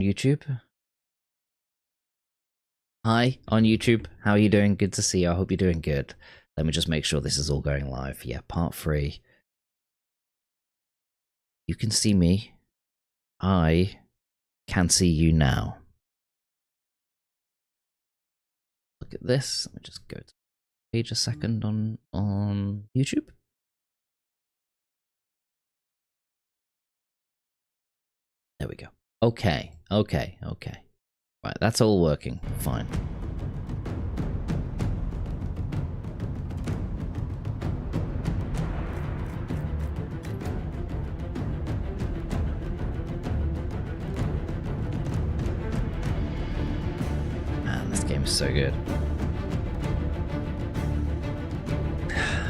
YouTube. Hi on YouTube. How are you doing? Good to see you. I hope you're doing good. Let me just make sure this is all going live. Yeah, part 3. You can see me. I can see you now. Look at this. Let me just go to page a second on YouTube. There we go. Okay. Right, that's all working. Fine. Man, this game is so good.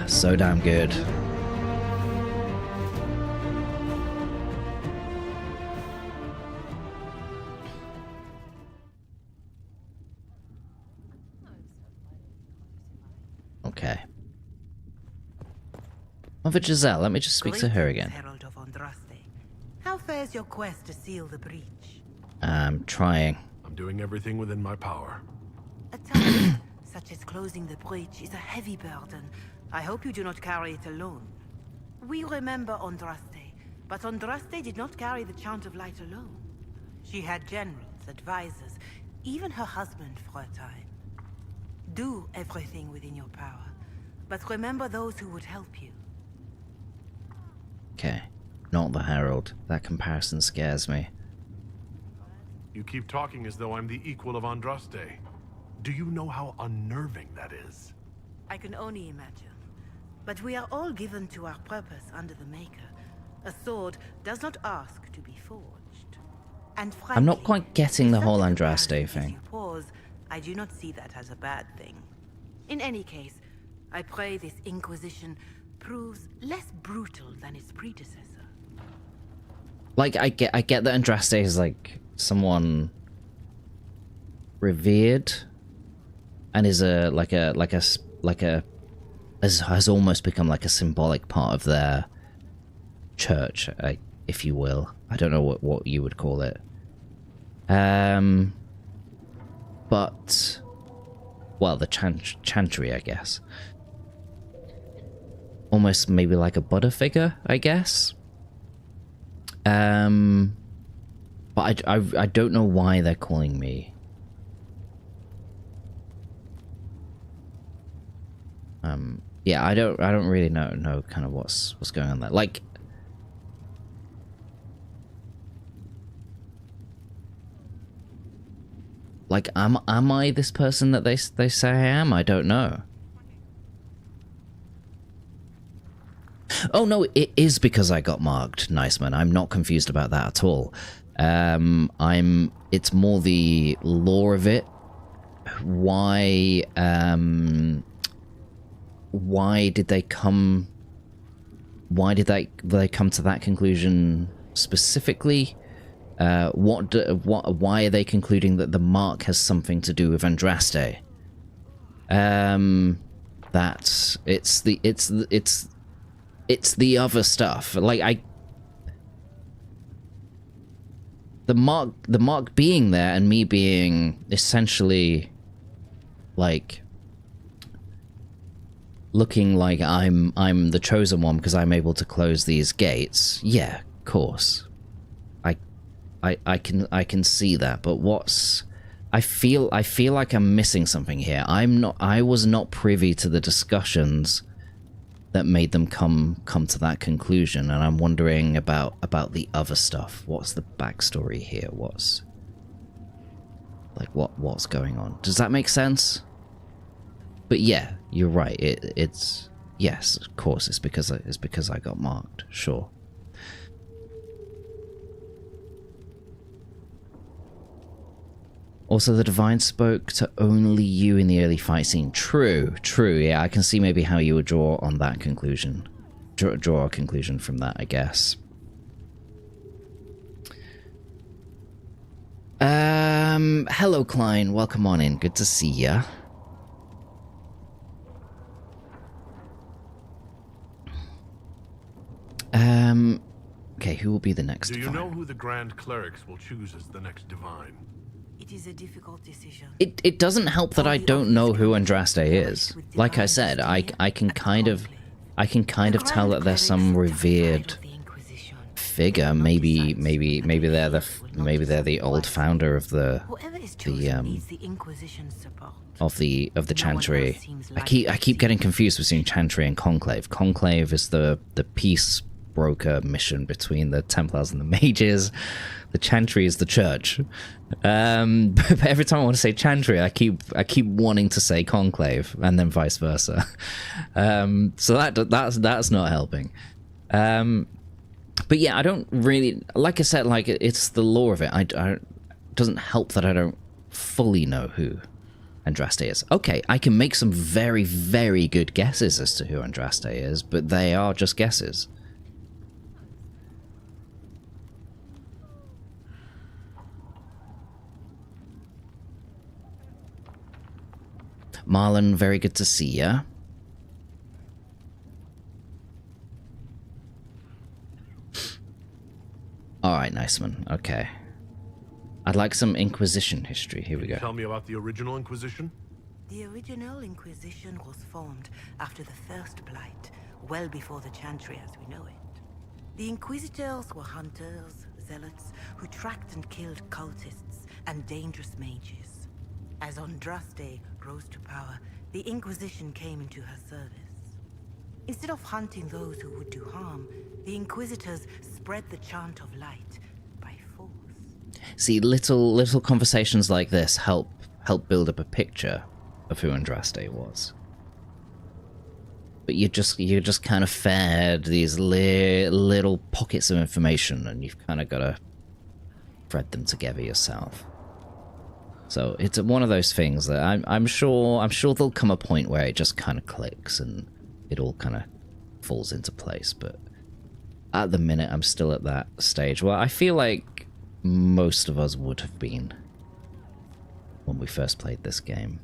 So damn good. Okay. Mother Giselle, let me just speak to her again. Herald of Andraste. How fares your quest to seal the breach? I'm trying. I'm doing everything within my power. A task such as closing the breach is a heavy burden. I hope you do not carry it alone. We remember Andraste, but Andraste did not carry the Chant of Light alone. She had generals, advisors, even her husband for a time. Do everything within your power, but remember those who would help you. Okay. Not the Herald. That comparison scares me. You keep talking as though I'm the equal of Andraste. Do you know how unnerving that is? I can only imagine. But we are all given to our purpose under the Maker. A sword does not ask to be forged. And frankly, I'm not quite getting the if whole such a Andraste comparison gives thing. you pause, I do not see that as a bad thing. In any case, I pray this Inquisition proves less brutal than its predecessor. Like, I get that Andraste is like someone revered and is has almost become like a symbolic part of their church, if you will. I don't know what you would call it. But well, the chantry, I guess. Almost maybe like a Buddha figure, I guess. But I don't know why they're calling me. Yeah, I don't really know kind of what's going on there. Like, am I this person that they say I am? I don't know. Oh no, it is because I got marked, Niceman. I'm not confused about that at all. It's more the lore of it. Why did they come to that conclusion specifically? Why are they concluding that the mark has something to do with Andraste? That it's the other stuff. Like the mark being there and me being essentially like looking like I'm the chosen one because I'm able to close these gates. Yeah, of course. I can see that, but I feel like I'm missing something here. I was not privy to the discussions that made them come to that conclusion, and I'm wondering about the other stuff. What's the backstory here? What's going on? Does that make sense? But yeah, you're right. It's yes, of course. It's because I got marked. Sure. Also, the Divine spoke to only you in the early fight scene. True. Yeah, I can see maybe how you would draw on that conclusion. Draw a conclusion from that, I guess. Hello, Klein. Welcome on in. Good to see ya. Okay, who will be the next Do you divine? know who the Grand Clerics will choose as the next divine? It is a difficult decision. It doesn't help that I don't know who Andraste is. Like I said, I can kind of tell that there's some revered figure. Maybe they're the old founder of the Chantry. I keep getting confused between Chantry and Conclave. Conclave is the peace broker mission between the Templars and the Mages. The Chantry is the church. But every time I want to say Chantry, I keep wanting to say Conclave, and then vice versa. So that's not helping. But yeah, I don't really, like I said, like it's the lore of it. It doesn't help that I don't fully know who Andraste is. Okay, I can make some very, very good guesses as to who Andraste is, but they are just guesses. Marlon, very good to see ya. Alright, nice one. Okay. I'd like some Inquisition history. Here we go. Tell me about the original Inquisition? The original Inquisition was formed after the First Blight, well before the Chantry as we know it. The Inquisitors were hunters, zealots, who tracked and killed cultists and dangerous mages. As Andraste rose to power, the Inquisition came into her service. Instead of hunting those who would do harm, the Inquisitors spread the chant of light by force. See, little conversations like this help build up a picture of who Andraste was. But you're just kind of fed these little pockets of information, and you've kind of got to thread them together yourself. So it's one of those things that I'm sure there'll come a point where it just kind of clicks and it all kind of falls into place. But at the minute, I'm still at that stage where I feel like most of us would have been when we first played this game,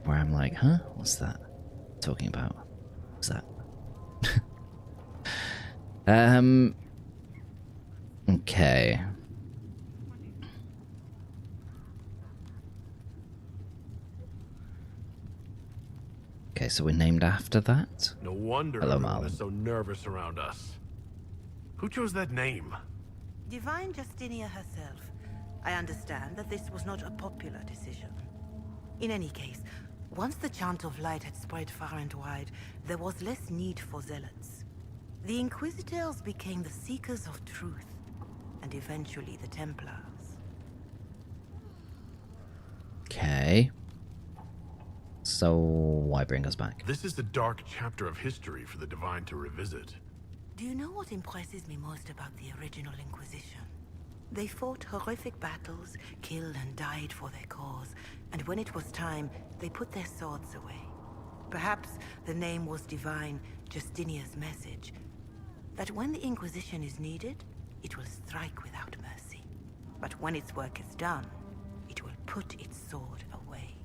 where I'm like, huh, what's that talking about? What's that? Okay. Okay, so we're named after that? No wonder Hello, everyone Marlon. is so nervous around us. Who chose that name? Divine Justinia herself. I understand that this was not a popular decision. In any case, once the chant of light had spread far and wide, there was less need for zealots. The Inquisitors became the seekers of truth, and eventually the Templars. Okay. So why bring us back? This is the dark chapter of history for the Divine to revisit. Do you know what impresses me most about the original Inquisition? They fought horrific battles, killed and died for their cause, and when it was time, they put their swords away. Perhaps the name was Divine Justinia's message, that when the Inquisition is needed, it will strike without mercy. But when its work is done, it will put its sword away.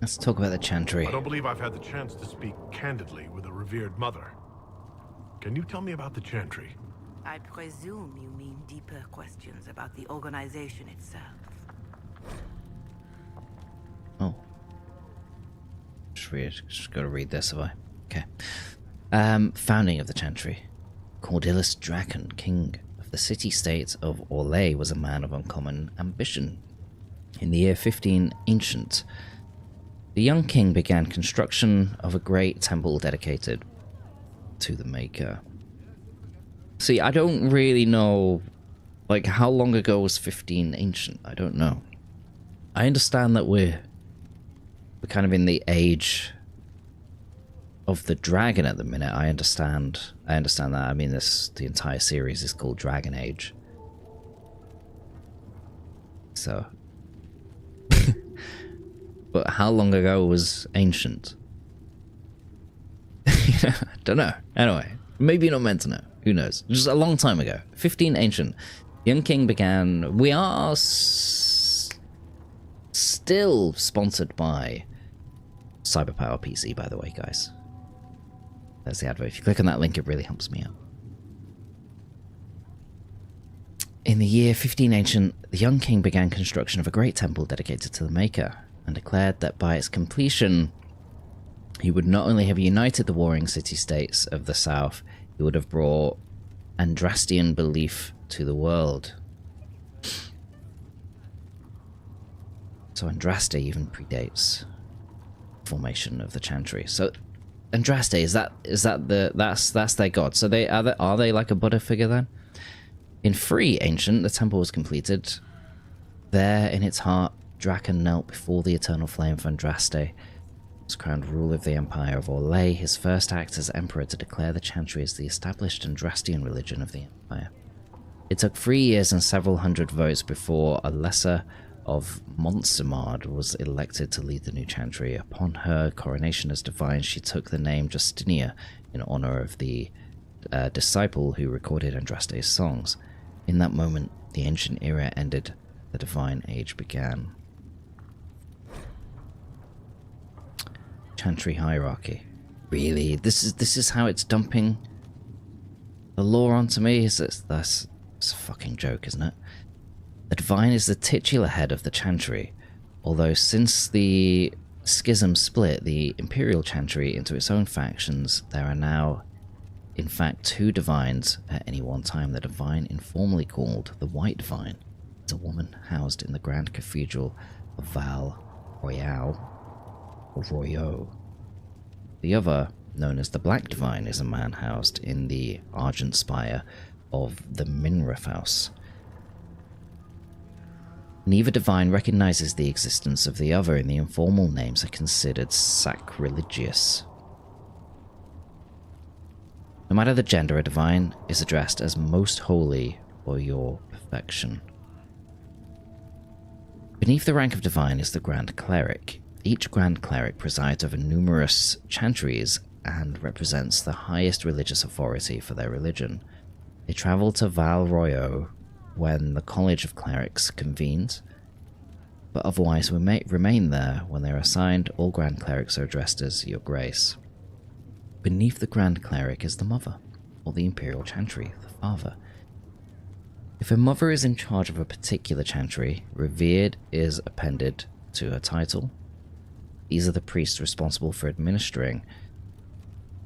Let's talk about the Chantry. I don't believe I've had the chance to speak candidly with a revered mother. Can you tell me about the Chantry? I presume you mean deeper questions about the organization itself. Oh. Just gotta read this, have I? Okay. Founding of the Chantry. Cordelis Draken, king of the city-state of Orlais, was a man of uncommon ambition. In the year 15 Ancient, the young king began construction of a great temple dedicated to the Maker. See, I don't really know, like, how long ago was 15 Ancient? I don't know. I understand that we're kind of in the age of the dragon at the minute. I understand that. I mean, the entire series is called Dragon Age. So, but how long ago was Ancient? I don't know. Anyway, maybe you're not meant to know. Who knows? Just a long time ago. 15 Ancient. Young King began... We are still sponsored by Cyberpower PC, by the way, guys. There's the advert. If you click on that link, it really helps me out. In the year 15 Ancient, the young king began construction of a great temple dedicated to the Maker, and declared that by its completion, he would not only have united the warring city-states of the south, he would have brought Andrastian belief to the world. So Andraste even predates formation of the Chantry. So Andraste, that's their god. So are they like a Buddha figure then? In 3 Ancient, the temple was completed. There in its heart, Draken knelt before the eternal flame of Andraste. Was crowned ruler of the Empire of Orlais, his first act as emperor to declare the Chantry as the established Andrastian religion of the Empire. It took 3 years and several hundred votes before a lesser of Montsemard was elected to lead the new Chantry. Upon her coronation as divine, she took the name Justinia in honor of the disciple who recorded Andraste's songs. In that moment, the ancient era ended, the divine age began. Chantry hierarchy. Really? This is how it's dumping the lore onto me? That's a fucking joke, isn't it? The divine is the titular head of the Chantry, although since the schism split the Imperial Chantry into its own factions, there are now in fact 2 divines at any one time. The divine informally called the White Divine is a woman housed in the Grand Cathedral of Val Royale. The other, known as the Black Divine, is a man housed in the Argent Spire of the Minref House. Neither divine recognizes the existence of the other, and the informal names are considered sacrilegious. No matter the gender, a divine is addressed as most holy or your perfection. Beneath the rank of divine is the Grand Cleric. Each Grand Cleric presides over numerous chantries and represents the highest religious authority for their religion. They travel to Val Royaux when the College of Clerics convenes, but otherwise remain there when they are assigned. All Grand Clerics are addressed as Your Grace. Beneath the Grand Cleric is the Mother, or the Imperial Chantry, the Father. If a mother is in charge of a particular chantry, revered is appended to her title. These are the priests responsible for administering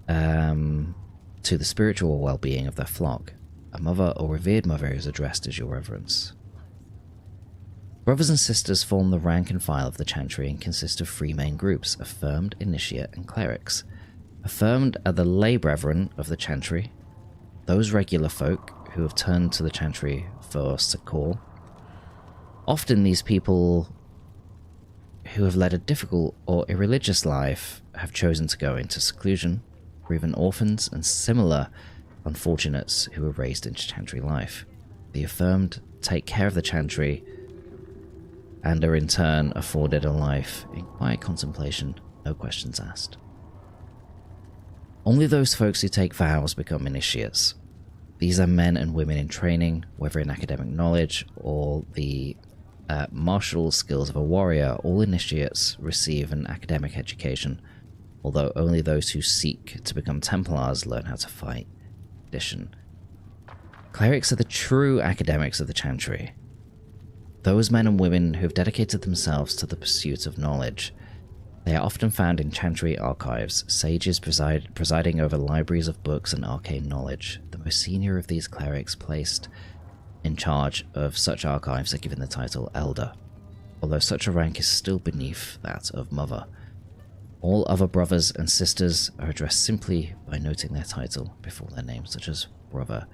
to the spiritual well-being of their flock. A mother or revered mother is addressed as Your Reverence. Brothers and sisters form the rank and file of the Chantry and consist of 3 main groups: Affirmed, Initiate, and Clerics. Affirmed are the lay brethren of the Chantry, those regular folk who have turned to the Chantry for succor. Often these people who have led a difficult or irreligious life have chosen to go into seclusion, or even orphans and similar unfortunates who were raised into Chantry life. The Affirmed take care of the Chantry and are in turn afforded a life in quiet contemplation, no questions asked. Only those folks who take vows become initiates. These are men and women in training, whether in academic knowledge or the martial skills of a warrior. All initiates receive an academic education, although only those who seek to become Templars learn how to fight. Addition. Clerics are the true academics of the Chantry. Those men and women who have dedicated themselves to the pursuit of knowledge. They are often found in Chantry archives, sages presiding over libraries of books and arcane knowledge. The most senior of these clerics placed in charge of such archives are given the title Elder, although such a rank is still beneath that of Mother. All other brothers and sisters are addressed simply by noting their title before their name, such as Brother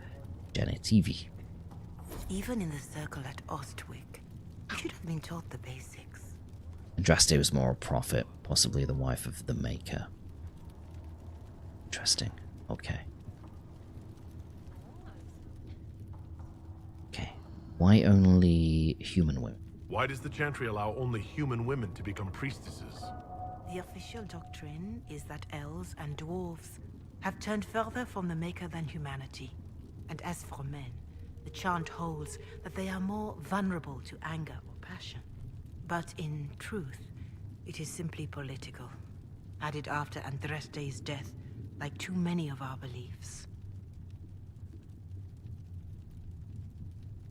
Genitivi. Even in the circle at Ostwick, you should have been taught the basics. Andraste was more a prophet, possibly the wife of the Maker. Interesting. Okay. Why only human women? Why does the Chantry allow only human women to become priestesses? The official doctrine is that elves and dwarves have turned further from the Maker than humanity. And as for men, the chant holds that they are more vulnerable to anger or passion. But in truth, it is simply political. Added after Andraste's death, like too many of our beliefs.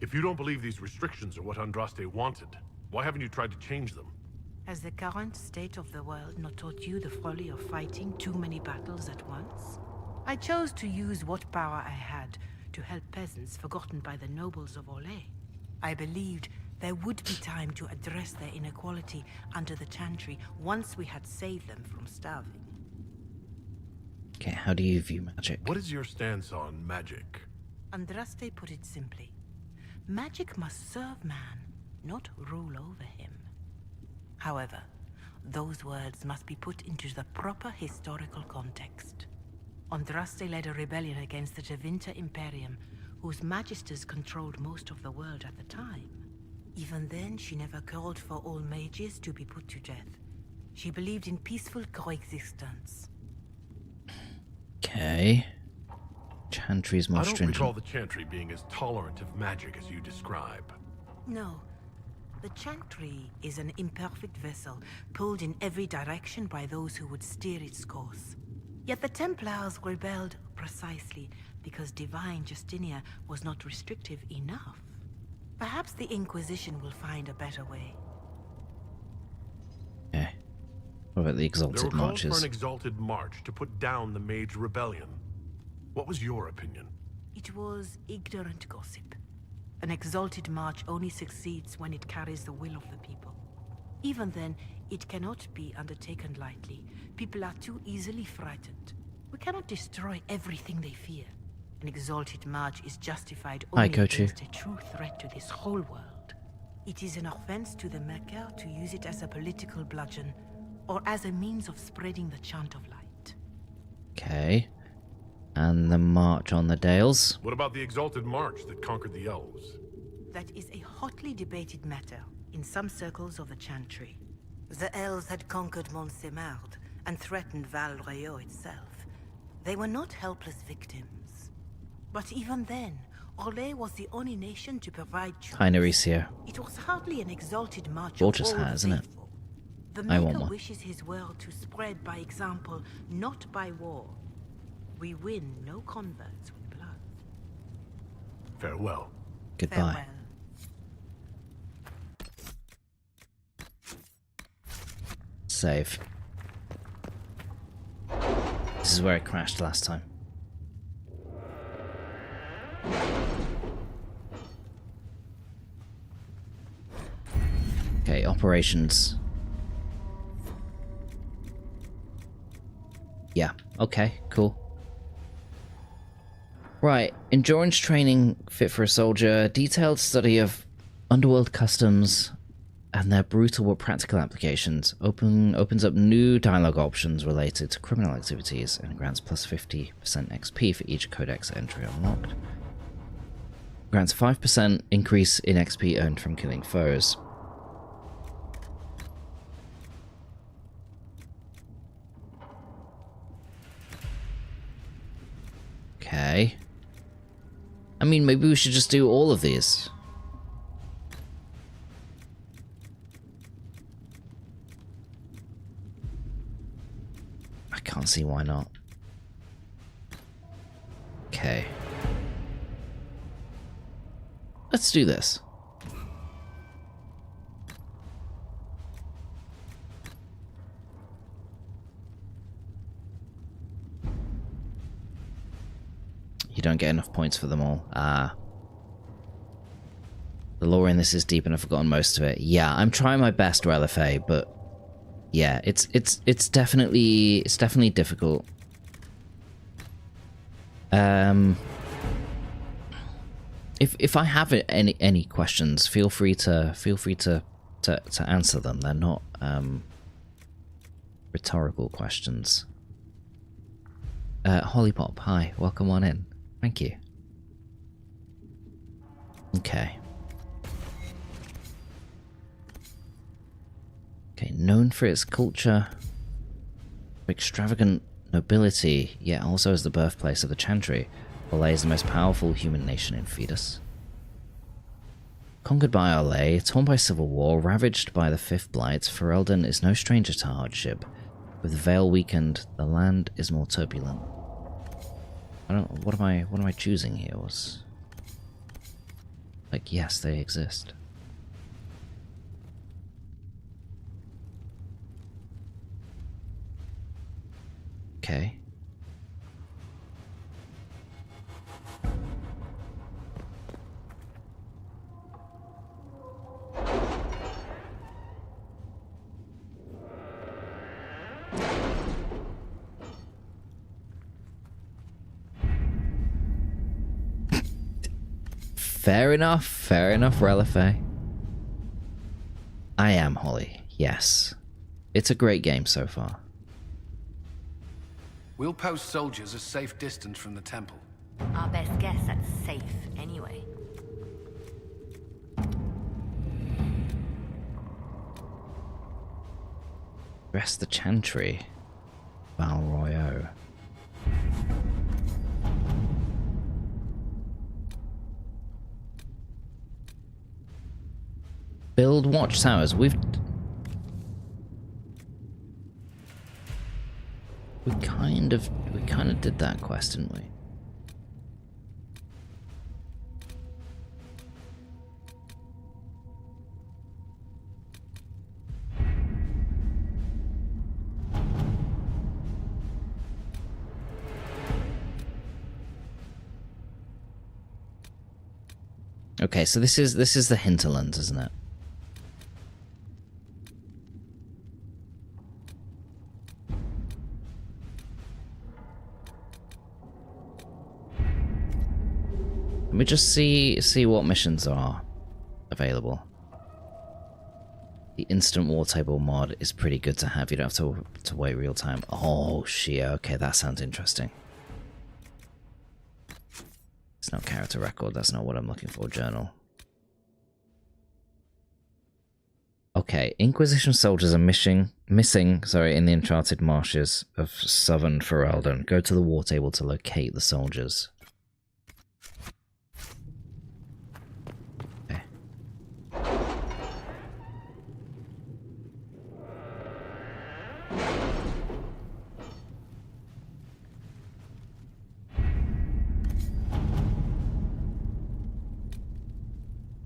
If you don't believe these restrictions are what Andraste wanted, why haven't you tried to change them? Has the current state of the world not taught you the folly of fighting too many battles at once? I chose to use what power I had to help peasants forgotten by the nobles of Orlais. I believed there would be time to address their inequality under the Chantry once we had saved them from starving. Okay, how do you view magic? What is your stance on magic? Andraste put it simply. Magic must serve man, not rule over him. However, those words must be put into the proper historical context. Andraste led a rebellion against the Tevinter Imperium, whose magisters controlled most of the world at the time. Even then, she never called for all mages to be put to death. She believed in peaceful coexistence. Okay. Chantry's more I don't stringent. recall the Chantry being as tolerant of magic as you describe. No. The Chantry is an imperfect vessel, pulled in every direction by those who would steer its course. Yet the Templars rebelled precisely because divine Justinia was not restrictive enough. Perhaps the Inquisition will find a better way. Okay. What about the There Exalted were calls Marches? for an exalted march to put down the Mage Rebellion. What was your opinion? It was ignorant gossip. An exalted march only succeeds when it carries the will of the people. Even then, it cannot be undertaken lightly. People are too easily frightened. We cannot destroy everything they fear. An exalted march is justified Hi, only Kochu. against a true threat to this whole world. It is an offense to the Maker to use it as a political bludgeon, or as a means of spreading the chant of light. Okay. And the March on the Dales? What about the exalted march that conquered the elves? That is a hotly debated matter in some circles of the Chantry. The elves had conquered Montsemard and threatened Val Royeaux itself. They were not helpless victims. But even then, Orlais was the only nation to provide truth. Hi, Nouricia. It was hardly an exalted march Gorgeous of all hat, the isn't it? faithful. The I want Maker one. wishes his world to spread by example, not by war. We win no converts with blood. Farewell. Goodbye. Farewell. Save. This is where it crashed last time. Okay, operations. Yeah, okay, cool. Right, endurance training fit for a soldier, detailed study of underworld customs and their brutal but practical applications, opens up new dialogue options related to criminal activities and grants plus 50% XP for each codex entry unlocked. Grants 5% increase in XP earned from killing foes. Okay. I mean, maybe we should just do all of these. I can't see why not. Okay. Let's do this. You don't get enough points for them all. Ah. The lore in this is deep and I've forgotten most of it. Yeah, I'm trying my best, Relife, but yeah, it's definitely difficult. If I have any questions, feel free to answer them. They're not rhetorical questions. Hollypop, hi, welcome on in. Thank you. Okay. Okay, known for its culture, extravagant nobility, yet also as the birthplace of the Chantry, Orlais is the most powerful human nation in Fetus. Conquered by Orlais, torn by civil war, ravaged by the Fifth Blight, Ferelden is no stranger to hardship. With Vale weakened, the land is more turbulent. I don't. What am I choosing here? Was like, yes, they exist. Okay. Fair enough, Relife. I am Holly, yes. It's a great game so far. We'll post soldiers a safe distance from the temple. Our best guess at safe, anyway. Dress the Chantry. Val Royaux. Build watchtowers. We kind of did that quest, didn't we? Okay, so this is the hinterlands, isn't it? Let me just see what missions are available. The instant war table mod is pretty good to have. You don't have to wait real time. Oh shit, okay, that sounds interesting. It's not character record, that's not what I'm looking for. Journal. Okay, Inquisition soldiers are missing in the enchanted marshes of southern Ferelden. Go to the war table to locate the soldiers. Okay.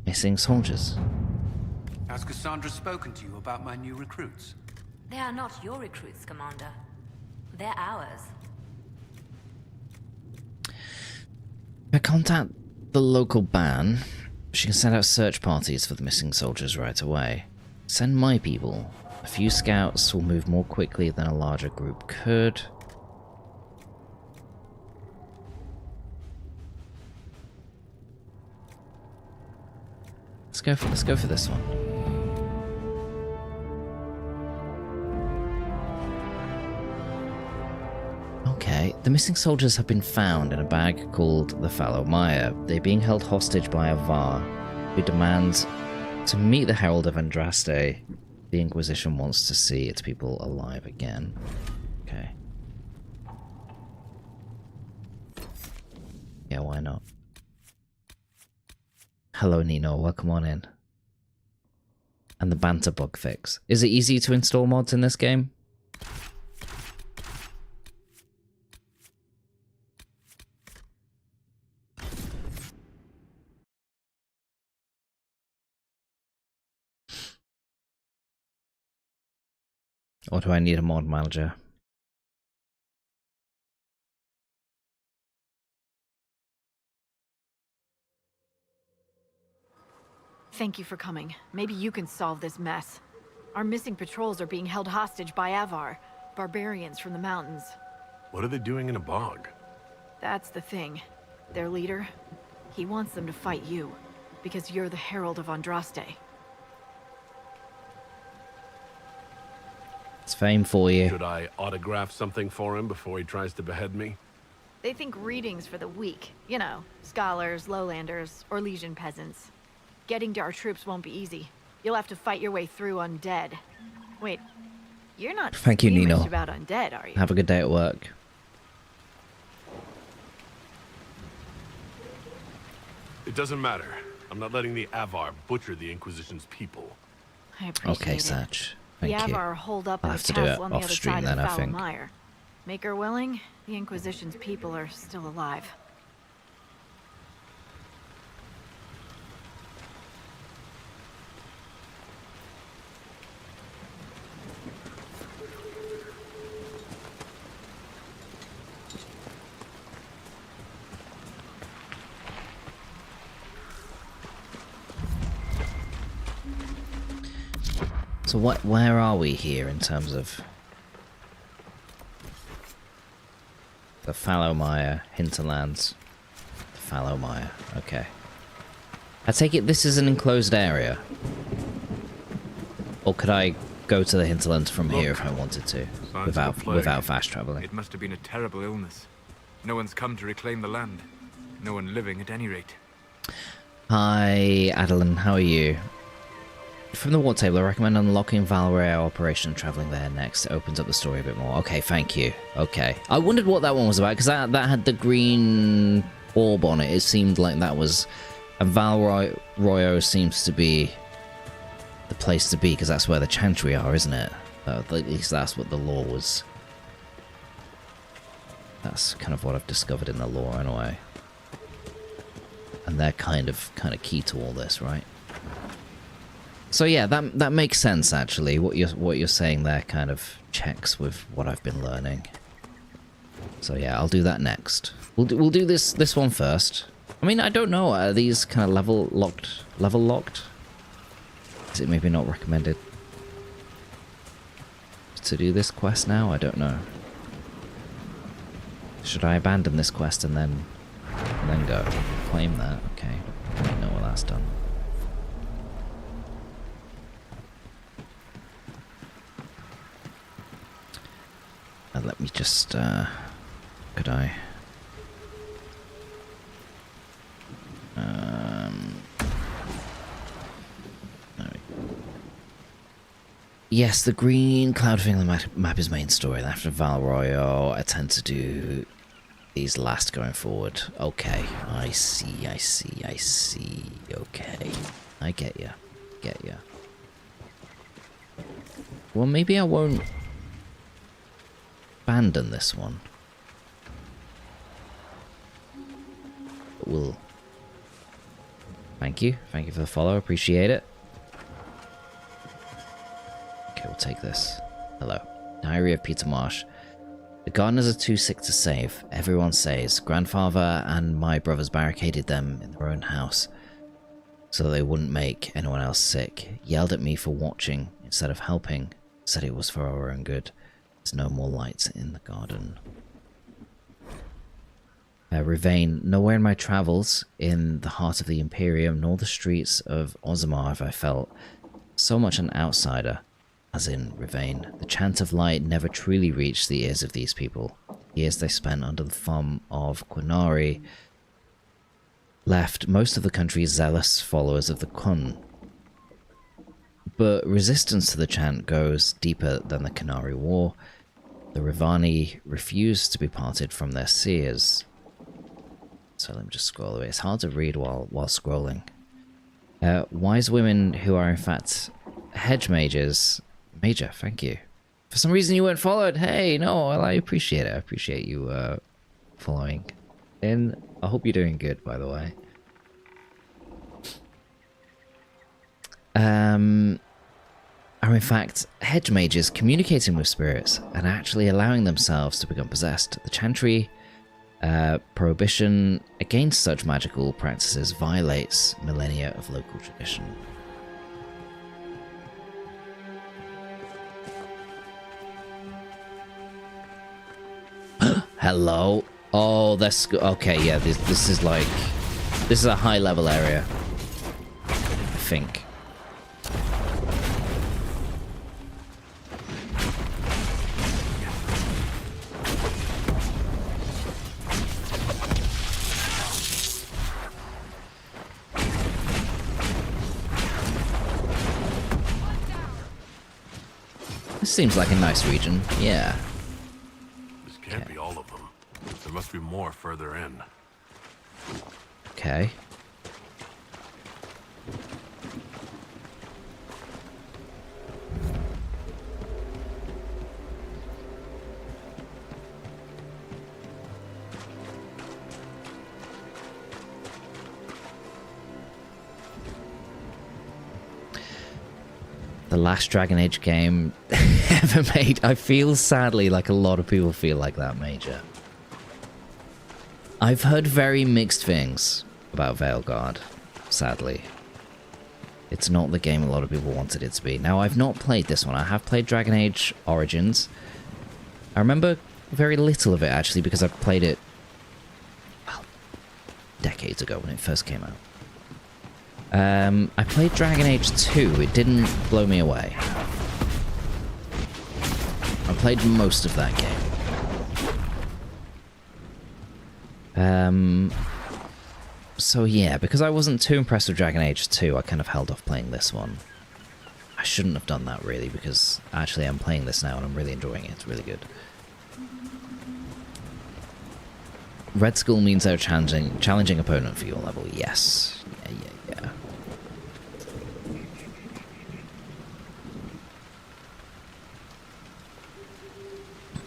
Missing soldiers. Has Cassandra spoken to you about my new recruits? They are not your recruits, Commander. They're ours. If I contact the local band, she can send out search parties for the missing soldiers right away. Send my people. A few scouts will move more quickly than a larger group could. Let's go for this one. Okay, the missing soldiers have been found in a bag called the Fallow Mire. They're being held hostage by a Var, who demands to meet the Herald of Andraste. The Inquisition wants to see its people alive again. Okay. Yeah, why not? Hello, Nino. Welcome on in. And the banter bug fix. Is it easy to install mods in this game? Or do I need a mod manager? Thank you for coming. Maybe you can solve this mess. Our missing patrols are being held hostage by Avar, barbarians from the mountains. What are they doing in a bog? That's the thing. Their leader, he wants them to fight you, because you're the Herald of Andraste. It's fame for you. Should I autograph something for him before he tries to behead me? They think readings for the weak. You know, scholars, lowlanders, or Legion peasants. Getting to our troops won't be easy. You'll have to fight your way through undead. Wait, you're not Thank you, squeamish Nino. about undead, are you? Have a good day at work. It doesn't matter. I'm not letting the Avar butcher the Inquisition's people. I appreciate Okay, it. Satch. The Thank you. Avar hold up I'll in have the to do it castle on the off other stream side then, of I the Fallow think. Mire. Make her willing, the Inquisition's people are still alive. So where are we here in terms of the Fallowmire hinterlands? Fallowmire, okay. I take it this is an enclosed area, or could I go to the hinterlands from here if I wanted to, without fast traveling? It must have been a terrible illness. No one's come to reclaim the land. No one living, at any rate. Hi, Adeline. How are you? From the war table, I recommend unlocking Valkyrie Operation and traveling there next. It opens up the story a bit more. Okay, thank you. Okay. I wondered what that one was about, because that had the green orb on it. It seemed like that was... And Valroyo seems to be the place to be, because that's where the Chantry are, isn't it? At least that's what the lore was. That's kind of what I've discovered in the lore, in a way. And they're kind of key to all this, right? So yeah, that makes sense actually. What you're saying there kind of checks with what I've been learning. So yeah, I'll do that next. We'll do this one first. I mean, I don't know. Are these kind of level locked? Is it maybe not recommended to do this quest now? I don't know. Should I abandon this quest and then go claim that? Okay, I don't know what that's done. Let me just, could I? Yes, the green cloud thing on the map is main story. After Valroyo, I tend to do these last going forward. Okay, I see. Okay, I get ya. Well, maybe I won't abandon this one. But we'll... Thank you for the follow, appreciate it. Okay, we'll take this. Hello. Diary of Peter Marsh. The gardeners are too sick to save, everyone says. Grandfather and my brothers barricaded them in their own house so they wouldn't make anyone else sick. Yelled at me for watching instead of helping. Said it was for our own good. There's no more lights in the garden. Rivain. Nowhere in my travels in the heart of the Imperium nor the streets of Ozamar have I felt so much an outsider as in Rivain. The chant of light never truly reached the ears of these people. Years they spent under the thumb of Qunari left most of the country's zealous followers of the Kun. But resistance to the chant goes deeper than the Qunari War. The Rivani refused to be parted from their seers. So let me just scroll away. It's hard to read while scrolling. Wise women who are in fact hedge mages. Major, thank you. For some reason you weren't followed. Hey, no, I appreciate it. I appreciate you following. And I hope you're doing good, by the way. Are in fact hedge mages communicating with spirits and actually allowing themselves to become possessed. The Chantry prohibition against such magical practices violates millennia of local tradition. Hello. Oh, that's okay. Yeah, this is like this is a high level area, I think. This seems like a nice region. Yeah. This can't be all of them. There must be more further in. Okay. the last Dragon Age game ever made. I feel sadly like a lot of people feel like that, Major. I've heard very mixed things about Veilguard, sadly. It's not the game a lot of people wanted it to be. Now, I've not played this one. I have played Dragon Age Origins. I remember very little of it, actually, because I played it, well, decades ago when it first came out. I played Dragon Age 2. It didn't blow me away. I played most of that game. So yeah, because I wasn't too impressed with Dragon Age 2, I kind of held off playing this one. I shouldn't have done that, really, because actually I'm playing this now and I'm really enjoying it. It's really good. Red Skull means they're challenging opponent for your level. Yes. Yeah.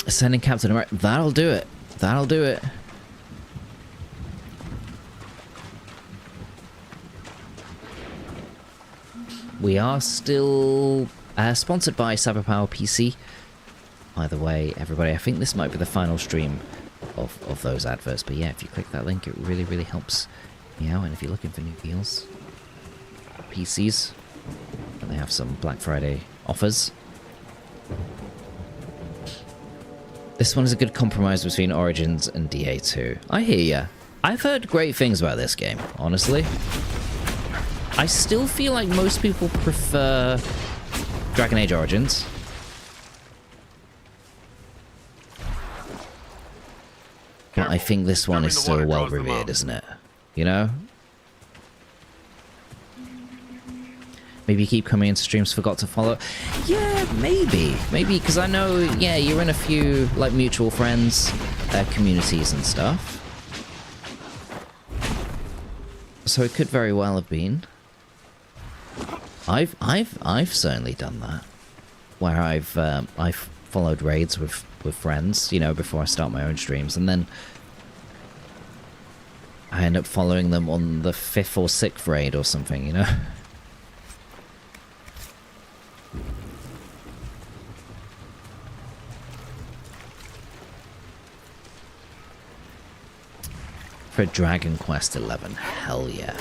Sending Captain America. That'll do it. That'll do it. We are still sponsored by Cyberpower PC. By the way, everybody, I think this might be the final stream of those adverts. But yeah, if you click that link, it really, really helps me out. And if you're looking for new deals, PCs, and they have some Black Friday offers. This one is a good compromise between Origins and DA2. I hear ya. I've heard great things about this game, honestly. I still feel like most people prefer Dragon Age Origins. But I think this one is still well revered, isn't it? You know? Maybe you keep coming into streams, forgot to follow. Yeah, maybe. Maybe, because I know, yeah, you're in a few, like, mutual friends, communities and stuff. So it could very well have been. I've certainly done that, where I've followed raids with friends, you know, before I start my own streams, and then I end up following them on the 5th or 6th raid or something, you know. For Dragon Quest 11, hell yeah.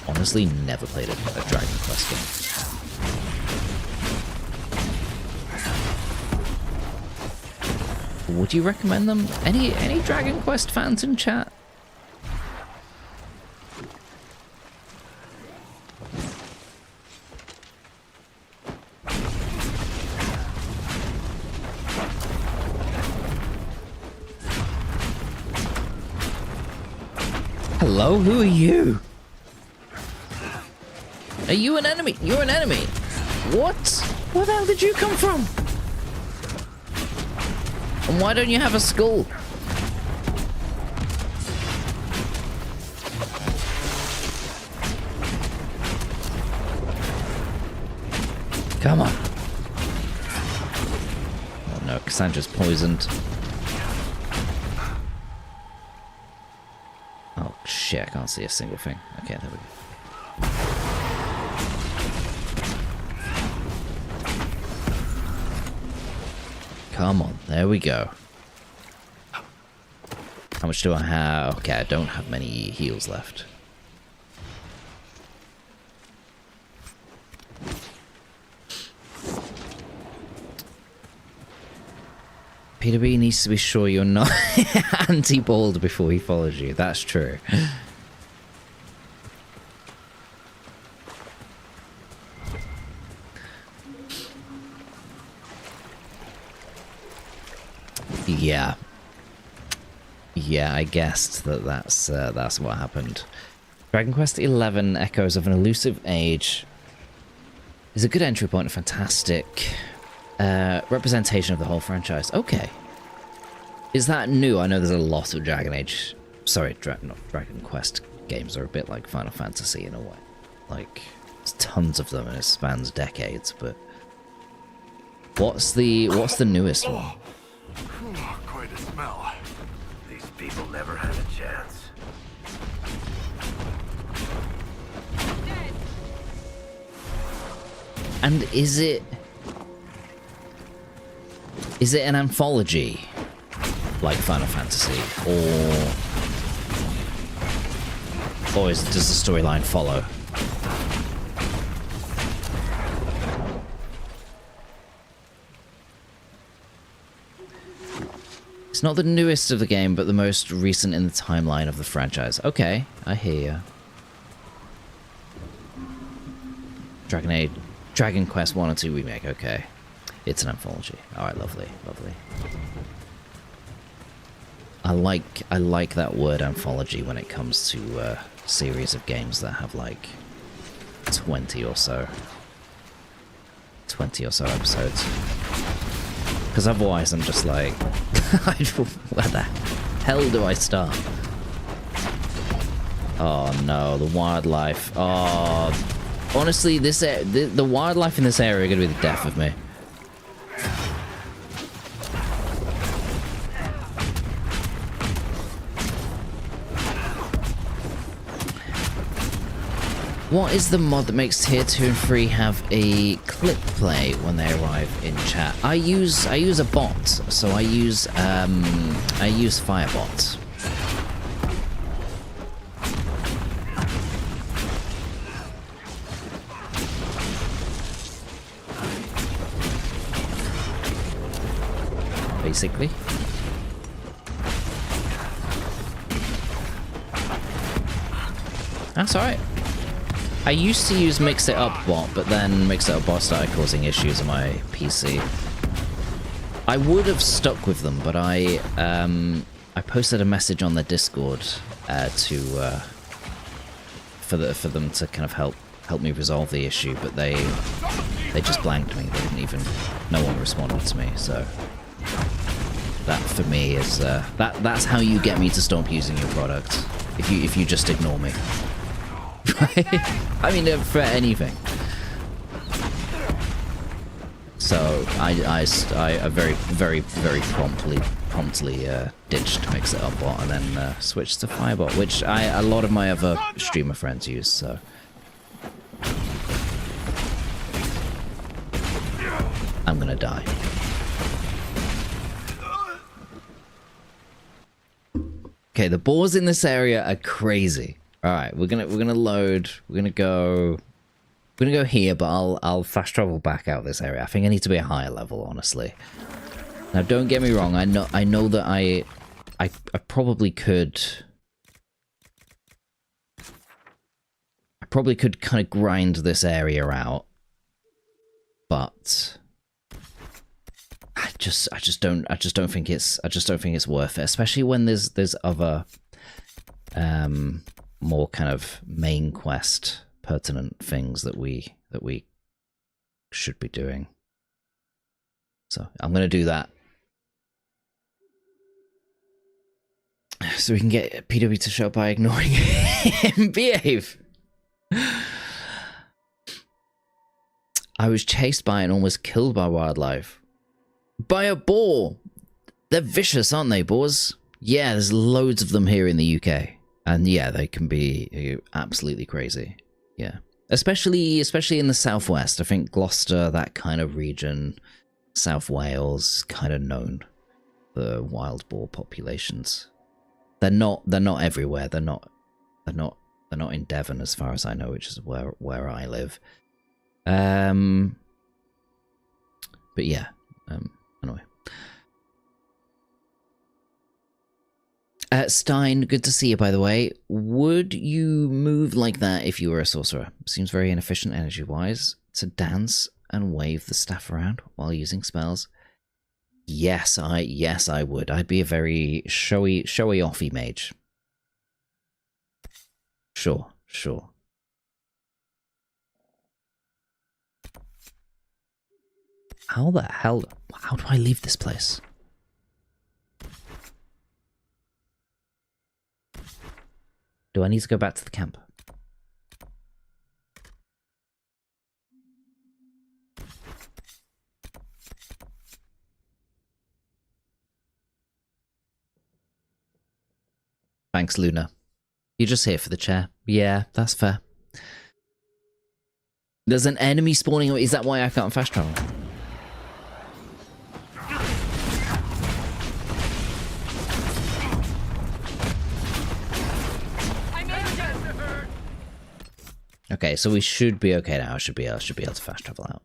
Honestly, never played a Dragon Quest game. Would you recommend them? Any Dragon Quest fans in chat? Hello, who are you? Are you an enemy? You're an enemy. What? Where the hell did you come from? And why don't you have a skull? Come on. Oh no, Cassandra's poisoned. Oh shit, I can't see a single thing. Okay, there we go. Come on, there we go. How much do I have? Okay, I don't have many heals left. Peter B needs to be sure you're not anti-bald before he follows you. That's true. Yeah. Yeah, I guessed that's what happened. Dragon Quest XI Echoes of an Elusive Age is a good entry point, a fantastic representation of the whole franchise. Okay. Is that new? I know there's a lot of Dragon Age... Sorry, not Dragon Quest games are a bit like Final Fantasy in a way. Like, there's tons of them and it spans decades, but... What's the newest one? Quite a smell. These people never had a chance. And is it an anthology like Final Fantasy, or does the storyline follow? It's not the newest of the game, but the most recent in the timeline of the franchise. Okay, I hear you. Dragon Quest 1 and 2 remake, okay. It's an anthology. Alright, lovely, lovely. I like that word anthology when it comes to a series of games that have like 20 or so episodes. Because otherwise I'm just like, where the hell do I start? Oh no, the wildlife. Oh, honestly, the wildlife in this area are going to be the death of me. What is the mod that makes tier 2 and 3 have a clip play when they arrive in chat? I use a bot, so I use Firebot. Basically. That's alright. I used to use Mix It Up bot, but then Mix It Up bot started causing issues on my PC. I would have stuck with them, but I posted a message on the Discord for them to kind of help me resolve the issue, but they just blanked me. They didn't even. No one responded to me, so that for me is that's how you get me to stop using your product. If you just ignore me. I mean, for anything. So I very promptly ditched Mix It Up bot and then switched to Firebot, which a lot of my other streamer friends use. So I'm gonna die. Okay, the boars in this area are crazy. All right, we're gonna load. We're gonna go here, but I'll fast travel back out this area. I think I need to be a higher level, honestly. Now, don't get me wrong. I know that I probably could. I probably could kind of grind this area out, but I just don't think it's worth it, especially when there's other more kind of main quest pertinent things that we should be doing. So I'm gonna do that so we can get PW to show up by ignoring him. Behave. I was chased by and almost killed by wildlife. By a boar. They're vicious, aren't they, boars? Yeah, there's loads of them here in the UK. And yeah, they can be absolutely crazy. Yeah. Especially in the southwest. I think Gloucester, that kind of region, South Wales, kind of known for wild boar populations. They're not everywhere. They're not in Devon as far as I know, which is where I live. But yeah. Anyway. Stein, good to see you, by the way. Would you move like that if you were a sorcerer? Seems very inefficient energy-wise to dance and wave the staff around while using spells. Yes, I would. I'd be a very showy-offy mage. Sure. How the hell? How do I leave this place? Do I need to go back to the camp? Thanks, Luna. You're just here for the chair. Yeah, that's fair. There's an enemy spawning. Is that why I can't fast travel? Okay, so we should be okay now. I should be able to fast travel out.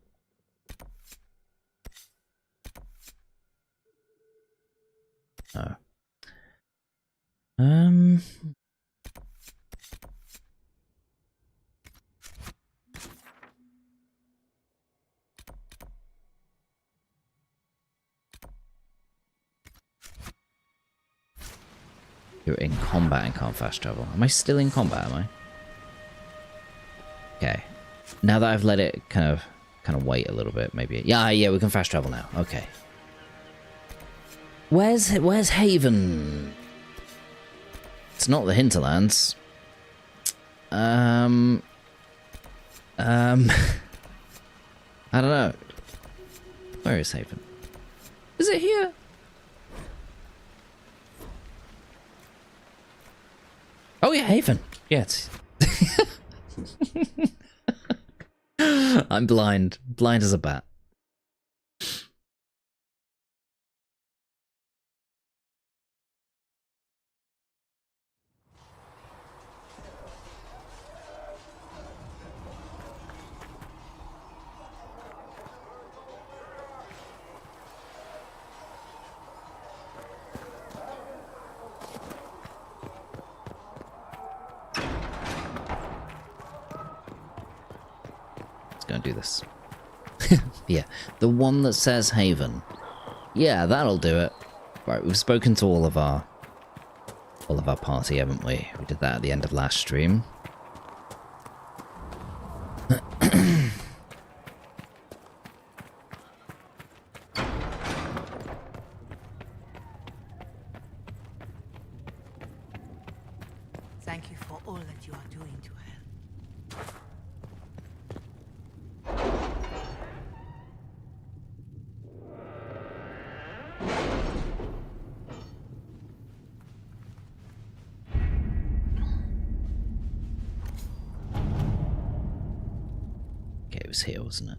Oh. You're in combat and can't fast travel. Am I still in combat, am I? Okay. Now that I've let it kind of wait a little bit, maybe. Yeah, we can fast travel now. Okay. Where's Haven? It's not the Hinterlands. I don't know. Where is Haven? Is it here? Oh yeah, Haven. Yeah, it's... I'm blind. Blind as a bat. Gonna do this. Yeah, the one that says Haven. Yeah, that'll do it. Right, we've spoken to all of our party, haven't we? We did that at the end of last stream. Thank you for all that you are doing to help. Okay, it was here, wasn't it?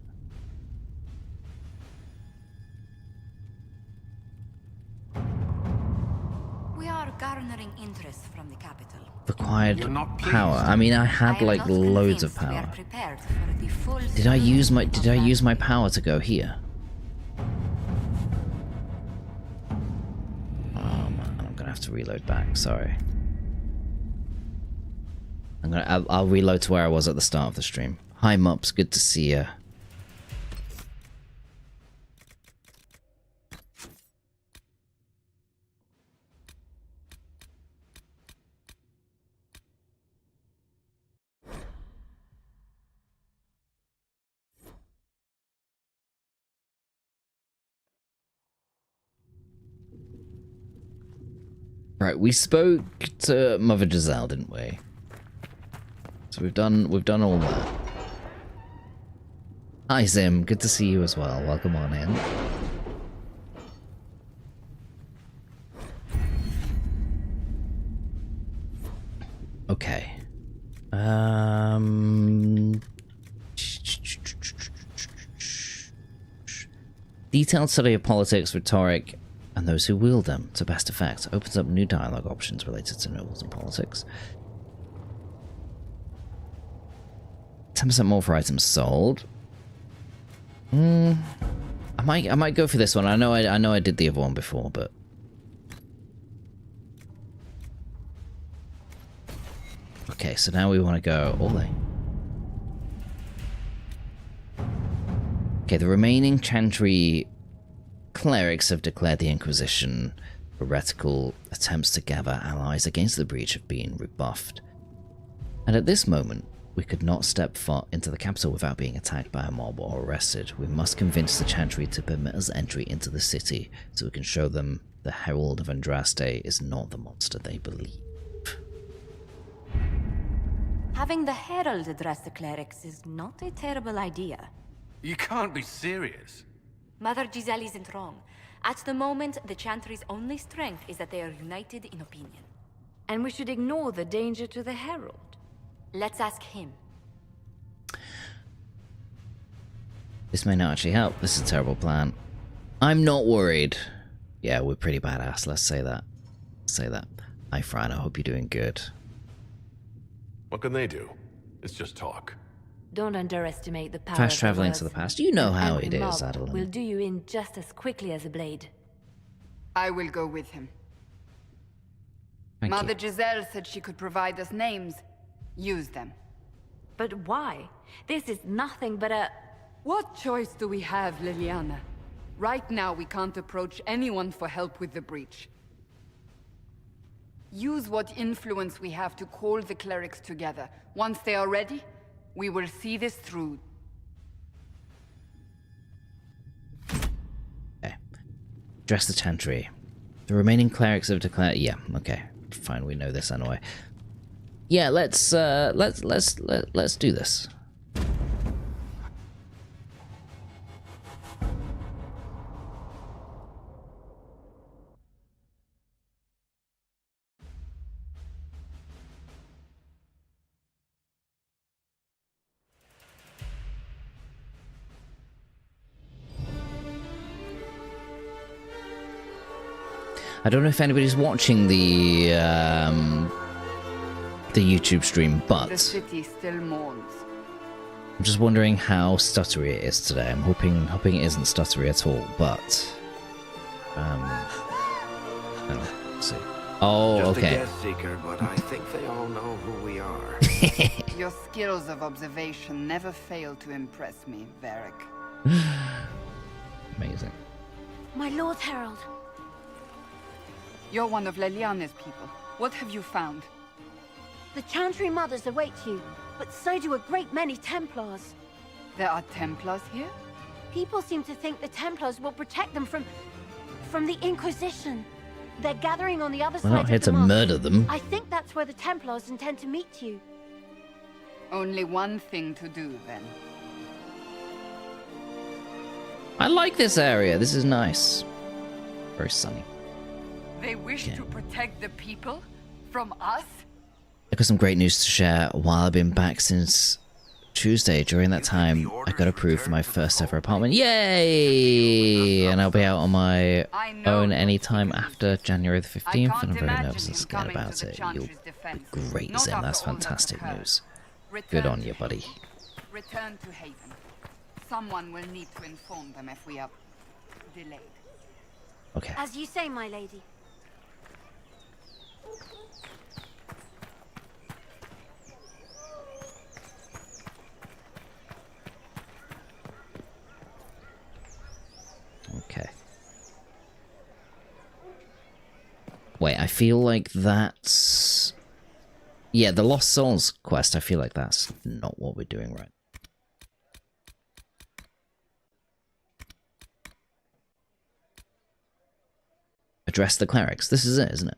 We are garnering interest from the capital. Required You're not power. pleased? I mean, I I had am like not loads of convinced we are power. prepared for the full Did I use my swing of that. power to go here? Oh man, I'm gonna have to reload back. Sorry. I'll reload to where I was at the start of the stream. Hi Mops, good to see ya. Right, we spoke to Mother Giselle, didn't we? So we've done all that. Hi Zim, good to see you as well. Welcome on in. Okay. Detailed study of politics, rhetoric, and those who wield them to best effect opens up new dialogue options related to nobles and politics. 10% more for items sold. I might go for this one. I know I did the other one before, but okay. So now we want to go Ole. Okay, the remaining Chantry clerics have declared the Inquisition heretical attempts to gather allies against the breach have been rebuffed. And at this moment, we could not step foot into the capital without being attacked by a mob or arrested. We must convince the Chantry to permit us entry into the city so we can show them the Herald of Andraste is not the monster they believe. Having the Herald address the clerics is not a terrible idea. You can't be serious. Mother Giselle isn't wrong. At the moment, the Chantry's only strength is that they are united in opinion. And we should ignore the danger to the Herald. Let's ask him. This may not actually help. This is a terrible plan. I'm not worried. Yeah, we're pretty badass. Let's say that. Say that. Hi, Fran. I hope you're doing good. What can they do? It's just talk. Don't underestimate the power Fast of traveling words. to the past. You know An how angry it is, mob Adeline. will do you in just as quickly as a blade. I will go with him. Thank Mother you. Giselle said she could provide us names. Use them. But why? This is nothing but a... What choice do we have, Liliana? Right now, we can't approach anyone for help with the breach. Use what influence we have to call the clerics together. Once they are ready, we will see this through. Okay. Address the Chantry. The remaining clerics have declared. Yeah. Okay. Fine. We know this anyway. Yeah. Let's do this. I don't know if anybody's watching the YouTube stream, The but city still mourns. I'm just wondering how stuttery it is today. I'm hoping it isn't stuttery at all, but I don't know. Let's see. Oh, Just okay. a guest seeker, but I think they all know who we are. Your skills of observation never fail to impress me, Varric. Amazing. My Lord Herald. You're one of Leliana's people. What have you found? The Chantry Mothers await you, but so do a great many Templars. There are Templars here? People seem to think the Templars will protect them from the Inquisition. They're gathering on the other We're side not here of to the marsh. murder them. I think that's where the Templars intend to meet you. Only one thing to do, then. I like this area. This is nice. Very sunny. They wish Okay. to protect the people? From us? I've got some great news to share. While I've been back since Tuesday, during that time, I got approved for my first ever apartment. Yay! And I'll be out on my own anytime after January the 15th, and I'm very nervous and scared about it. You'll be great, Zen. That's fantastic news. Good on you, buddy. Return to Haven. Someone will need to inform them if we are delayed. Okay. As you say, my lady. Okay. Wait, I feel like that's... Yeah, the Lost Souls quest, I feel like that's not what we're doing right. Address the clerics. This is it, isn't it?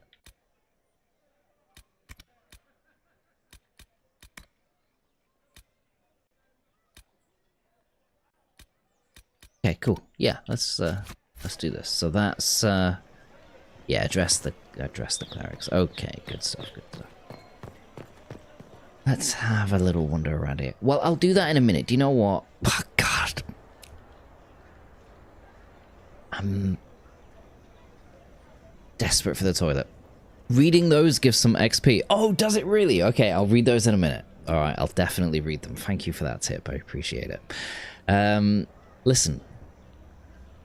Okay, cool. Yeah, let's do this. So that's yeah, address the clerics. Okay, good stuff, good stuff. Let's have a little wander around here. Well, I'll do that in a minute. Do you know what? Oh, God. I'm desperate for the toilet. Reading those gives some XP. Oh, does it really? Okay, I'll read those in a minute. All right, I'll definitely read them. Thank you for that tip. I appreciate it. Listen.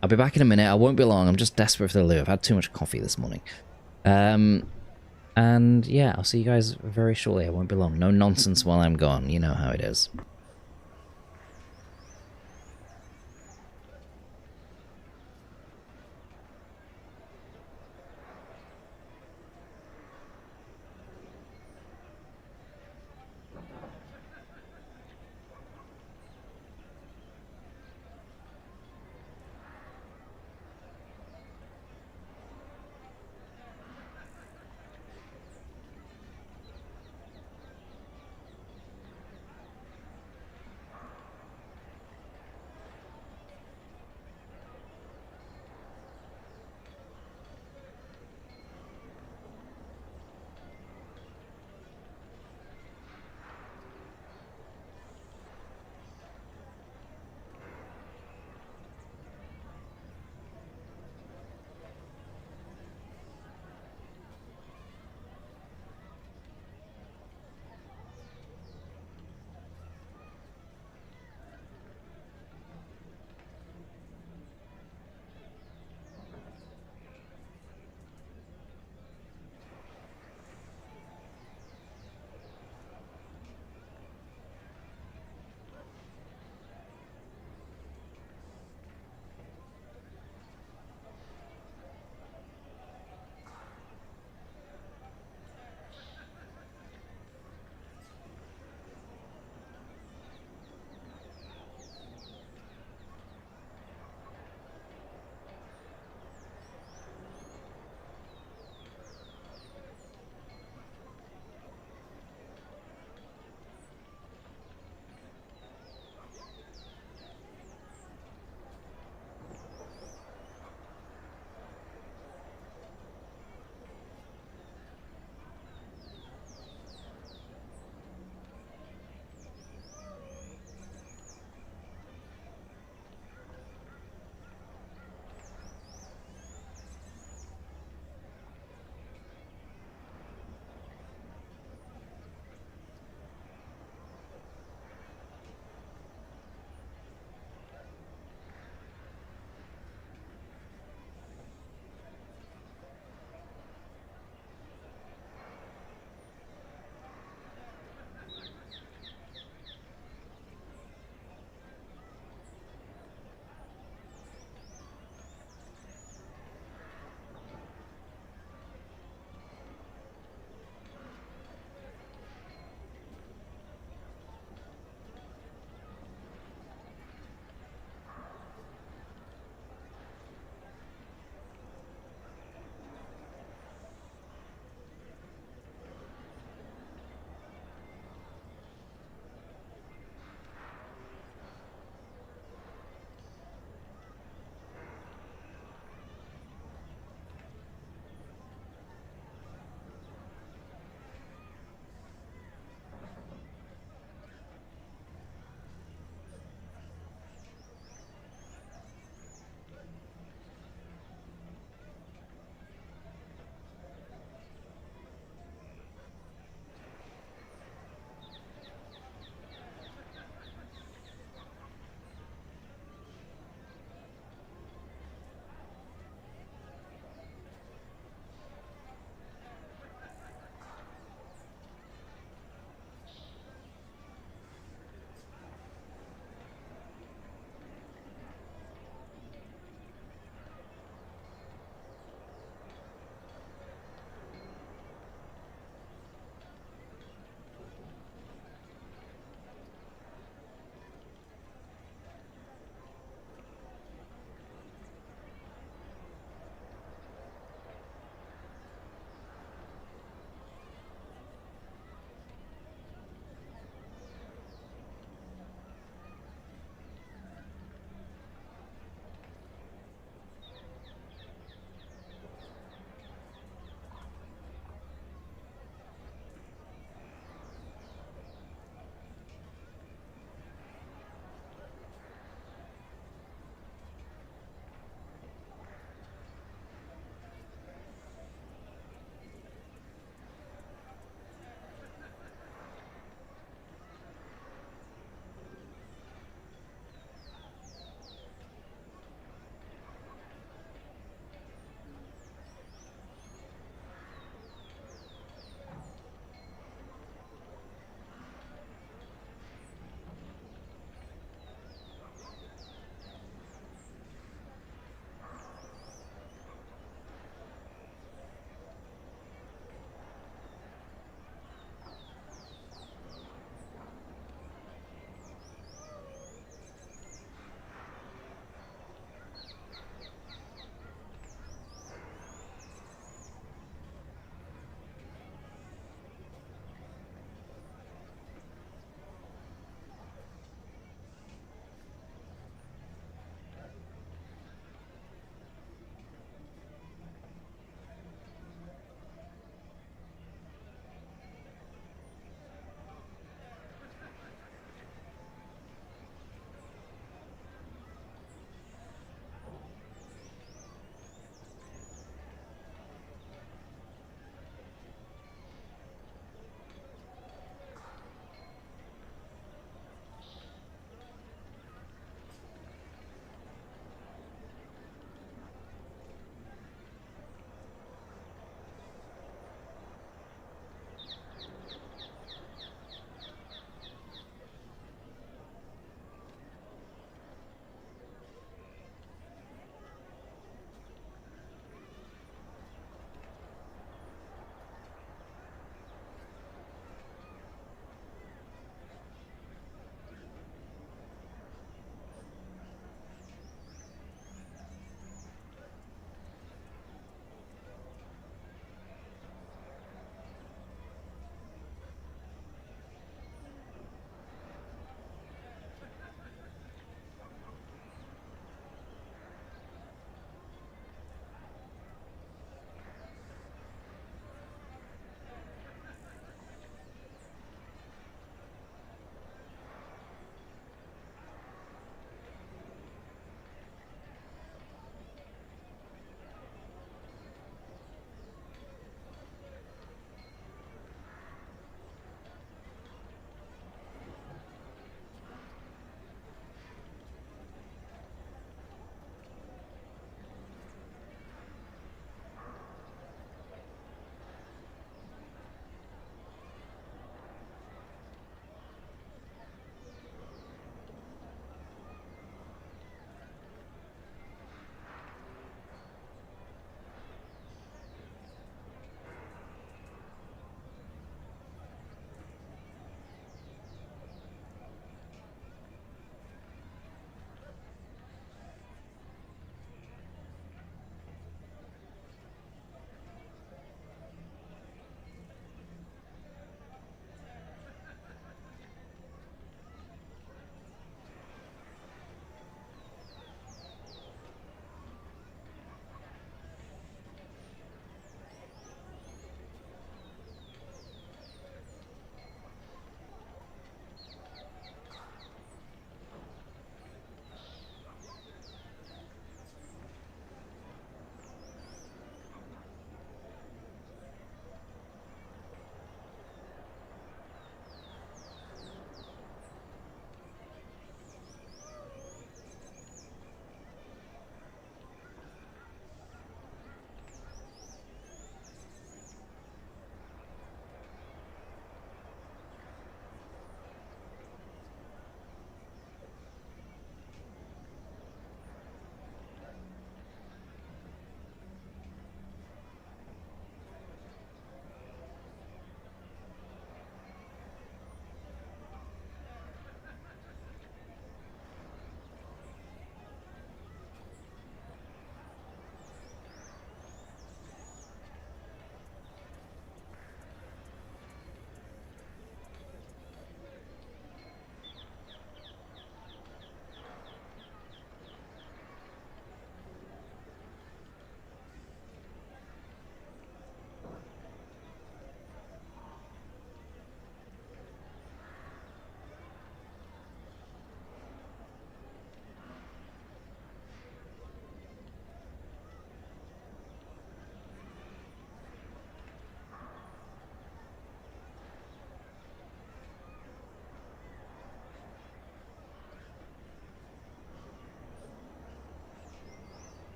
I'll be back in a minute. I won't be long. I'm just desperate for the loo. I've had too much coffee this morning. And yeah, I'll see you guys very shortly. I won't be long. No nonsense while I'm gone. You know how it is.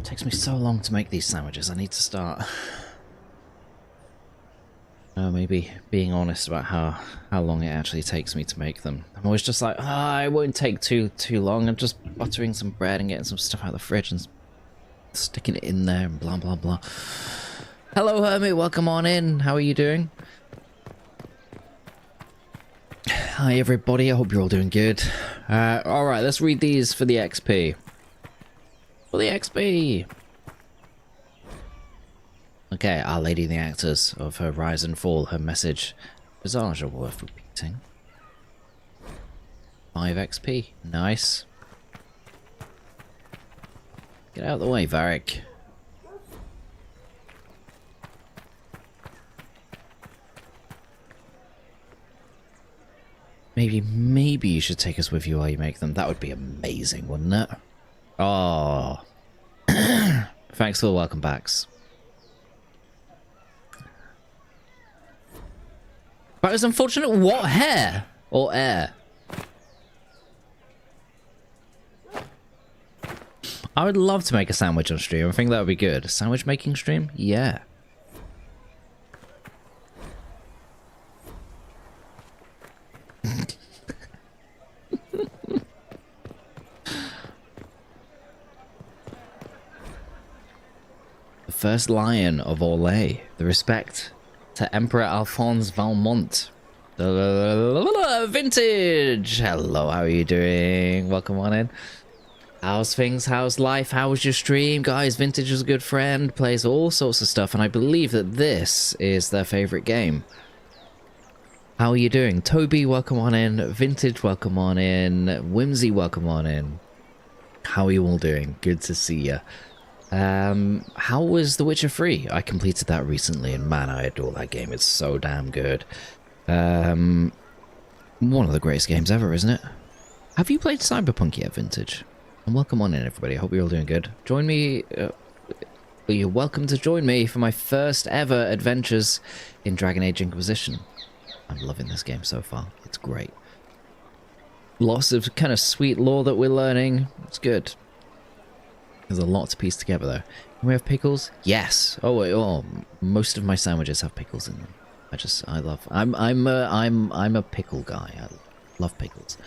takes me so long to make these sandwiches. I need to start maybe being honest about how long it actually takes me to make them. I'm always just like, it won't take too long. I'm just buttering some bread and getting some stuff out of the fridge and sticking it in there and blah blah blah. Hello Hermit, welcome on in. How are you doing? Hi everybody, I hope you're all doing good. Alright, let's read these for the XP. For the XP! Okay, Our Lady and the Actors of her rise and fall, her message. Visage are worth repeating. 5 XP, nice. Get out of the way, Varric. Maybe you should take us with you while you make them. That would be amazing, wouldn't it? Oh. Thanks for the welcome backs. That was unfortunate. What hair? Or air? I would love to make a sandwich on stream. I think that would be good. A sandwich making stream? Yeah. The first lion of Orlais. The respect to Emperor Alphonse Valmont. Vintage! Hello, how are you doing? Welcome on in. How's things? How's life? How was your stream? Guys, Vintage is a good friend, plays all sorts of stuff, and I believe that this is their favorite game. How are you doing? Toby, welcome on in. Vintage, welcome on in. Whimsy, welcome on in. How are you all doing? Good to see you. How was The Witcher 3? I completed that recently, and man, I adore that game. It's so damn good. One of the greatest games ever, isn't it? Have you played Cyberpunk yet, Vintage? And welcome on in, everybody. I hope you're all doing good. Join me. You're welcome to join me for my first ever adventures in Dragon Age Inquisition. I'm loving this game so far. It's great. Lots of kind of sweet lore that we're learning. It's good. There's a lot to piece together, though. Can we have pickles? Yes. Oh, most of my sandwiches have pickles in them. I'm a pickle guy. I love pickles.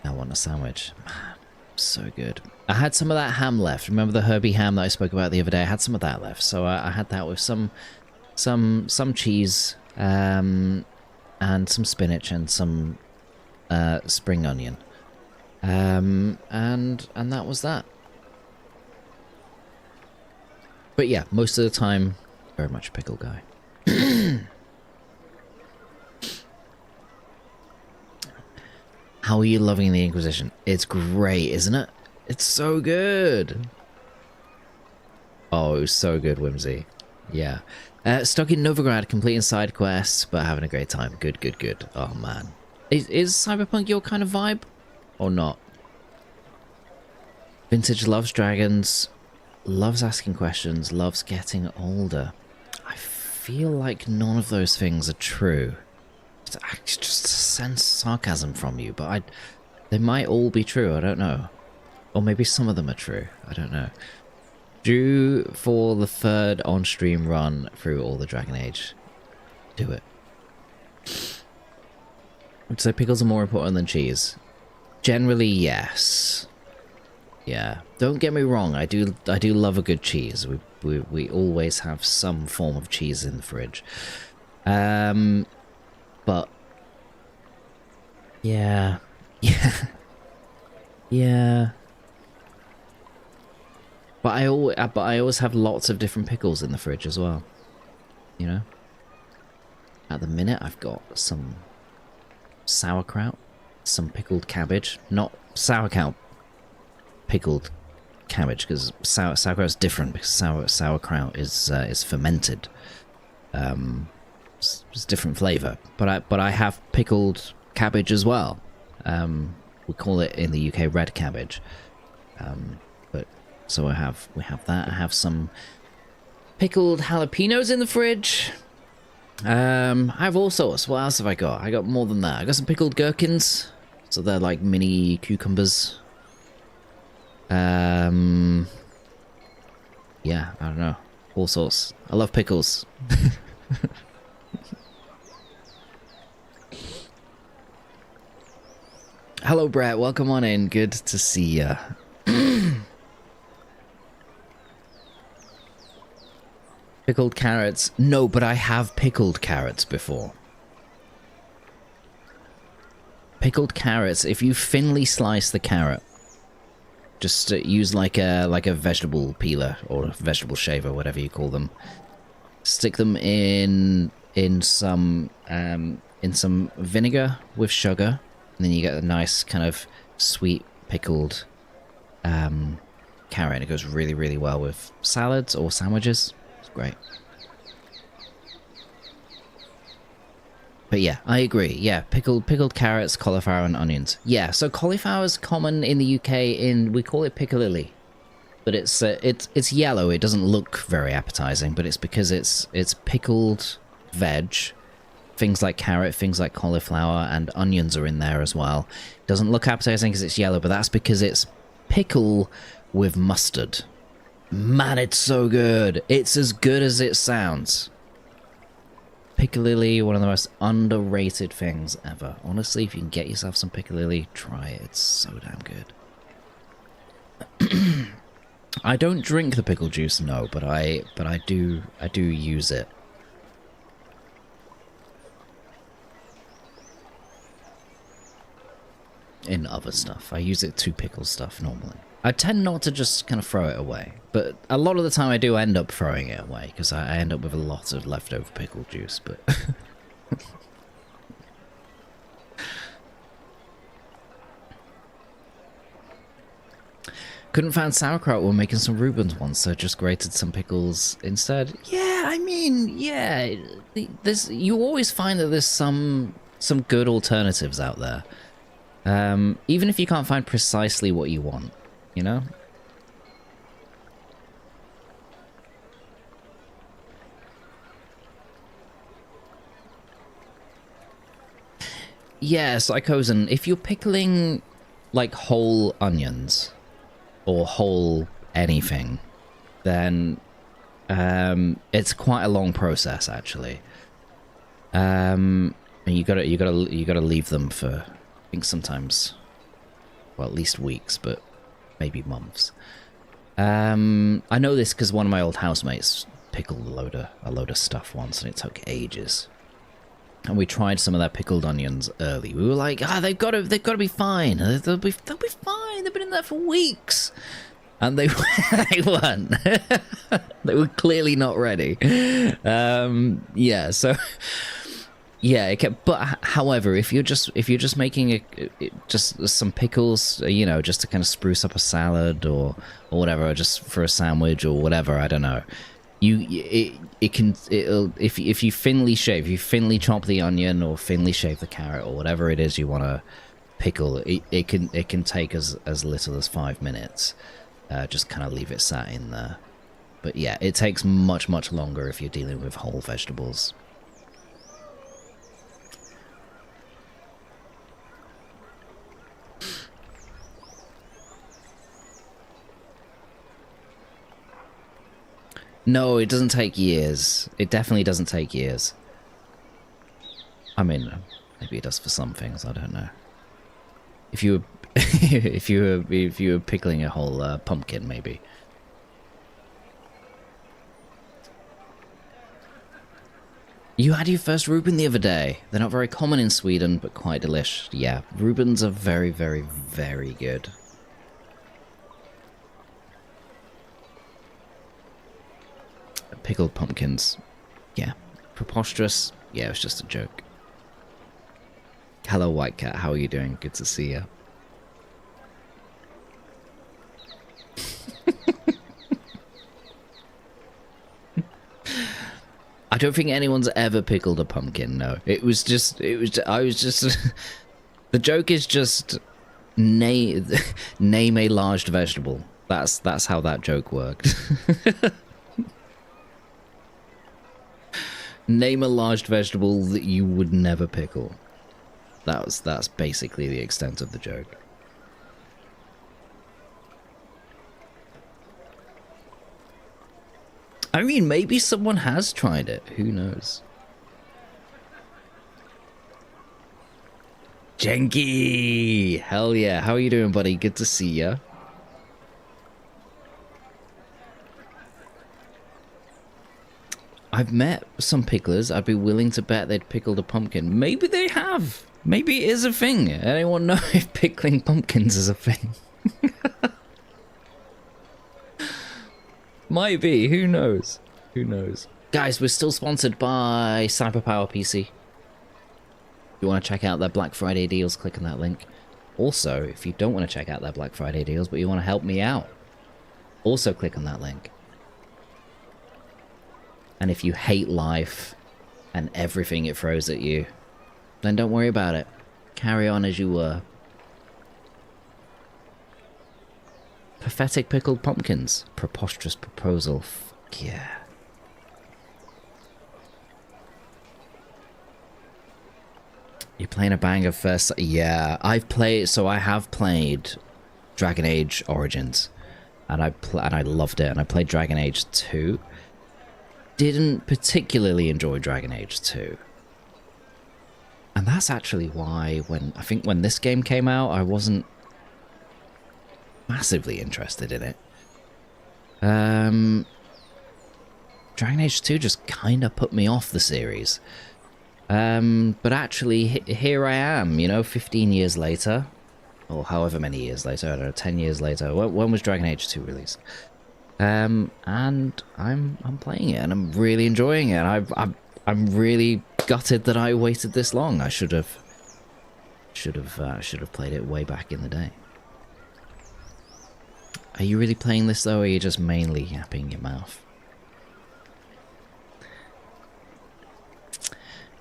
I want a sandwich. Man, so good. I had some of that ham left. Remember the Herbie ham that I spoke about the other day? I had some of that left, so I had that with some cheese, and some spinach and some spring onion, and that was that. But yeah, most of the time, very much a pickle guy. How are you loving the Inquisition? It's great, isn't it? It's so good. Oh, it was so good, Whimsy. Yeah. Stuck in Novigrad, completing side quests, but having a great time. Good, good, good. Oh, man. Is Cyberpunk your kind of vibe? Or not? Vintage loves dragons, loves asking questions, loves getting older. I feel like none of those things are true. I just sense sarcasm from you, but they might all be true, I don't know. Or maybe some of them are true, I don't know. Due for the third on-stream run through all the Dragon Age. Do it. Would say pickles are more important than cheese. Generally, yes. Yeah. Don't get me wrong, I do love a good cheese. We always have some form of cheese in the fridge. But yeah. Yeah. But I always have lots of different pickles in the fridge as well. You know? At the minute I've got some sauerkraut, some pickled cabbage, not sauerkraut pickled cabbage, because sauerkraut's different, because sauerkraut is fermented. It's different flavor, but I have pickled cabbage as well. We call it in the UK red cabbage. But so we have that. I have some pickled jalapenos in the fridge. I have all sorts. What else have I got? I got more than that. I got some pickled gherkins, so they're like mini cucumbers. yeah, I don't know. All sorts. I love pickles. Hello, Brett. Welcome on in. Good to see ya. Pickled carrots. No, but I have pickled carrots before. Pickled carrots. If you thinly slice the carrot, just use like a vegetable peeler or a vegetable shaver, whatever you call them. Stick them in some vinegar with sugar, and then you get a nice kind of sweet pickled carrot. It goes really, really well with salads or sandwiches. It's great. But yeah, I agree. Yeah, pickled carrots, cauliflower, and onions. Yeah, so cauliflower's common in the UK. We call it piccalilli, but it's yellow. It doesn't look very appetizing, but it's because it's pickled veg. Things like carrot, things like cauliflower, and onions are in there as well. It doesn't look appetizing because it's yellow, but that's because it's pickle with mustard. Man, it's so good. It's as good as it sounds. Piccalilli, one of the most underrated things ever. Honestly, if you can get yourself some piccalilli, try it. It's so damn good. I don't drink the pickle juice, no, but I do use it. In other stuff. I use it to pickle stuff normally. I tend not to just kind of throw it away, but a lot of the time I do end up throwing it away because I end up with a lot of leftover pickle juice, but... Couldn't find sauerkraut when making some Rubens once, so just grated some pickles instead. Yeah, I mean, yeah, you always find that there's some good alternatives out there. Even if you can't find precisely what you want, you know? Yeah, Psychosen, if you're pickling, like, whole onions, or whole anything, then, it's quite a long process, actually. And you gotta leave them for, I think sometimes, well, at least weeks, but maybe months. I know this because one of my old housemates pickled a load of stuff once, and it took ages. And we tried some of their pickled onions early. We were like, they've got to be fine. They'll be fine. They've been in there for weeks, and they weren't. They were clearly not ready. Yeah, so. Yeah, but however, if you're just making just some pickles, you know, just to kind of spruce up a salad or whatever, or just for a sandwich or whatever, I don't know. If you thinly chop the onion or thinly shave the carrot or whatever it is you want to pickle, it can take as little as 5 minutes. Just kind of leave it sat in there. But yeah, it takes much longer if you're dealing with whole vegetables. No, it doesn't take years. It definitely doesn't take years. I mean, maybe it does for some things. I don't know. If you were, if you were pickling a whole pumpkin, maybe. You had your first Reuben the other day. They're not very common in Sweden, but quite delish. Yeah, Reubens are very, very, very good. Pickled pumpkins. Yeah. Preposterous. Yeah, it's just a joke. Hello, White Cat. How are you doing? Good to see you. I don't think anyone's ever pickled a pumpkin, no. The joke is just name a large vegetable. That's how that joke worked. Name a large vegetable that you would never pickle. That's basically the extent of the joke. I mean, maybe someone has tried it. Who knows? Jenky! Hell yeah. How are you doing, buddy? Good to see ya. I've met some picklers. I'd be willing to bet they'd pickled a pumpkin. Maybe they have. Maybe it is a thing. Anyone know if pickling pumpkins is a thing? Might be. Who knows? Who knows? Guys, we're still sponsored by Cyberpower PC. If you want to check out their Black Friday deals, click on that link. Also, if you don't want to check out their Black Friday deals, but you want to help me out, also click on that link. And if you hate life and everything it throws at you, then don't worry about it. Carry on as you were. Pathetic pickled pumpkins. Preposterous proposal. Fuck yeah. You're playing a banger first. Yeah, I have played Dragon Age Origins, and I loved it. And I played Dragon Age 2. Didn't particularly enjoy Dragon Age 2. And that's actually why when this game came out, I wasn't massively interested in it. Dragon Age 2 just kind of put me off the series. But actually, here I am, you know, 15 years later, or however many years later, I don't know, 10 years later. When was Dragon Age 2 released? And I'm playing it, and I'm really enjoying it. I'm really gutted that I waited this long. I should have played it way back in the day. Are you really playing this though, or are you just mainly yapping your mouth?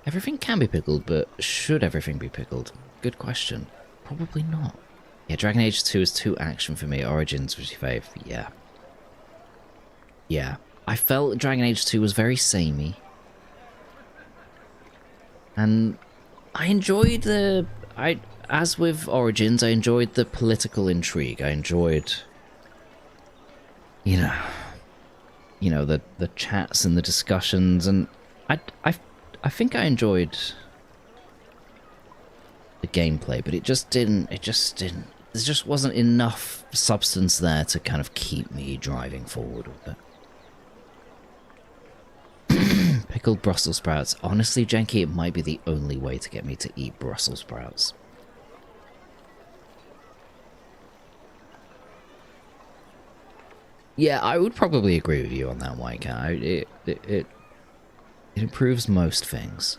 Everything can be pickled, but should everything be pickled? Good question. Probably not. Yeah, Dragon Age 2 is too action for me. Origins was your fave. Yeah. Yeah. I felt Dragon Age 2 was very samey. And I enjoyed as with Origins, I enjoyed the political intrigue. I enjoyed, you know, the chats and the discussions, and I think I enjoyed the gameplay, but it just didn't, there just wasn't enough substance there to kind of keep me driving forward with it. Pickled Brussels sprouts. Honestly, Jenky, it might be the only way to get me to eat Brussels sprouts. Yeah, I would probably agree with you on that, White Cat. It improves most things.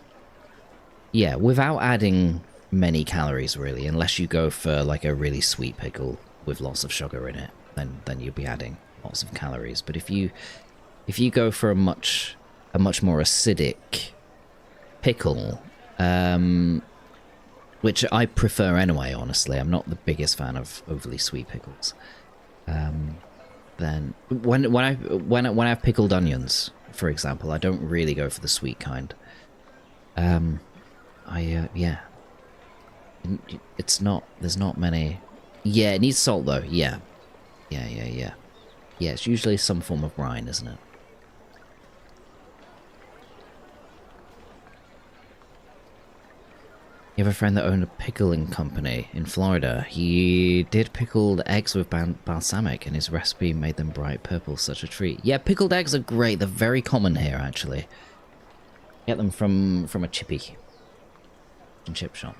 Yeah, without adding many calories, really, unless you go for like a really sweet pickle with lots of sugar in it, then you'll be adding lots of calories. But if you go for a much more acidic pickle, which I prefer anyway, honestly, I'm not the biggest fan of overly sweet pickles. Then when I have pickled onions, for example, I don't really go for the sweet kind. Yeah. It's not, there's not many. Yeah, it needs salt though, yeah. Yeah. Yeah, it's usually some form of brine, isn't it? You have a friend that owned a pickling company in Florida. He did pickled eggs with balsamic, and his recipe made them bright purple. Such a treat. Yeah, pickled eggs are great. They're very common here, actually. Get them from a chippy and chip shop.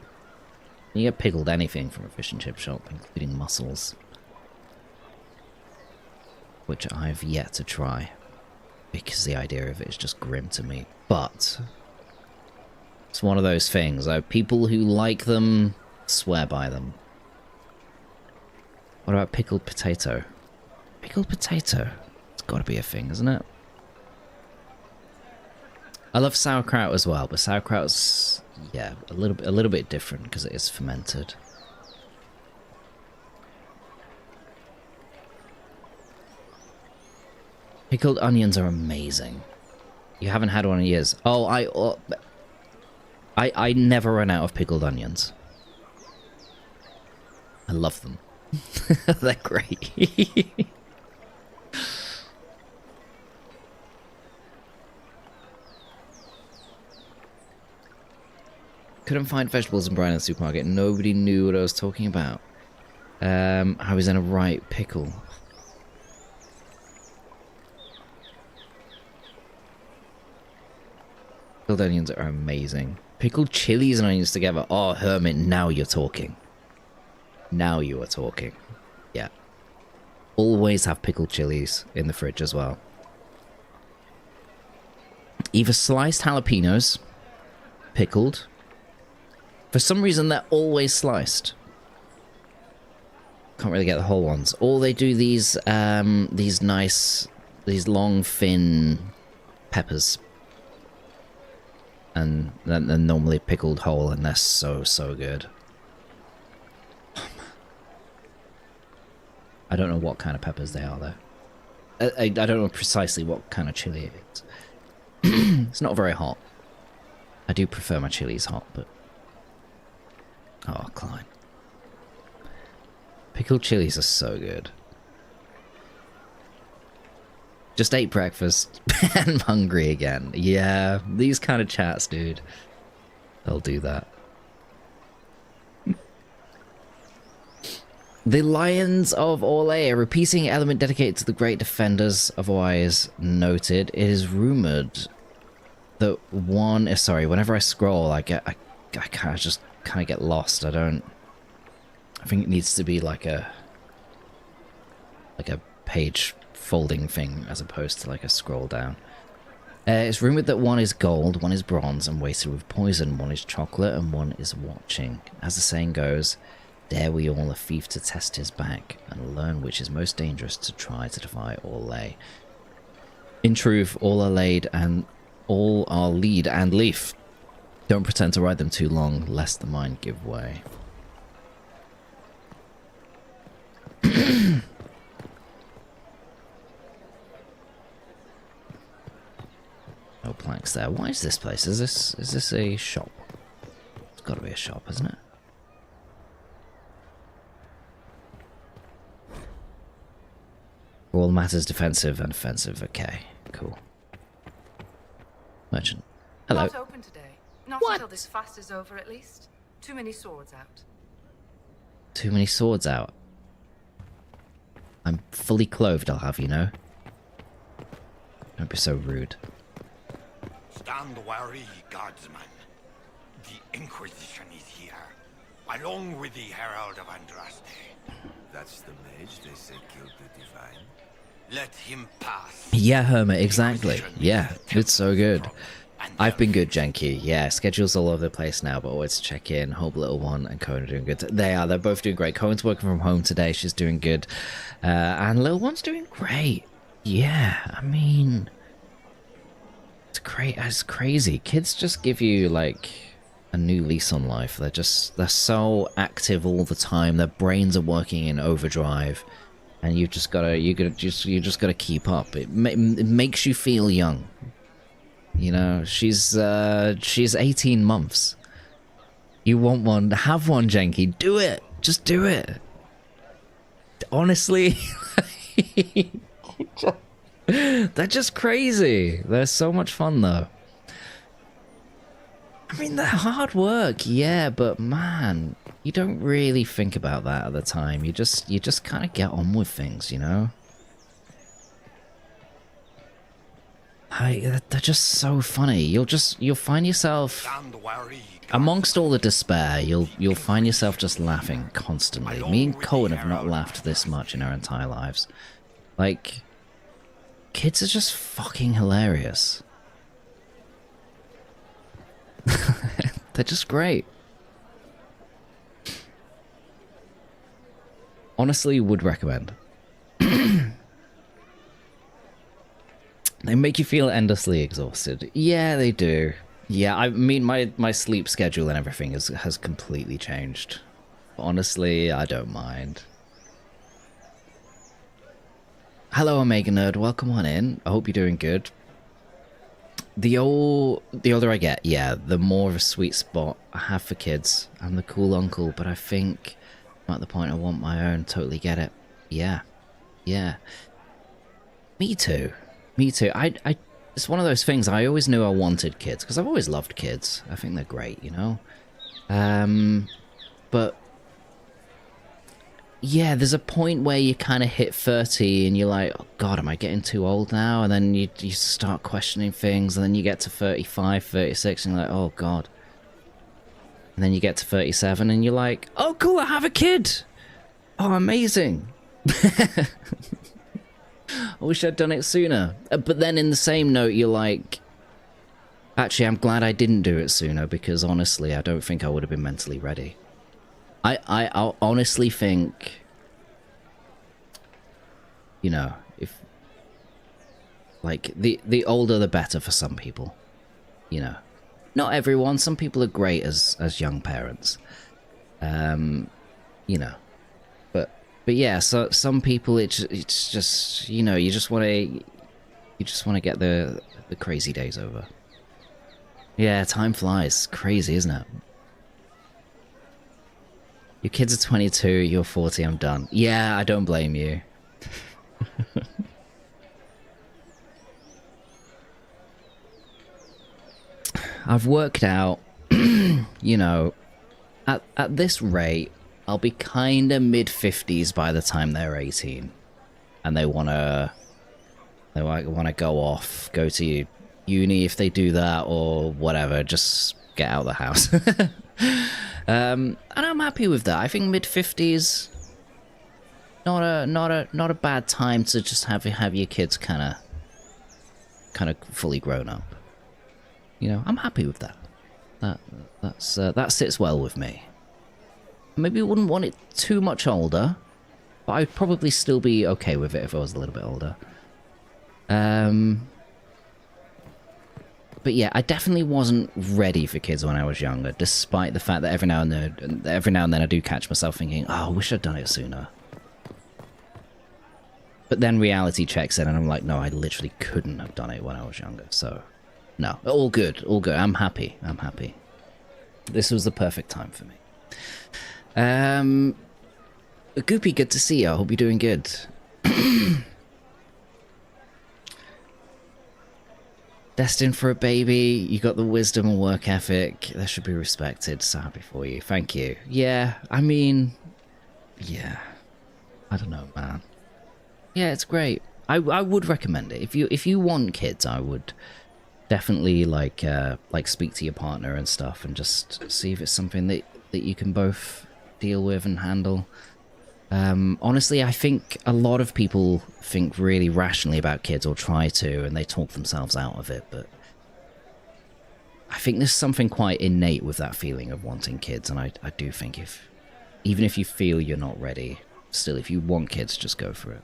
You get pickled anything from a fish and chip shop, including mussels, which I've yet to try because the idea of it is just grim to me. But it's one of those things. People who like them swear by them. What about pickled potato? Pickled potato? It's got to be a thing, isn't it? I love sauerkraut as well, but sauerkraut's, yeah, a little bit different because it is fermented. Pickled onions are amazing. You haven't had one in years. Oh, I never run out of pickled onions. I love them. They're great. Couldn't find vegetables and brine in the supermarket. Nobody knew what I was talking about. I was in a right pickle. Pickled onions are amazing. Pickled chilies and onions together. Oh, Hermit, now you're talking. Now you are talking. Yeah. Always have pickled chilies in the fridge as well. Either sliced jalapenos, pickled. For some reason, they're always sliced. Can't really get the whole ones. Or they do these long, thin peppers. And they're normally pickled whole, and they're so, so good. I don't know what kind of peppers they are, though. I don't know precisely what kind of chili it is. It's not very hot. I do prefer my chilies hot, but... Oh, Klein. Pickled chilies are so good. Just ate breakfast and I'm hungry again. Yeah, these kind of chats, dude. They'll do that. The Lions of Orlais, a repeating element dedicated to the great defenders, otherwise noted. It is rumored that whenever I scroll, I kind of get lost. I think it needs to be like a page folding thing as opposed to like a scroll down. It's rumored that one is gold, one is bronze and weighted with poison, one is chocolate and one is watching. As the saying goes, dare we all a thief to test his back and learn which is most dangerous to try to defy Orlais. In truth, all are lead and leaf. Don't pretend to ride them too long, lest the mind give way. No planks there. Why is this place? Is this a shop? It's got to be a shop, isn't it? For all matters defensive and offensive. Okay, cool. Merchant. Hello. Not open today. Not until this fast is over, at least. Too many swords out. Too many swords out. I'm fully clothed, I'll have you know. Don't be so rude. Stand wary, guardsman. The Inquisition is here, along with the Herald of Andraste. That's the mage they say killed the divine. Let him pass. Yeah, Hermit, exactly. Yeah, it's so good. I've been good, Genki. Yeah, schedule's all over the place now, but always check in. Hope Little One and Cohen are doing good. They're both doing great. Cohen's working from home today. She's doing good. And Little One's doing great. Yeah, I mean... It's great. It's crazy. Kids just give you, like, a new lease on life. They're so active all the time. Their brains are working in overdrive. And you just gotta keep up. It makes you feel young. You know, she's 18 months. You want one? Have one, Genki. Do it. Just do it. Honestly, they're just crazy. They're so much fun, though. I mean, they're hard work, yeah, but man, you don't really think about that at the time. You just kind of get on with things, you know. They're just so funny. You'll find yourself amongst all the despair. You'll find yourself just laughing constantly. Me and Cohen have not laughed this much in our entire lives. Like, kids are just fucking hilarious. They're just great. Honestly, would recommend. They make you feel endlessly exhausted. Yeah, they do. Yeah, I mean, my sleep schedule and everything has completely changed. Honestly, I don't mind. Hello, Omega Nerd. Welcome on in. I hope you're doing good. The older I get, yeah, the more of a sweet spot I have for kids. I'm the cool uncle, but I think I'm at the point I want my own. Totally get it. Yeah. Yeah. Me too. Me too. It's one of those things, I always knew I wanted kids, because I've always loved kids. I think they're great, you know? But yeah, there's a point where you kind of hit 30 and you're like, oh god, am I getting too old now? And then you start questioning things, and then you get to 35, 36 and you're like, oh god. And then you get to 37 and you're like, oh cool, I have a kid. Oh, amazing. I wish I'd done it sooner. But then in the same note, you're like, actually, I'm glad I didn't do it sooner, because honestly, I don't think I would have been mentally ready. I honestly think, you know, if, like, the older the better for some people, you know. Not everyone, some people are great as young parents, you know. But yeah, so some people it's just, you know, you just want to get the crazy days over. Yeah, time flies. Crazy, isn't it? Your kids are 22, you're 40, I'm done. Yeah, I don't blame you. I've worked out, you know, at this rate, I'll be kind of mid-50s by the time they're 18. And they want to go off, go to uni if they do that, or whatever, just get out of the house. And I'm happy with that. I think mid-50s, not a bad time to just have your kids kind of fully grown up. You know, I'm happy with that. That sits well with me. Maybe I wouldn't want it too much older, but I'd probably still be okay with it if I was a little bit older. But yeah, I definitely wasn't ready for kids when I was younger, despite the fact that every now and then I do catch myself thinking, oh, I wish I'd done it sooner. But then reality checks in and I'm like, no, I literally couldn't have done it when I was younger, so no, all good, all good. I'm happy. This was the perfect time for me. Goopy, good to see you. I hope you're doing good. Destined for a baby, you got the wisdom and work ethic. That should be respected. So happy for you. Thank you. Yeah, I mean, yeah. I don't know, man. Yeah, it's great. I would recommend it. If you want kids, I would definitely like speak to your partner and stuff and just see if it's something that you can both deal with and handle. Honestly, I think a lot of people think really rationally about kids, or try to, and they talk themselves out of it, but I think there's something quite innate with that feeling of wanting kids, and I do think even if you feel you're not ready, still, if you want kids, just go for it.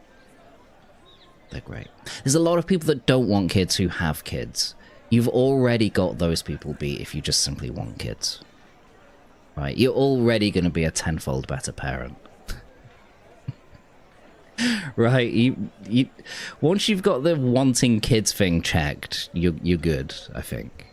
They're great. There's a lot of people that don't want kids who have kids. You've already got those people beat if you just simply want kids. Right? You're already going to be a tenfold better parent. Right? You once you've got the wanting kids thing checked, you're good, I think.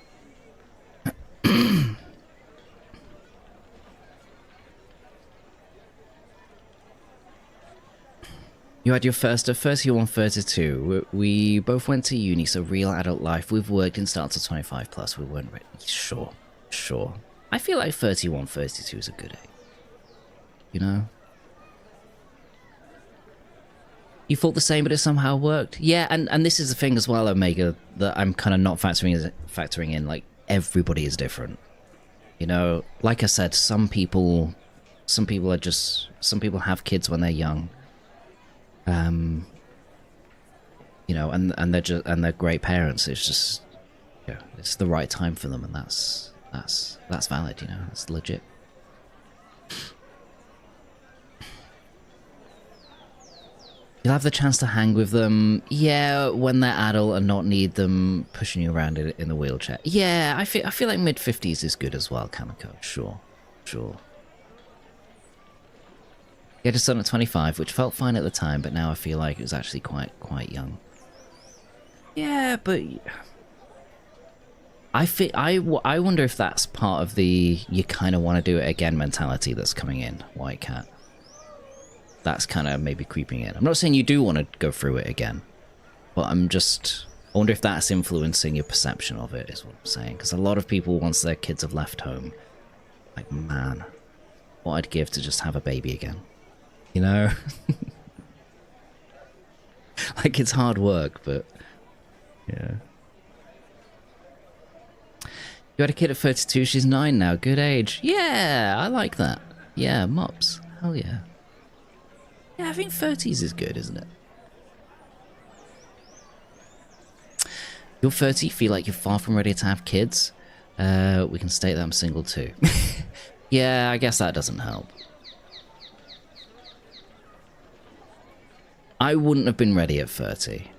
You had your first at 31, 32. We both went to uni, so real adult life. We've worked and started to 25 plus. We weren't ready. Sure. I feel like 31, 32 is a good age. You know? You thought the same, but it somehow worked? Yeah, and this is the thing as well, Omega, that I'm kind of not factoring in. Like, everybody is different. You know? Like I said, some people have kids when they're young. You know, and they're great parents. It's just, you know, it's the right time for them, and that's valid. You know, it's legit. You'll have the chance to hang with them, yeah, when they're adult and not need them pushing you around in the wheelchair. Yeah, I feel like mid-50s is good as well, Kamiko. Sure. He had a son at 25, which felt fine at the time, but now I feel like it was actually quite young. Yeah, but I wonder if that's part of the you kind of want to do it again mentality that's coming in, White Cat. That's kind of maybe creeping in. I'm not saying you do want to go through it again, but I wonder if that's influencing your perception of it, is what I'm saying. Because a lot of people, once their kids have left home, Like, man, what I'd give to just have a baby again. You know? Like, it's hard work, but yeah. You had a kid at 32, she's 9 now. Good age. Yeah, I like that. Yeah, mops. Hell yeah. Yeah, I think 30s is good, isn't it? You're 30, feel like you're far from ready to have kids? We can state that I'm single too. Yeah, I guess that doesn't help. I wouldn't have been ready at 30.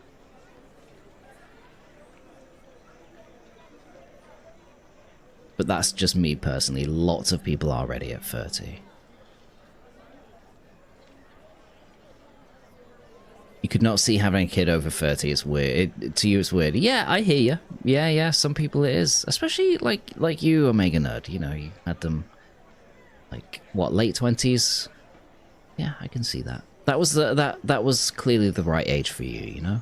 But that's just me personally. Lots of people are ready at 30. You could not see having a kid over 30 is weird. To you, it's weird. Yeah, I hear you. Yeah. Some people it is, especially like you, Omega Nerd. You know, you had them like what, late 20s. Yeah, I can see that. That was that was clearly the right age for you. You know.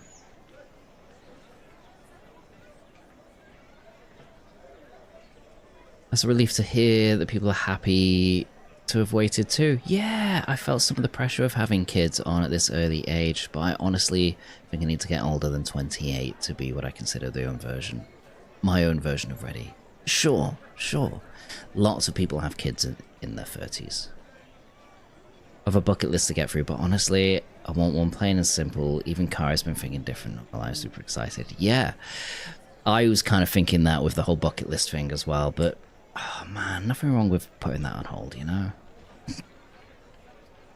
It's a relief to hear that people are happy to have waited too. Yeah, I felt some of the pressure of having kids on at this early age, but I honestly think I need to get older than 28 to be what I consider my own version of ready. Sure. Lots of people have kids in their 30s. I have a bucket list to get through, but honestly, I want one plain and simple. Even Kara's been thinking different while I was super excited. Yeah, I was kind of thinking that with the whole bucket list thing as well, but oh man, nothing wrong with putting that on hold, you know?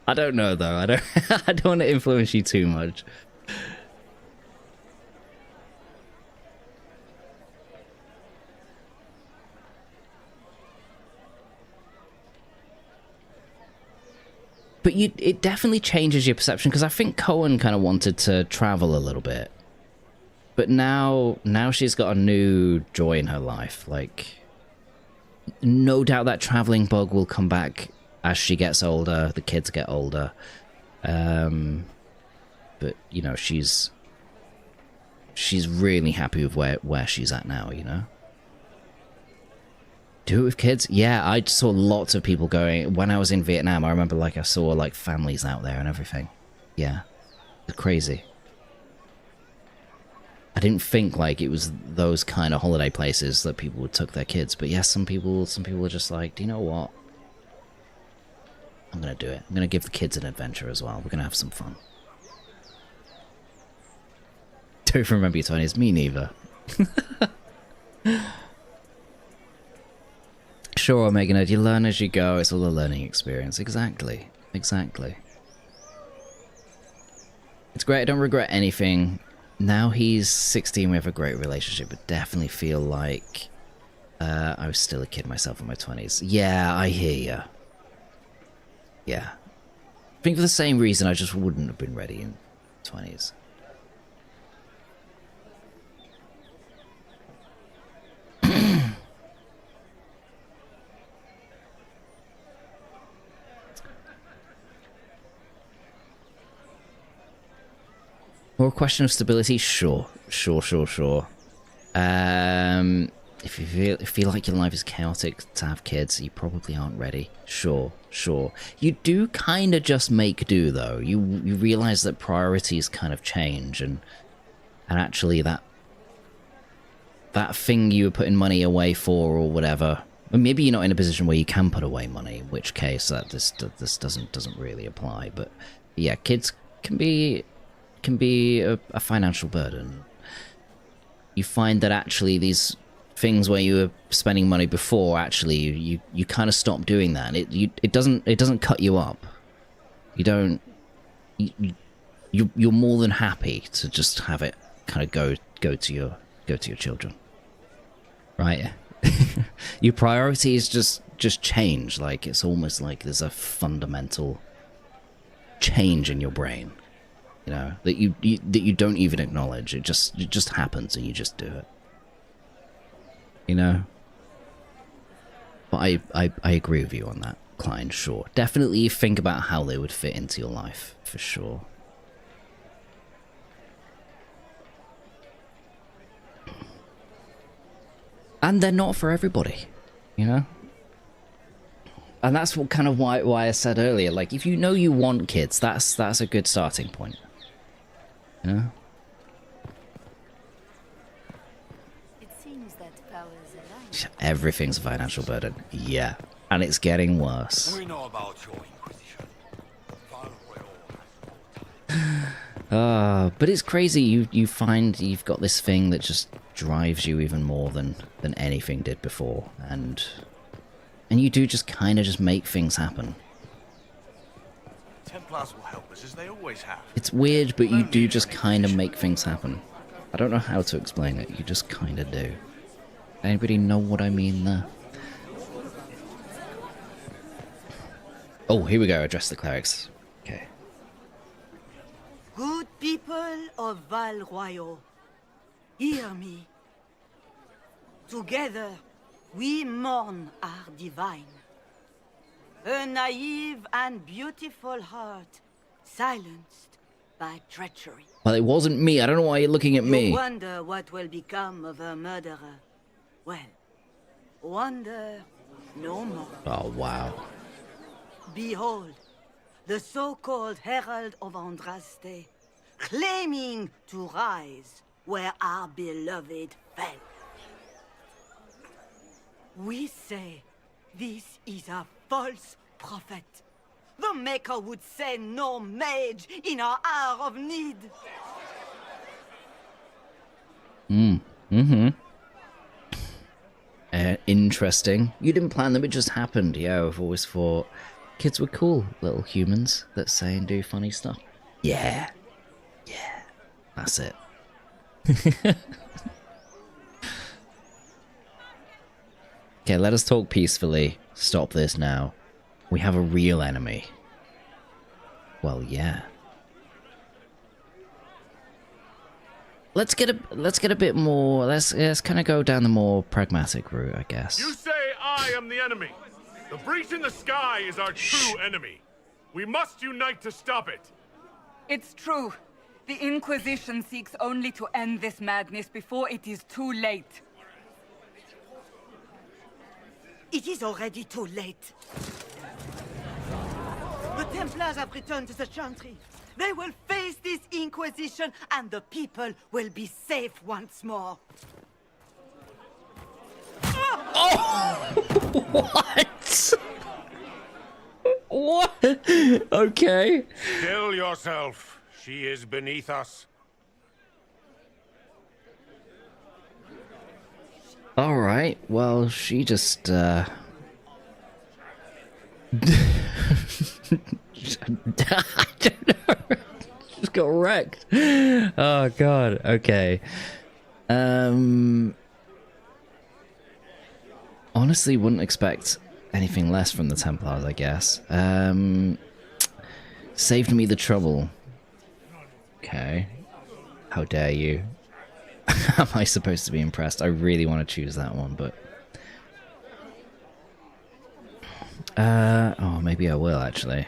I don't know though. I don't want to influence you too much. But it definitely changes your perception, because I think Cohen kind of wanted to travel a little bit. But now she's got a new joy in her life. Like, no doubt that traveling bug will come back as she gets older, the kids get older. But, you know, she's really happy with where she's at now, you know? Do it with kids? Yeah, I saw lots of people going. When I was in Vietnam, I remember, like, I saw, like, families out there and everything. Yeah. It's crazy. I didn't think, like, it was those kind of holiday places that people would took their kids. But, yes, some people were just like, do you know what? I'm going to do it. I'm going to give the kids an adventure as well. We're going to have some fun. Don't remember your 20s. Me neither. Sure, Omega Nerd, you learn as you go. It's all a learning experience. Exactly. It's great. I don't regret anything. Now he's 16, we have a great relationship, but definitely feel like I was still a kid myself in my 20s. Yeah, I hear ya. Yeah. I think for the same reason I just wouldn't have been ready in 20s. More a question of stability? Sure. If you feel like your life is chaotic to have kids, you probably aren't ready. Sure. You do kind of just make do, though. You realize that priorities kind of change, and actually that thing you were putting money away for or whatever, and maybe you're not in a position where you can put away money, in which case that this doesn't really apply. But yeah, kids can be a financial burden. You find that actually these things where you were spending money before, actually you kind of stop doing that. It doesn't cut you up. You're more than happy to just have it kind of go to your children, right? Your priorities just change. Like, it's almost like there's a fundamental change in your brain. You know, that you don't even acknowledge. It just happens and you just do it. You know? But I agree with you on that, Klein, sure. Definitely think about how they would fit into your life, for sure. And they're not for everybody, you know? And that's what kind of why I said earlier, like, if you know you want kids, that's a good starting point. You know? It seems that powers align. Everything's a financial burden. Yeah. And it's getting worse. We know about your Inquisition. But it's crazy. You find you've got this thing that just drives you even more than anything did before, and you do just kind of just make things happen. Templars will help us as they always have. It's weird, but you do just kind of make things happen. I don't know how to explain it. You just kind of do. Anybody know what I mean there? Oh, here we go. Address the clerics. Okay. Good people of Val Royal, hear me. Together, we mourn our divine. A naive and beautiful heart, silenced by treachery. Well, it wasn't me. I don't know why you're looking at me. You wonder what will become of a murderer. Well, wonder no more. Oh, wow. Behold, the so-called Herald of Andraste, claiming to rise where our beloved fell. We say this is a false prophet. The Maker would send no mage in our hour of need. Interesting. You didn't plan them, it just happened. Yeah, I've always thought kids were cool little humans that say and do funny stuff. Yeah. Yeah. That's it. Okay, let us talk peacefully. Stop this now. We have a real enemy. Well, yeah. Let's get a bit more. Let's kind of go down the more pragmatic route, I guess. You say I am the enemy. The breach in the sky is our true enemy. We must unite to stop it. It's true. The Inquisition seeks only to end this madness before it is too late. It is already too late. The Templars have returned to the Chantry. They will face this Inquisition, and the people will be safe once more. Oh! What? What? Okay. Still yourself. She is beneath us. All right. Well, she just I don't know. Just got wrecked. Oh god. Okay. Honestly, wouldn't expect anything less from the Templars, I guess. Saved me the trouble. Okay. How dare you? Am I supposed to be impressed? I really want to choose that one, but... oh, maybe I will, actually.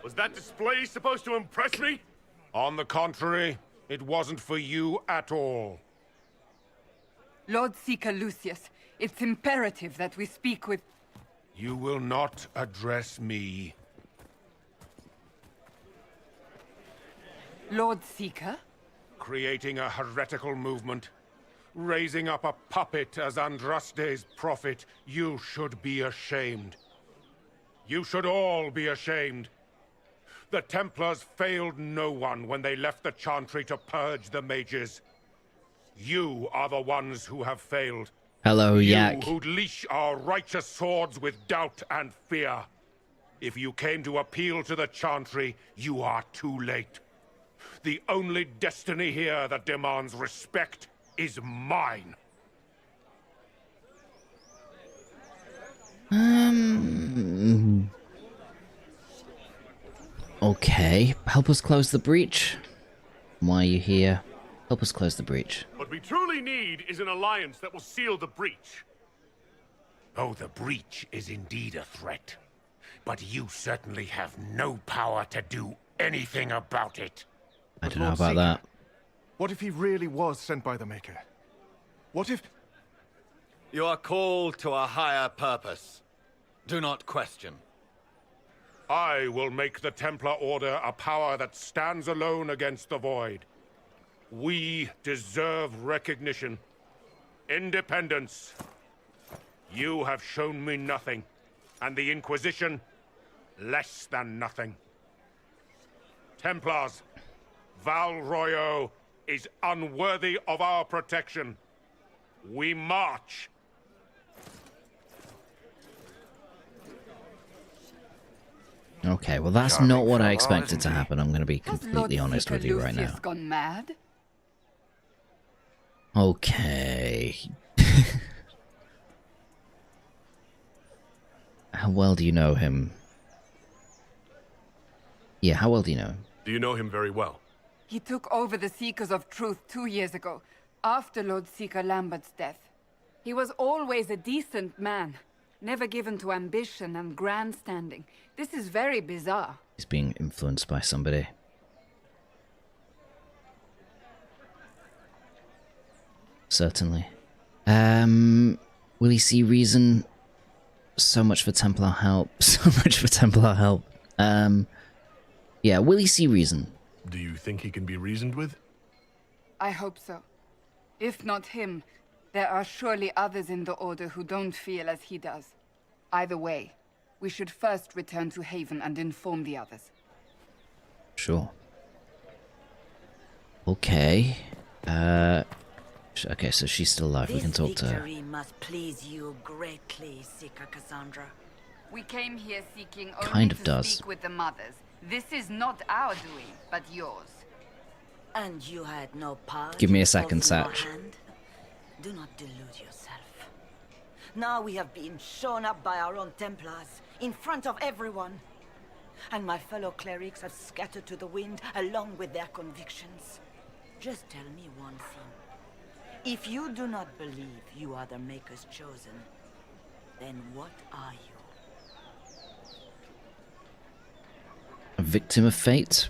Was that display supposed to impress me? On the contrary, it wasn't for you at all. Lord Seeker Lucius, it's imperative that we speak with... You will not address me. Lord Seeker? Creating a heretical movement. Raising up a puppet as Andraste's prophet. You should be ashamed. You should all be ashamed. The Templars failed no one when they left the Chantry to purge the mages. You are the ones who have failed. Hello, Yak. You who'd leash our righteous swords with doubt and fear. If you came to appeal to the Chantry, you are too late. The only destiny here that demands respect is mine. Okay. Help us close the breach. Why are you here? Help us close the breach. What we truly need is an alliance that will seal the breach. Oh, the breach is indeed a threat. But you certainly have no power to do anything about it. I don't know about that. What if he really was sent by the Maker? What if... You are called to a higher purpose. Do not question. I will make the Templar Order a power that stands alone against the Void. We deserve recognition. Independence. You have shown me nothing, and the Inquisition, less than nothing. Templars, Val Royo is unworthy of our protection. We march. Okay, well that's not what I expected to happen. I'm going to be completely honest with you right now. Gone mad? Okay. How well do you know him? Yeah, how well do you know him? Do you know him very well? He took over the Seekers of Truth 2 years ago, after Lord Seeker Lambert's death. He was always a decent man, never given to ambition and grandstanding. This is very bizarre. He's being influenced by somebody. Certainly. Will he see reason? So much for Templar help. So much for Templar help. Yeah, will he see reason? Do you think he can be reasoned with? I hope so. If not him, there are surely others in the Order who don't feel as he does. Either way, we should first return to Haven and inform the others. Sure. Okay. Okay, so she's still alive. We can talk to her. This victory must please you greatly, Seeker Cassandra. We came here seeking Kind only of to does. speak with the mothers. This is not our doing, but yours. And you had no part. Give me a second, in your Satch. hand? Do not delude yourself. Now we have been shown up by our own Templars, in front of everyone. And my fellow clerics have scattered to the wind along with their convictions. Just tell me one thing. If you do not believe you are the Maker's chosen, then what are you? A victim of fate?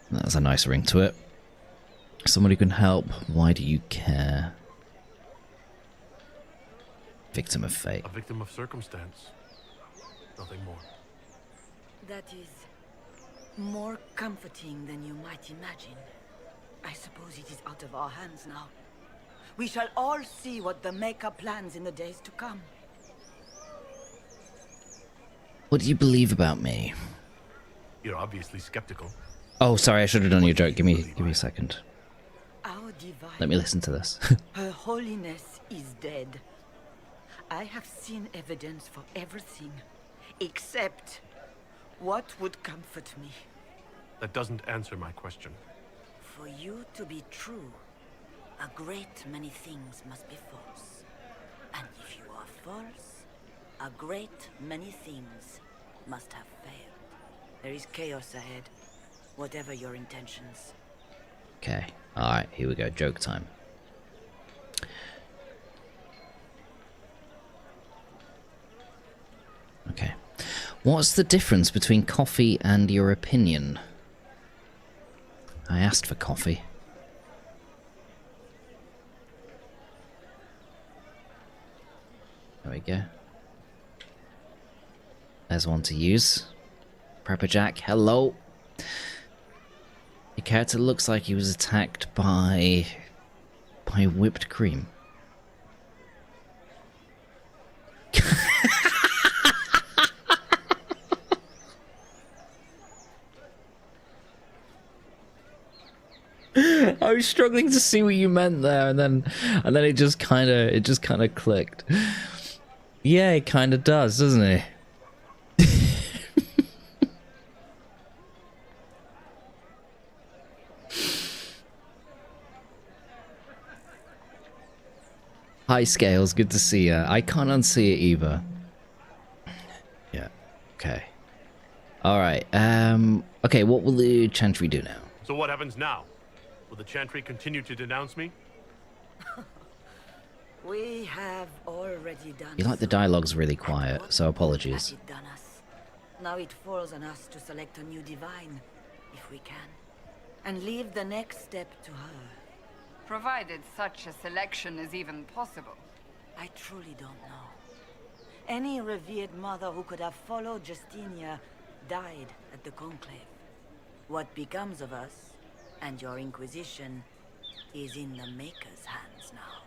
That's a nice ring to it. Somebody can help. Why do you care? Victim of fate. A victim of circumstance. Nothing more. That is more comforting than you might imagine. I suppose it is out of our hands now. We shall all see what the Maker plans in the days to come. What do you believe about me? You're obviously skeptical. Oh, sorry, I should have done your joke. Give me a second. Our divine, Let me listen to this. Her Holiness is dead. I have seen evidence for everything, except what would comfort me. That doesn't answer my question. For you to be true, a great many things must be false. And if you are false, a great many things must have failed. There is chaos ahead, whatever your intentions. Okay, alright, here we go. Joke time. Okay. What's the difference between coffee and your opinion? I asked for coffee. There we go. There's one to use. Prepper Jack, hello. Your character looks like he was attacked by whipped cream. I was struggling to see what you meant there, and then it just kind of clicked. Yeah, it kind of does, doesn't it? Hi Scales, good to see you. I can't unsee it either. Yeah. Okay. All right. Okay. What will the Chantry do now? So what happens now? Will the Chantry continue to denounce me? We have already done. You like the dialogue's really quiet, so apologies. It done us. Now it falls on us to select a new divine, if we can, and leave the next step to her. Provided such a selection is even possible. I truly don't know. Any revered mother who could have followed Justinia died at the Conclave. What becomes of us, and your Inquisition, is in the Maker's hands now.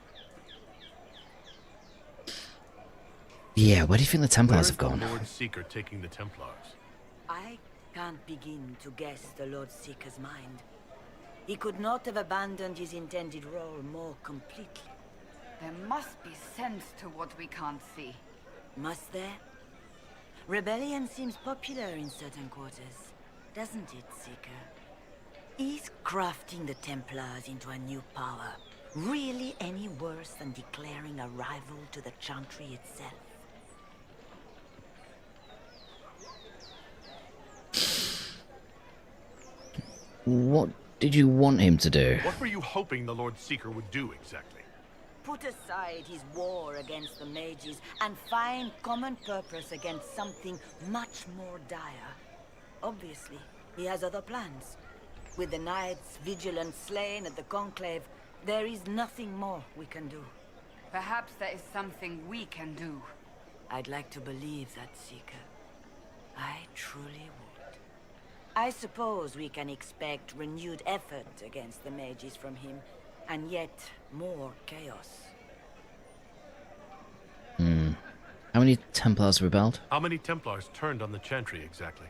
Yeah, where do you think the Templars have gone? The Lord Seeker taking the Templars? I can't begin to guess the Lord Seeker's mind. He could not have abandoned his intended role more completely. There must be sense to what we can't see. Must there? Rebellion seems popular in certain quarters, doesn't it, Seeker? Is crafting the Templars into a new power really any worse than declaring a rival to the Chantry itself? What did you want him to do? What were you hoping the Lord Seeker would do exactly? Put aside his war against the mages and find common purpose against something much more dire. Obviously, he has other plans. With the knights vigilant slain at the Conclave, there is nothing more we can do. Perhaps there is something we can do. I'd like to believe that, Seeker. I truly would. I suppose we can expect renewed effort against the mages from him, and yet more chaos. How many Templars rebelled? How many Templars turned on the Chantry exactly?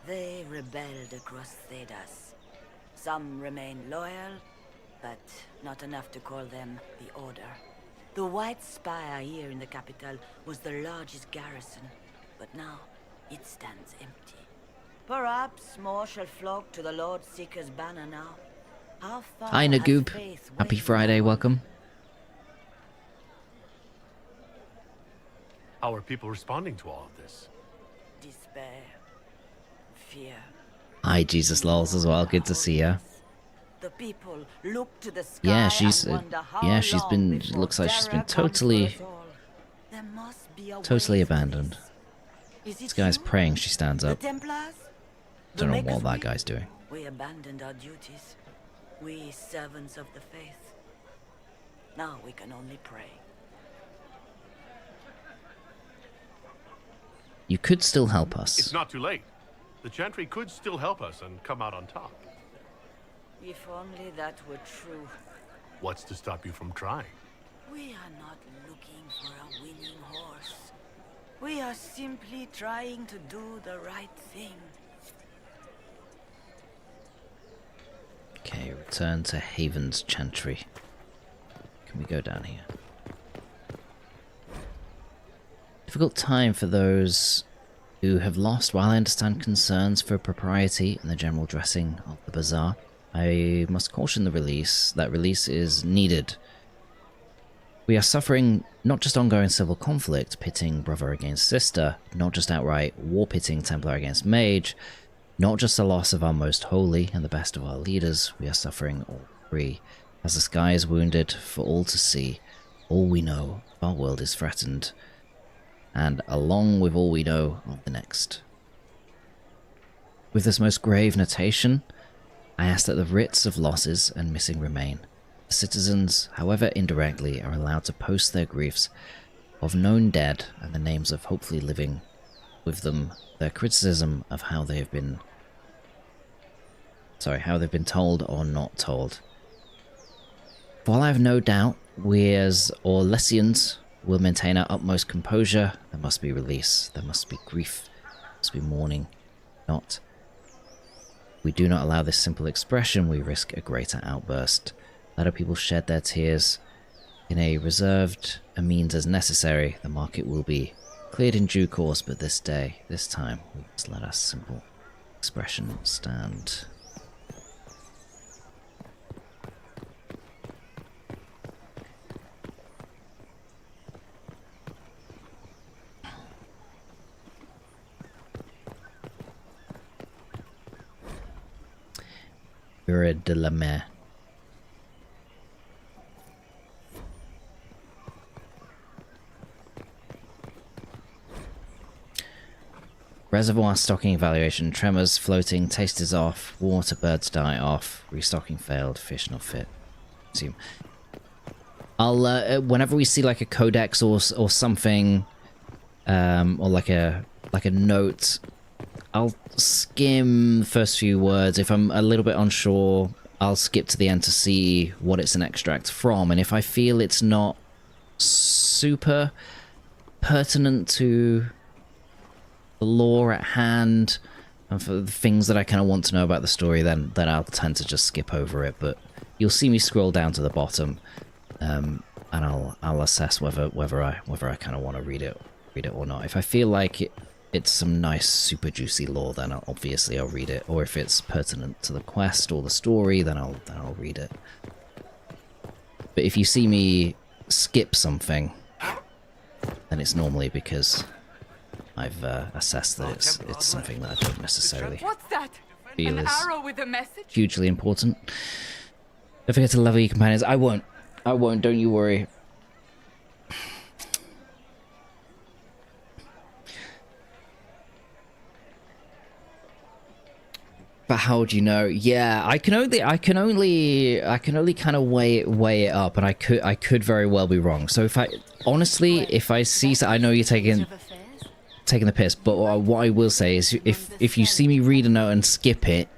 They rebelled across Thedas. Some remained loyal, but not enough to call them the Order. The White Spire here in the capital was the largest garrison, but now it stands empty. Perhaps more shall flock to the Lord Seeker's banner now. How far Hi, has Nagoob. faith Happy waned? Friday, welcome. How are people responding to all of this? Despair. Fear. Hi, Jesus Lols as well. Good to see ya. The people look to the sky Yeah, she's and wonder how yeah, she's long been. before Looks like she's been terror comes for totally, us all. There must be a totally way abandoned. through this. Is This it guy's you? praying. She stands The up. Templars? The Don't know Maker's what that Will? guy's doing. We abandoned our duties. We servants of the faith. Now we can only pray. You could still help us. It's not too late. The Chantry could still help us and come out on top. If only that were true. What's to stop you from trying? We are not looking for a winning horse. We are simply trying to do the right thing. Okay, return to Haven's Chantry. Can we go down here? Difficult time for those who have lost. While I understand concerns for propriety and the general dressing of the bazaar, I must caution that release is needed. We are suffering not just ongoing civil conflict pitting brother against sister, not just outright war pitting Templar against mage, not just the loss of our most holy and the best of our leaders, we are suffering all three. As the sky is wounded for all to see, all we know, our world is threatened, and along with all we know of the next. With this most grave notation, I ask that the writs of losses and missing remain. The citizens, however indirectly, are allowed to post their griefs of known dead and the names of hopefully living with them, their criticism of how they've been told or not told. While I have no doubt we as Orlesians will maintain our utmost composure, there must be release, there must be grief, there must be mourning. If we do not allow this simple expression, we risk a greater outburst. Let our people shed their tears in a reserved means as necessary. The market will be cleared in due course, but this time, we must let our simple expression stand. Ure de la Mer. Reservoir stocking evaluation. Tremors floating. Taste is off. Water birds die off. Restocking failed. Fish not fit. Assume. I'll whenever we see like a codex or something, or like a note, I'll skim the first few words. If I'm a little bit unsure, I'll skip to the end to see what it's an extract from. And if I feel it's not super pertinent to the lore at hand and for the things that I kind of want to know about the story, then I'll tend to just skip over it. But you'll see me scroll down to the bottom, and I'll assess whether I kind of want to read it or not. If I feel like it's some nice super juicy lore, then obviously I'll read it. Or if it's pertinent to the quest or the story, then I'll read it. But if you see me skip something, then it's normally because I've assessed that it's something that I don't necessarily feel is hugely important. Don't forget to level your companions. I won't. Don't you worry. But how would you know? Yeah, I can only kind of weigh it up, and I could very well be wrong. So if I see, I know you're taking the piss, but what I will say is, if you see me read a note and skip it,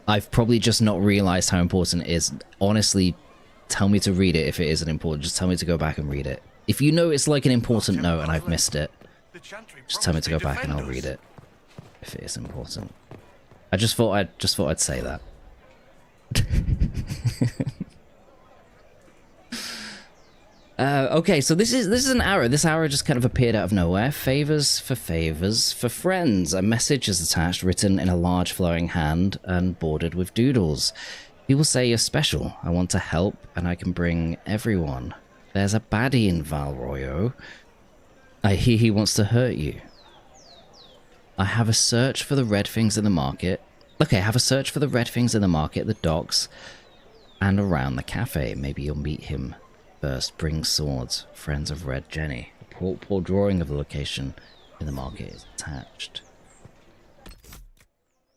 I've probably just not realized how important it is. Honestly, tell me to read it if it isn't important. Just tell me to go back and read it. If you know it's like an important note and I've missed it, just tell me to go back and I'll read it if it is important. I just thought I'd say that. Okay, so this is an arrow. This arrow just kind of appeared out of nowhere. Favors for friends. A message is attached, written in a large flowing hand and bordered with doodles. People say you're special. I want to help, and I can bring everyone. There's a baddie in Valroyo. I hear he wants to hurt you. I have a search for the red things in the market. Okay, I have a search for the red things in the market, the docks, and around the cafe. Maybe you'll meet him first. Bring swords. Friends of Red Jenny. A poor drawing of the location in the market is attached.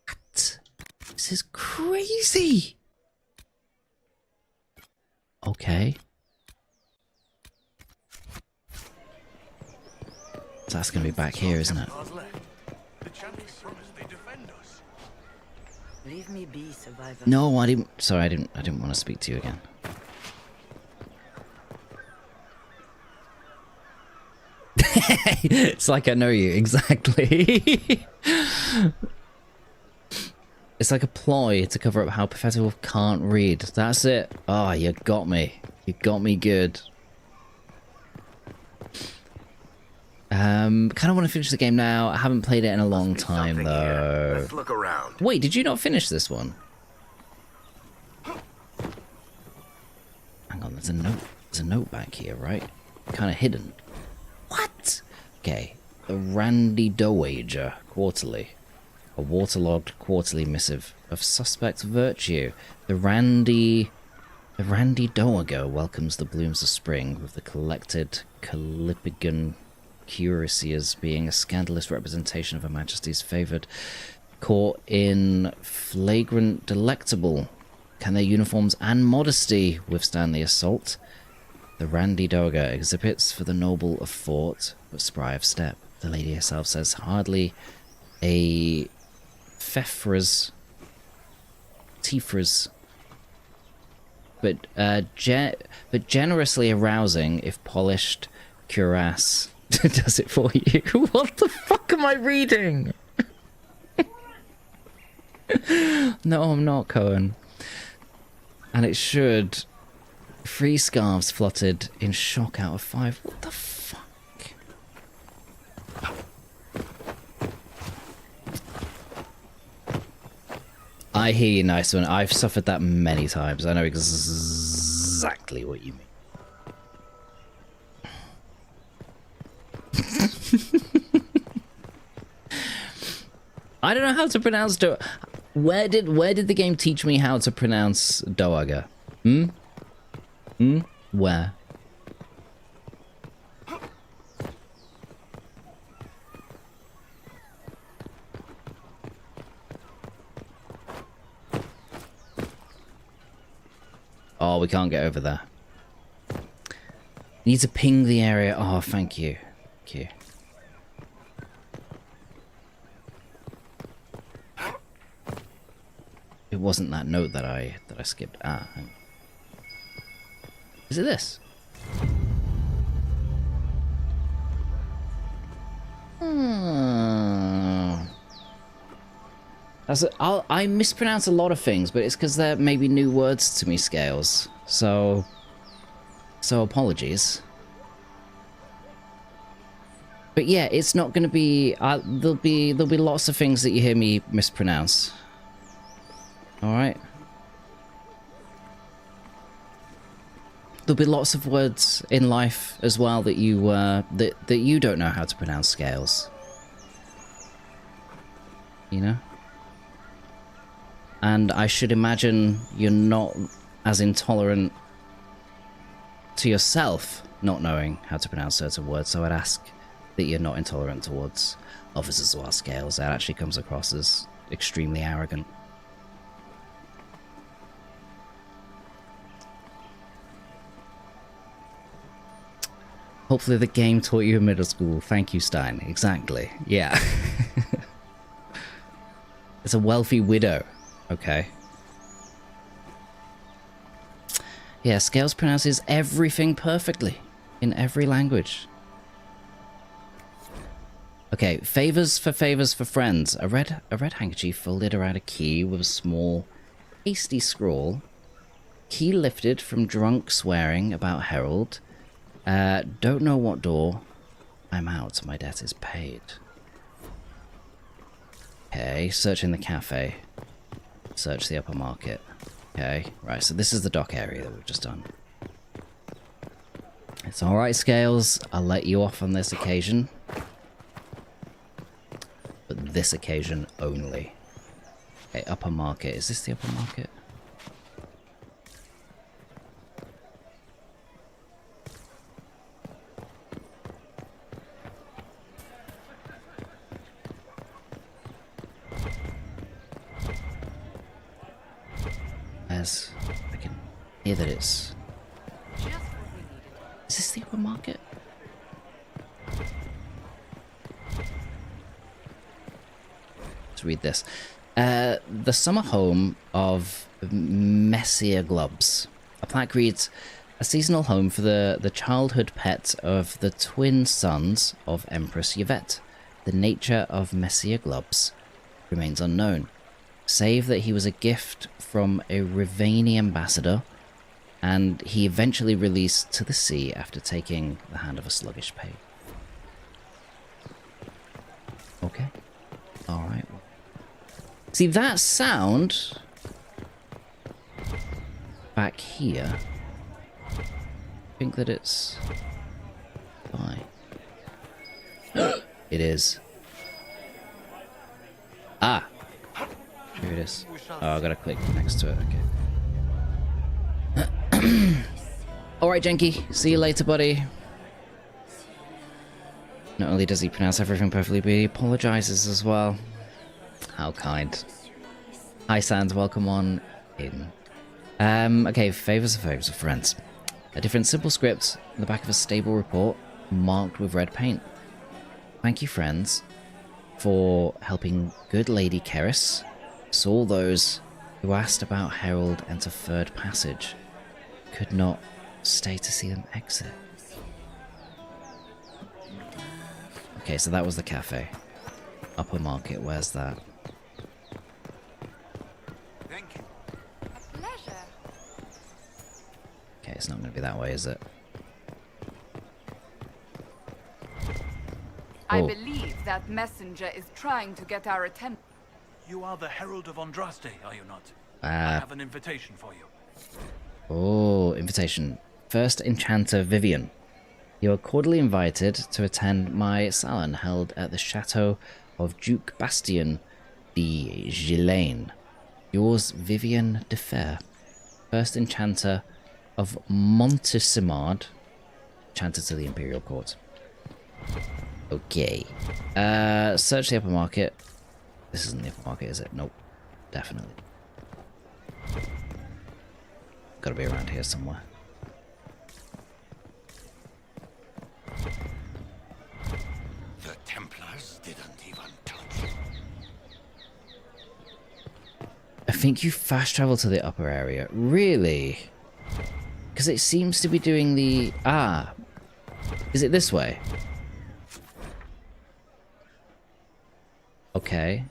What? This is crazy! Okay. So that's gonna be back here, isn't it? Leave me be, survivor. No, I didn't. Sorry, I didn't want to speak to you again. It's like I know you exactly. It's like a ploy to cover up how PatheticWolf can't read. That's it. Oh, you got me. You got me good. Kind of want to finish the game now. I haven't played it in a long time though. Let's look around. Wait, did you not finish this one? Hang on, there's a note. There's a note back here, right? Kind of hidden. What? Okay. The Randy Dowager Quarterly. A waterlogged quarterly missive of suspect virtue. The Randy Dowager welcomes the blooms of spring with the collected Calipigan cuirassiers being a scandalous representation of Her Majesty's favoured. Caught in flagrant delectable. Can their uniforms and modesty withstand the assault? The Randy Dowager exhibits for the noble of thought, but spry of step. The lady herself says hardly a Tifras, but generously arousing if polished cuirass does it for you. What the fuck am I reading? No, I'm not, Cohen. And it should. 3 scarves fluttered in shock out of 5. What the fuck? I hear you, nice one. I've suffered that many times. I know exactly what you mean. I don't know how to pronounce Where did the game teach me how to pronounce Dowager? Where? Oh, we can't get over there. Need to ping the area. Oh, thank you. Thank you. It wasn't that note that I skipped. Ah. Is it this? I mispronounce a lot of things, but it's because they're maybe new words to me, Scales. So apologies. But yeah, it's not going to be. There'll be lots of things that you hear me mispronounce. All right. There'll be lots of words in life as well that you that you don't know how to pronounce, Scales. You know? And I should imagine you're not as intolerant to yourself not knowing how to pronounce certain words, so I'd ask that you're not intolerant towards others as well, Scales. That actually comes across as extremely arrogant. Hopefully the game taught you in middle school. Thank you, Stein. Exactly. Yeah. It's a wealthy widow. Okay. Yeah, Scales pronounces everything perfectly. In every language. Okay, favors for friends. A red handkerchief folded around a key with a small, hasty scrawl. Key lifted from drunk swearing about Herald. Don't know what door. I'm out. My debt is paid. Okay, searching the cafe. Search the upper market. Okay, right, so this is the dock area that we've just done. It's alright, Scales. I'll let you off on this occasion. But this occasion only. Okay, upper market. Is this the upper market? As I can hear that it's... Is this the upper market? Let's read this. The summer home of Messier Glubs. A plaque reads, a seasonal home for the childhood pet of the twin sons of Empress Yvette. The nature of Messier Glubs remains unknown, save that he was a gift from a Rivani ambassador, and he eventually released to the sea after taking the hand of a sluggish page. Okay. Alright. See, that sound back here, I think that it's... Bye. It is. Ah! Here it is. Oh, I gotta click next to it, okay. Alright, Jenky. See you later, buddy. Not only does he pronounce everything perfectly, but he apologizes as well. How kind. Hi, Sans. Welcome on in. Okay, favors of friends. A different simple script in the back of a stable report marked with red paint. Thank you, friends, for helping good Lady Keris. Saw those who asked about Herald enter third passage. Could not stay to see them exit. Okay, so that was the cafe. Upper market, where's that? Thank you. A pleasure. Okay, it's not going to be that way, is it? I believe that messenger is trying to get our attention. You are the Herald of Andraste, are you not? I have an invitation for you. Oh, invitation. First Enchanter Vivian. You are cordially invited to attend my salon held at the Chateau of Duke Bastien de Gilaine. Yours, Vivian de Fer, First Enchanter of Montesimard, Enchanter to the Imperial Court. Okay. Search the upper market. This isn't the upper market, is it? Nope. Definitely. Gotta be around here somewhere. The Templars didn't even touch. I think you fast travel to the upper area. Really? Because it seems to be doing the... Ah. Is it this way? Okay.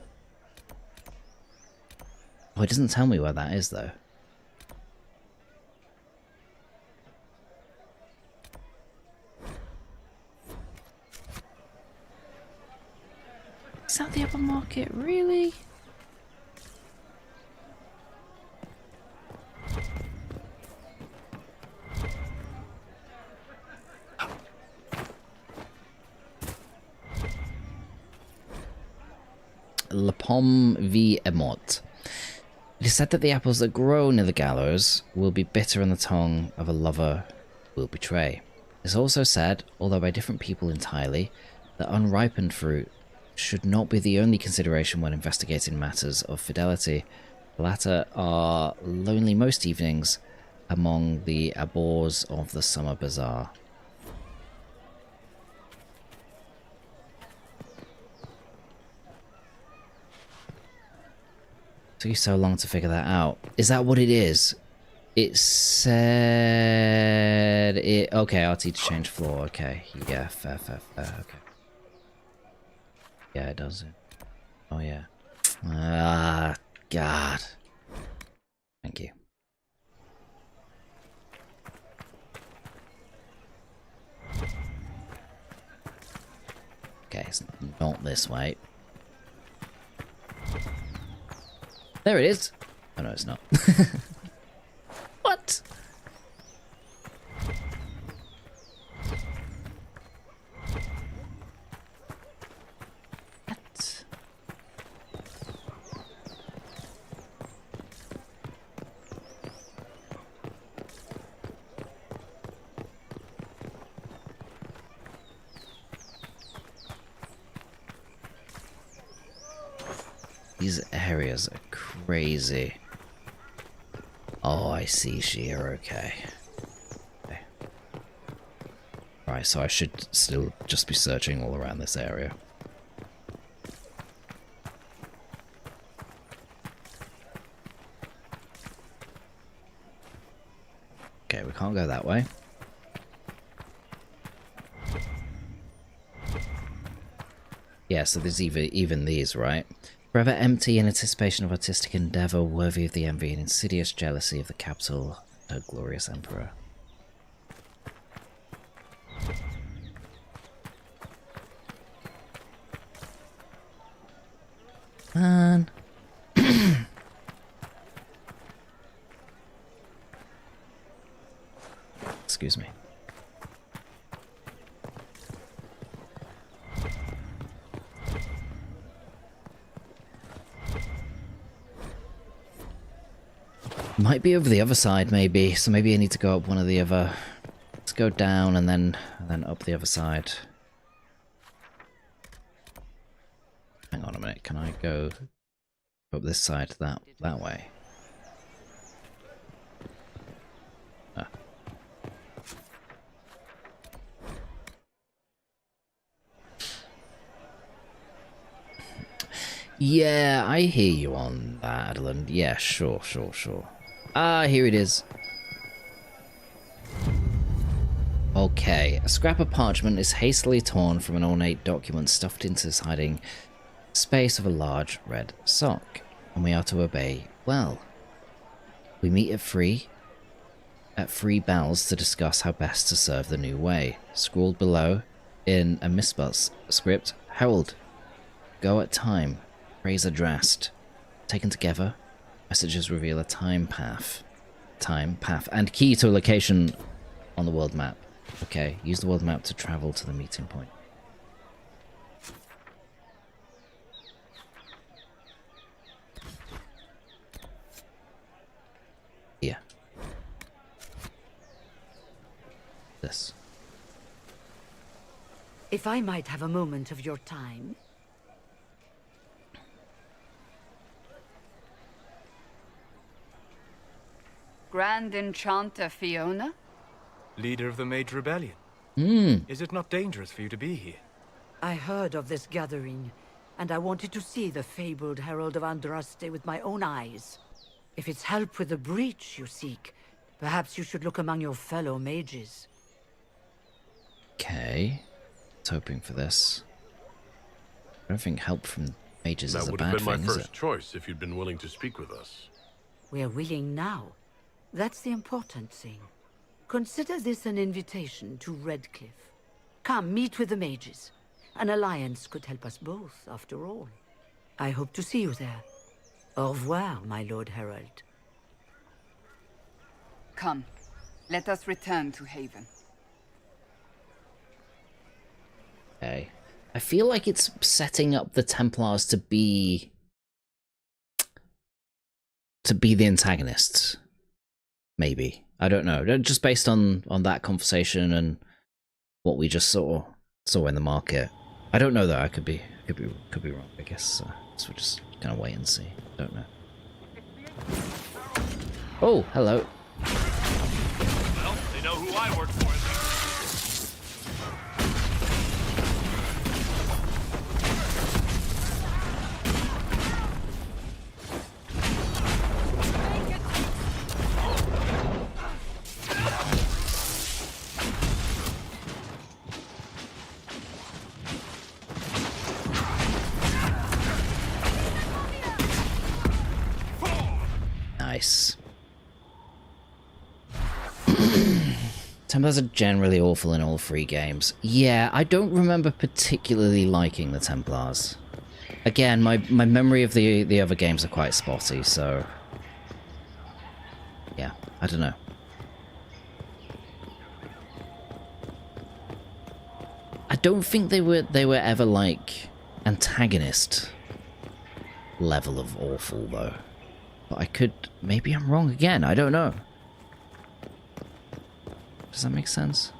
Oh, it doesn't tell me where that is, though. Is that the upper market? Really? La Pomme v. Emot. It is said that the apples that grow near the gallows will be bitter in the tongue of a lover who will betray. It's also said, although by different people entirely, that unripened fruit should not be the only consideration when investigating matters of fidelity. The latter are lonely most evenings among the abors of the summer bazaar. Took you so long to figure that out. Is that what it is? It said it. Okay, RT to change floor. Okay, yeah, fair. Okay. Yeah, it does it. Oh yeah. Ah, God. Thank you. Okay, it's not this way. There it is. Oh no, it's not. What? What? These areas are crazy. Oh, I see, Shia, okay. Right, so I should still just be searching all around this area. Okay, we can't go that way. Yeah, so there's even these, right? Forever empty in anticipation of artistic endeavour, worthy of the envy and insidious jealousy of the capital, her glorious emperor. Man. Excuse me. Might be over the other side, maybe. So maybe I need to go up one of the other. Let's go down and then up the other side. Hang on a minute. Can I go up this side that way? Ah. Yeah, I hear you on that, Adeline. Yeah, sure. Ah, here it is. Okay, a scrap of parchment is hastily torn from an ornate document stuffed into its hiding space of a large red sock, and we are to obey well. We meet at three bells to discuss how best to serve the new way. Scrawled below in a misspelled script, Herald, go at time. Praise addressed. Taken together, messages reveal a time path, and key to a location on the world map. Okay, use the world map to travel to the meeting point. Yeah. This. If I might have a moment of your time. Grand Enchanter Fiona? Leader of the Mage Rebellion. Is it not dangerous for you to be here? I heard of this gathering, and I wanted to see the fabled Herald of Andraste with my own eyes. If it's help with the breach you seek, perhaps you should look among your fellow mages. Okay. I was hoping for this. I don't think help from mages is a bad thing, is it? That would have been my first choice if you'd been willing to speak with us. We're willing now. That's the important thing. Consider this an invitation to Redcliffe. Come, meet with the mages. An alliance could help us both, after all. I hope to see you there. Au revoir, my Lord Herald. Come, let us return to Haven. Okay. I feel like it's setting up the Templars to be the antagonists. Maybe. I don't know. Just based on that conversation and what we just saw in the market. I don't know though. I could be wrong. I guess so we're just gonna wait and see. Don't know. Oh, hello. Well, they know who I work for. Nice. Templars are generally awful in all three games. Yeah, I don't remember particularly liking the Templars. Again, my memory of the other games are quite spotty, so yeah, I don't know. I don't think they were ever like antagonist level of awful though. But I could... maybe I'm wrong again. I don't know. Does that make sense?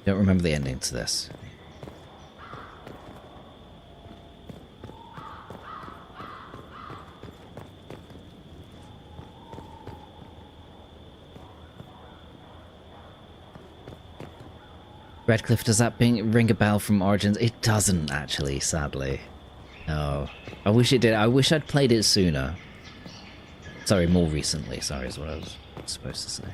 Don't remember the ending to this. Redcliffe, does that ring a bell from Origins? It doesn't, actually, sadly. No. I wish it did. I wish I'd played it sooner. Sorry, more recently. Sorry, is what I was supposed to say.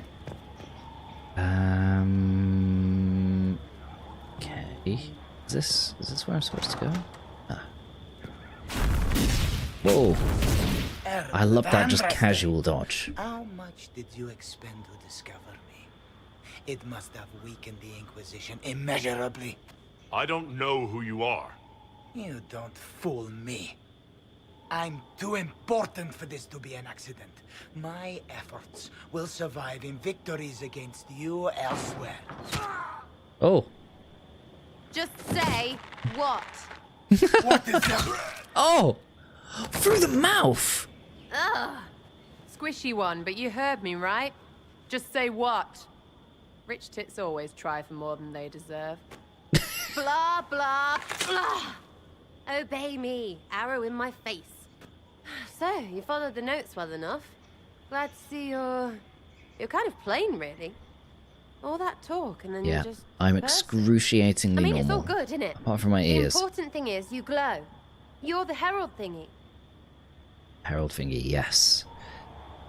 Okay. Is this where I'm supposed to go? Ah. Whoa. I love that just casual dodge. How much did you expend to discover me? It must have weakened the Inquisition immeasurably. I don't know who you are. You don't fool me. I'm too important for this to be an accident. My efforts will survive in victories against you elsewhere. Oh. Just say what? What is that? Oh! Through the mouth! Ugh. Squishy one, but you heard me, right? Just say what? Rich tits always try for more than they deserve. Blah, blah, blah. Obey me. Arrow in my face. So, you followed the notes well enough. Glad to see you're kind of plain, really. All that talk and then yeah, you're just I'm excruciatingly normal. it's all good, isn't it? Apart from my ears. The important thing is you glow. You're the herald thingy. Herald thingy, yes.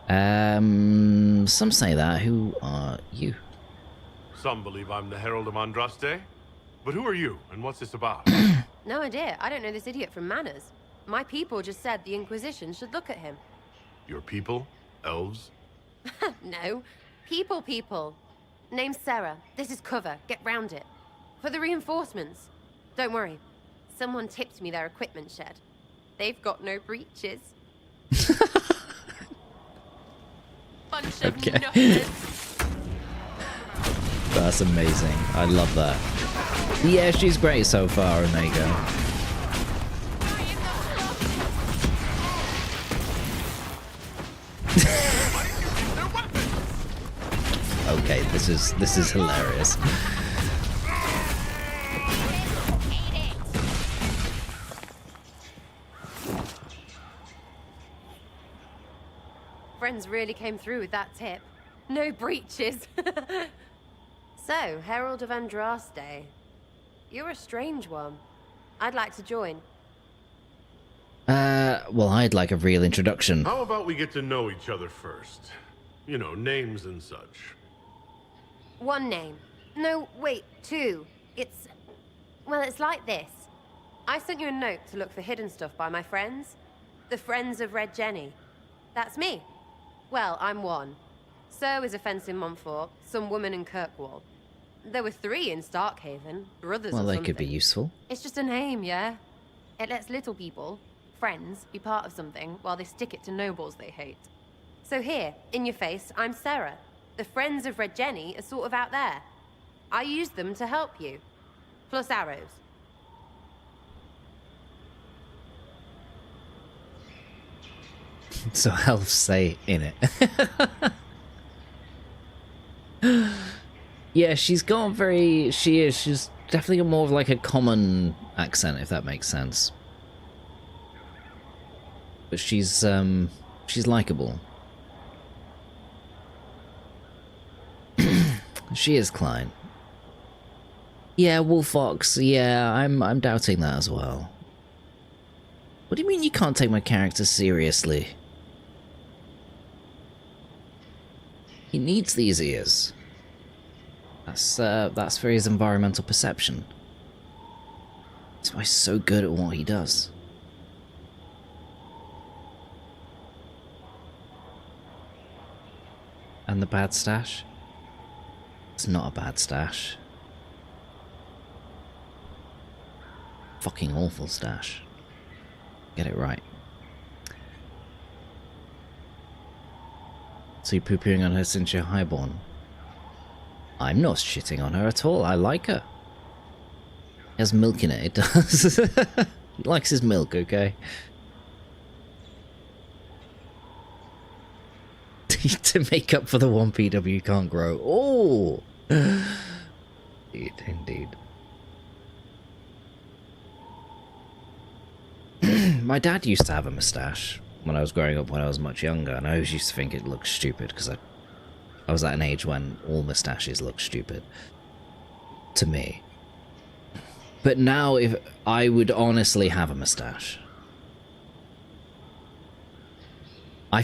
Some say that. Who are you? Some believe I'm the Herald of Andraste. But who are you, and what's this about? No idea. I don't know this idiot from Manners. My people just said the Inquisition should look at him. Your people? Elves? No. People. Name's Sarah. This is cover. Get round it. For the reinforcements. Don't worry. Someone tipped me their equipment shed. They've got no breaches. Bunch of nutters. That's amazing. I love that. Yeah, she's great so far, Omega. Okay, this is hilarious. friends really came through with that tip. No breaches. So, Herald of Andraste. You're a strange one. I'd like to join. Well, I'd like a real introduction. How about we get to know each other first? You know, names and such. One name. No, wait, two. It's... well, it's like this. I sent you a note to look for hidden stuff by my friends. The Friends of Red Jenny. That's me. Well, I'm one. So is a fence in Montfort, some woman in Kirkwall. There were 3 in Starkhaven, brothers or Well, they something. could be useful. It's just a name, yeah? It lets little people, friends, be part of something while they stick it to nobles they hate. So here, in your face, I'm Sarah. The Friends of Red Jenny are sort of out there. I use them to help you. Plus arrows. So elves say in it. Yeah, she's got very... She's definitely got more of like a common accent, if that makes sense. But she's likable. She is Klein. Yeah, Wolfox, yeah, I'm doubting that as well. What do you mean you can't take my character seriously? He needs these ears. That's for his environmental perception. That's why he's so good at what he does. And the bad stash? It's not a bad stash. Fucking awful stash. Get it right. So you're poo-pooing on her since you're highborn? I'm not shitting on her at all. I like her. It has milk in it. It does. He likes his milk, okay? To make up for the 1 PW can't grow. Oh! Indeed. My dad used to have a moustache when I was growing up when I was much younger, and I always used to think it looked stupid because I was at an age when all moustaches look stupid to me. But now, if I would honestly have a moustache, I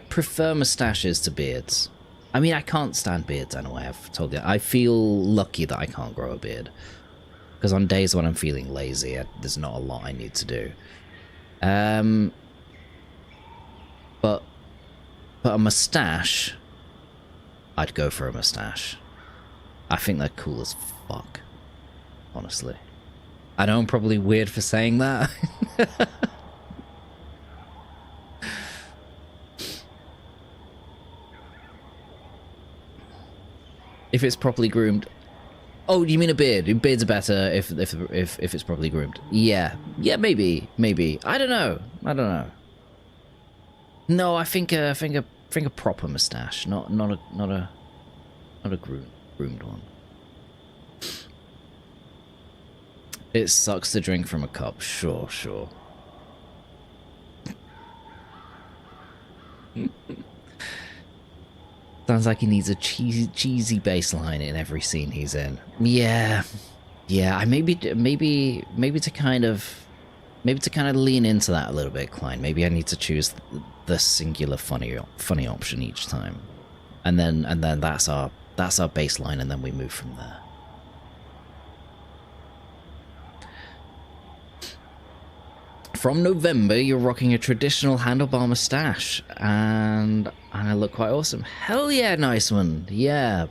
prefer moustaches to beards. I mean, I can't stand beards anyway. I've told you. I feel lucky that I can't grow a beard because on days when I'm feeling lazy, there's not a lot I need to do. But a moustache, I'd go for a moustache. I think they're cool as fuck, honestly. I know I'm probably weird for saying that. If it's properly groomed. Oh, you mean a beard? Beards are better if it's properly groomed. Yeah, maybe. I don't know. No, I think a proper moustache, not a groomed one. It sucks to drink from a cup. Sure. Sounds like he needs a cheesy bass line in every scene he's in. Yeah. I maybe to kind of lean into that a little bit, Klein. Maybe I need to choose the singular funny option each time, and then that's our bass line, and then we move from there. From November, you're rocking a traditional handlebar moustache, and I look quite awesome. Hell yeah, nice one. Yeah,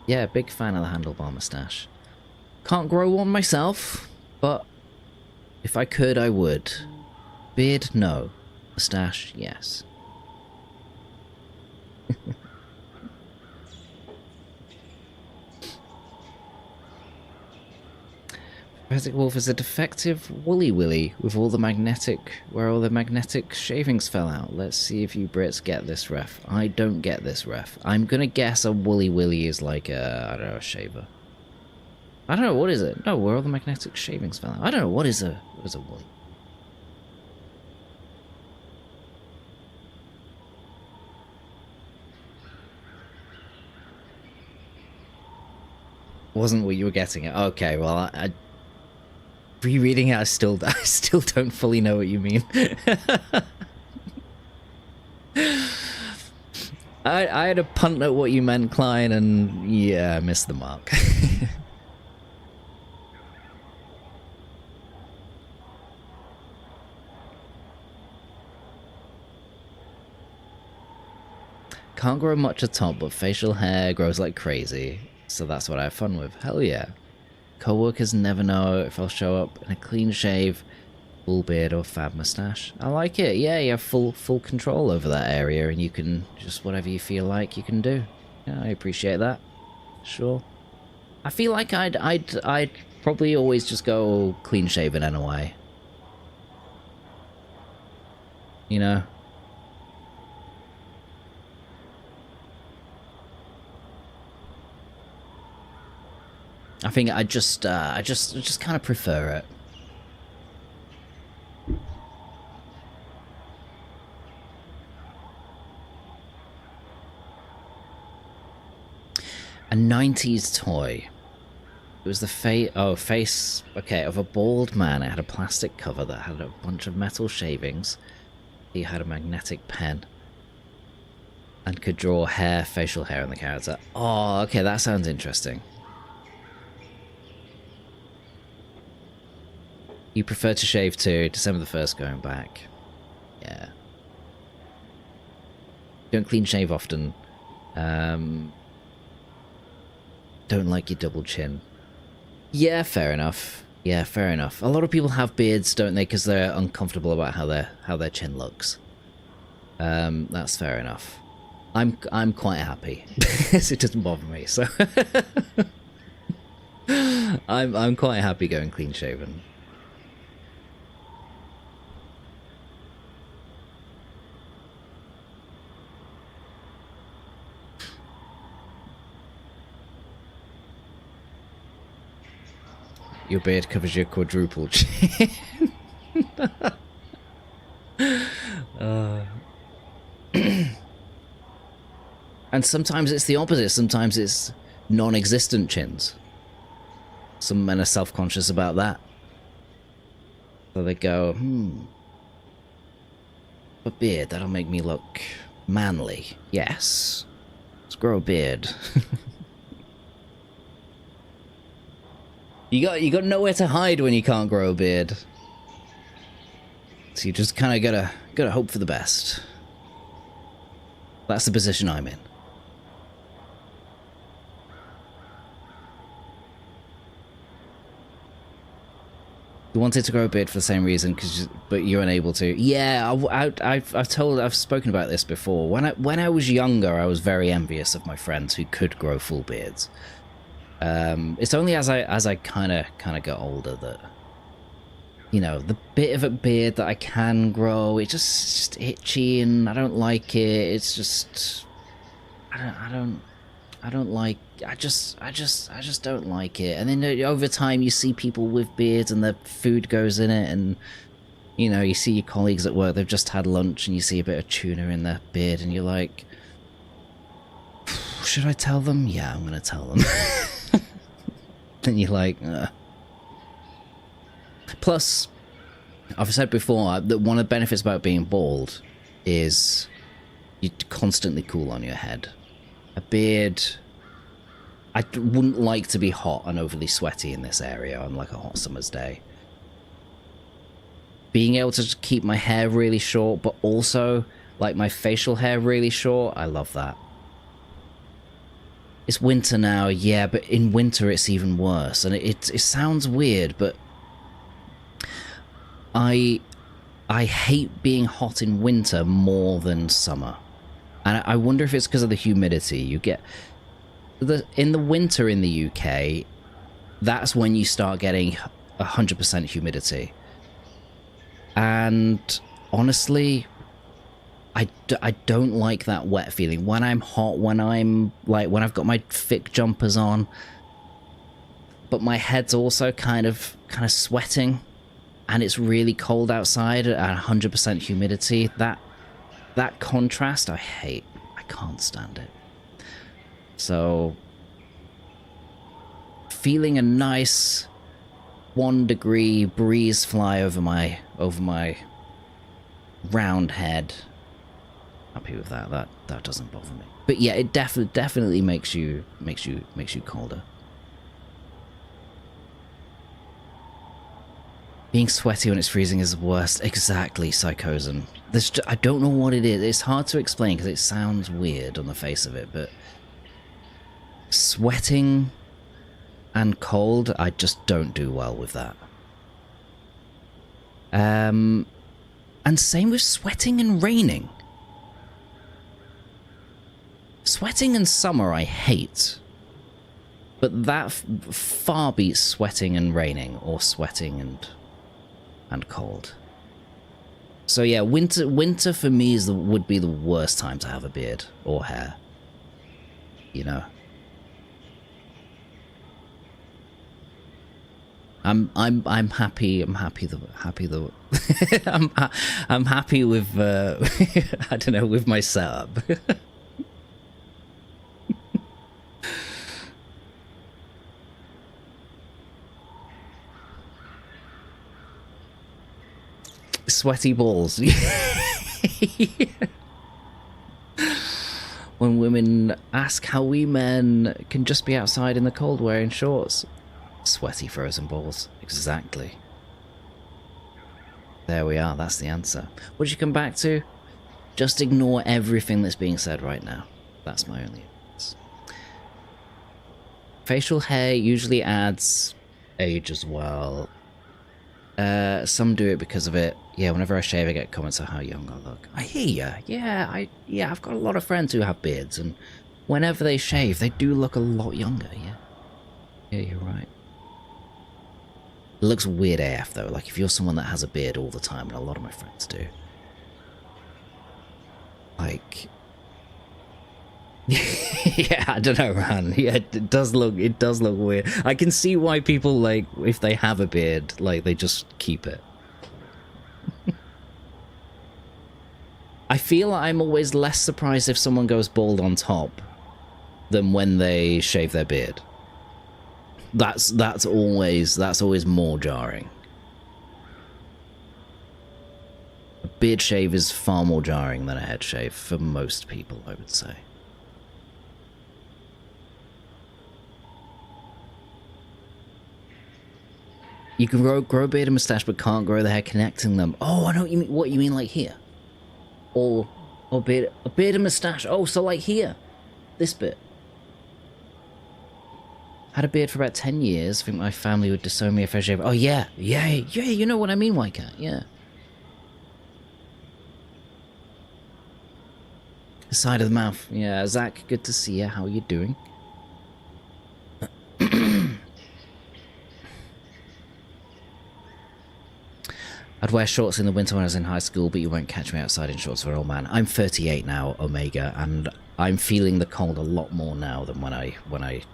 big fan of the handlebar moustache. Can't grow one myself, but if I could, I would. Beard, no. Moustache, yes. PatheticWolf is a defective woolly willy with all the magnetic shavings fell out. Let's see if you Brits get this ref. I don't get this ref. I'm gonna guess a woolly willy is like a, I don't know, a shaver. I don't know, what is it? No, where all the magnetic shavings fell out. I don't know, what is a woolly? Wasn't what you were getting at. Okay, well, rereading it, I still don't fully know what you mean. I had a punt at what you meant, Klein, and yeah, I missed the mark. Can't grow much atop, but facial hair grows like crazy, so that's what I have fun with. Hell yeah. Co-workers never know if I'll show up in a clean shave, full beard, or fab mustache. I like it. Yeah, you have full control over that area, and you can just whatever you feel like you can do. Yeah, I appreciate that. Sure. I feel like I'd probably always just go clean shaven anyway. You know. I think I just kind of prefer it. A 90s toy. It was the face, okay, of a bald man. It had a plastic cover that had a bunch of metal shavings. He had a magnetic pen. And could draw hair, facial hair on the character. Oh, okay, that sounds interesting. You prefer to shave too, December the 1st going back. Yeah. Don't clean shave often. Don't like your double chin. Yeah, fair enough. Yeah, fair enough. A lot of people have beards, don't they, because they're uncomfortable about how their chin looks. That's fair enough. I'm quite happy. It doesn't bother me, so I'm quite happy going clean shaven. Your beard covers your quadruple chin. And sometimes it's the opposite. Sometimes it's non-existent chins. Some men are self-conscious about that. So they go, a beard, that'll make me look manly. Yes. Let's grow a beard. You got nowhere to hide when you can't grow a beard. So you just kind of gotta hope for the best. That's the position I'm in. You wanted to grow a beard for the same reason, but you're unable to. Yeah, I've spoken about this before. When I was younger, I was very envious of my friends who could grow full beards. It's only as I kind of got older that, you know, the bit of a beard that I can grow, it's just itchy and I don't like it. It's just I just don't like it. And then over time you see people with beards and their food goes in it, and you know, you see your colleagues at work, they've just had lunch and you see a bit of tuna in their beard and you're like, should I tell them? Yeah, I'm gonna tell them. Then you're like, ugh. Plus, I've said before that one of the benefits about being bald is you're constantly cool on your head. A beard, I wouldn't like to be hot and overly sweaty in this area on like a hot summer's day. Being able to just keep my hair really short, but also like my facial hair really short, I love that. It's winter now, yeah, but in winter it's even worse. And it sounds weird, but I hate being hot in winter more than summer. And I wonder if it's because of the humidity. You get in the winter in the UK, that's when you start getting 100% humidity. And honestly, I don't like that wet feeling. When I'm hot, when I've got my thick jumpers on, but my head's also kind of sweating, and it's really cold outside at 100% humidity, that contrast I hate. I can't stand it. So feeling a nice 1 degree breeze fly over my round head. Happy with that. That doesn't bother me. But yeah, it definitely makes you colder. Being sweaty when it's freezing is the worst. Exactly, Psychosen. I don't know what it is. It's hard to explain because it sounds weird on the face of it, but sweating and cold, I just don't do well with that. And same with sweating and raining. Sweating in summer I hate, but that far beats sweating and raining, or sweating and cold. So yeah, winter for me would be the worst time to have a beard or hair. You know. I'm happy. I'm happy with I don't know, with my setup. Sweaty balls. When women ask how we men can just be outside in the cold wearing shorts. Sweaty frozen balls. Exactly. There we are. That's the answer. What did you come back to? Just ignore everything that's being said right now. That's my only answer. Facial hair usually adds age as well. Some do it because of it. Yeah, whenever I shave, I get comments on how young I look. I hear ya. Yeah, I've got a lot of friends who have beards, and whenever they shave, they do look a lot younger. Yeah, you're right. It looks weird AF though. Like if you're someone that has a beard all the time, and a lot of my friends do. Like, yeah, I don't know, man. Yeah, it does look weird. I can see why people, like, if they have a beard, like, they just keep it. I feel I'm always less surprised if someone goes bald on top than when they shave their beard. That's always more jarring. A beard shave is far more jarring than a head shave for most people, I would say. You can grow a beard and mustache, but can't grow the hair connecting them. Oh, I know what you mean. What you mean, like here, or a beard and mustache. Oh, so like here, this bit. Had a beard for about 10 years. I think my family would disown me if I shaved. Oh yeah. You know what I mean, White Cat. Yeah. The side of the mouth. Yeah, Zach. Good to see you. How are you doing? I'd wear shorts in the winter when I was in high school, but you won't catch me outside in shorts for an old man. I'm 38 now, Omega, and I'm feeling the cold a lot more now than when I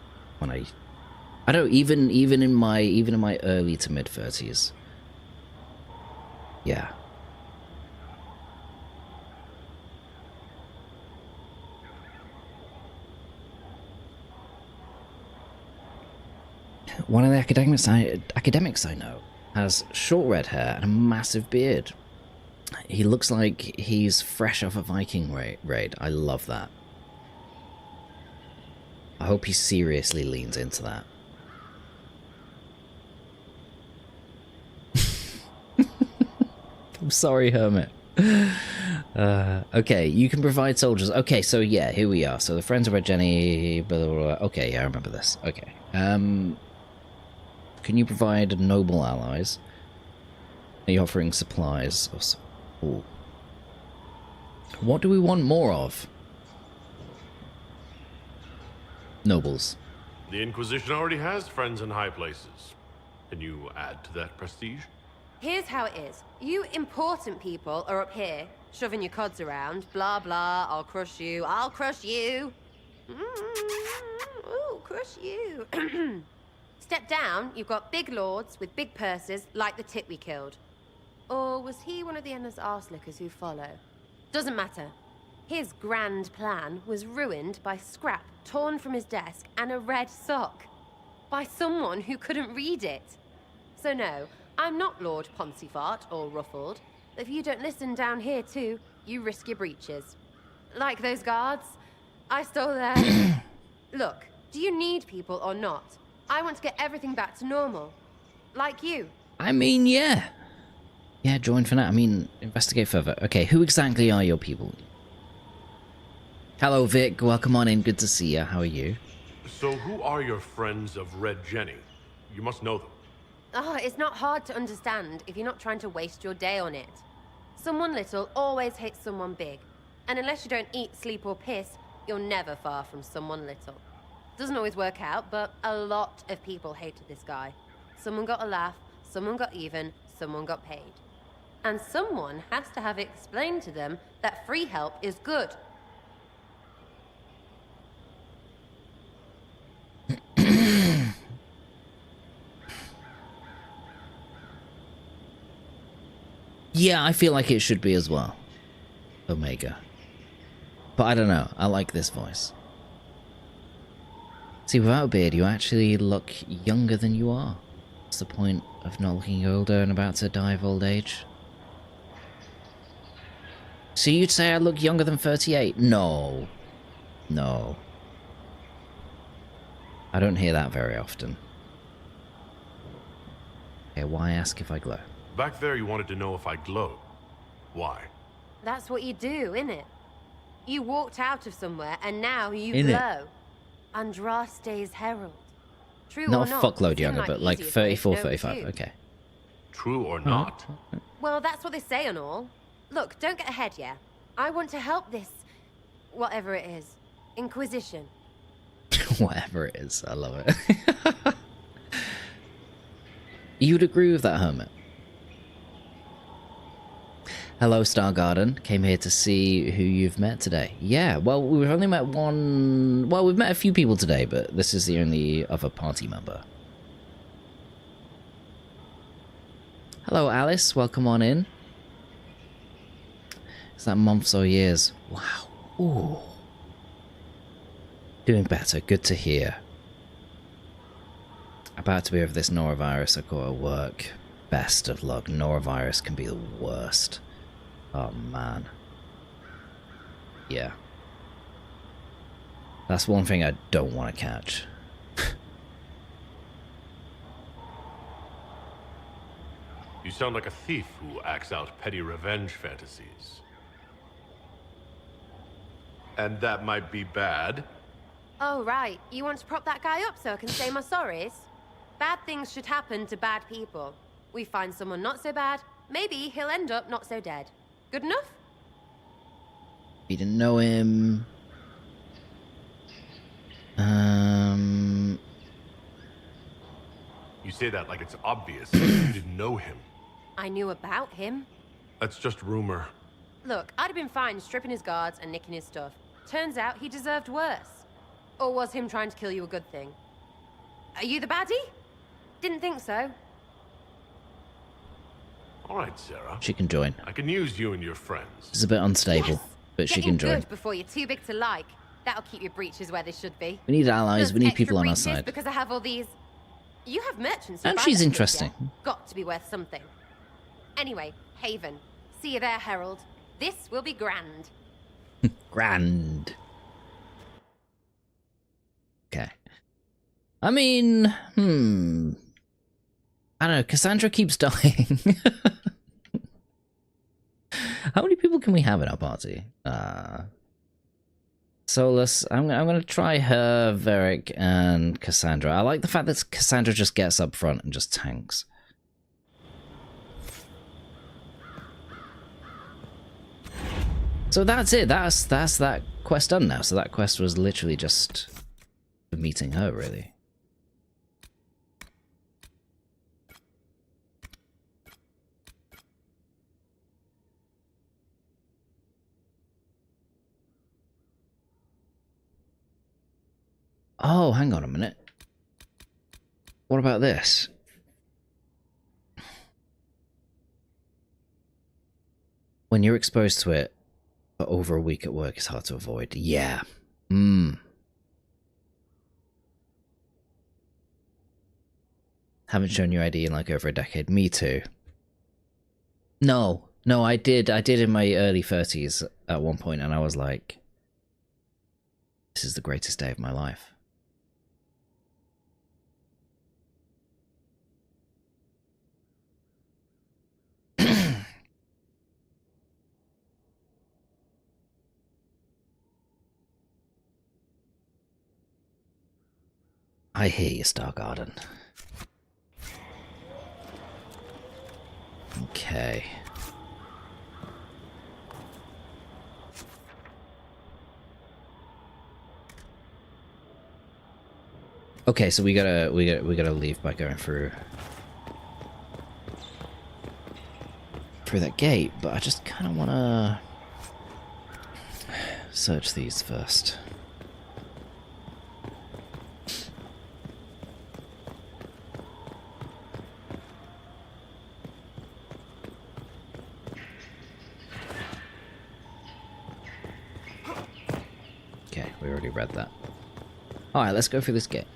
don't even in my early to mid 30s. Yeah. One of the academics I know has short red hair and a massive beard. He looks like he's fresh off a Viking raid. I love that. I hope he seriously leans into that. I'm sorry, Hermit. Okay, you can provide soldiers. Okay, so yeah, here we are. So the friends of Red Jenny, blah, blah, blah. Okay, yeah, I remember this. Okay. Can you provide noble allies? Are you offering supplies? Ooh. What do we want more of? Nobles. The Inquisition already has friends in high places. Can you add to that prestige? Here's how it is. You important people are up here, shoving your cods around. Blah, blah, I'll crush you. I'll crush you. Ooh, crush you. Step down, you've got big lords with big purses, like the tit we killed. Or was he one of the endless arse-lickers who follow? Doesn't matter. His grand plan was ruined by scrap torn from his desk and a red sock. by someone who couldn't read it. So no, I'm not Lord Poncyfart or Ruffled. If you don't listen down here too, you risk your breeches. Like those guards, I stole their... Look, do you need people or not? I want to get everything back to normal. Like you. I mean, yeah. Yeah, join for now. I mean, investigate further. Okay, who exactly are your people? Hello, Vic. Welcome on in. Good to see you. How are you? So who are your friends of Red Jenny? You must know them. Oh, it's not hard to understand if you're not trying to waste your day on it. Someone little always hates someone big. And unless you don't eat, sleep, or piss, you're never far from someone little. Doesn't always work out, but a lot of people hated this guy. Someone got a laugh, someone got even, someone got paid. And someone has to have explained to them that free help is good. Yeah, I feel like it should be as well. Omega. But I don't know. I like this voice. See, without a beard, you actually look younger than you are. What's the point of not looking older and about to die of old age? So you'd say I look younger than 38? No. No. I don't hear that very often. Okay, why ask if I glow? Back there you wanted to know if I glowed. Why? That's what you do, innit? You walked out of somewhere and now you Innit? glow. Andraste's herald. True or Not a not? fuckload seem younger, but like easiest way to 34, know 35. too. Okay. True or not? Well, that's what they say and all. Look, don't get ahead, yeah? I want to help this... whatever it is. Inquisition. Whatever it is. I love it. You'd agree with that, Hermit? Hello, Star Garden. Came here to see who you've met today. Yeah, well, we've only met one... Well, we've met a few people today, but this is the only other party member. Hello, Alice. Welcome on in. Is that months or years? Wow. Ooh. Doing better. Good to hear. About to be over this norovirus. I've got to work. Best of luck. Norovirus can be the worst. Oh, man. Yeah. That's one thing I don't want to catch. You sound like a thief who acts out petty revenge fantasies. And that might be bad. Oh, right. You want to prop that guy up so I can say my sorries? Bad things should happen to bad people. We find someone not so bad, maybe he'll end up not so dead. Good enough? We didn't know him. You say that like it's obvious. You didn't know him. I knew about him. That's just rumor. Look, I'd have been fine stripping his guards and nicking his stuff. Turns out he deserved worse. Or was him trying to kill you a good thing? Are you the baddie? Didn't think so. All right, Sarah. She can join. I can use you and your friends. She's a bit unstable, but she can join. Good before you're too big to like. That'll keep your breeches where they should be. We need allies. Plus We need extra people on our breeches side. Because I have all these... You have merchants. who And buy she's them, interesting. yeah? Got to be worth something. Anyway, Haven. See you there, Herald. This will be grand. Grand. Okay. I mean, I don't know. Cassandra keeps dying. How many people can we have in our party? Solus. I'm gonna try her, Varric, and Cassandra. I like the fact that Cassandra just gets up front and just tanks. So that's it. That's that quest done now. So that quest was literally just meeting her, really. Oh, hang on a minute. What about this? When you're exposed to it for over a week at work, it's hard to avoid. Yeah. Haven't shown your ID in like over a decade. Me too. No, I did in my early 30s at one point, and I was like, this is the greatest day of my life. I hear you, Star Garden. Okay. Okay, so we gotta leave by going through that gate, but I just kind of wanna search these first. Okay, we already read that. Alright, let's go through this gate.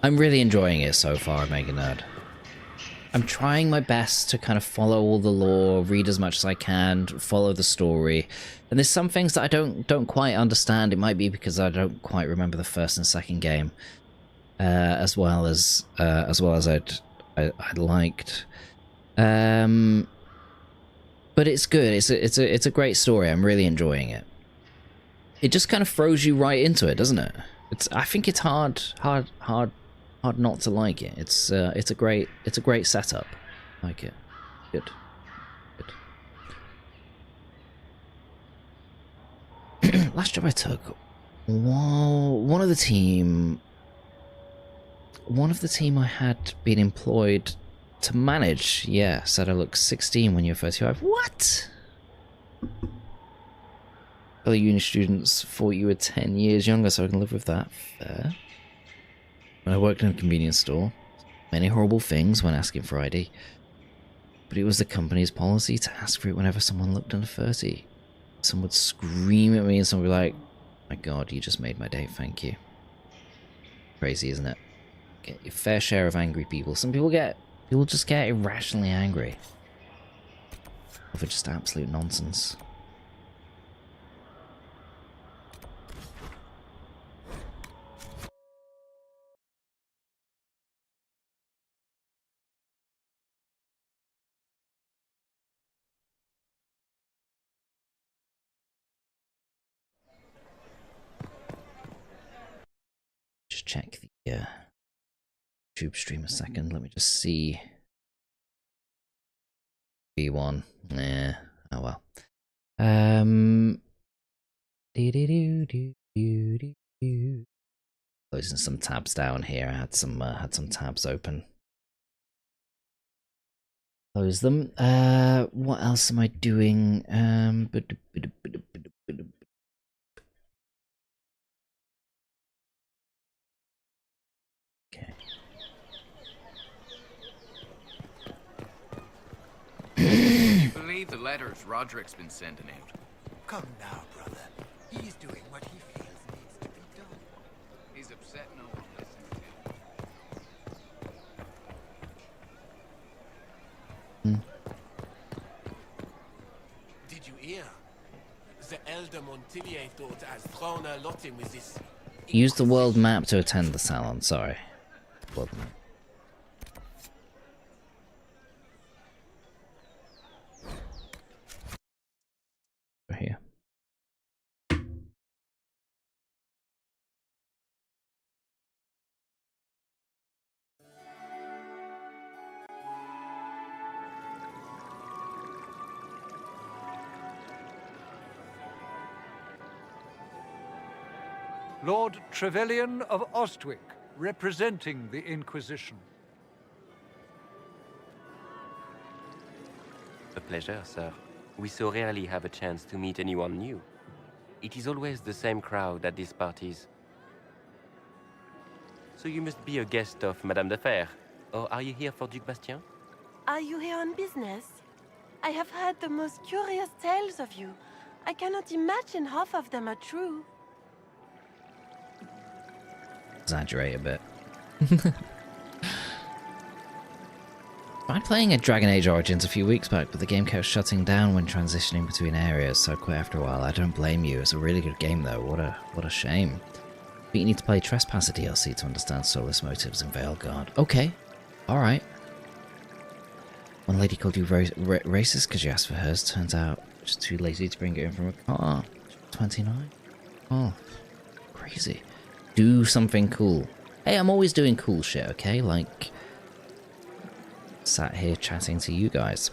I'm really enjoying it so far, Mega Nerd. I'm trying my best to kind of follow all the lore, read as much as I can, follow the story. And there's some things that I don't quite understand. It might be because I don't quite remember the first and second game as well as I'd liked. But it's good. It's a great story. I'm really enjoying it. It just kind of throws you right into it, doesn't it? I think it's hard not to like it. It's a great setup. Like it. Good. Last job I took, one of the team I had been employed to manage, yeah, said I look 16 when you're 35. What? Other uni students thought you were 10 years younger, so I can live with that. Fair. When I worked in a convenience store, many horrible things when asking for ID. But it was the company's policy to ask for it whenever someone looked under 30. Someone would scream at me and someone would be like, my god, you just made my day, thank you. Crazy, isn't it? Get your fair share of angry people. Some people just get irrationally angry. For just absolute nonsense. Just check the YouTube stream a second. Let me just see. B1. Nah. Oh well. Closing some tabs down here. I had some tabs open. Close them. What else am I doing? Do you believe the letters Roderick's been sending out? Come now, brother. He's doing what he feels needs to be done. He's upset no one listens to him. Did you hear? The Elder Montiliator has thrown a lot in with this. Use the world map to attend the salon. Sorry. World map. Here. Lord Trevelyan of Ostwick, representing the Inquisition. A pleasure, sir. We so rarely have a chance to meet anyone new. It is always the same crowd at these parties. So you must be a guest of Madame de Fer, or are you here for Duc Bastien? Are you here on business? I have heard the most curious tales of you. I cannot imagine half of them are true. exaggerate a bit. Tried playing a Dragon Age Origins a few weeks back, but the game kept shutting down when transitioning between areas, so I quit after a while. I don't blame you. It's a really good game, though. What a shame. But you need to play Trespasser DLC to understand Soulless motives in Veilguard. Okay. Alright. One lady called you racist because you asked for hers. Turns out just too lazy to bring it in from a car. 29? Oh. Crazy. Do something cool. Hey, I'm always doing cool shit, okay? Like... sat here chatting to you guys.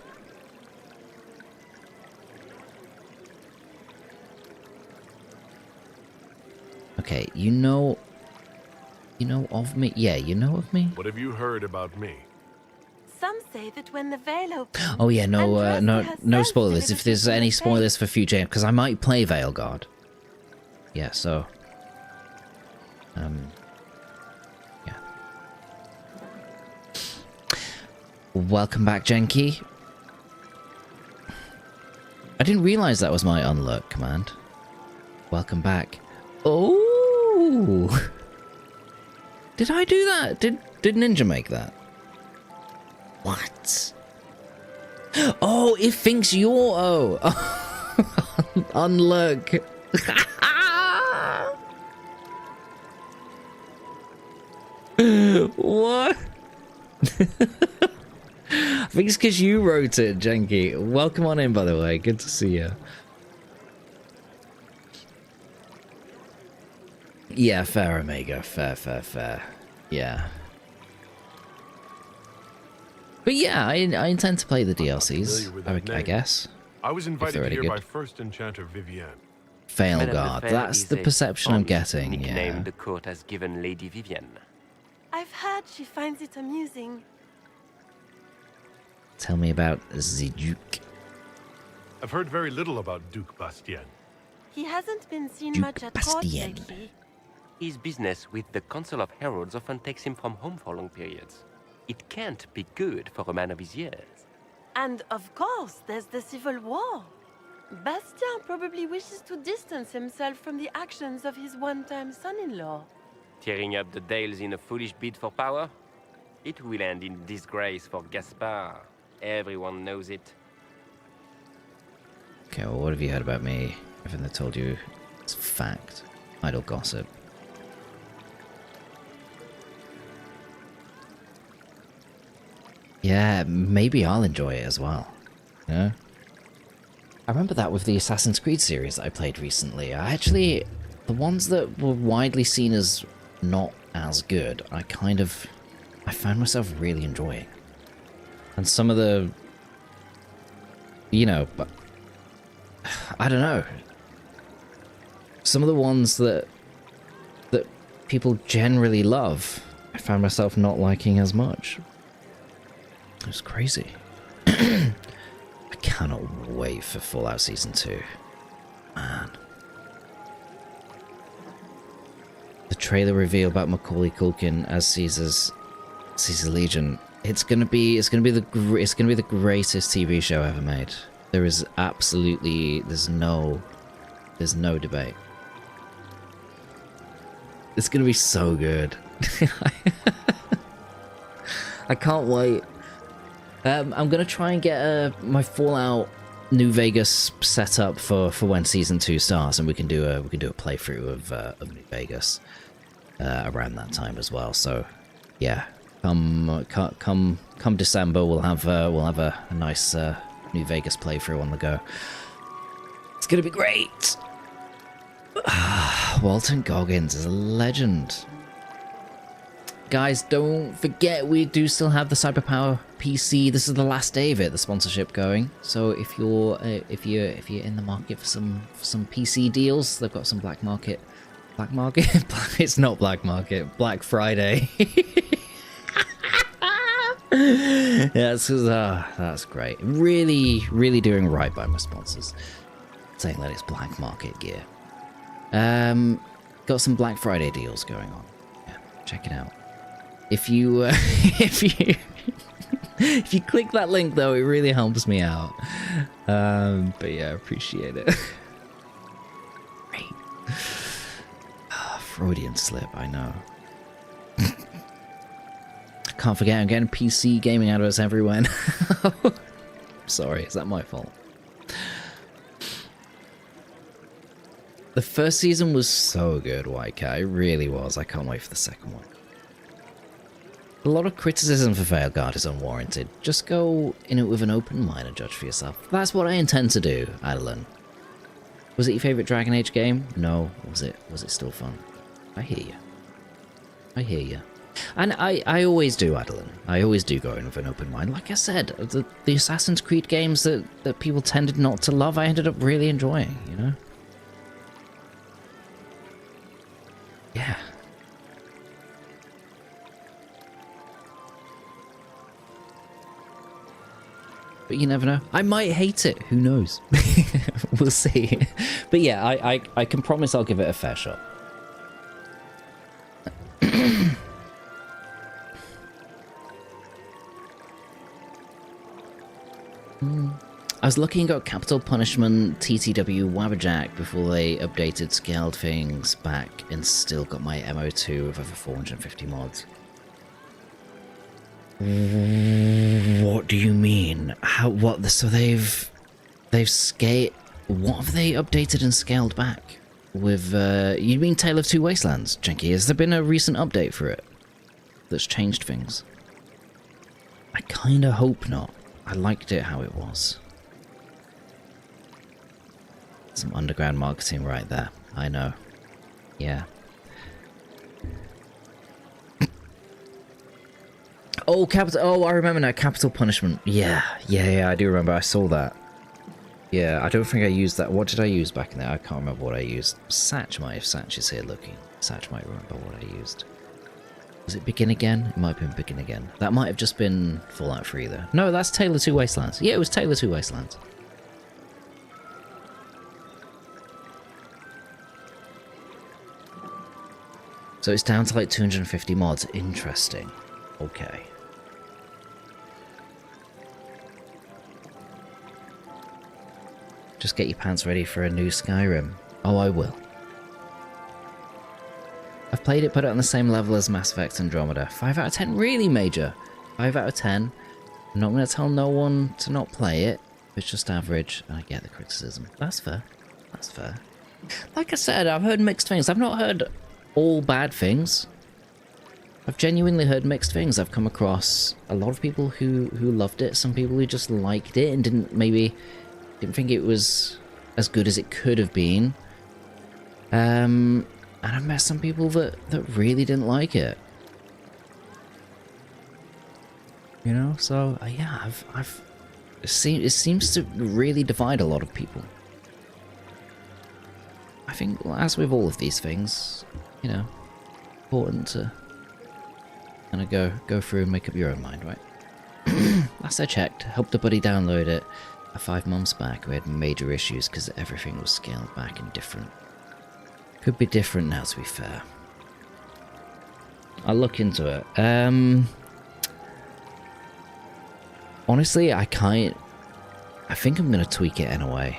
Okay, you know of me? Yeah, you know of me? What have you heard about me? Some say that when the veil opens... Oh yeah, no spoilers. If there's any spoilers for future games, because I might play Veilguard. Yeah, so... yeah. Welcome back, Genki. I didn't realize that was my unlock command. Welcome back. Oh! Did I do that? Did Ninja make that? What? Oh, it thinks you're... oh. Unlock. What? I think it's because you wrote it, Genki. Welcome on in, by the way. Good to see you. Yeah, fair, Omega. Fair. Yeah. But yeah, I intend to play the DLCs, I guess. I was invited here good. by First Enchanter Vivienne. Veilguard, that's the perception I'm getting, yeah. Nickname the court has given Lady Vivienne. I've heard she finds it amusing. Tell me about the Duke. I've heard very little about Duke Bastien. He hasn't been seen Duke much at court Bastien. lately. His business with the Council of Heralds often takes him from home for long periods. It can't be good for a man of his years. And of course, there's the civil war. Bastien probably wishes to distance himself from the actions of his one-time son-in-law. Tearing up the Dales in a foolish bid for power? It will end in disgrace for Gaspard. Everyone knows it. Okay, well, what have you heard about me? Everything I told you is fact. Idle gossip. Yeah, maybe I'll enjoy it as well. Yeah. I remember that with the Assassin's Creed series that I played recently. The ones that were widely seen as not as good, I found myself really enjoying. And some of the, but I don't know. Some of the ones that people generally love, I found myself not liking as much. It was crazy. I cannot wait for Fallout Season 2. Man. The trailer reveal about Macaulay Culkin as Caesar's Legion. It's gonna be the greatest TV show ever made. There is absolutely there's no debate. It's gonna be so good. I can't wait. I'm gonna try and get my Fallout New Vegas set up for when Season 2 starts, and we can do a playthrough of New Vegas around that time as well. So yeah, come December, we'll have a nice New Vegas playthrough on the go. It's gonna be great. Walton Goggins is a legend. Guys, don't forget we do still have the Cyberpower PC. This is the last day of it, the sponsorship going. So if you're in the market for some PC deals, they've got some black market. It's not black market. Black Friday. Yeah, that's great. Really doing right by my sponsors. Saying that it's black market gear. Got some Black Friday deals going on. Yeah, check it out. If you if you click that link though, it really helps me out. But yeah, I appreciate it. Great. Freudian slip, I know. Can't forget I'm getting PC gaming adverts everywhere. Sorry, is that my fault? The first season was so good, White Cat. It really was. I can't wait for the second one. A lot of criticism for Veilguard is unwarranted. Just go in it with an open mind and judge for yourself. That's what I intend to do, Adeline. Was it your favourite Dragon Age game? No. Was it still fun? I hear you. I hear you. And I always do, Adeline. I always do go in with an open mind. Like I said, the Assassin's Creed games that people tended not to love, I ended up really enjoying, you know? Yeah. But you never know. I might hate it. Who knows? We'll see. But yeah, I can promise I'll give it a fair shot. I was looking at Capital Punishment TTW Wabberjack before they updated scaled things back and still got my MO2 with over 450 mods. What do you mean? How? What? So they've scaled. What have they updated and scaled back? With you mean Tale of Two Wastelands, Jenky? Has there been a recent update for it that's changed things? I kind of hope not. I liked it how it was. Some underground marketing right there. I know. Yeah. Oh, I remember now. Capital Punishment. Yeah, I do remember. I saw that. Yeah, I don't think I used that. What did I use back in there? I can't remember what I used. Satch might, if Satch is here looking. Satch might remember what I used. Was it Begin Again? It might have been Begin Again. That might have just been Fallout 3 though. No, that's Tale of Two Wastelands. Yeah, it was Tale of Two Wastelands. So it's down to like 250 mods. Interesting. Okay. Just get your pants ready for a new Skyrim. Oh, I will. I've played it, put it on the same level as Mass Effect Andromeda. 5 out of 10, really, Major? 5 out of 10. I'm not going to tell no one to not play it. It's just average, and I get the criticism. That's fair. That's fair. Like I said, I've heard mixed things. I've not heard all bad things. I've genuinely heard mixed things. I've come across a lot of people who loved it, some people who just liked it and didn't think it was as good as it could have been. And I've met some people that really didn't like it. You know, so yeah, it seems to really divide a lot of people. I think, well, as with all of these things, you know, important to kind of go through and make up your own mind, right? Last I checked, helped a buddy download it 5 months back. We had major issues because everything was scaled back and different. Could be different now, to be fair. I'll look into it. Honestly, I think I'm going to tweak it anyway.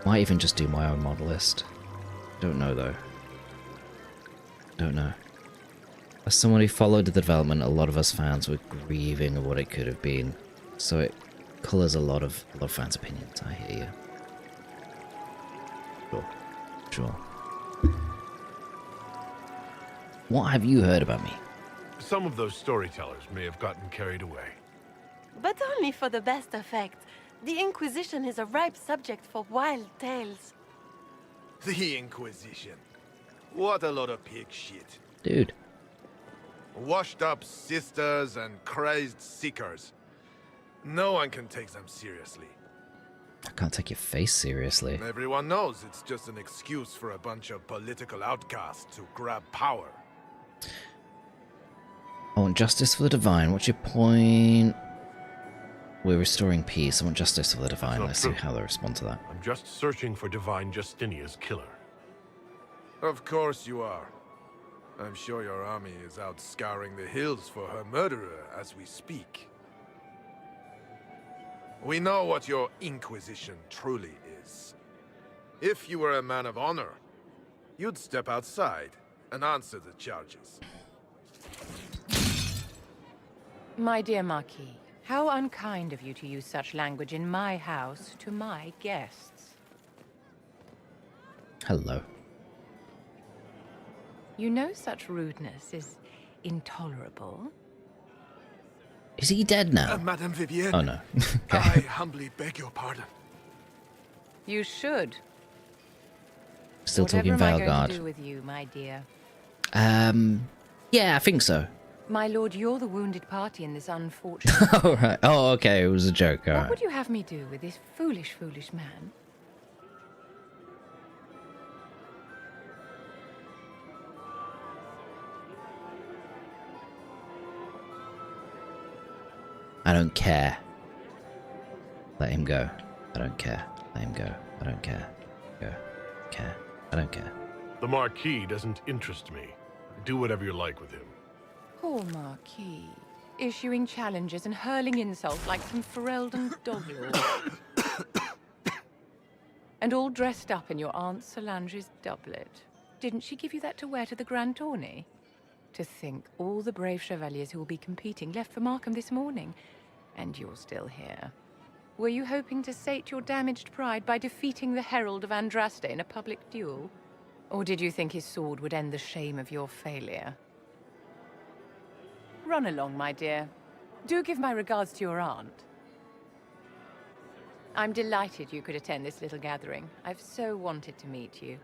Might even just do my own mod list. Don't know, though. Don't know. As someone who followed the development, a lot of us fans were grieving of what it could have been. So it colours a lot of fans' opinions. I hear you. Sure. What have you heard about me? Some of those storytellers may have gotten carried away. But only for the best effect. The Inquisition is a ripe subject for wild tales. The Inquisition. What a lot of pig shit. Dude. Washed up sisters and crazed seekers. No one can take them seriously. I can't take your face seriously. Everyone knows it's just an excuse for a bunch of political outcasts to grab power. I want justice for the divine. What's your point? We're restoring peace. I want justice for the divine. Let's see how they respond to that. I'm just searching for Divine Justinia's killer. Of course you are. I'm sure your army is out scouring the hills for her murderer as we speak. We know what your Inquisition truly is. If you were a man of honor, you'd step outside and answer the charges. My dear Marquis, how unkind of you to use such language in my house to my guests. Hello. You know such rudeness is intolerable. Is he dead now? Madame Vivienne. Oh no. Okay. I humbly beg your pardon. You should. Still Whatever talking am I going Valgard. to do with you, my dear? Yeah, I think so. My lord, you're the wounded party in this unfortunate... Oh, right. Oh, okay, it was a joke, What alright. would you have me do with this foolish, foolish man? I don't care. Let him go. I don't care. Let him go. I don't care. Go. Care. I don't care. The Marquis doesn't interest me. Do whatever you like with him. Poor Marquis. Issuing challenges and hurling insults like some Ferelden doglord. And all dressed up in your Aunt Solange's doublet. Didn't she give you that to wear to the Grand Tourney? To think all the brave chevaliers who will be competing left for Markham this morning, and you're still here. Were you hoping to sate your damaged pride by defeating the Herald of Andraste in a public duel? Or did you think his sword would end the shame of your failure? Run along, my dear. Do give my regards to your aunt. I'm delighted you could attend this little gathering. I've so wanted to meet you.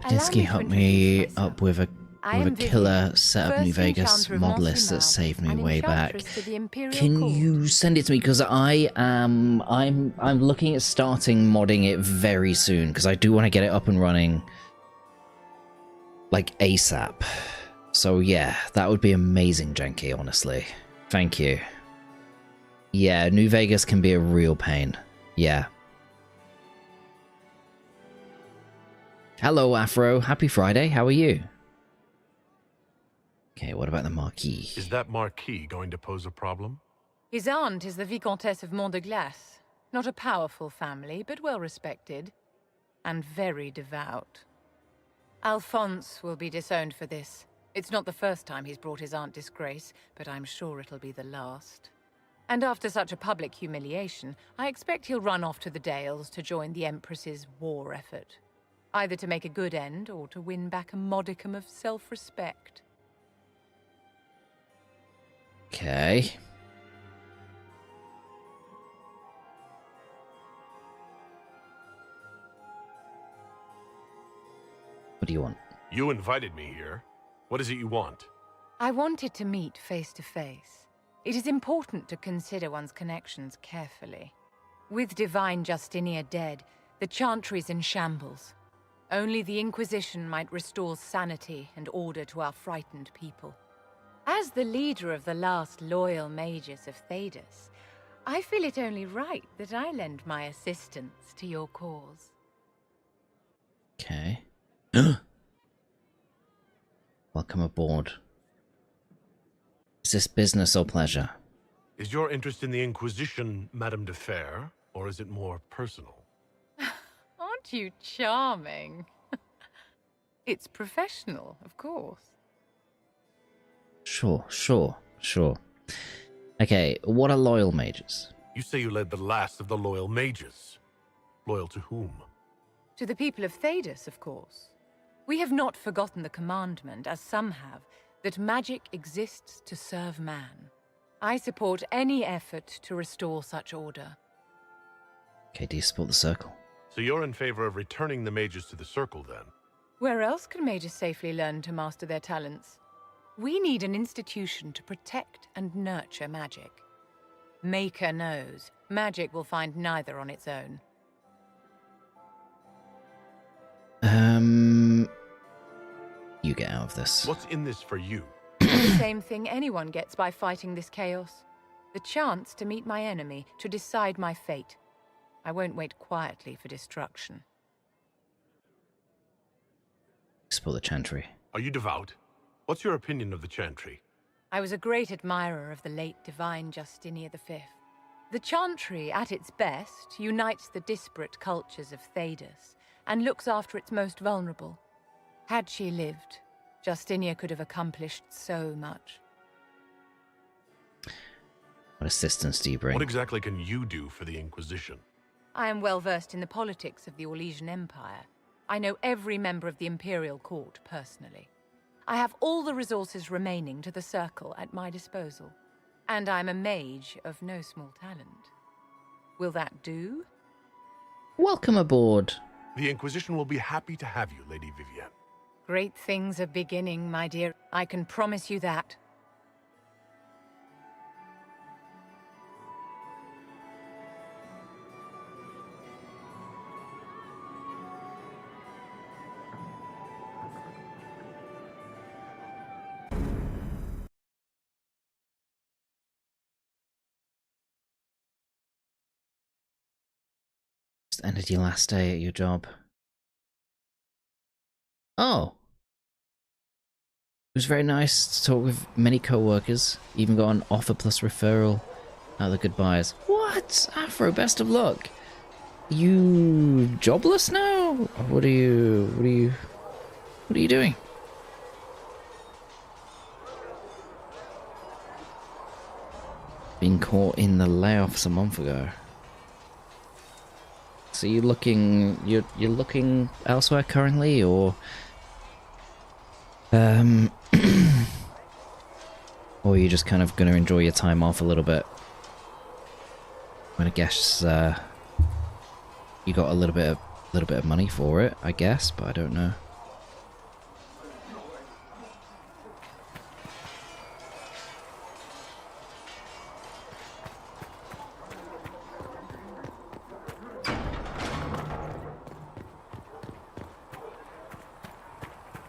Baditsky helped me up with a killer set of New Vegas mod list that saved me way back. Can you send it to me? Because I'm looking at starting modding it very soon because I do want to get it up and running like ASAP. So yeah, that would be amazing, Janky, honestly. Thank you. Yeah, New Vegas can be a real pain. Yeah. Hello, Afro. Happy Friday. How are you? Okay, what about the Marquis? Is that Marquis going to pose a problem? His aunt is the Vicomtesse of Mont de Glace. Not a powerful family, but well respected. And very devout. Alphonse will be disowned for this. It's not the first time he's brought his aunt disgrace, but I'm sure it'll be the last. And after such a public humiliation, I expect he'll run off to the Dales to join the Empress's war effort. Either to make a good end, or to win back a modicum of self-respect. Okay. What do you want? You invited me here. What is it you want? I wanted to meet face to face. It is important to consider one's connections carefully. With Divine Justinia dead, the Chantry's in shambles. Only the Inquisition might restore sanity and order to our frightened people. As the leader of the last loyal mages of Thedas, I feel it only right that I lend my assistance to your cause. Okay. Welcome aboard. Is this business or pleasure? Is your interest in the Inquisition, Madame de Fer, or is it more personal? Aren't you charming? It's professional, of course. Sure. Okay, what are loyal mages? You say you led the last of the loyal mages. Loyal to whom? To the people of Thedas, of course. We have not forgotten the commandment, as some have, that magic exists to serve man. I support any effort to restore such order. Okay, do you support the Circle? So you're in favor of returning the mages to the Circle, then? Where else can mages safely learn to master their talents? We need an institution to protect and nurture magic. Maker knows, magic will find neither on its own. You get out of this. What's in this for you? The same thing anyone gets by fighting this chaos. The chance to meet my enemy, to decide my fate. I won't wait quietly for destruction. Support the Chantry. Are you devout? What's your opinion of the Chantry? I was a great admirer of the late Divine Justinia V. The Chantry, at its best, unites the disparate cultures of Thedas and looks after its most vulnerable. Had she lived, Justinia could have accomplished so much. What assistance do you bring? What exactly can you do for the Inquisition? I am well versed in the politics of the Orlesian Empire. I know every member of the Imperial Court personally. I have all the resources remaining to the Circle at my disposal. And I'm a mage of no small talent. Will that do? Welcome aboard. The Inquisition will be happy to have you, Lady Vivienne. Great things are beginning, my dear. I can promise you that. Just ended your last day at your job. Oh. It was very nice to talk with many co-workers. Even got an offer plus referral out of the goodbyes. What? Afro, best of luck. You jobless now? What are you doing? Being caught in the layoffs a month ago. So you're looking elsewhere currently, or or are you just kind of going to enjoy your time off a little bit? I mean, I guess you got a little bit of money for it, I guess, but I don't know.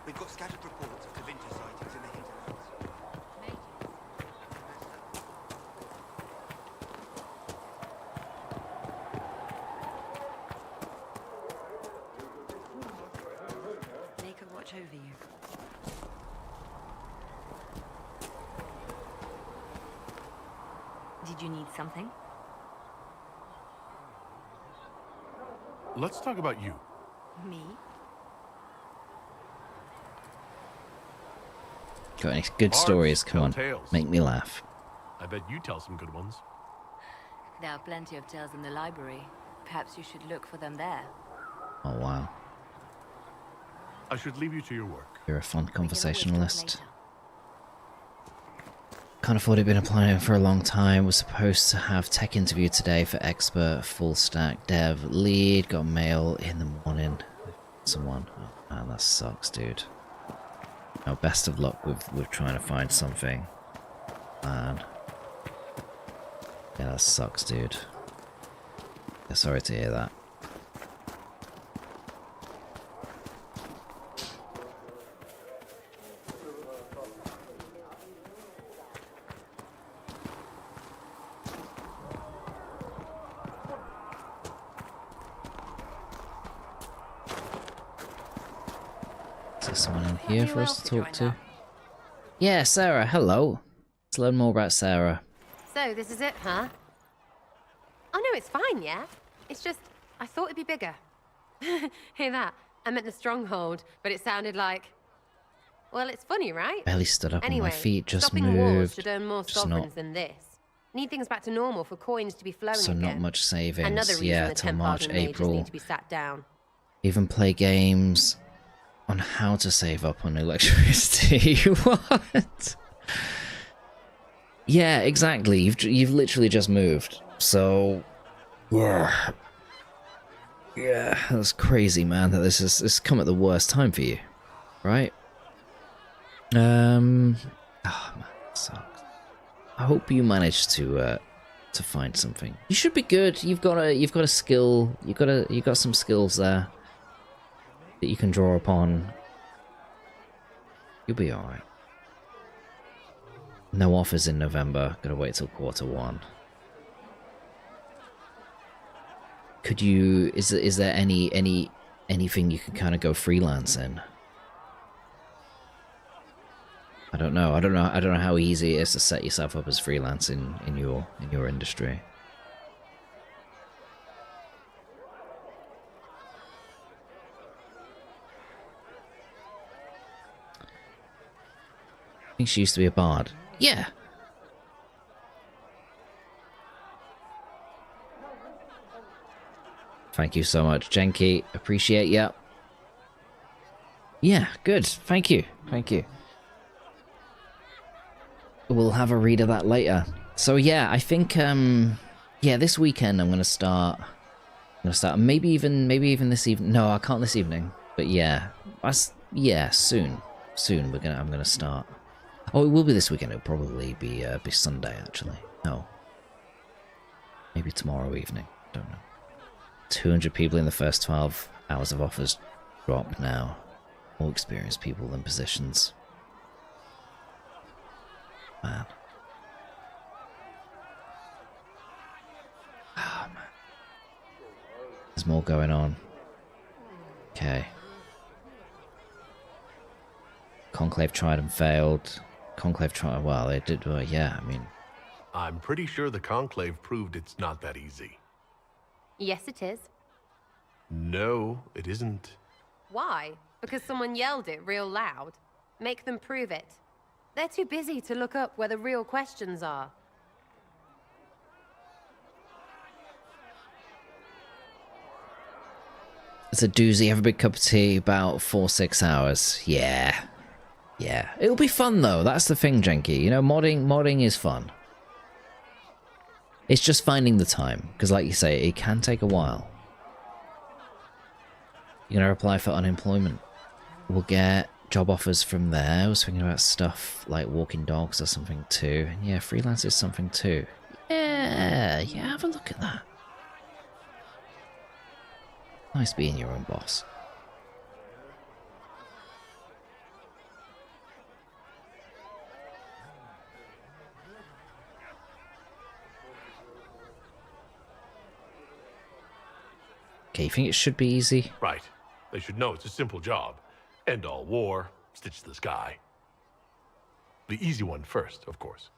We've got scattered reports of Tevinter sightings in the hinterlands. Make her watch over you. Did you need something? Let's talk about you. Me? Got any good stories? Come on, tales. make me laugh. I bet you tell some good ones. There are plenty of tales in the library. Perhaps you should look for them there. Oh wow, I should leave you to your work. you're a fun conversationalist. Kind of thought he'd been applying for a long time. Was supposed to have tech interview today for expert, full stack, dev, lead. Got mail in the morning. Someone. Oh man, that sucks, dude. Oh, best of luck with trying to find something. Man. Yeah, that sucks, dude. Yeah, sorry to hear that. Is there someone in here for us to talk to? Yeah, Sarah, hello. Let's learn more about Sarah. So, this is it, huh? Oh no, it's fine, yeah? It's just, I thought it'd be bigger. Hear that? I meant the stronghold, but it sounded like... Well, it's funny, right? Barely stood up anyway, on my feet, just stopping wars moved. should earn more Just sovereigns not, than this. Need things back to normal for coins to be flowing so again. not much savings. Another reason Yeah, the till Templars March, and mages April. need to be sat down. Even play games on how to save up on electricity. What? Yeah, exactly. You've literally just moved. So, yeah, that's crazy, man. That this come at the worst time for you, right? Oh man, that sucks. I hope you managed to find something. You should be good. You've got a skill. You got some skills there that you can draw upon. You'll be alright. No offers in November. Gotta wait till Q1. Could you? Is there anything you can kind of go freelance in? I don't know. I don't know how easy it is to set yourself up as freelance in your industry. think she used to be a bard. Yeah. Thank you so much, Jenki. Appreciate ya. Yeah, good. Thank you. Thank you. We'll have a read of that later. So yeah, I think yeah, this weekend I'm gonna start. Maybe even this evening. No, I can't this evening. But yeah, soon. I'm gonna start. Oh, it will be this weekend. It'll probably be Sunday actually. No, maybe tomorrow evening. Don't know. 200 people in the first 12 hours of offers drop now. More experienced people than positions. Man. Oh, man. There's more going on. Okay. Conclave tried and failed. Conclave tried, well, they did, well, yeah, I mean. I'm pretty sure the Conclave proved it's not that easy. Yes, it is. No, it isn't. Why? Because someone yelled it real loud? Make them prove it. They're too busy to look up where the real questions are. It's a doozy. Have a big cup of tea, about 4-6 hours. Yeah. Yeah. It'll be fun though. That's the thing, Jenki. You know, modding is fun. It's just finding the time. Because like you say, it can take a while. You're gonna apply for unemployment. We'll get job offers from there. I was thinking about stuff like walking dogs or something too. And yeah, freelance is something too. Yeah, have a look at that. Nice being your own boss. Okay, you think it should be easy? Right. They should know it's a simple job. End all war, stitch the sky. The easy one first, of course.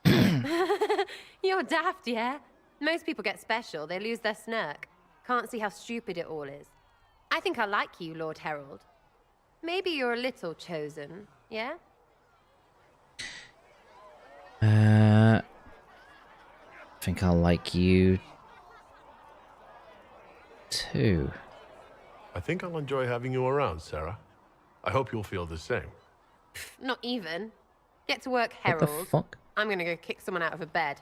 You're daft, yeah? Most people get special, they lose their smirk. Can't see how stupid it all is. I think I like you, Lord Herald. Maybe you're a little chosen, yeah? I think I'll like you too. I think I'll enjoy having you around, Sarah. I hope you'll feel the same. Not even. Get to work, Herald. What the fuck? I'm gonna go kick someone out of a bed.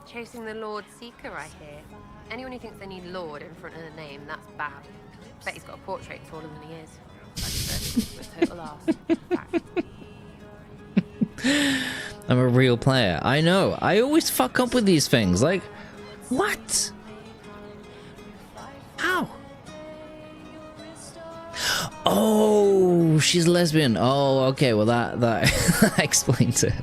Chasing the Lord Seeker, I hear. Anyone who thinks they need Lord in front of the name, that's bad. Bet he's got a portrait taller than he is. Like a total arse. I'm a real player. I know. I always fuck up with these things. Like, what? How? Oh, she's lesbian. Oh, okay. Well, that explains it.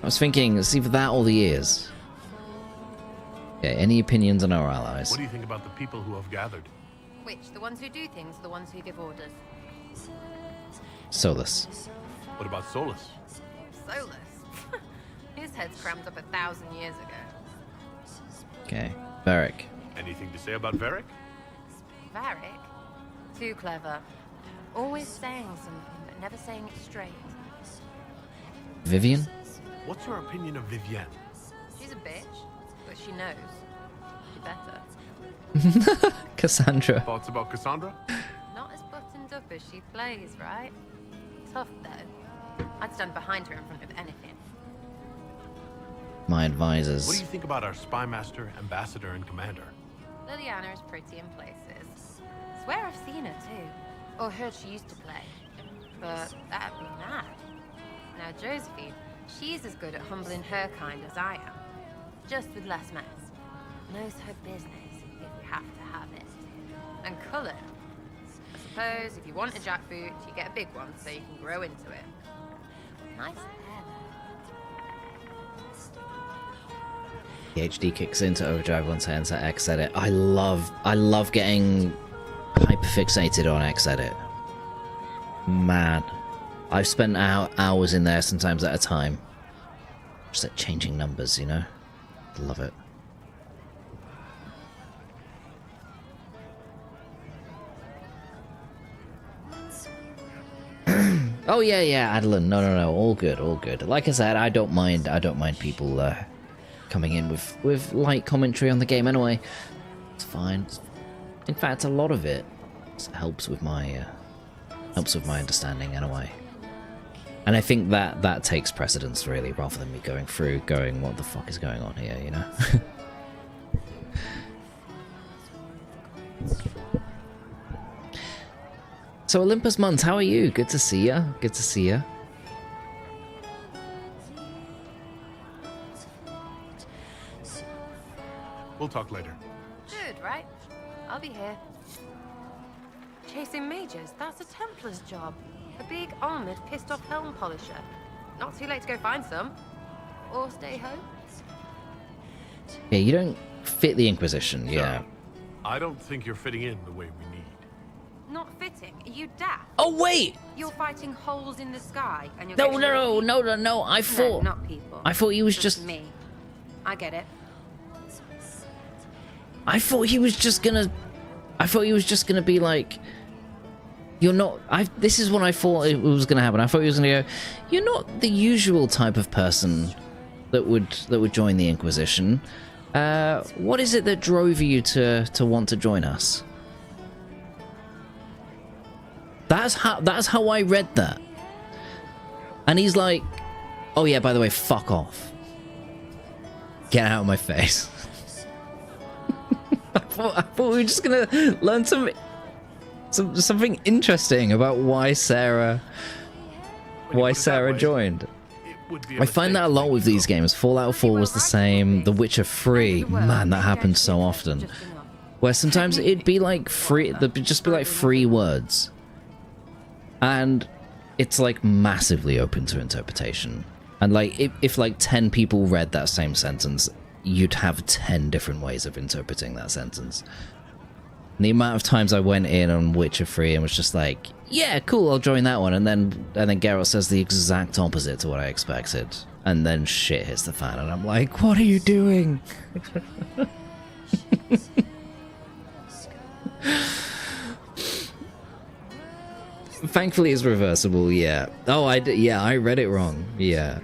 I was thinking, it's either that or the ears. Okay, any opinions on our allies? What do you think about the people who have gathered? Which? The ones who do things, or the ones who give orders? Solus. What about Solus? Solus? His head's crammed up 1,000 years ago. Okay. Varric. Anything to say about Varric? Varric? Too clever. Always saying something, but never saying it straight. Vivian? What's your opinion of Vivienne? She's a bitch, but she knows. She better. Cassandra. Thoughts about Cassandra? Not as buttoned up as she plays, right? Tough, though. I'd stand behind her in front of anything. My advisors. What do you think about our spymaster, ambassador, and commander? Liliana is pretty in places. Swear I've seen her, too. Or heard she used to play. But that'd be mad. Now, Josephine, she's as good at humbling her kind as I am. Just with less mess. Knows her business, if we have to have it. And colour. I suppose if you want a jackboot, you get a big one so you can grow into it. Nice hair, though. PhD kicks into overdrive once I enter Xedit. I love getting hyperfixated on Xedit. Man. I've spent hours in there sometimes at a time. Just like changing numbers, you know? Love it. Oh yeah, yeah, Adeline. No, all good, all good. Like I said, I don't mind people coming in with light commentary on the game anyway. It's fine. In fact, a lot of it helps with my understanding anyway. And I think that takes precedence really, rather than me going through what the fuck is going on here, you know? So Olympus Mons, how are you? Good to see ya. Good to see ya. We'll talk later. Good, right? I'll be here. Chasing mages, that's a Templar's job. A big, armored, pissed-off helm polisher. Not too late to go find some. Or stay home. Yeah, you don't fit the Inquisition, yeah. I don't think you're fitting in the way we need. Not fitting? Are you daft? Oh, wait! You're fighting holes in the sky, and you're No, I thought... No, not people. I thought he was just... me. I get it. I thought he was just gonna be like... You're not... This is what I thought it was gonna happen. I thought he was gonna go, you're not the usual type of person that would join the Inquisition. What is it that drove you to want to join us? That's how I read that. And he's like, oh yeah, by the way, fuck off. Get out of my face. I thought we were just gonna learn something interesting about why Sarah joined. I find that a lot with these games. Fallout 4 was the same. The Witcher 3, man, that happened so often. Where sometimes it'd be like there'd just be like 3 words. And it's like massively open to interpretation. And like if like 10 people read that same sentence, you'd have 10 different ways of interpreting that sentence. And the amount of times I went in on Witcher 3 and was just like, yeah, cool, I'll join that one, and then Geralt says the exact opposite to what I expected, and then shit hits the fan, and I'm like, what are you doing? Thankfully it's reversible, yeah. Oh, I read it wrong, yeah.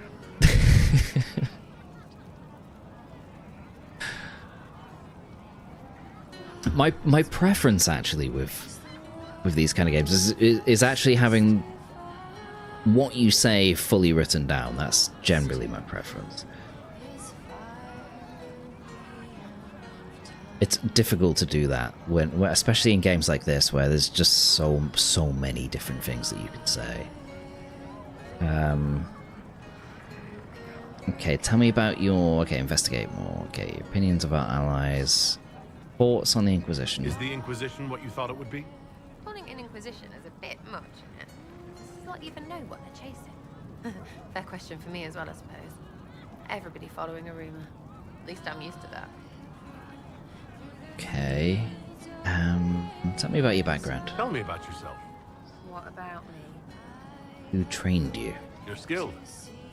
My preference actually with these kind of games is actually having what you say fully written down. That's generally my preference. It's difficult to do that when especially in games like this where there's just so many different things that you could say. Okay, tell me about investigate more. Okay, your opinions about allies. Thoughts on the Inquisition. Is the Inquisition what you thought it would be? Calling an Inquisition is a bit much, isn't it? Does not even know what they're chasing. Fair question for me as well, I suppose. Everybody following a rumor. At least I'm used to that. Okay. Tell me about your background. Tell me about yourself. What about me? Who trained you? You're skilled.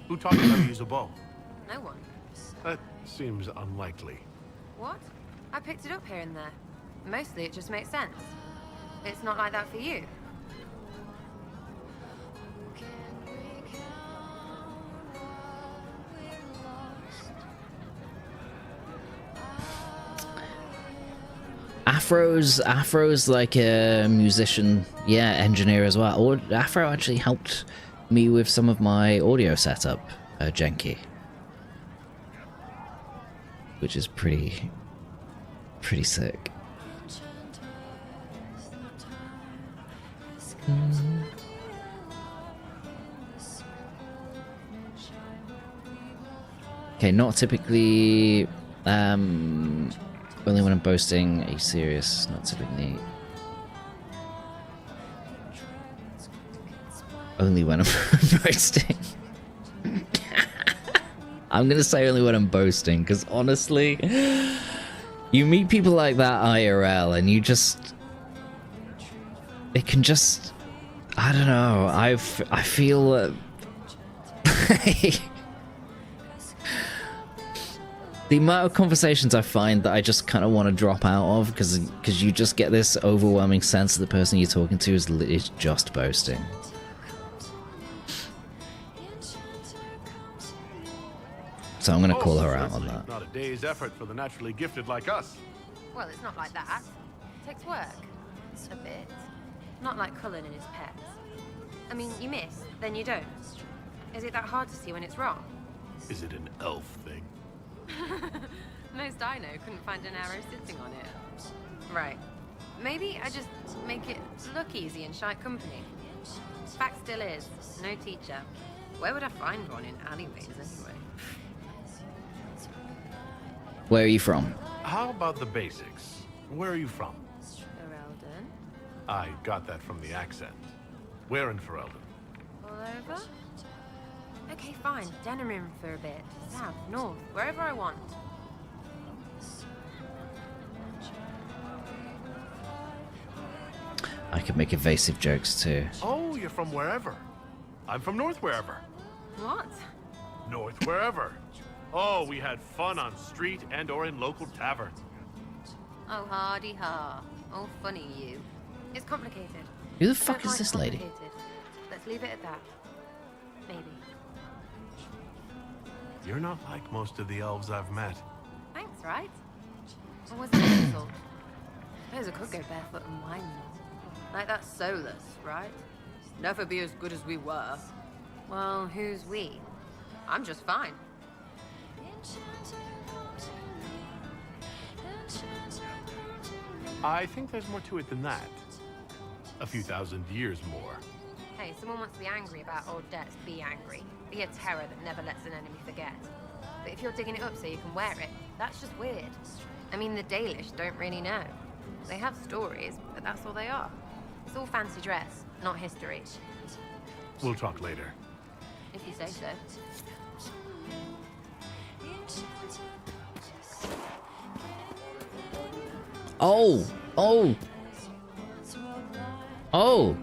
Who taught you how to use a bow? No one. That seems unlikely. What? I picked it up here and there. Mostly it just makes sense. It's not like that for you. Afro's like a musician, yeah, engineer as well. Or Afro actually helped me with some of my audio setup, Genki. Which is pretty sick. Okay, not typically only when I'm boasting. Are you serious? Not typically. Only when I'm boasting. I'm gonna say only when I'm boasting, because honestly, you meet people like that IRL and you just... It can just... I don't know, I feel... the amount of conversations I find that I just kind of want to drop out of, because you just get this overwhelming sense that the person you're talking to is just boasting. So I'm going to call her out on certainly that. Not a day's effort for the naturally gifted like us. Well, it's not like that. It takes work. A bit. Not like Cullen and his pets. I mean, you miss, then you don't. Is it that hard to see when it's wrong? Is it an elf thing? Most I know couldn't find an arrow sitting on it. Right. Maybe I just make it look easy in shite company. Fact still is, no teacher. Where would I find one in alleyways anyway? Where are you from? How about the basics? Where are you from? Ferelden. I got that from the accent. Where in Ferelden? All over? Okay, fine. Denerim for a bit. South, north, wherever I want. I could make evasive jokes too. Oh, you're from wherever. I'm from north wherever. What? North wherever. Oh, we had fun on street and or in local tavern. Oh, hardy ha. Oh, funny you. It's complicated. Who the I fuck don't is like this lady? complicated. Let's leave it at that. Maybe. You're not like most of the elves I've met. Thanks, right? Or was it an insult? Suppose I could go barefoot and whine more. Like that Solus, right? Never be as good as we were. Well, who's we? I'm just fine. I think there's more to it than that. A few thousand years more. Hey, someone wants to be angry about old debts, be angry. Be a terror that never lets an enemy forget. But if you're digging it up so you can wear it, that's just weird. I mean, the Dalish don't really know. They have stories, but that's all they are. It's all fancy dress, not history. We'll talk later. If you say so. Oh! Oh! Oh!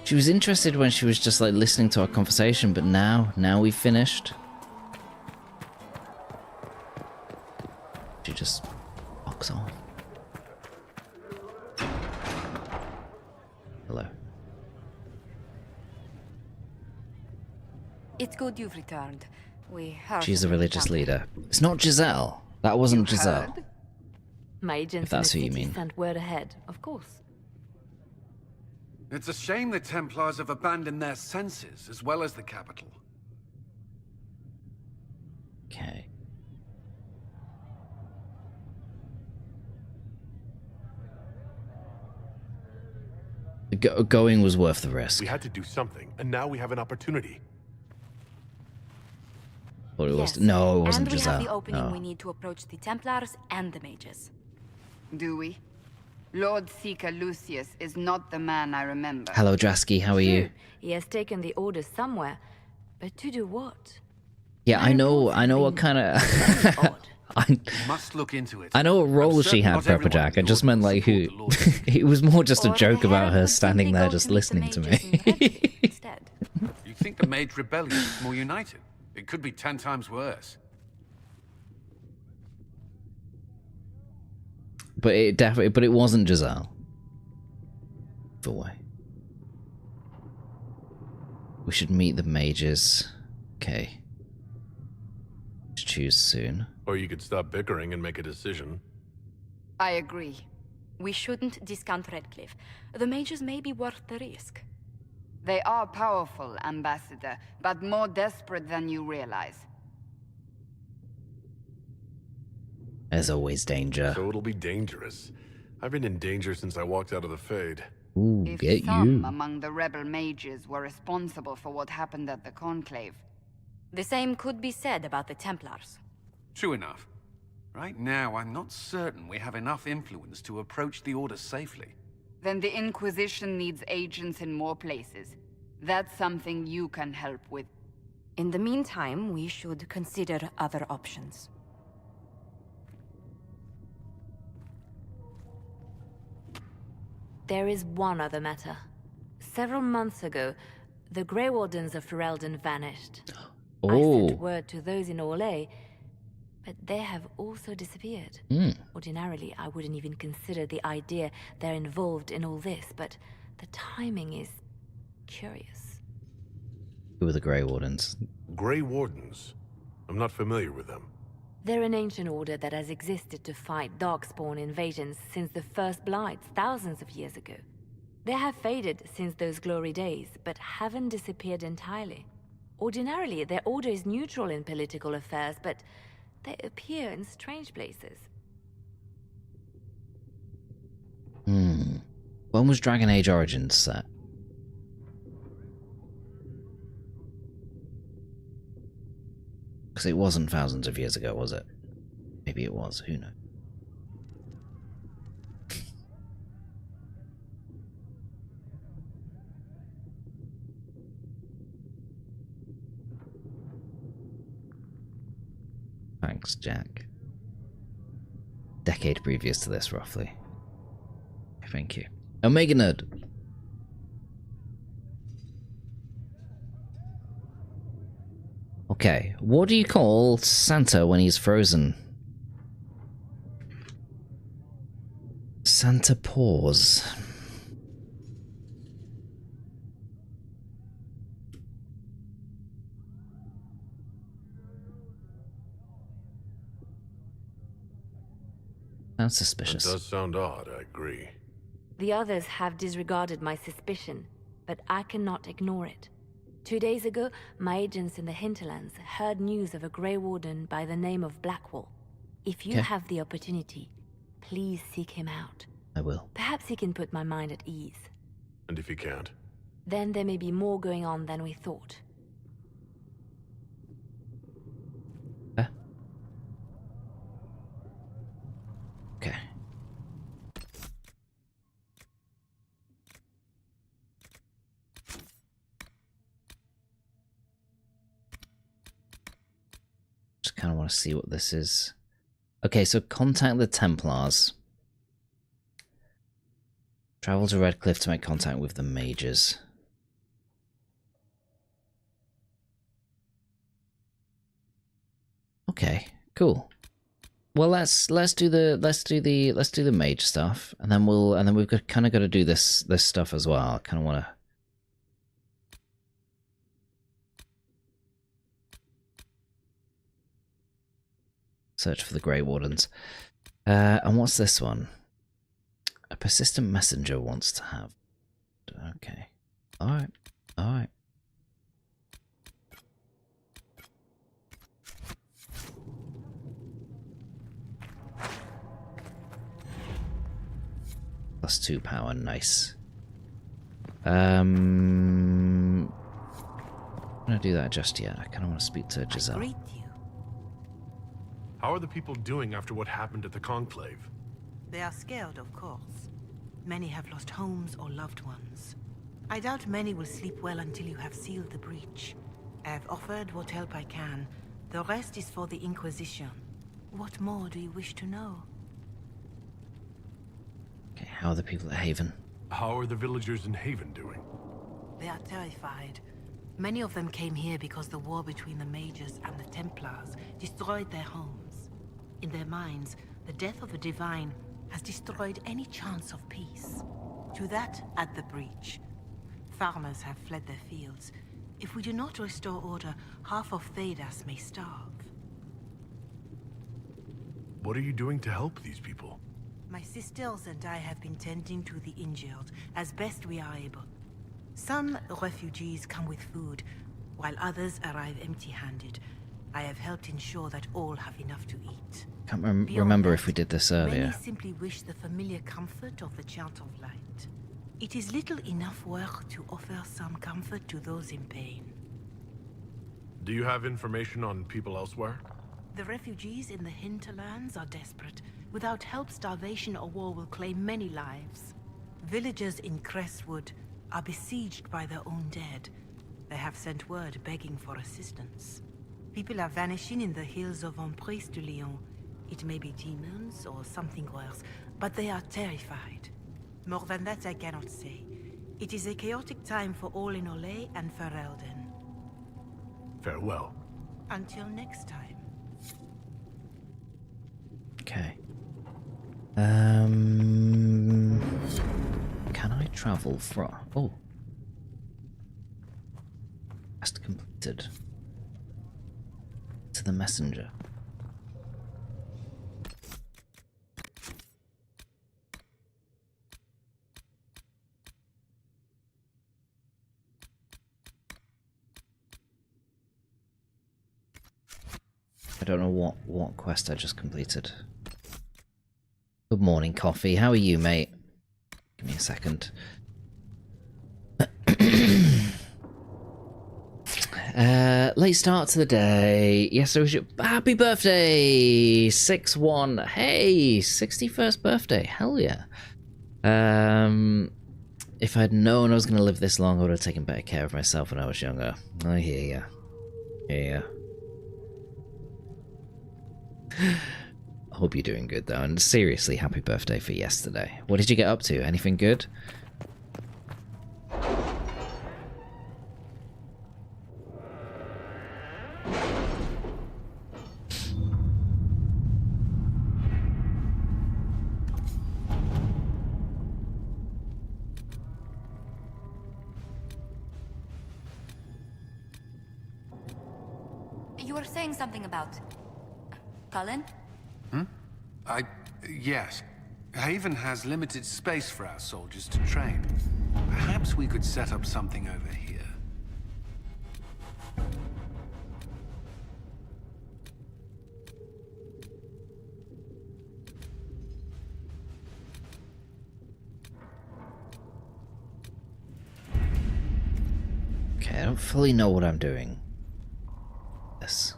She was interested when she was just like listening to our conversation, but now we've finished. She just walks off. Hello. It's good you've returned. We heard. She's a from the religious temple. leader. It's not Giselle. That wasn't Giselle. heard? My agents If that's in who the you city mean. sent word ahead, of course. It's a shame the Templars have abandoned their senses, as well as the capital. Okay. Going was worth the risk. We had to do something, and now we have an opportunity. Or it was Yes, no, it wasn't and we Giselle. have the opening No. we need to approach the Templars and the mages. Do we? Lord Seeker Lucius is not the man I remember. Hello, Drasky. How are you? True, he has taken the orders somewhere, but to do what? Yeah, I know what kind of. You must look into it. I know what role she had, Pepper Jack. I just meant like who. It was more just a joke about her standing there just listening to me. You think the Mage Rebellion is more united? It could be 10 times worse. But it wasn't Giselle. Either way. We should meet the mages. Okay. Let's choose soon. Or you could stop bickering and make a decision. I agree. We shouldn't discount Redcliffe. The mages may be worth the risk. They are powerful, Ambassador, but more desperate than you realize. There's always danger. So it'll be dangerous. I've been in danger since I walked out of the Fade. Ooh, If get some you. among the rebel mages were responsible for what happened at the Conclave. The same could be said about the Templars. True enough. Right now, I'm not certain we have enough influence to approach the Order safely. Then the Inquisition needs agents in more places. That's something you can help with. In the meantime, we should consider other options. There is one other matter. Several months ago, the Grey Wardens of Ferelden vanished. I Oh. sent word to those in Orlais, but they have also disappeared. Ordinarily, I wouldn't even consider the idea they're involved in all this, but the timing is curious. Who are the Grey Wardens? Grey Wardens. I'm not familiar with them. They're an ancient order that has existed to fight darkspawn invasions since the first Blights thousands of years ago. They have faded since those glory days, but haven't disappeared entirely. Ordinarily, their order is neutral in political affairs, but they appear in strange places. When was Dragon Age Origins set? Because it wasn't thousands of years ago, was it? Maybe it was, who knows? Thanks, Jack. Decade previous to this, roughly. Thank you. Omega Nerd. Okay, what do you call Santa when he's frozen? Santa Paws. Sounds suspicious. That does sound odd, I agree. The others have disregarded my suspicion, but I cannot ignore it. 2 days ago, my agents in the hinterlands heard news of a Grey Warden by the name of Blackwall. If you have the opportunity, please seek him out. I will. Perhaps he can put my mind at ease. And if he can't? Then there may be more going on than we thought. Okay. Just kind of want to see what this is. Okay, so contact the Templars. Travel to Redcliffe to make contact with the mages. Okay, cool. Well, let's do the mage stuff, and then we've kind of got to do this stuff as well. I kind of want to. Search for the Grey Wardens. And what's this one? A persistent messenger wants to have. Okay. Alright. Alright. +2 power, nice. I'm gonna do that just yet. I kind of want to speak to Giselle. How are the people doing after what happened at the Conclave? They are scared, of course. Many have lost homes or loved ones. I doubt many will sleep well until you have sealed the breach. I have offered what help I can. The rest is for the Inquisition. What more do you wish to know? Okay, how are the people at Haven? How are the villagers in Haven doing? They are terrified. Many of them came here because the war between the mages and the Templars destroyed their homes. In their minds, the death of the Divine has destroyed any chance of peace. To that, add the breach. Farmers have fled their fields. If we do not restore order, half of Thedas may starve. What are you doing to help these people? My sisters and I have been tending to the injured as best we are able. Some refugees come with food, while others arrive empty-handed. I have helped ensure that all have enough to eat. Can't remember if we did this earlier. Many simply wish the familiar comfort of the Chant of Light. It is little enough work to offer some comfort to those in pain. Do you have information on people elsewhere? The refugees in the hinterlands are desperate. Without help, starvation or war will claim many lives. Villagers in Crestwood are besieged by their own dead. They have sent word begging for assistance. People are vanishing in the hills of Emprise de Lyon. It may be demons or something worse, but they are terrified. More than that I cannot say. It is a chaotic time for all in Olay and Ferelden. Farewell. Until next time. Okay. Can I travel from... Oh. Quest completed. to the messenger. I don't know what quest I just completed. Good morning, Coffee. How are you, mate? Give me a second. Late start to the day. Yes, it was your happy birthday, 6-1. Hey, 61st birthday. Hell yeah. If I'd known I was going to live this long, I would have taken better care of myself when I was younger. I hear ya. Yeah. Hope you're doing good though, and seriously, happy birthday for yesterday. What did you get up to? Anything good? You were saying something about Cullen? Yes. Haven has limited space for our soldiers to train. Perhaps we could set up something over here. Okay, I don't fully know what I'm doing. Yes.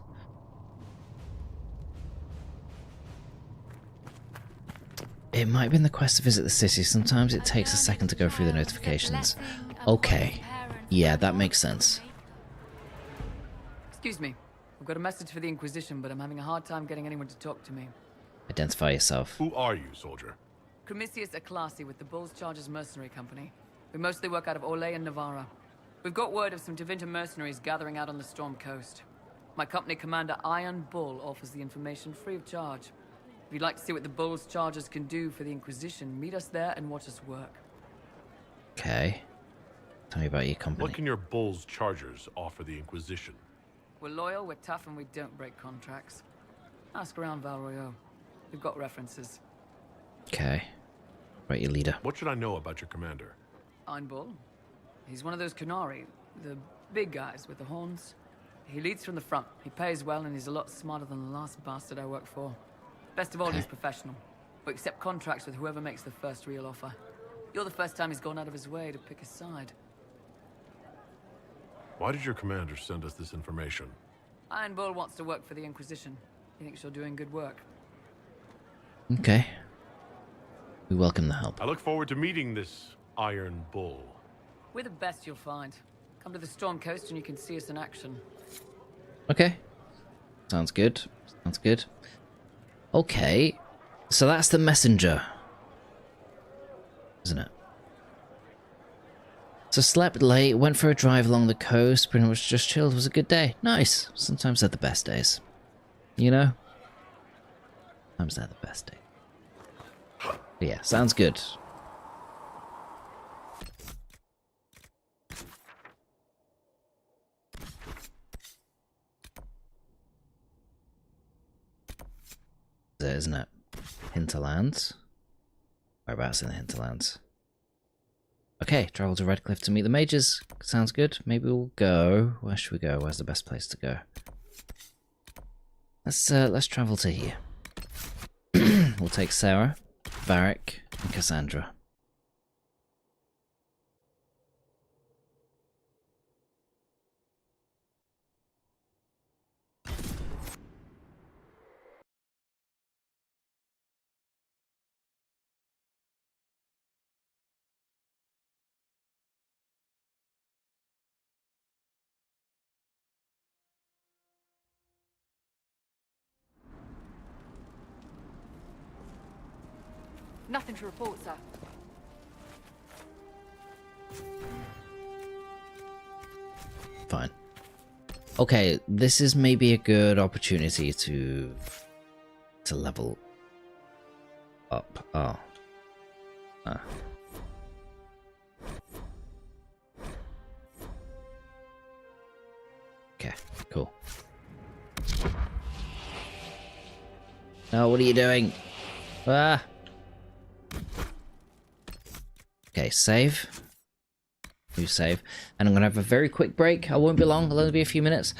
It might have been the quest to visit the city. Sometimes it takes a second to go through the notifications. Okay. Yeah, that makes sense. Excuse me. I've got a message for the Inquisition, but I'm having a hard time getting anyone to talk to me. Identify yourself. Who are you, soldier? Comisius Aclasi with the Bulls Chargers Mercenary Company. We mostly work out of Orlais and Navarra. We've got word of some Tevinter mercenaries gathering out on the Storm Coast. My company commander, Iron Bull, offers the information free of charge. If you'd like to see what the Bulls Chargers can do for the Inquisition, meet us there and watch us work. Okay. Tell me about your company. What can your Bulls Chargers offer the Inquisition? We're loyal, we're tough, and we don't break contracts. Ask around Val Royeaux. We've got references. Okay. Right, your leader. What should I know about your commander? Iron Bull. He's one of those Kunari, the big guys with the horns. He leads from the front. He pays well, and he's a lot smarter than the last bastard I worked for. Best of all, he's professional. We accept contracts with whoever makes the first real offer. You're the first time he's gone out of his way to pick a side. Why did your commander send us this information? Iron Bull wants to work for the Inquisition. He thinks you're doing good work. Okay. We welcome the help. I look forward to meeting this Iron Bull. We're the best you'll find. Come to the Storm Coast and you can see us in action. Okay. Sounds good. Sounds good. Okay. So that's the messenger. Isn't it? So slept late, went for a drive along the coast, pretty much just chilled. It was a good day. Nice. Sometimes they're the best days. You know? Sometimes they're the best days. But yeah, sounds good. Isn't it? Hinterlands? Whereabouts in the Hinterlands? Okay, travel to Redcliffe to meet the mages. Sounds good. Maybe we'll go. Where should we go? Where's the best place to go? Let's travel to here. We'll take Sarah, Varric, and Cassandra. Nothing to report, sir. Fine. Okay, this is maybe a good opportunity to level up. Oh. Ah. Okay, cool. No, what are you doing? Ah. Okay, save. New save. And I'm going to have a very quick break. I won't be long. It'll only be a few minutes.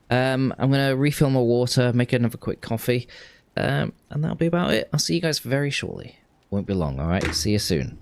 I'm going to refill my water, make another quick coffee. And that'll be about it. I'll see you guys very shortly. Won't be long, alright? See you soon.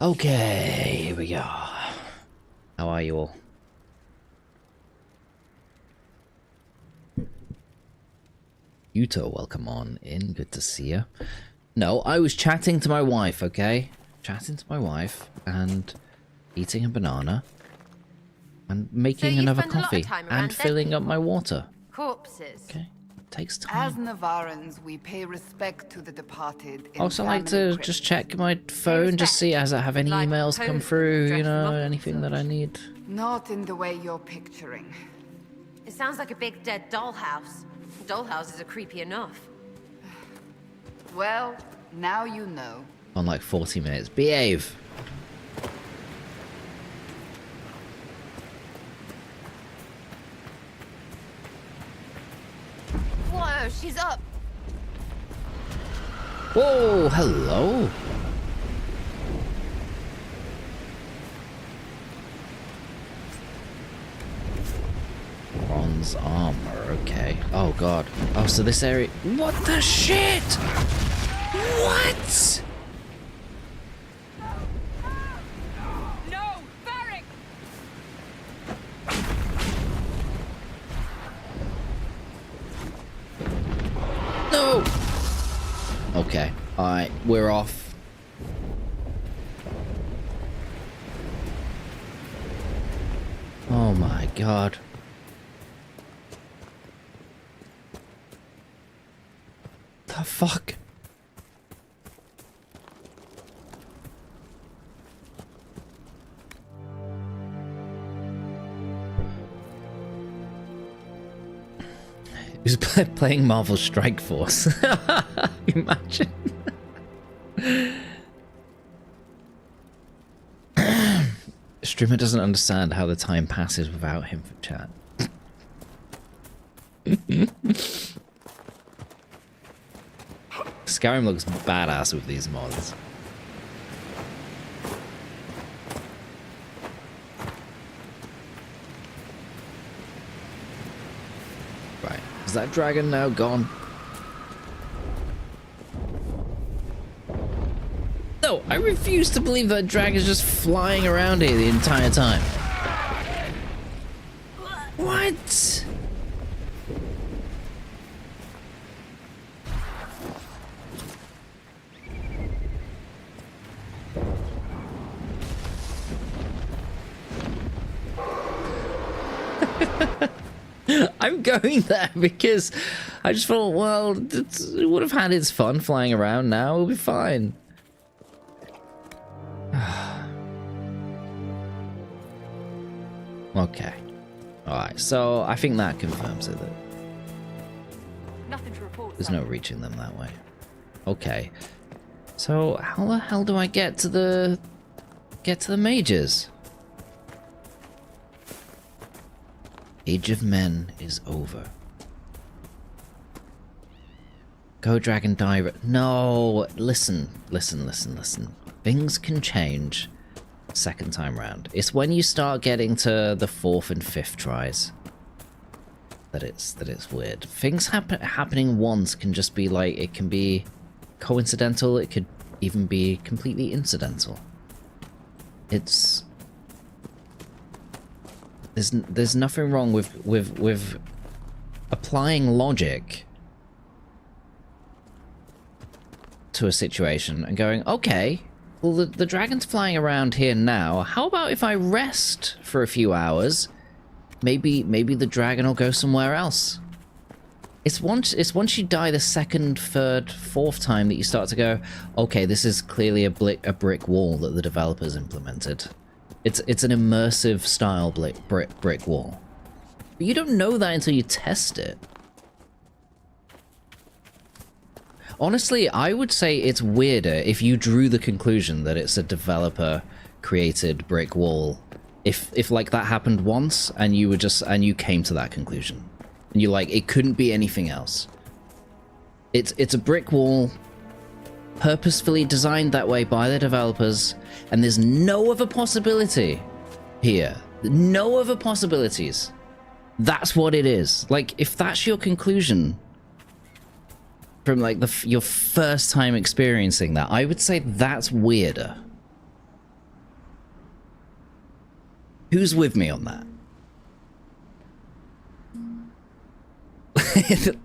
Okay, here we go. How are you all? Yuto, welcome on in. Good to see you. No, I was chatting to my wife, okay? Chatting to my wife and eating a banana and making another coffee and filling up my water. Corpses. Okay, takes As time. Navarrans, we pay respect to the departed. in Also, like family to crypts. just check my phone, just see as I have any emails come through, you know, anything that I need. Not in the way you're picturing. It sounds like a big dead dollhouse. Dollhouses are creepy enough. Well, now you know. On like 40 minutes. Behave! Whoa, she's up. Whoa, hello. Bronze armor, okay. Oh god. Oh, so this area. What the shit? What? No, Varric! No! Okay, alright, we're off. Oh my god. The fuck? Who's playing Marvel Strike Force? Imagine. Streamer doesn't understand how the time passes without him for chat. Skyrim looks badass with these mods. Right, is that dragon now gone? No, I refuse to believe that dragon's just flying around here the entire time. What? I'm going there because I just thought, well, it would have had its fun flying around now. It'll be fine. Okay. Alright, so I think that confirms it. That Nothing to report. there's no reaching them that way. Okay. So how the hell do I get to the mages? Age of Men is over. Go Dragon Die. No, listen. Things can change second time round. It's when you start getting to the 4th and 5th tries that it's weird. Things happening once can just be like, it can be coincidental, it could even be completely incidental. There's nothing wrong with applying logic to a situation and going, okay, well the dragon's flying around here now. How about if I rest for a few hours? Maybe the dragon will go somewhere else. It's once you die the 2nd, 3rd, 4th time that you start to go, okay, this is clearly a brick wall that the developers implemented. It's an immersive style brick wall. But you don't know that until you test it. Honestly, I would say it's weirder if you drew the conclusion that it's a developer created brick wall. If like that happened once and you came to that conclusion. And you're like, it couldn't be anything else. It's a brick wall purposefully designed that way by the developers, and there's no other possibility here. No other possibilities. That's what it is. Like, if that's your conclusion from like your first time experiencing that, I would say that's weirder. Who's with me on that?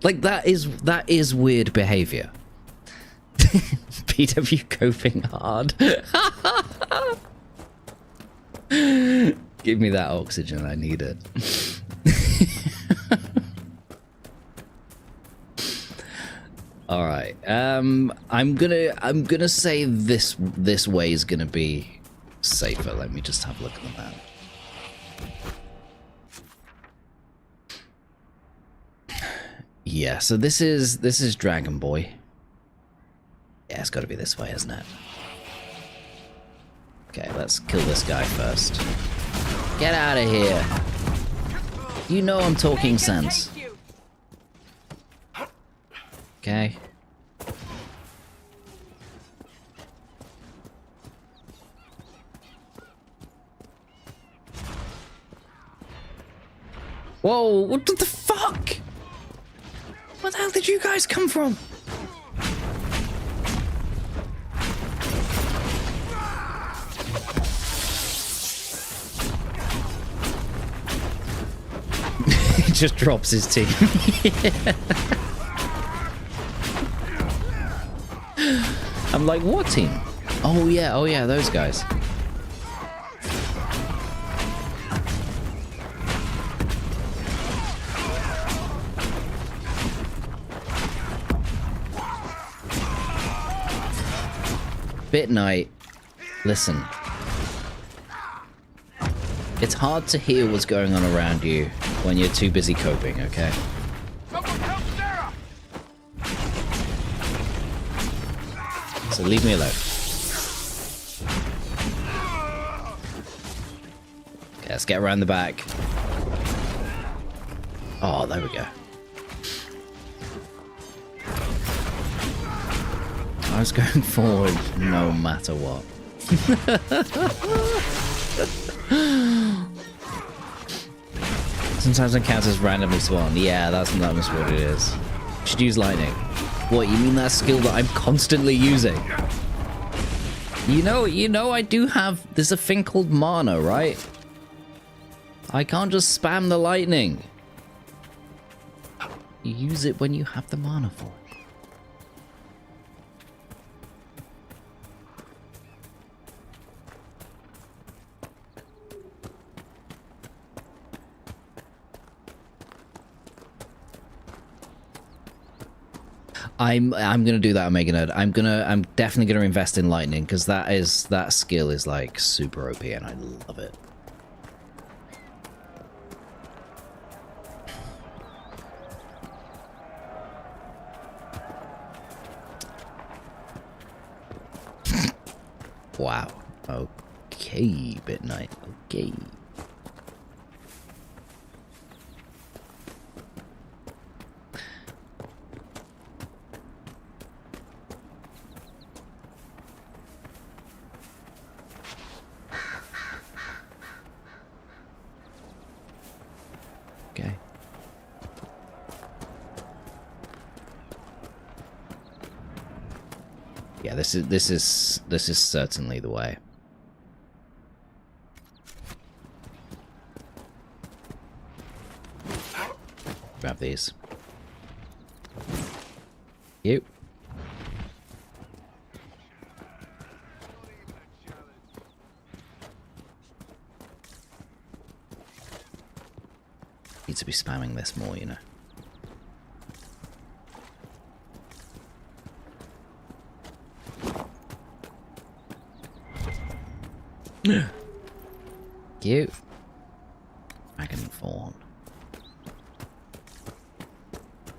Like that is weird behavior. PW coping hard. Give me that oxygen, I need it. All right. I'm gonna say this way is gonna be safer. Let me just have a look at the map. Yeah, so this is Dragon Boy. Yeah, it's got to be this way, isn't it? Okay, let's kill this guy first. Get out of here. You know I'm talking sense. Okay. Whoa, what the fuck? Where the hell did you guys come from? He just drops his team. I'm like, what team? Oh yeah, those guys. Bit Night, listen. It's hard to hear what's going on around you when you're too busy coping, okay? So leave me alone. Okay, let's get around the back. Oh, there we go. I was going forward no matter what. Sometimes encounters randomly spawn. Yeah, that's what it is. Should use lightning. What, you mean that skill that I'm constantly using? You know I do have... There's a thing called mana, right? I can't just spam the lightning. You use it when you have the mana for it. I'm gonna do that, Omega Nerd. I'm definitely gonna invest in lightning because that skill is like super OP and I love it. Wow. Okay, Bit Night. Okay. Yeah, this is certainly the way. Grab these. You. Need to be spamming this more, you know. Cute. Dragon fawn.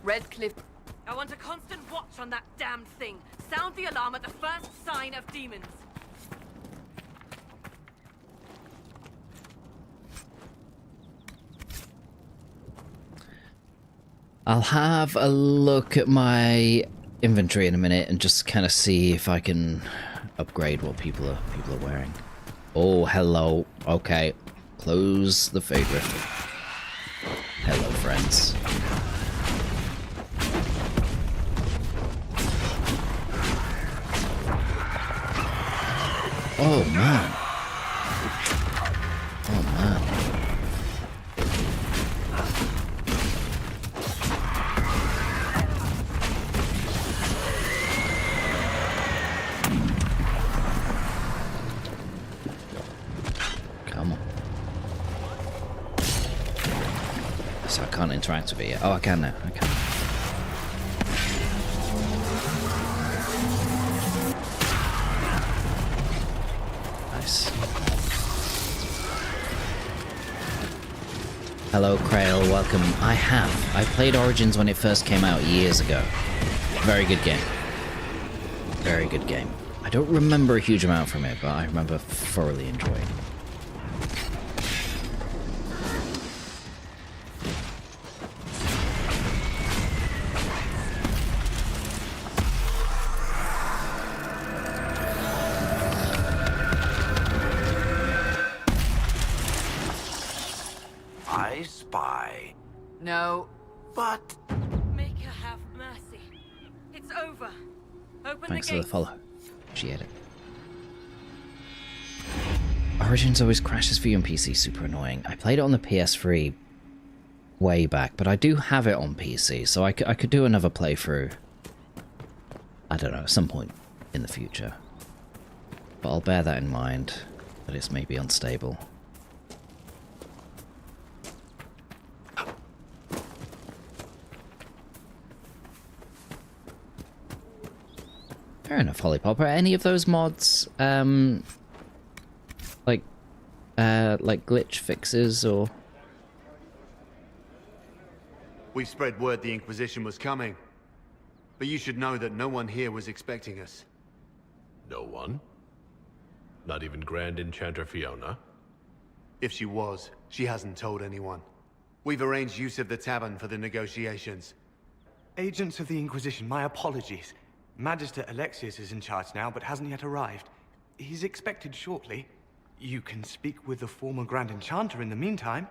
Redcliffe. I want a constant watch on that damned thing. Sound the alarm at the first sign of demons. I'll have a look at my inventory in a minute and just kind of see if I can upgrade what people are wearing. Oh, hello. Okay. Close the favorite. Hello, friends. Oh, man. Oh, man. can't interact with it yet. Oh, I can now. I can. Nice. Hello, Krail. Welcome. I played Origins when it first came out years ago. Very good game. Very good game. I don't remember a huge amount from it, but I remember thoroughly enjoying it. I spy. No. But... Make her have mercy. It's over. Open Thanks the for gate. the follow. Appreciate it. Origins always crashes for you on PC, super annoying. I played it on the PS3 way back, but I do have it on PC, so I could do another playthrough. I don't know, at some point in the future. But I'll bear that in mind, that it's maybe unstable. Fair enough, Hollypop. Are any of those mods, like glitch fixes, or...? We've spread word the Inquisition was coming. But you should know that no one here was expecting us. No one? Not even Grand Enchanter Fiona? If she was, she hasn't told anyone. We've arranged use of the tavern for the negotiations. Agents of the Inquisition, my apologies. Magister Alexius is in charge now, but hasn't yet arrived. He's expected shortly. You can speak with the former Grand Enchanter in the meantime.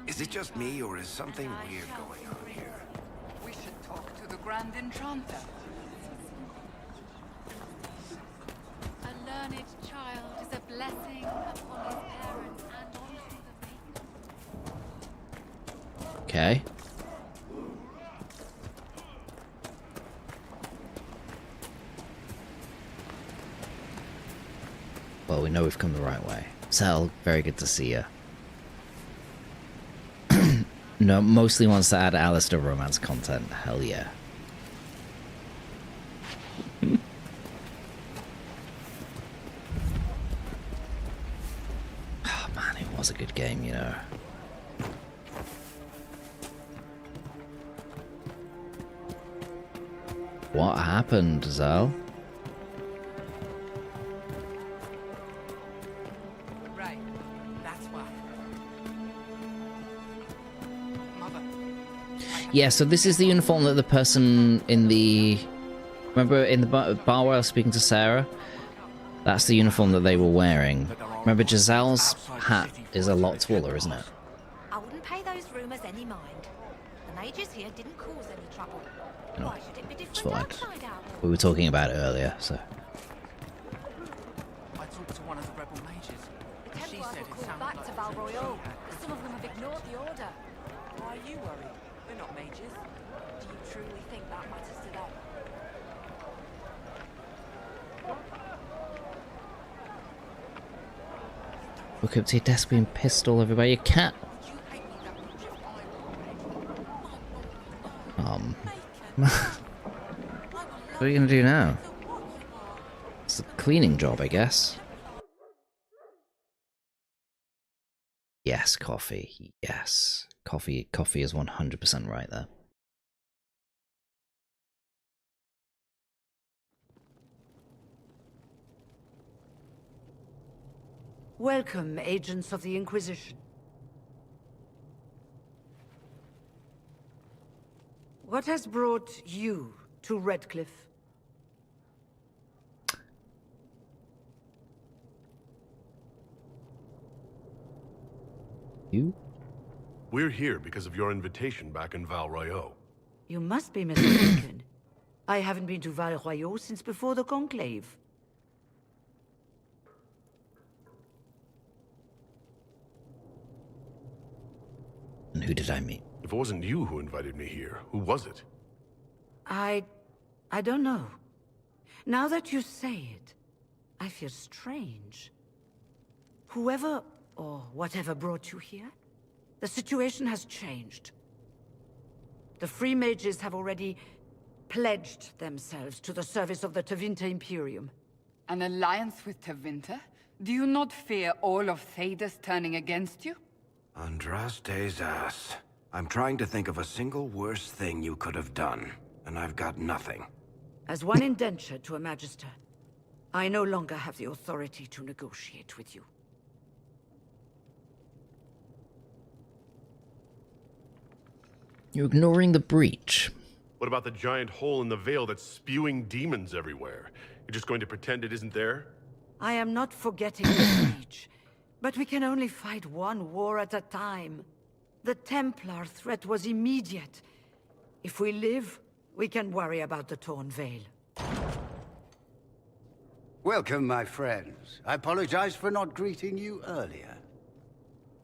Is it just me, or is something weird going on here? We should talk to the Grand Enchanter. A learned child is a blessing upon his parents and onto the Okay. Well, we know we've come the right way. Sel, very good to see you. No, mostly wants to add Alistair romance content. Hell yeah. Oh man, it was a good game, you know. What happened, Zal? Right. That's why. Mother. Yeah, so this is the uniform that the person in the... Remember in the bar while I was speaking to Sarah? That's the uniform that they were wearing. Remember, Giselle's hat is a lot taller, isn't it? I wouldn't pay those rumors any mind. The mages here didn't cause any trouble. No, Why should it be it's different fine. outside out? We were talking about it earlier, so... I talked to one of the rebel mages. The She Templars said were it called sounded back like to it was Val a Royale. shorthand. Some of them have ignored the order. Why are you worried? They're not mages. Do you truly think that matters to them? Look up to your desk being pissed all over by your cat. What are you gonna do now? It's a cleaning job, I guess. Yes, coffee. Yes. Coffee is 100% right there. Welcome, agents of the Inquisition. What has brought you to Redcliffe? You? We're here because of your invitation back in Val Royale. You must be mistaken. I haven't been to Val Royale since before the Conclave. And who did I meet? If it wasn't you who invited me here, who was it? I don't know. Now that you say it, I feel strange. Whoever or whatever brought you here, the situation has changed. The Free Mages have already pledged themselves to the service of the Tevinter Imperium. An alliance with Tevinter? Do you not fear all of Thedas turning against you? Andraste's ass. I'm trying to think of a single worse thing you could have done, and I've got nothing. As one indentured to a Magister, I no longer have the authority to negotiate with you. You're ignoring the breach. What about the giant hole in the veil that's spewing demons everywhere? You're just going to pretend it isn't there? I am not forgetting the breach, but we can only fight one war at a time. The Templar threat was immediate. If we live, we can worry about the torn veil. Welcome, my friends. I apologize for not greeting you earlier.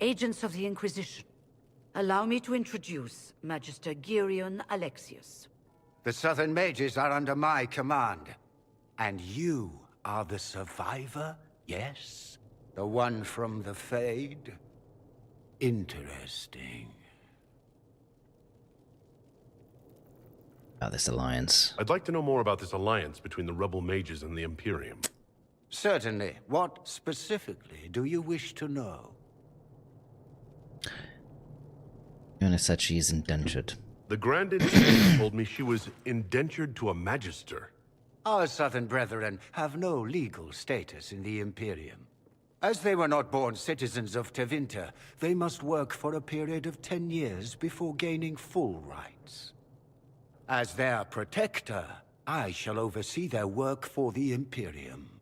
Agents of the Inquisition, allow me to introduce Magister Girion Alexius. The Southern Mages are under my command. And you are the survivor, yes? The one from the Fade? Interesting. About this alliance. I'd like to know more about this alliance between the rebel mages and the Imperium. Certainly. What specifically do you wish to know? Yona said she's indentured. The Grand Inquisition told me she was indentured to a Magister. Our Southern brethren have no legal status in the Imperium. As they were not born citizens of Tevinter, they must work for a period of 10 years before gaining full rights. As their protector, I shall oversee their work for the Imperium.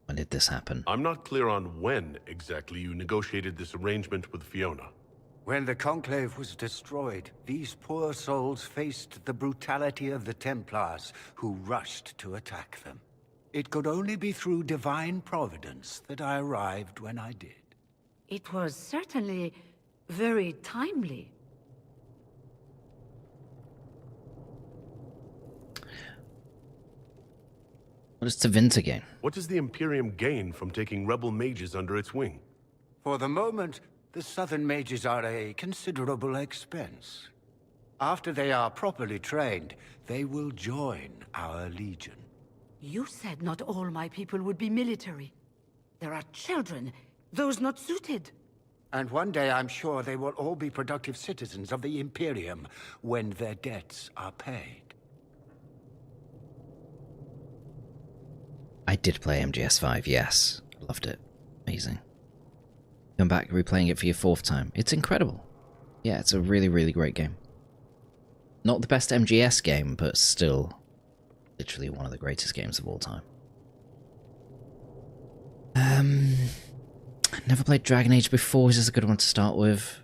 When did this happen? I'm not clear on when exactly you negotiated this arrangement with Fiona. When the Conclave was destroyed, these poor souls faced the brutality of the Templars, who rushed to attack them. It could only be through divine providence that I arrived when I did. It was certainly very timely. What does Tevinter gain? What does the Imperium gain from taking rebel mages under its wing? For the moment, the Southern Mages are a considerable expense. After they are properly trained, they will join our Legion. You said not all my people would be military. There are children, those not suited. And one day I'm sure they will all be productive citizens of the Imperium when their debts are paid. I did play MGS5, yes. Loved it. Amazing. Come back replaying it for your 4th time. It's incredible. Yeah, it's a really, really great game. Not the best MGS game, but still literally one of the greatest games of all time. Never played Dragon Age before. Is this a good one to start with?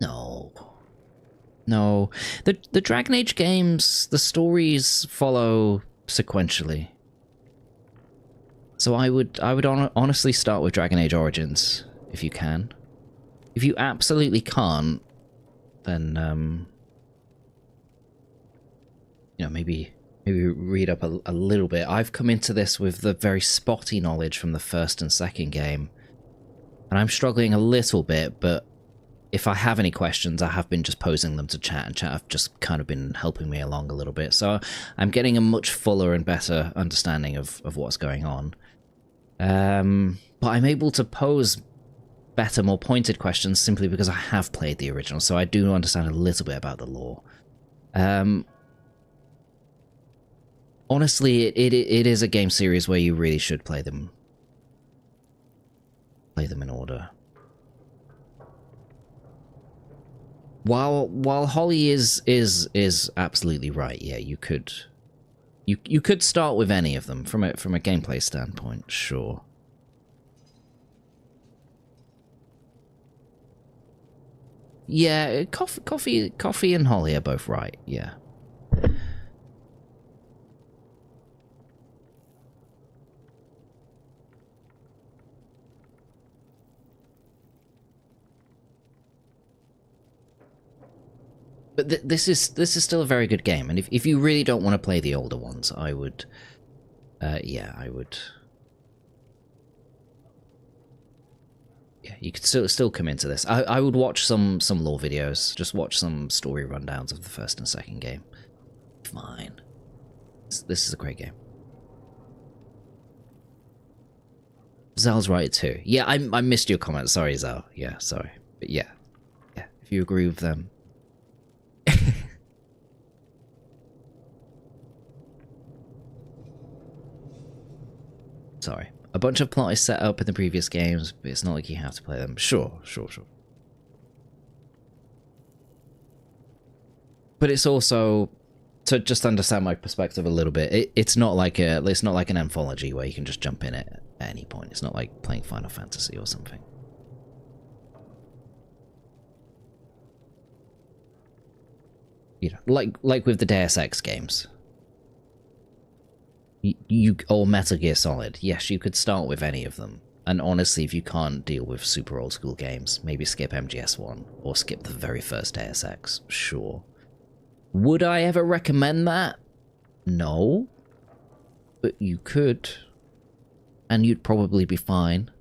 No. No. The Dragon Age games, the stories follow sequentially. So I would honestly start with Dragon Age Origins, if you can. If you absolutely can't, then, you know, maybe read up a little bit. I've come into this with the very spotty knowledge from the 1st and 2nd game, and I'm struggling a little bit, but if I have any questions, I have been just posing them to chat, and chat have just kind of been helping me along a little bit. So I'm getting a much fuller and better understanding of what's going on. But I'm able to pose better, more pointed questions simply because I have played the original, so I do understand a little bit about the lore. Honestly, it is a game series where you really should play them in order. While Holly is absolutely right, yeah, you could start with any of them from a gameplay standpoint, sure. Yeah, Coffee and Holly are both right, yeah. But this is still a very good game, and if you really don't want to play the older ones, I would, yeah, I would. Yeah, you could still come into this. I would watch some lore videos, just watch some story rundowns of the first and second game. Fine. This is a great game. Zal's right too. Yeah, I missed your comment. Sorry, Zal. Yeah, sorry. But yeah, if you agree with them. Sorry. A bunch of plot is set up in the previous games, but it's not like you have to play them. Sure. But it's also, to just understand my perspective a little bit, it's not like an anthology where you can just jump in at any point. It's not like playing Final Fantasy or something. You know, like with the Deus Ex games. Or Metal Gear Solid. Yes, you could start with any of them. And honestly, if you can't deal with super old school games, maybe skip MGS1 or skip the very first Deus Ex. Sure. Would I ever recommend that? No. But you could. And you'd probably be fine.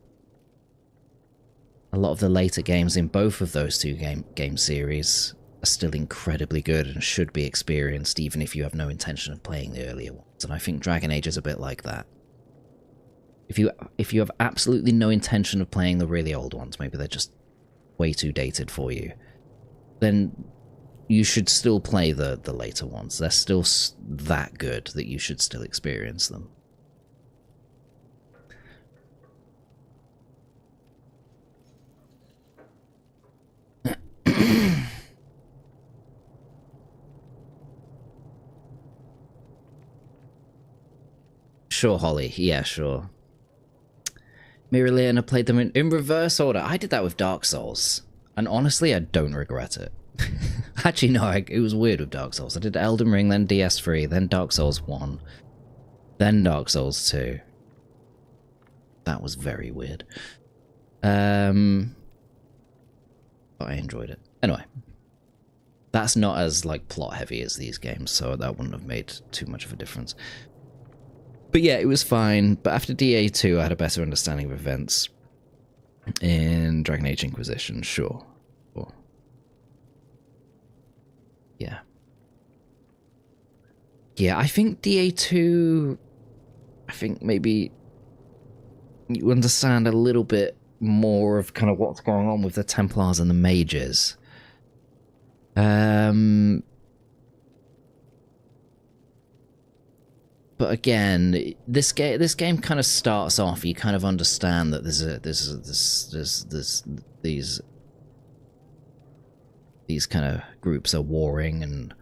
A lot of the later games in both of those two game series are still incredibly good and should be experienced even if you have no intention of playing the earlier ones. And I think Dragon Age is a bit like that. If you have absolutely no intention of playing the really old ones, maybe they're just way too dated for you, then you should still play the later ones. They're still that good that you should still experience them. Sure, Holly. Yeah, sure. Mirileana played them in reverse order. I did that with Dark Souls. And honestly, I don't regret it. Actually, no, it was weird with Dark Souls. I did Elden Ring, then DS3, then Dark Souls 1, then Dark Souls 2. That was very weird. But I enjoyed it. Anyway. That's not as, like, plot heavy as these games, so that wouldn't have made too much of a difference. But yeah, it was fine. But after DA2, I had a better understanding of events in Dragon Age Inquisition, sure. Yeah. Yeah, I think DA2... I think maybe you understand a little bit more of kind of what's going on with the Templars and the Mages. But again, this game kind of starts off. You kind of understand that there's these kind of groups are warring, and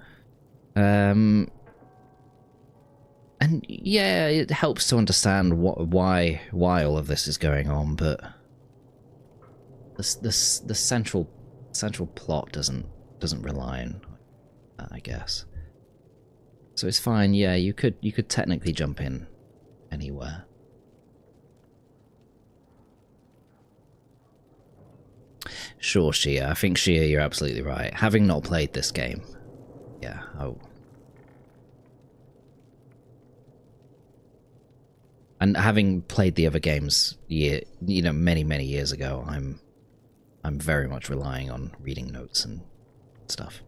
yeah, it helps to understand why all of this is going on. But the central plot doesn't rely on that, I guess. So it's fine, yeah, you could technically jump in anywhere. Sure, Shia. I think, Shia, you're absolutely right. Having not played this game, yeah, and having played the other games, many years ago, I'm very much relying on reading notes and stuff.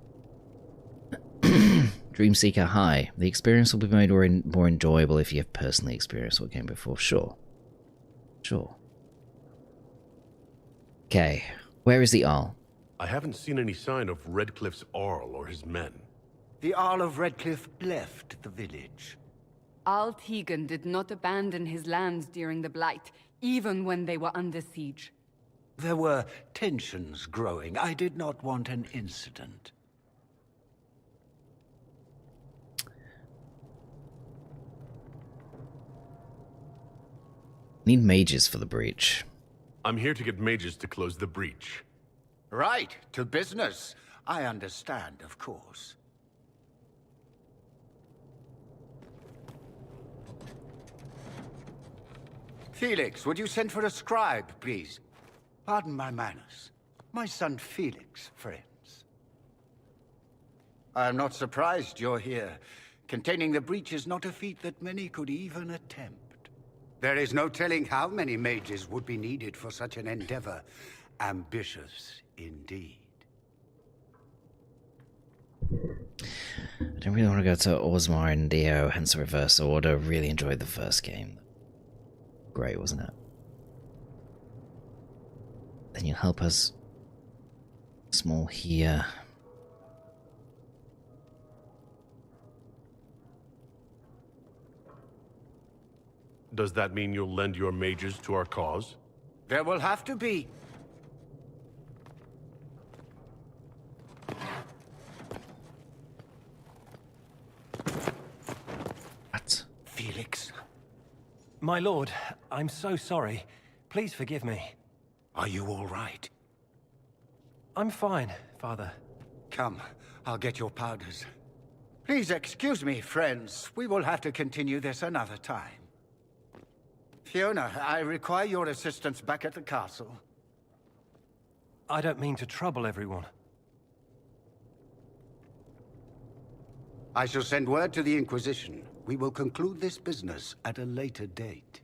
Dreamseeker, hi. The experience will be made more enjoyable if you have personally experienced what came before. Sure. Okay, where is the Arl? I haven't seen any sign of Redcliffe's Arl or his men. The Arl of Redcliffe left the village. Al Tegan did not abandon his lands during the Blight, even when they were under siege. There were tensions growing. I did not want an incident. Need mages for the breach. I'm here to get mages to close the breach. Right, to business. I understand, of course. Felix, would you send for a scribe, please? Pardon my manners. My son Felix, friends. I'm not surprised you're here. Containing the breach is not a feat that many could even attempt. There is no telling how many mages would be needed for such an endeavor. Ambitious indeed. I don't really want to go to Orzammar and Dio, hence the reverse order. Really enjoyed the first game. Great, wasn't it? Then you'll help us. Small here. Does that mean you'll lend your mages to our cause? There will have to be. What? Felix. My lord, I'm so sorry. Please forgive me. Are you all right? I'm fine, Father. Come, I'll get your powders. Please excuse me, friends. We will have to continue this another time. Fiona, I require your assistance back at the castle. I don't mean to trouble everyone. I shall send word to the Inquisition. We will conclude this business at a later date.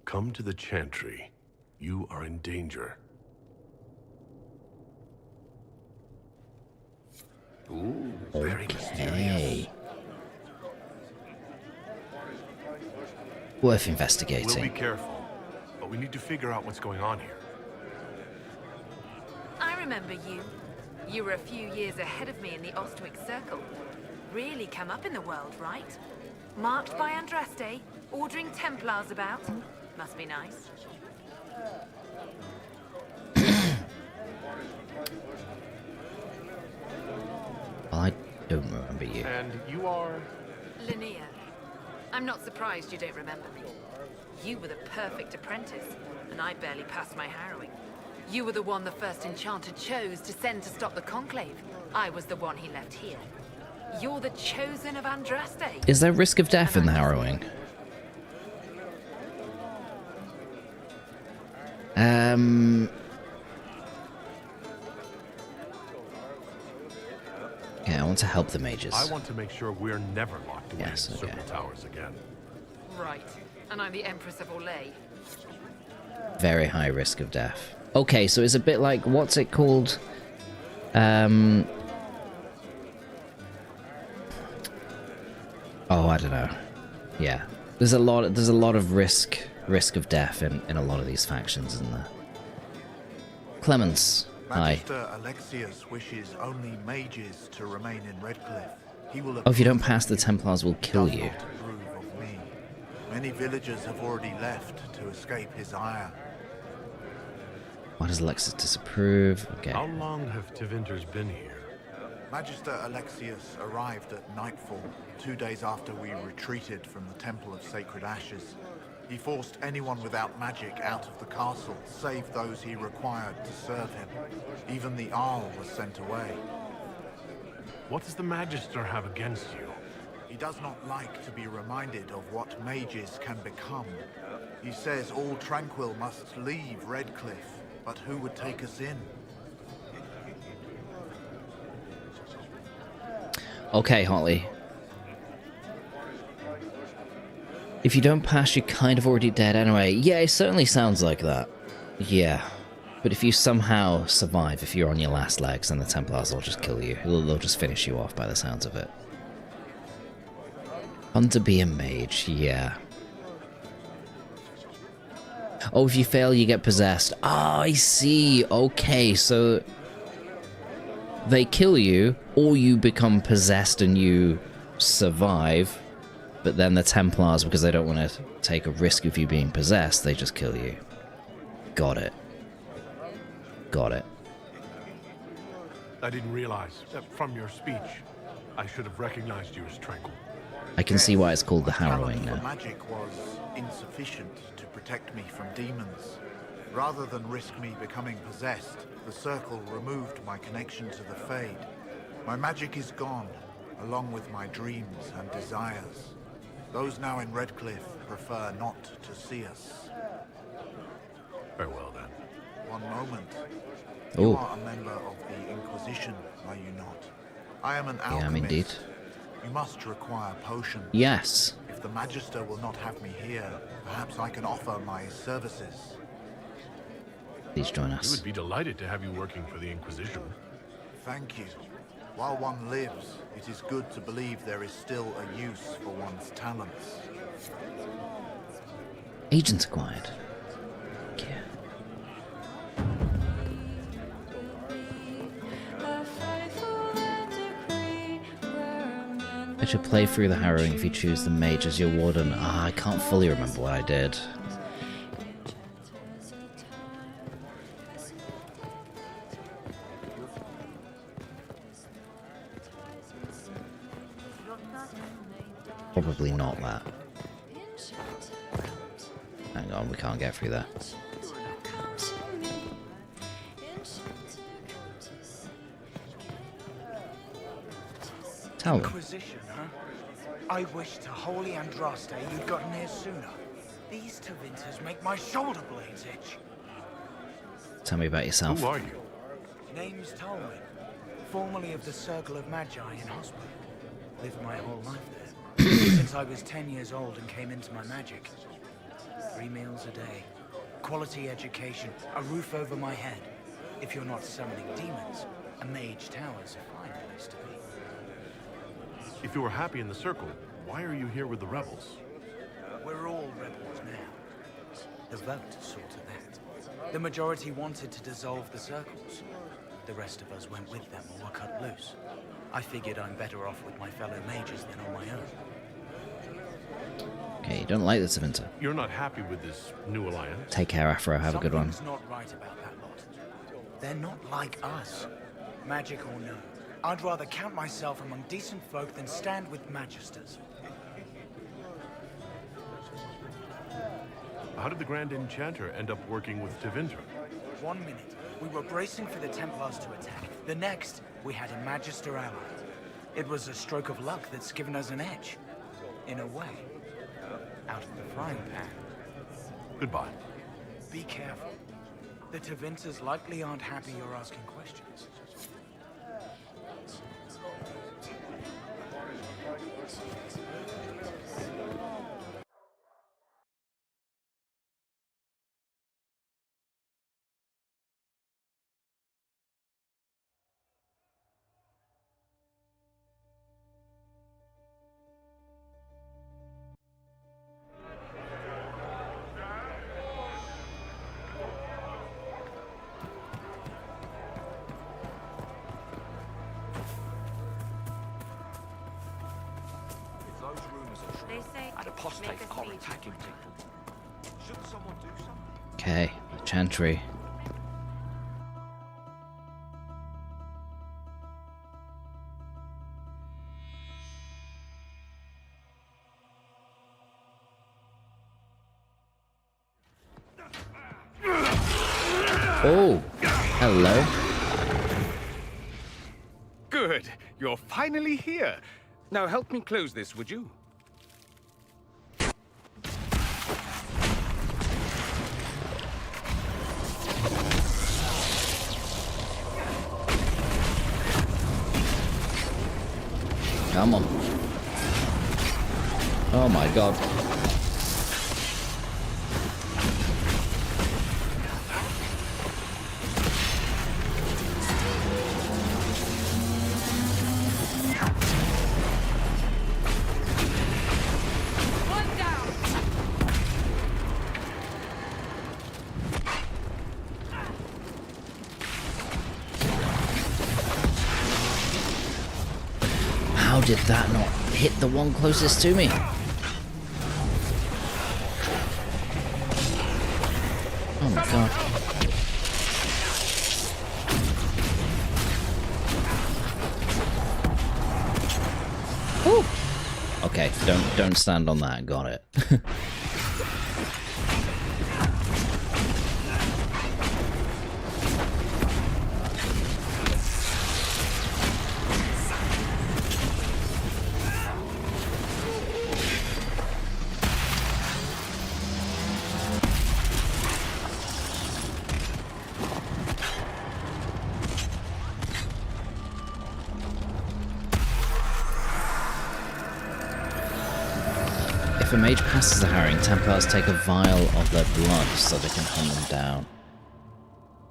Come to the Chantry. You are in danger. Ooh, very mysterious. Worth investigating. We'll be careful, but we need to figure out what's going on here. I remember you. You were a few years ahead of me in the Ostwick Circle. Really come up in the world, right? Marked by Andraste, ordering Templars about. Must be nice. I don't remember you. And you are... Linnea. I'm not surprised you don't remember me. You were the perfect apprentice, and I barely passed my harrowing. You were the one the first enchanter chose to send to stop the Conclave. I was the one he left here. You're the chosen of Andraste. Is there risk of death in the harrowing? Yeah, I want to help the mages. I want to make sure we're never locked away in Yes, okay. Circle Towers again. Right. And I'm the Empress of Orlais. Very high risk of death. Okay, so it's a bit like, what's it called? Oh, I don't know. Yeah, there's a lot of risk of death in a lot of these factions, isn't there? Clemens, hi. Magister Alexius wishes only mages to remain in Redcliffe. He will Oh, if you don't pass, the Templars will kill you. approve of me. Many villagers have already left to escape his ire. Why does Alexis disapprove? Okay. How long have Tevinters been here? Magister Alexius arrived at nightfall, 2 days after we retreated from the Temple of Sacred Ashes. He forced anyone without magic out of the castle, save those he required to serve him. Even the Arl was sent away. What does the Magister have against you? He does not like to be reminded of what mages can become. He says all Tranquil must leave Redcliffe, but who would take us in? Okay, Holly. If you don't pass, you're kind of already dead anyway. Yeah, it certainly sounds like that. Yeah. But if you somehow survive, if you're on your last legs, then the Templars will just kill you. They'll just finish you off by the sounds of it. Fun to be a mage, yeah. Oh, if you fail, you get possessed. Ah, I see. Okay, so they kill you, or you become possessed and you survive. But then the Templars, because they don't want to take a risk of you being possessed, they just kill you. Got it. Got it. I didn't realize that from your speech. I should have recognized you as Tranquil. I can see why it's called the Harrowing The now. magic was insufficient to protect me from demons. Rather than risk me becoming possessed, the Circle removed my connection to the Fade. My magic is gone, along with my dreams and desires. Those now in Redcliffe prefer not to see us. Very well, then. One moment. Oh. You are a member of the Inquisition, are you not? I am an alchemist. I am indeed. You must require potions. Yes. If the Magister will not have me here, perhaps I can offer my services. Please join We us. would be delighted to have you working for the Inquisition. Thank you. While one lives, it is good to believe there is still a use for one's talents. Agents acquired. I should play through the harrowing if you choose the mage as your warden. Ah, I can't fully remember what I did. Probably not that. Hang on, we can't get through there. Tell them. Inquisition, huh? I wish to Holy Andraste you'd gotten here sooner. These Tevinters make my shoulder blades itch. Tell me about yourself. Who are you? Name's Tolman, formerly of the Circle of Magi in Hospital. Lived my whole life there. Since I was 10 years old and came into my magic. 3 meals a day. Quality education. A roof over my head. If you're not summoning demons, a mage tower's a fine place to be. If you were happy in the Circle, why are you here with the rebels? We're all rebels now. The vote saw to that. The majority wanted to dissolve the circles. The rest of us went with them or were cut loose. I figured I'm better off with my fellow mages than on my own. Okay, you don't like this, Tevinter. You're not happy with this new alliance? Take care, Afro. Have a good one. Something's not right about that lot. They're not like us. Magic or no. I'd rather count myself among decent folk than stand with magisters. How did the Grand Enchanter end up working with Tevinter? 1 minute, we were bracing for the Templars to attack. The next, we had a Magister ally. It was a stroke of luck that's given us an edge. In a way. Out of the frying pan. Goodbye. Be careful. The Tevinters likely aren't happy you're asking questions. They say apostates are attacking people. Should someone do something? Okay, the Chantry. Oh, hello. Good. You're finally here. Now help me close this, would you? Come on. Oh my god. How did that not hit the one closest to me? Oh my god. Woo. Okay, don't stand on that. Got it. If a mage passes the harrowing, Templars take a vial of their blood so they can hunt them down.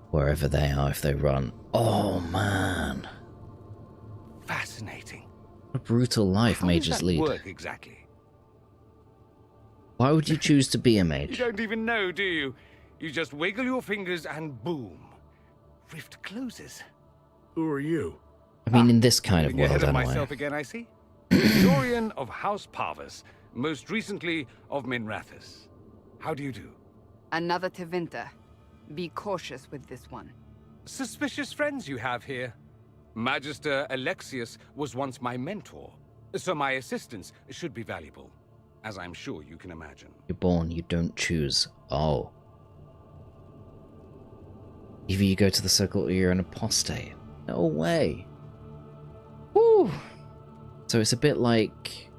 Wherever they are if they run. Oh man. Fascinating. What a brutal life mages lead. Work exactly? Why would you choose to be a mage? You don't even know, do you? You just wiggle your fingers and boom. Rift closes. Who are you? I mean, in this kind of Getting world, ahead of anyway. myself again, I see. Historian of House Parvus, most recently of Minrathous. How do you do? Another Tevinter. Be cautious with this one. Suspicious friends you have here. Magister Alexius was once my mentor, so my assistance should be valuable, as I'm sure you can imagine. You're born, you don't choose. Oh. Either you go to the circle or you're an apostate. No way. Woo! So it's a bit like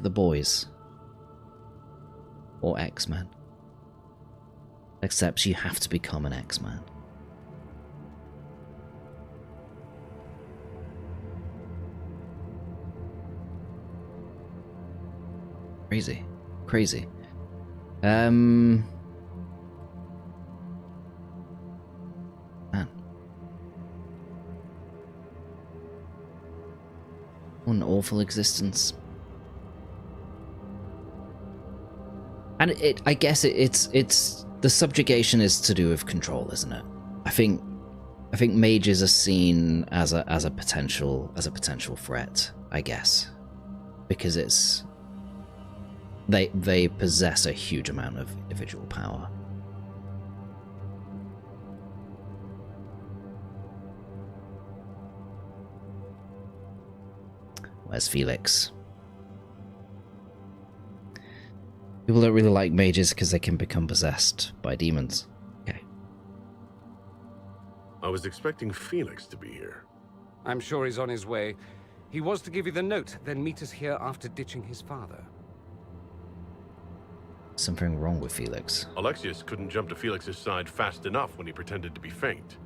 The Boys. Or X-Men. Except you have to become an X-Man. Crazy. Crazy. Man. What an awful existence. And I guess it's the subjugation is to do with control, isn't it? I think mages are seen as a potential threat, I guess, because it's they possess a huge amount of individual power. Where's Felix? People don't really like mages because they can become possessed by demons. Okay. I was expecting Felix to be here. I'm sure he's on his way. He was to give you the note, then meet us here after ditching his father. Something wrong with Felix. Alexius couldn't jump to Felix's side fast enough when he pretended to be faint.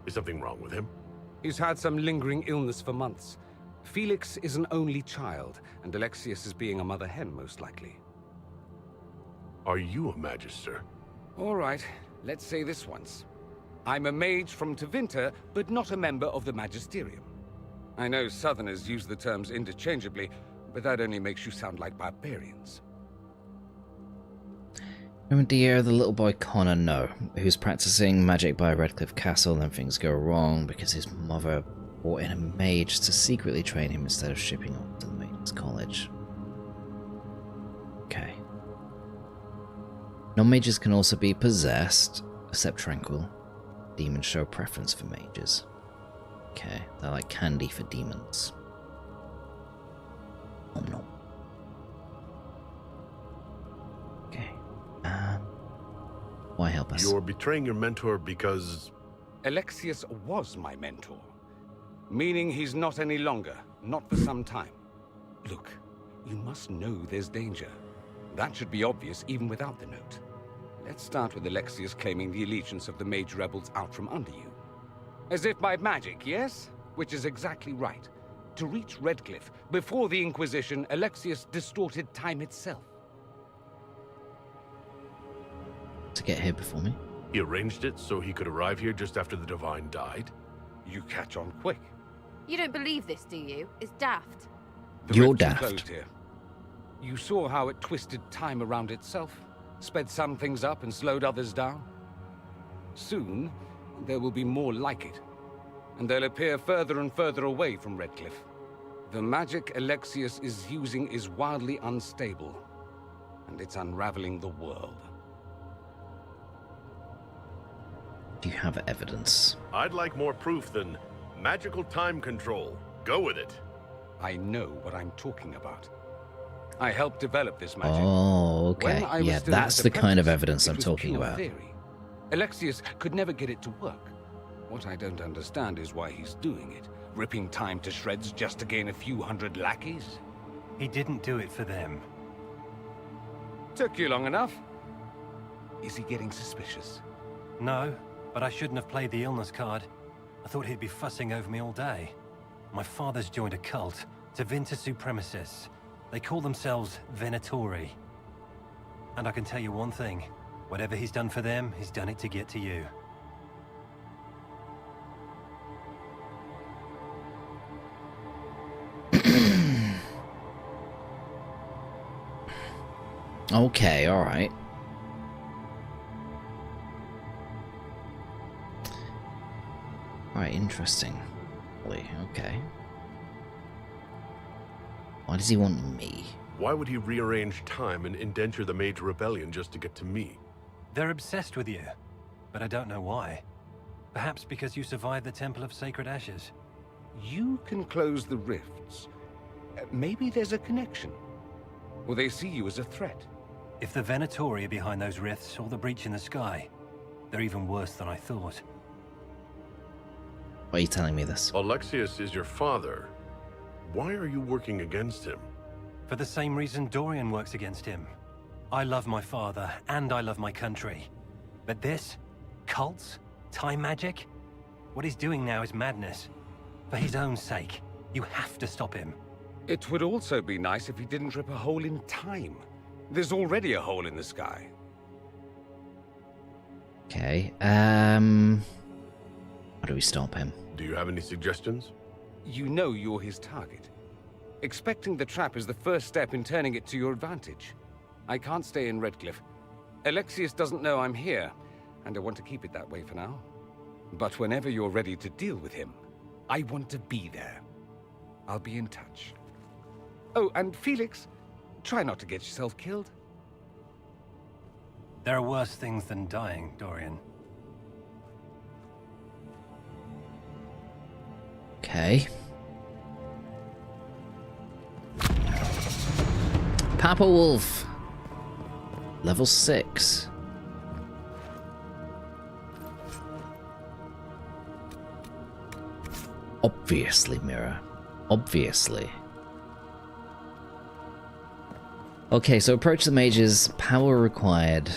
Is something wrong with him? He's had some lingering illness for months. Felix is an only child, and Alexius is being a mother hen, most likely. Are you a magister? All right, let's say this once. I'm a mage from Tevinter, but not a member of the Magisterium. I know Southerners use the terms interchangeably, but that only makes you sound like barbarians. Oh dear, the little boy Connor, no, who's practicing magic by Redcliffe Castle, then things go wrong because his mother brought in a mage to secretly train him instead of shipping off to the Maidens College. Okay. Non-mages can also be possessed, except Tranquil. Demons show preference for mages. Okay, they're like candy for demons. Nom nom. Okay. Why help us? You're betraying your mentor because... Alexius was my mentor. Meaning he's not any longer. Not for some time. Look, you must know there's danger. That should be obvious even without the note. Let's start with Alexius claiming the allegiance of the mage rebels out from under you. As if by magic, yes? Which is exactly right. To reach Redcliffe, before the Inquisition, Alexius distorted time itself. To get here before me? He arranged it so he could arrive here just after the Divine died? You catch on quick. You don't believe this, do you? It's daft. You're rift is daft. closed here. You saw how it twisted time around itself, sped some things up and slowed others down. Soon, there will be more like it, and they'll appear further and further away from Redcliffe. The magic Alexius is using is wildly unstable, and it's unraveling the world. Do you have evidence? I'd like more proof than magical time control. Go with it. I know what I'm talking about. I helped develop this magic. Oh, okay. When I was Yeah, still that's his the kind of apprentice, evidence it I'm was talking pure about. Theory. Alexius could never get it to work. What I don't understand is why he's doing it. Ripping time to shreds just to gain a few hundred lackeys? He didn't do it for them. Took you long enough. Is he getting suspicious? No, but I shouldn't have played the illness card. I thought he'd be fussing over me all day. My father's joined a cult, Tevinter Supremacists. They call themselves Venatori. And I can tell you one thing. Whatever he's done for them, he's done it to get to you. Okay, alright. Alright, interesting. Okay. Why does he want me? Why would he rearrange time and indenture the Mage Rebellion just to get to me? They're obsessed with you, but I don't know why. Perhaps because you survived the Temple of Sacred Ashes. You can close the rifts. Maybe there's a connection. Or they see you as a threat. If the Venatori are behind those rifts or the breach in the sky, they're even worse than I thought. Why are you telling me this? Alexius is your father. Why are you working against him? For the same reason Dorian works against him. I love my father, and I love my country. But this? Cults? Time magic? What he's doing now is madness. For his own sake, you have to stop him. It would also be nice if he didn't rip a hole in time. There's already a hole in the sky. Okay, how do we stop him? Do you have any suggestions? You know you're his target. Expecting the trap is the first step in turning it to your advantage. I can't stay in Redcliffe. Alexius doesn't know I'm here, and I want to keep it that way for now. But whenever you're ready to deal with him, I want to be there. I'll be in touch. Oh, and Felix, try not to get yourself killed. There are worse things than dying, Dorian. Okay. PatheticWolf. Level 6. Obviously, Mirror. Obviously. Okay, so approach the mages. Power required.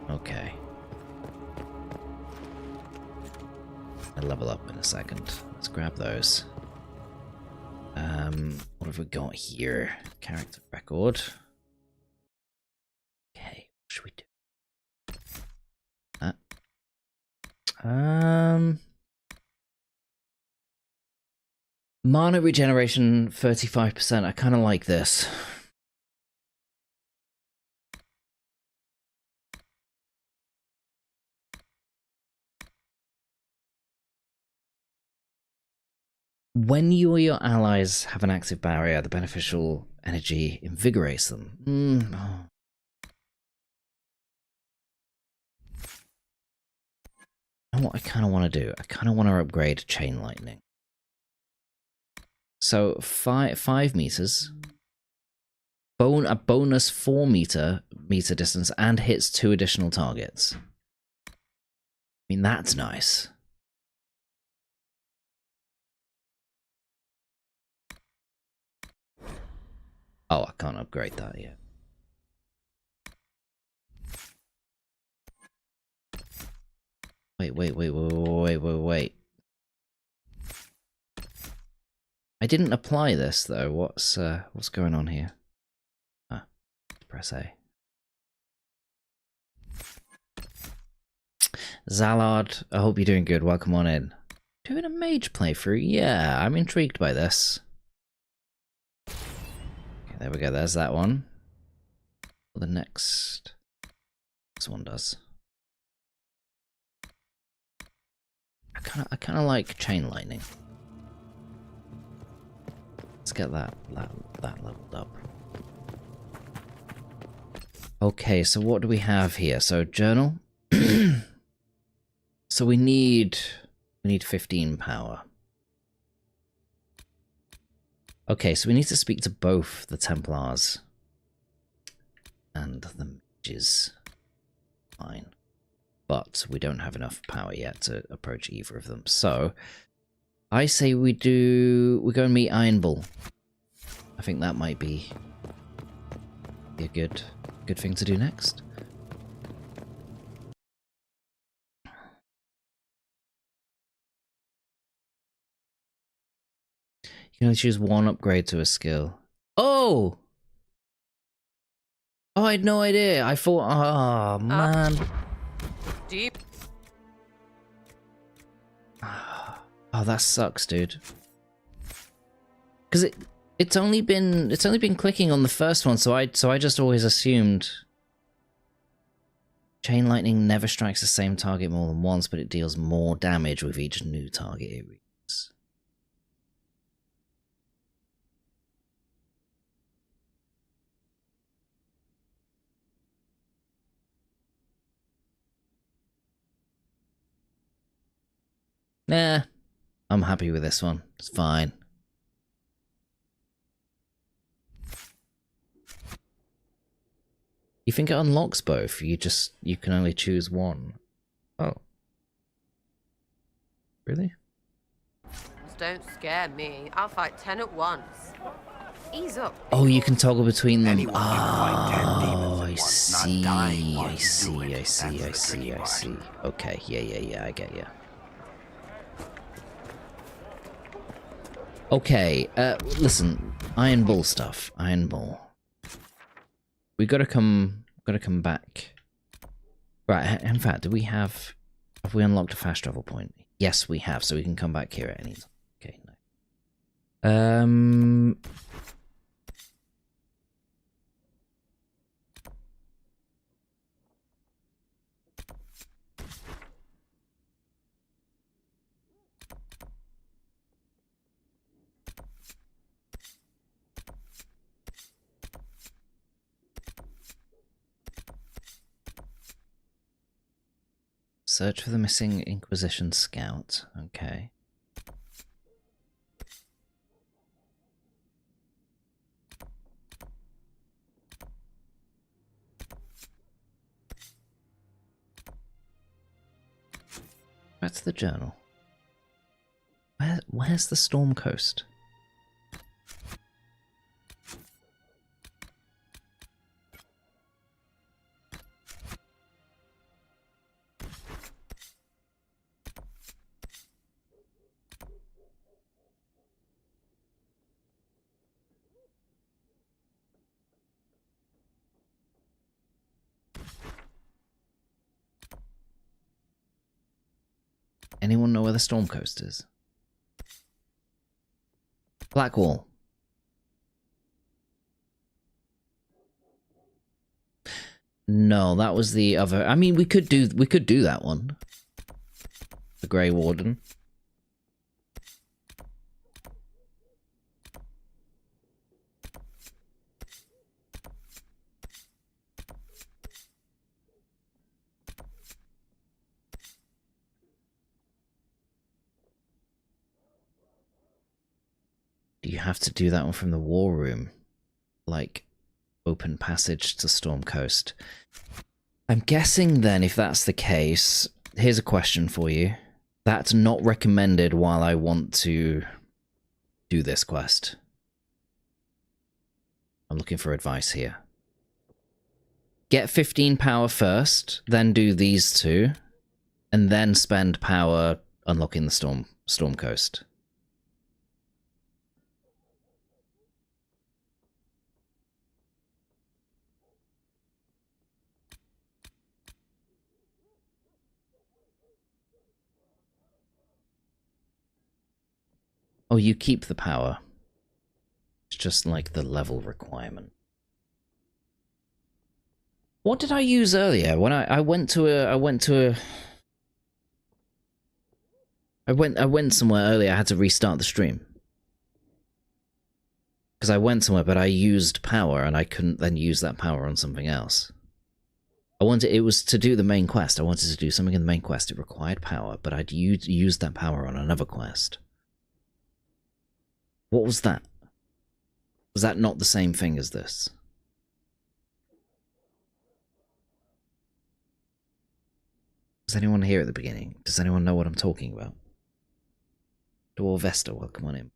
Okay. I'll level up in a second. Let's grab those. What have we got here? Character record. Okay, what should we do? Mana regeneration 35%. I kind of like this. When you or your allies have an active barrier, the beneficial energy invigorates them. You know what I kind of want to do? I kind of want to upgrade Chain Lightning. So 5 meters, a bonus 4 meter distance, and hits 2 additional targets. I mean, that's nice. Oh, I can't upgrade that yet. Wait. I didn't apply this though. What's going on here? Ah, press A. Zalard, I hope you're doing good. Welcome on in. Doing a mage playthrough? Yeah, I'm intrigued by this. Okay, there we go. There's that one. The next one does. I kind of like Chain Lightning. Let's get that leveled up. Okay, so what do we have here? So journal. So we need 15 power. Okay, so we need to speak to both the Templars and the mages. Fine. But we don't have enough power yet to approach either of them. So I say we go and meet Iron Bull. I think that might be a good thing to do next. You You can only choose one upgrade to a skill. Oh! Oh, I had no idea. I thought, oh, man. Deep. Oh, that sucks, dude. Because it's only been clicking on the first one, so I just always assumed chain lightning never strikes the same target more than once, but it deals more damage with each new target it reaches. Nah, I'm happy with this one. It's fine. You think it unlocks both? You can only choose one. Oh. Really? Don't scare me. I'll fight 10 at once. Ease up. Oh, you can toggle between them. Anyone can fight 10 demons Oh, at I once, not dying while see. you do it. That's the tricky I see. part. Okay, yeah, I get you. Okay, listen, Iron Bull stuff. Iron Bull. We gotta come back. Right, in fact, have we unlocked a fast travel point? Yes, we have, so we can come back here at any time. Okay, no. Search for the missing Inquisition scout. Okay. That's the journal. Where's the Storm Coast? Anyone know where the Storm Coast is? Blackwall. No, that was the other. I mean, we could do that one. The Grey Warden. You have to do that one from the war room. Like, open passage to Storm Coast. I'm guessing then, if that's the case, here's a question for you. That's not recommended while I want to do this quest. I'm looking for advice here. Get 15 power first, then do these two, and then spend power unlocking the Storm Coast. Oh, you keep the power. It's just like the level requirement. What did I use earlier? When I went somewhere earlier, I had to restart the stream. Because I went somewhere, but I used power, and I couldn't then use that power on something else. It was to do the main quest. I wanted to do something in the main quest. It required power, but I'd used that power on another quest. What was that? Was that not the same thing as this? Was anyone here at the beginning? Does anyone know what I'm talking about? Dwarf Vesta, welcome on in.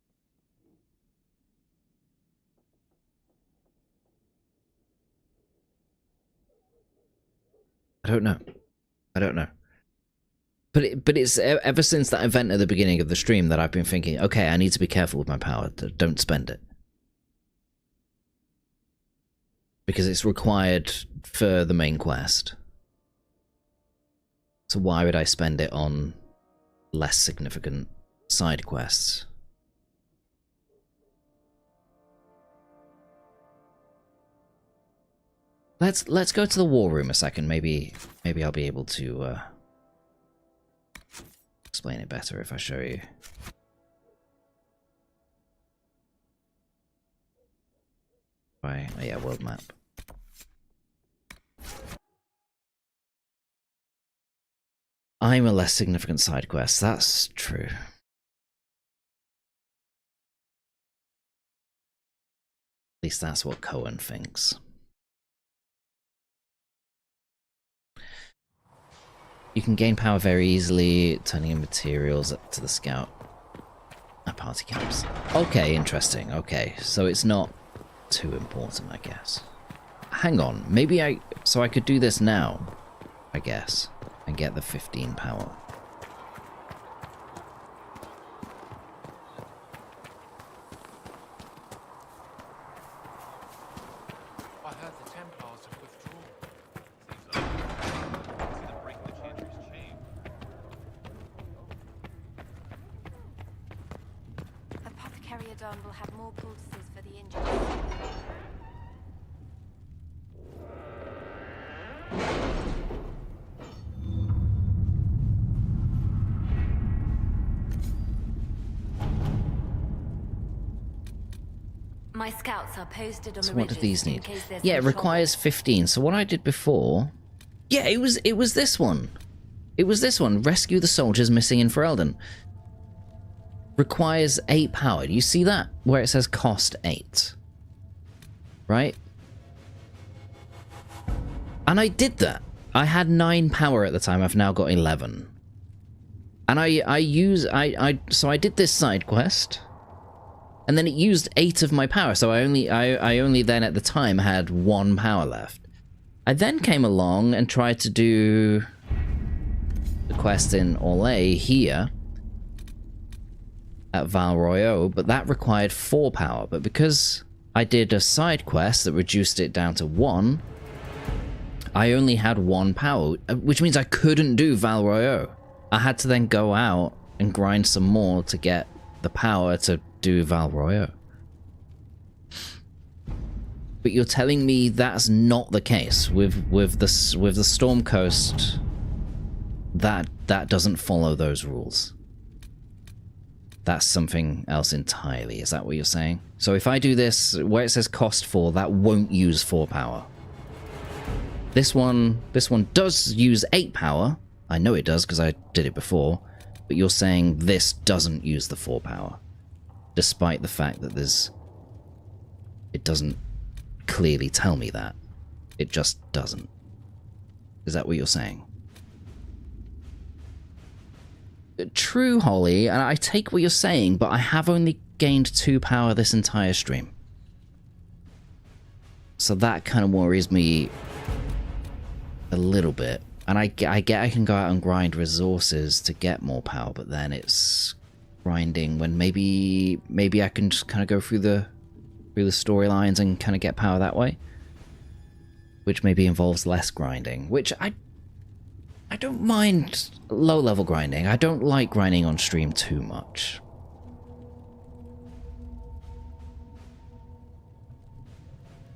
I don't know. But it's ever since that event at the beginning of the stream that I've been thinking, okay, I need to be careful with my power. Don't spend it. Because it's required for the main quest. So why would I spend it on less significant side quests? Let's go to the war room a second. Maybe I'll be able to explain it better if I show you. Right, oh yeah, world map. I'm a less significant side quest, that's true. At least that's what Cohen thinks. You can gain power very easily, turning in materials up to the scout at party camps. Okay, interesting. Okay, so it's not too important, I guess. Hang on, maybe so I could do this now, I guess, and get the 15 power. I heard the Templars have withdrawn. Apothecary Adon will have more poultices for the injured. My scouts are posted on So the what do ridges these in need? case there's Yeah, it some requires 15. So what I did before... Yeah, it was this one. It was this one. Rescue the soldiers missing in Ferelden. Requires 8 power. Do you see that? Where it says cost 8. Right? And I did that. I had 9 power at the time. I've now got 11. And so I did this side quest. And then it used 8 of my power. So I only then at the time had 1 power left. I then came along and tried to do the quest in Orlais here at Val Royeaux, but that required 4 power. But because I did a side quest that reduced it down to 1, I only had 1 power, which means I couldn't do Val Royeaux. I had to then go out and grind some more to get the power to do Val Royeaux. But you're telling me that's not the case with the Storm Coast. That doesn't follow those rules. That's something else entirely. Is that what you're saying? So if I do this where it says cost 4, that won't use 4 power. This one does use 8 power. I know it does because I did it before. But you're saying this doesn't use the 4 power, despite the fact that it doesn't clearly tell me that. It just doesn't. Is that what you're saying? True, Holly, and I take what you're saying, but I have only gained 2 power this entire stream. So that kind of worries me a little bit. And I get I can go out and grind resources to get more power, but then it's grinding when maybe I can just kind of go through the storylines and kind of get power that way, which maybe involves less grinding, which I don't mind low level grinding. I don't like grinding on stream too much.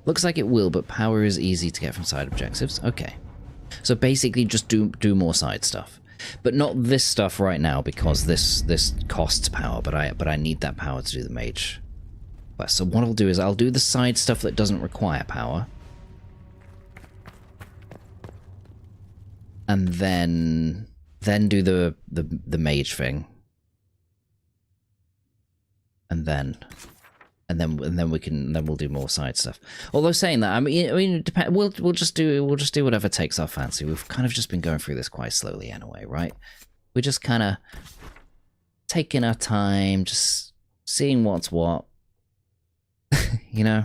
Looks like it will, but power is easy to get from side objectives. Okay. So basically just do more side stuff. But not this stuff right now because this costs power, but I need that power to do the mage quest. So what I'll do is I'll do the side stuff that doesn't require power. And then do the mage thing. And then we'll do more side stuff. Although saying that, I mean, we'll just do whatever takes our fancy. We've kind of just been going through this quite slowly anyway, right? We're just kind of taking our time, just seeing what's what, you know.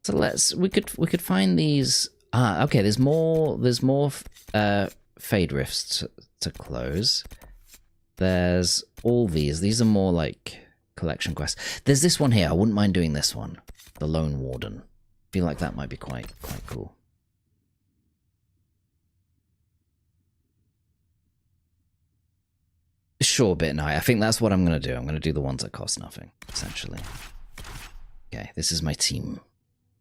So we could find these. Okay. There's more Fade Rifts to close. There's all these. These are more like collection quests. There's this one here. I wouldn't mind doing this one. The Lone Warden. I feel like that might be quite cool. Sure, Bit Night. I think that's what I'm going to do. I'm going to do the ones that cost nothing, essentially. Okay, this is my team.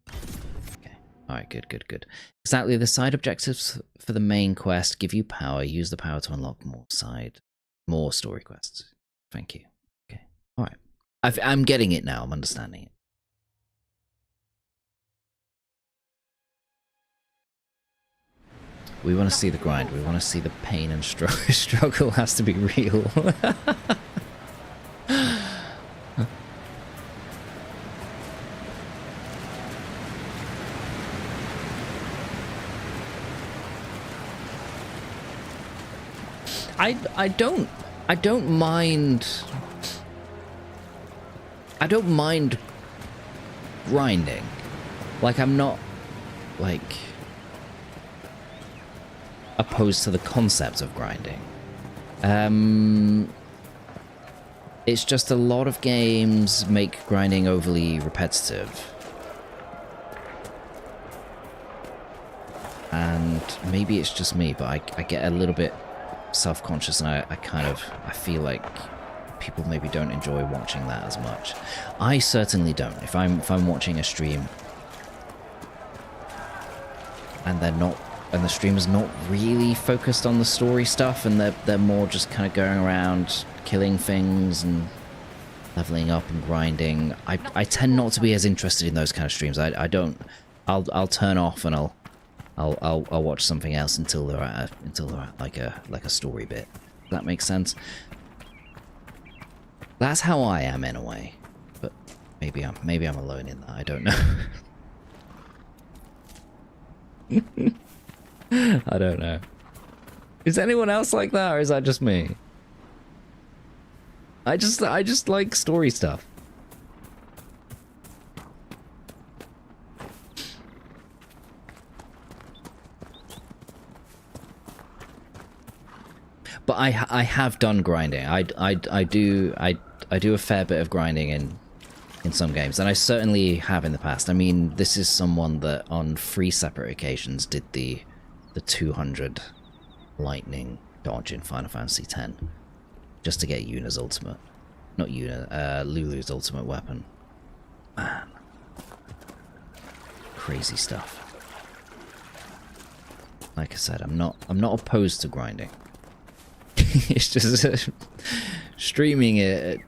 Okay, alright, good. Exactly, the side objectives for the main quest give you power. Use the power to unlock more story quests. Thank you. Okay, alright. I'm getting it now. I'm understanding it. We want to see the grind. We want to see the pain and struggle. Struggle has to be real. I don't mind grinding. Like, I'm not like opposed to the concept of grinding. It's just a lot of games make grinding overly repetitive. And maybe it's just me, but I get a little bit self-conscious, and I feel like people maybe don't enjoy watching that as much. I certainly don't. If I'm watching a stream and the streamer's not really focused on the story stuff, and they're more just kind of going around killing things and leveling up and grinding, I tend not to be as interested in those kind of streams. I'll turn off and I'll watch something else until they're at like a story bit. Does that make sense? That's how I am in a way, but maybe I'm alone in that. I don't know. I don't know. Is anyone else like that, or is that just me? I just like story stuff. But I have done grinding. I do a fair bit of grinding in some games, and I certainly have in the past. I mean, this is someone that on 3 separate occasions did the 200 lightning dodge in Final Fantasy X just to get Yuna's ultimate. Not Yuna, Lulu's ultimate weapon. Man. Crazy stuff. Like I said, I'm not opposed to grinding. It's just streaming it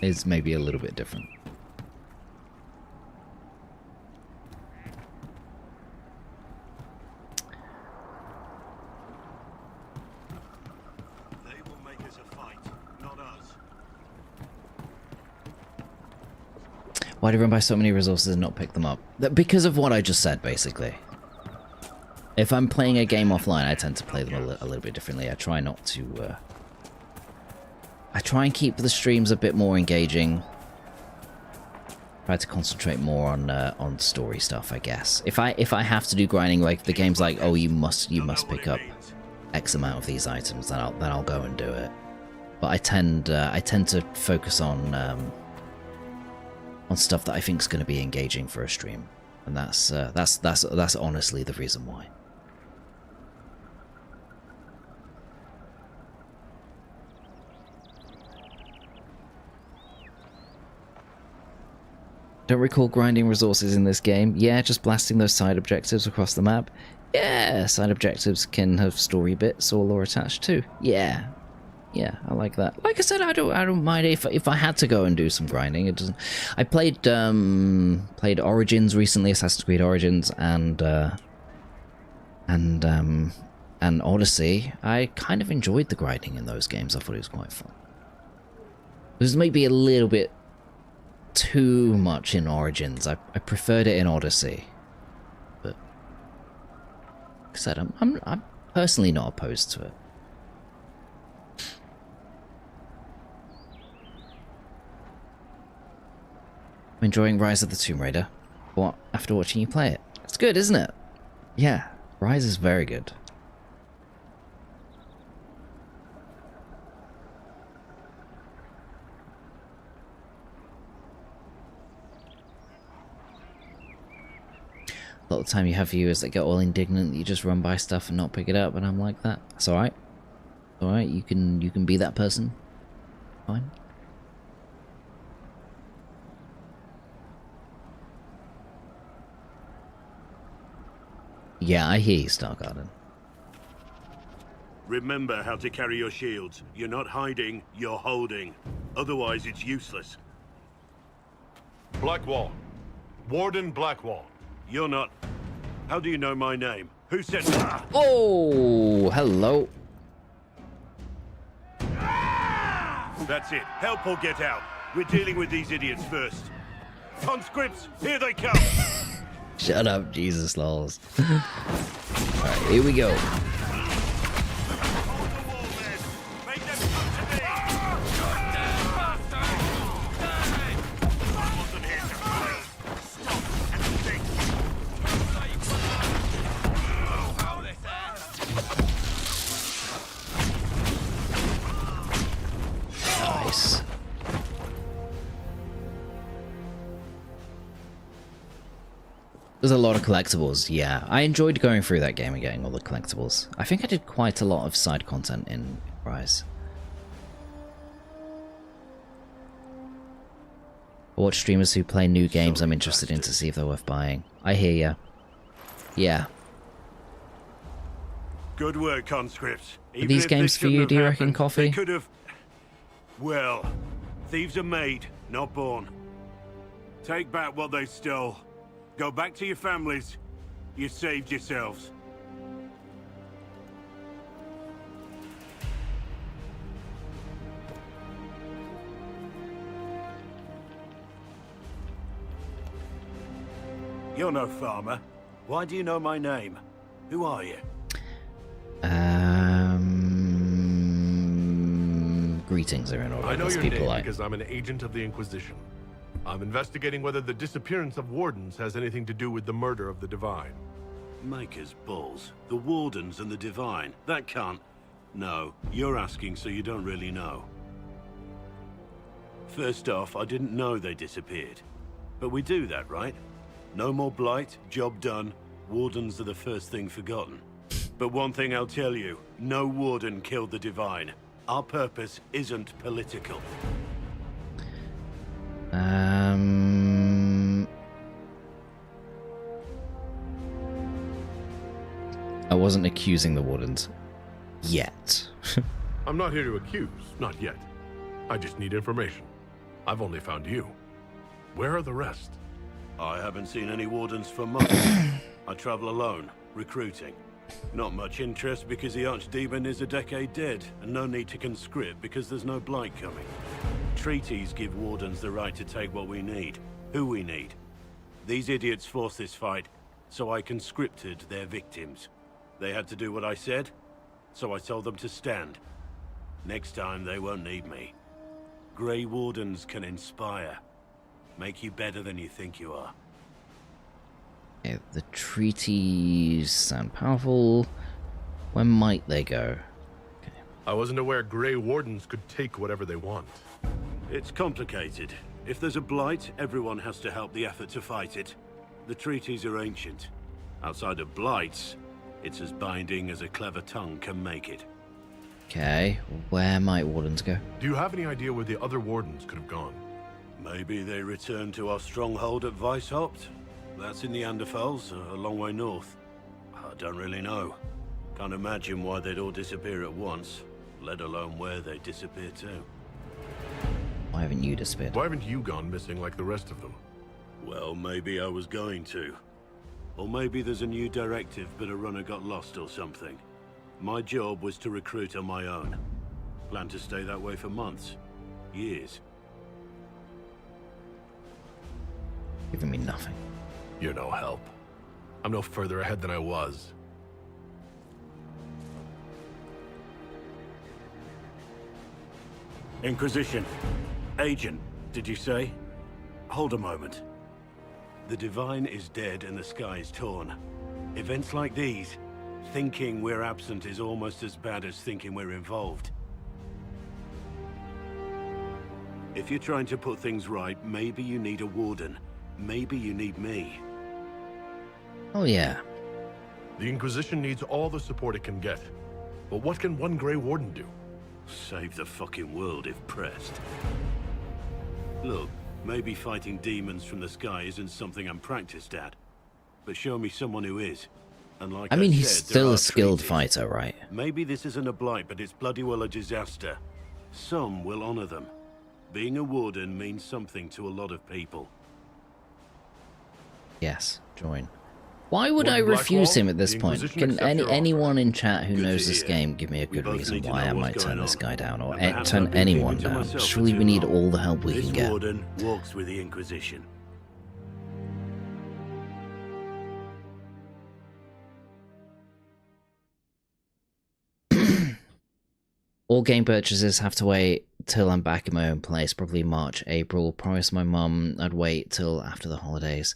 is maybe a little bit different. Why do you run by so many resources and not pick them up? Because of what I just said, basically. If I'm playing a game offline, I tend to play them a little bit differently. I try not to... I try and keep the streams a bit more engaging. Try to concentrate more on story stuff, I guess. If I have to do grinding, like the game's like, oh, you must pick up X amount of these items, then I'll go and do it. But I tend to focus on stuff that I think is going to be engaging for a stream, and that's honestly the reason why. Don't recall grinding resources in this game. Yeah, just blasting those side objectives across the map. Yeah, side objectives can have story bits or lore attached too. Yeah, I like that. Like I said, I don't mind if I had to go and do some grinding. It doesn't. I played Origins recently, Assassin's Creed Origins, and Odyssey. I kind of enjoyed the grinding in those games. I thought it was quite fun. It was maybe a little bit too much in Origins. I preferred it in Odyssey, but like I said, I'm personally not opposed to it. I'm enjoying Rise of the Tomb Raider. What? After watching you play it, it's good, isn't it? Yeah, Rise is very good. A lot of the time you have viewers that get all indignant that you just run by stuff and not pick it up, and I'm like that. It's alright. Alright, you can be that person. Fine. Yeah, I hear you, Stargarden. Remember how to carry your shields. You're not hiding, you're holding. Otherwise, it's useless. Blackwall. Warden Blackwall. You're not... How do you know my name? Who said... Oh, hello. That's it. Help or get out. We're dealing with these idiots first. Conscripts, here they come! Shut up, Jesus lols. Alright, here we go. Nice. There's a lot of collectibles, yeah. I enjoyed going through that game and getting all the collectibles. I think I did quite a lot of side content in Rise. I watch streamers who play new games I'm interested in to see if they're worth buying. I hear ya. Yeah. Good work, conscripts. Are these games for you, do you reckon, Coffee? They could have... Well, thieves are made, not born. Take back what they stole. Go back to your families. You saved yourselves. You're no farmer. Why do you know my name? Who are you? Greetings are in order. I know your people name like. because I'm an agent of the Inquisition. I'm investigating whether the disappearance of Wardens has anything to do with the murder of the Divine. Maker's balls. The Wardens and the Divine. That can't... No, you're asking so you don't really know. First off, I didn't know they disappeared. But we do that, right? No more blight, job done. Wardens are the first thing forgotten. But one thing I'll tell you, no Warden killed the Divine. Our purpose isn't political. I wasn't accusing the Wardens. Yet. I'm not here to accuse, not yet. I just need information. I've only found you. Where are the rest? I haven't seen any Wardens for months. I travel alone, recruiting. Not much interest because the Archdemon is a decade dead, and no need to conscript because there's no blight coming. Treaties give Wardens the right to take what we need, who we need. These idiots forced this fight, so I conscripted their victims. They had to do what I said, so I told them to stand. Next time they won't need me. Grey Wardens can inspire. Make you better than you think you are. Okay, the treaties sound powerful. When might they go? Okay. I wasn't aware Grey Wardens could take whatever they want. It's complicated. If there's a blight, everyone has to help the effort to fight it. The treaties are ancient. Outside of blights, it's as binding as a clever tongue can make it. Okay, where might Wardens go? Do you have any idea where the other Wardens could have gone? Maybe they returned to our stronghold at Weishaupt? That's in the Anderfels, a long way north. I don't really know. Can't imagine why they'd all disappear at once, let alone where they'd disappear to. Why haven't you disappeared? Why haven't you gone missing like the rest of them? Well, maybe I was going to. Or maybe there's a new directive but a runner got lost or something. My job was to recruit on my own. Plan to stay that way for months. Years. Giving me nothing. You're no help. I'm no further ahead than I was. Inquisition. Agent, did you say? Hold a moment. The Divine is dead and the sky is torn. Events like these, thinking we're absent is almost as bad as thinking we're involved. If you're trying to put things right, maybe you need a warden. Maybe you need me. Oh yeah. The Inquisition needs all the support it can get. But what can one Grey Warden do? Save the fucking world if pressed. Look, maybe fighting demons from the sky isn't something I'm practiced at. But show me someone who is. And like I mean, said, he's there still are a skilled treaties. fighter, right? Maybe this isn't a blight, but it's bloody well a disaster. Some will honor them. Being a warden means something to a lot of people. Yes, join. Why would Warden I refuse Blackwall, him at this the point? Inquisition Can accepts your offer. anyone in chat who Good knows to this hear. game give me a We good both reason need to why know I what's might turn going this on. guy down, or And perhaps turn I've been anyone keeping to down? myself for Surely too we need long. all the help we This can get. warden walks with the Inquisition. All game purchases have to wait till I'm back in my own place, probably March, April. Promised my mum I'd wait till after the holidays.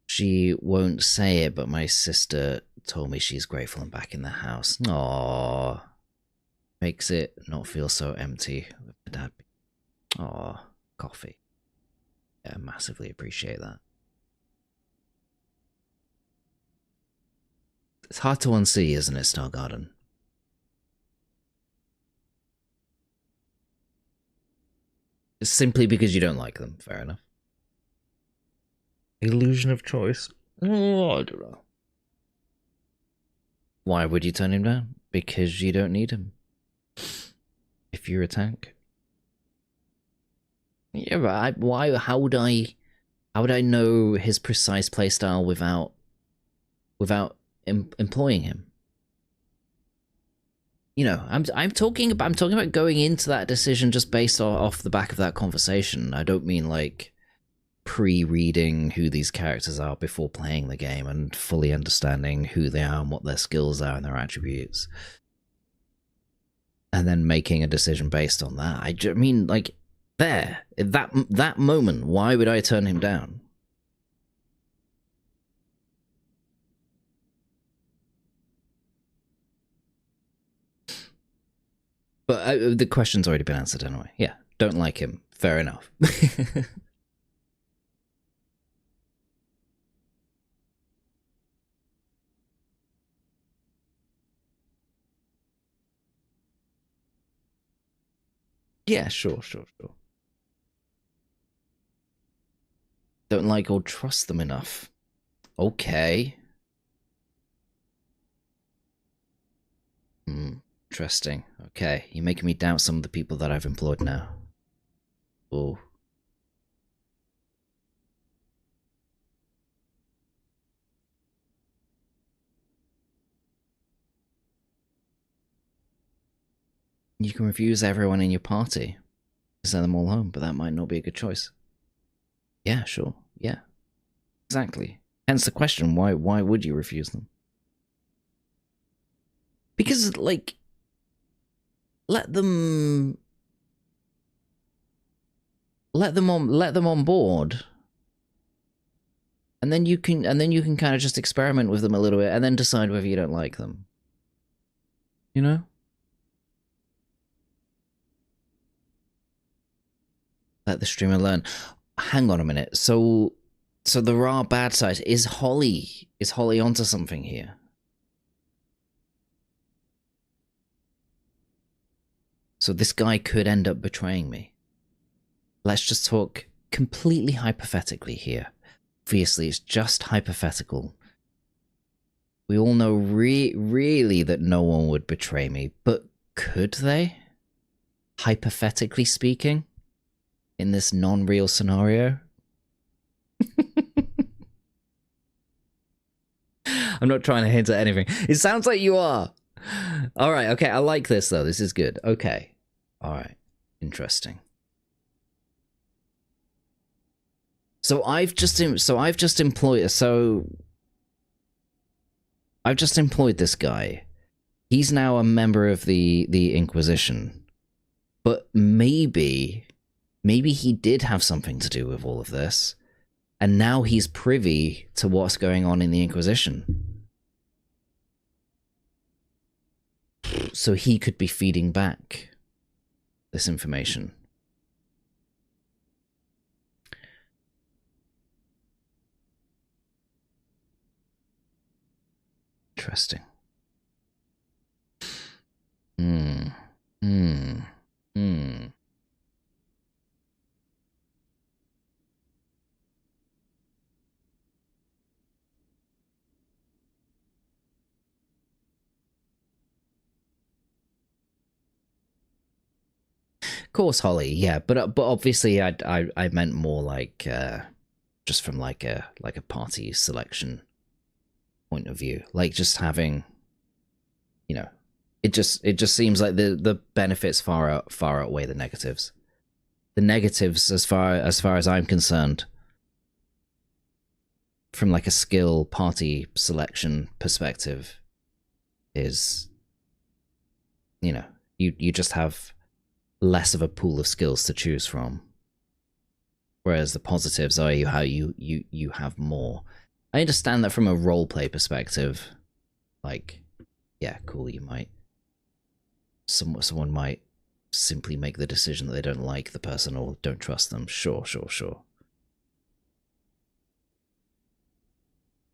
She won't say it, but my sister told me she's grateful I'm back in the house. Aww. Makes it not feel so empty with my dad. Aww. Coffee. Yeah, massively appreciate that. It's hard to unsee, isn't it, Stargarden? Simply because you don't like them. Fair enough. Illusion of choice. Oh, I don't know. Why would you turn him down? Because you don't need him. If you're a tank. Yeah, but how would I know his precise playstyle without employing him? You know, I'm talking about going into that decision just based off the back of that conversation. I don't mean like pre-reading who these characters are before playing the game and fully understanding who they are and what their skills are and their attributes, and then making a decision based on that. I mean, like, there, that moment, why would I turn him down? But the question's already been answered anyway. Yeah, don't like him. Fair enough. Yeah, sure. Don't like or trust them enough. Okay. Interesting. Okay, you're making me doubt some of the people that I've employed now. Oh. You can refuse everyone in your party. Send them all home, but that might not be a good choice. Yeah, sure. Yeah. Exactly. Hence the question, why would you refuse them? Because, like, let them on board. And then you can kind of just experiment with them a little bit and then decide whether you don't like them. You know? Let the streamer learn. Hang on a minute. So there are bad sides. Is Holly onto something here? So this guy could end up betraying me. Let's just talk completely hypothetically here. Obviously, it's just hypothetical. We all know really that no one would betray me, but could they? Hypothetically speaking? In this non-real scenario? I'm not trying to hint at anything. It sounds like you are. Alright, okay, I like this though. This is good. Okay. Alright. Interesting. So I've just employed this guy. He's now a member of the Inquisition. But maybe he did have something to do with all of this. And now he's privy to what's going on in the Inquisition. So he could be feeding back this information. Interesting. Hmm. Hmm. Hmm. Of course, Holly. Yeah, but obviously, I meant more like just from like a party selection point of view, like just having, you know, it just seems like the benefits far outweigh the negatives. The negatives, as far as I'm concerned, from like a skill party selection perspective, is, you know, you just have less of a pool of skills to choose from, whereas the positives are you have more. I understand that from a roleplay perspective, like, yeah, cool, you might someone might simply make the decision that they don't like the person or don't trust them. Sure. If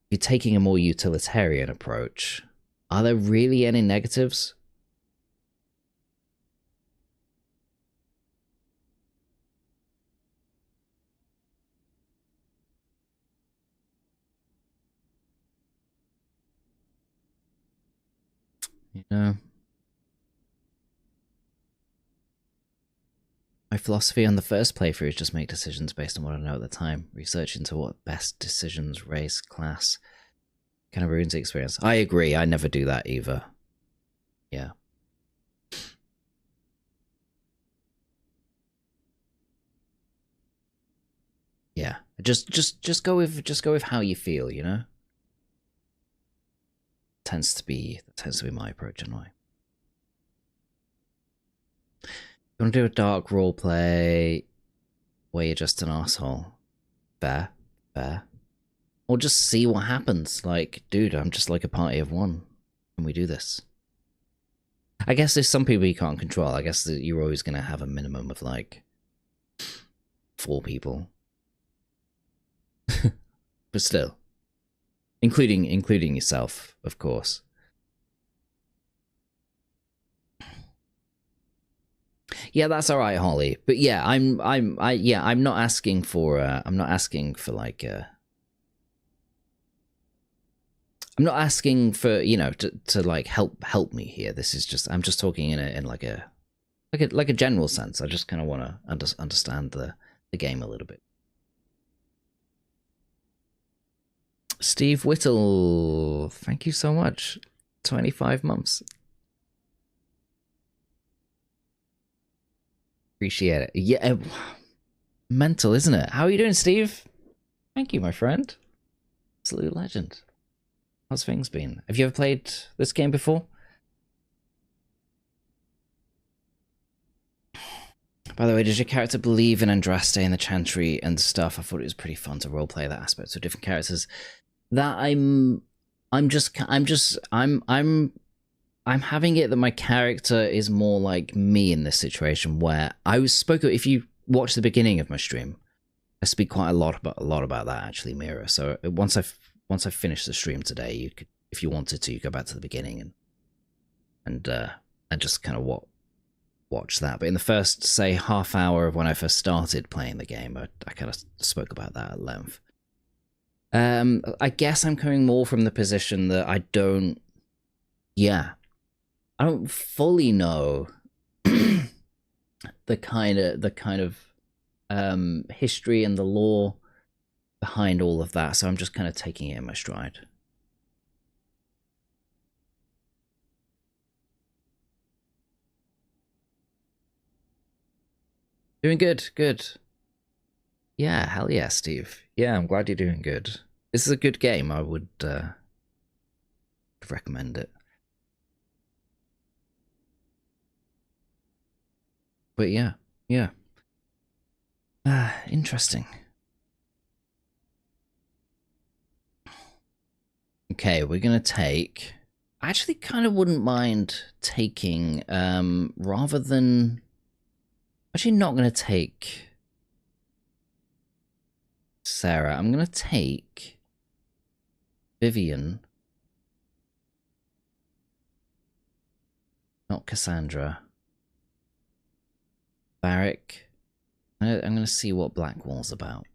you're taking a more utilitarian approach, are there really any negatives? You know, my philosophy on the first playthrough is just make decisions based on what I know at the time. Research into what best decisions, race, class, kind of ruins the experience. I agree. I never do that either. Yeah. Yeah. Just go with how you feel, you know? Tends to be my approach anyway. You want to do a dark roleplay where you're just an asshole? Fair. Or just see what happens. Like, dude, I'm just like a party of one. Can we do this? I guess there's some people you can't control. I guess that you're always going to have a minimum of like 4 people. But still. Including yourself, of course. Yeah, that's all right, Holly. But yeah, I'm not asking for like I'm not asking for, you know, to like help me here. This is just, I'm just talking in like a general sense. I just kind of want to understand the game a little bit. Steve Whittle, thank you so much. 25 months. Appreciate it. Yeah, mental, isn't it? How are you doing, Steve? Thank you, my friend. Absolute legend. How's things been? Have you ever played this game before? By the way, does your character believe in Andraste and the Chantry and stuff? I thought it was pretty fun to roleplay that aspect of different characters. That I'm having it that my character is more like me in this situation, where if you watch the beginning of my stream, I speak quite a lot about that actually, Mira. So once I finish the stream today, you could, if you wanted to, you go back to the beginning and just kind of watch that. But in the first, say, half hour of when I first started playing the game, I kind of spoke about that at length. I guess I'm coming more from the position that I don't fully know the kind of history and the lore behind all of that, so I'm just kind of taking it in my stride. Doing good. Yeah, hell yeah, Steve. Yeah, I'm glad you're doing good. This is a good game. I would recommend it. But yeah. Interesting. Okay, we're gonna take... I actually kind of wouldn't mind taking, rather than... Actually not gonna take Sarah. I'm gonna take Vivian Not Cassandra. Barrick. I'm gonna see what Blackwall's about.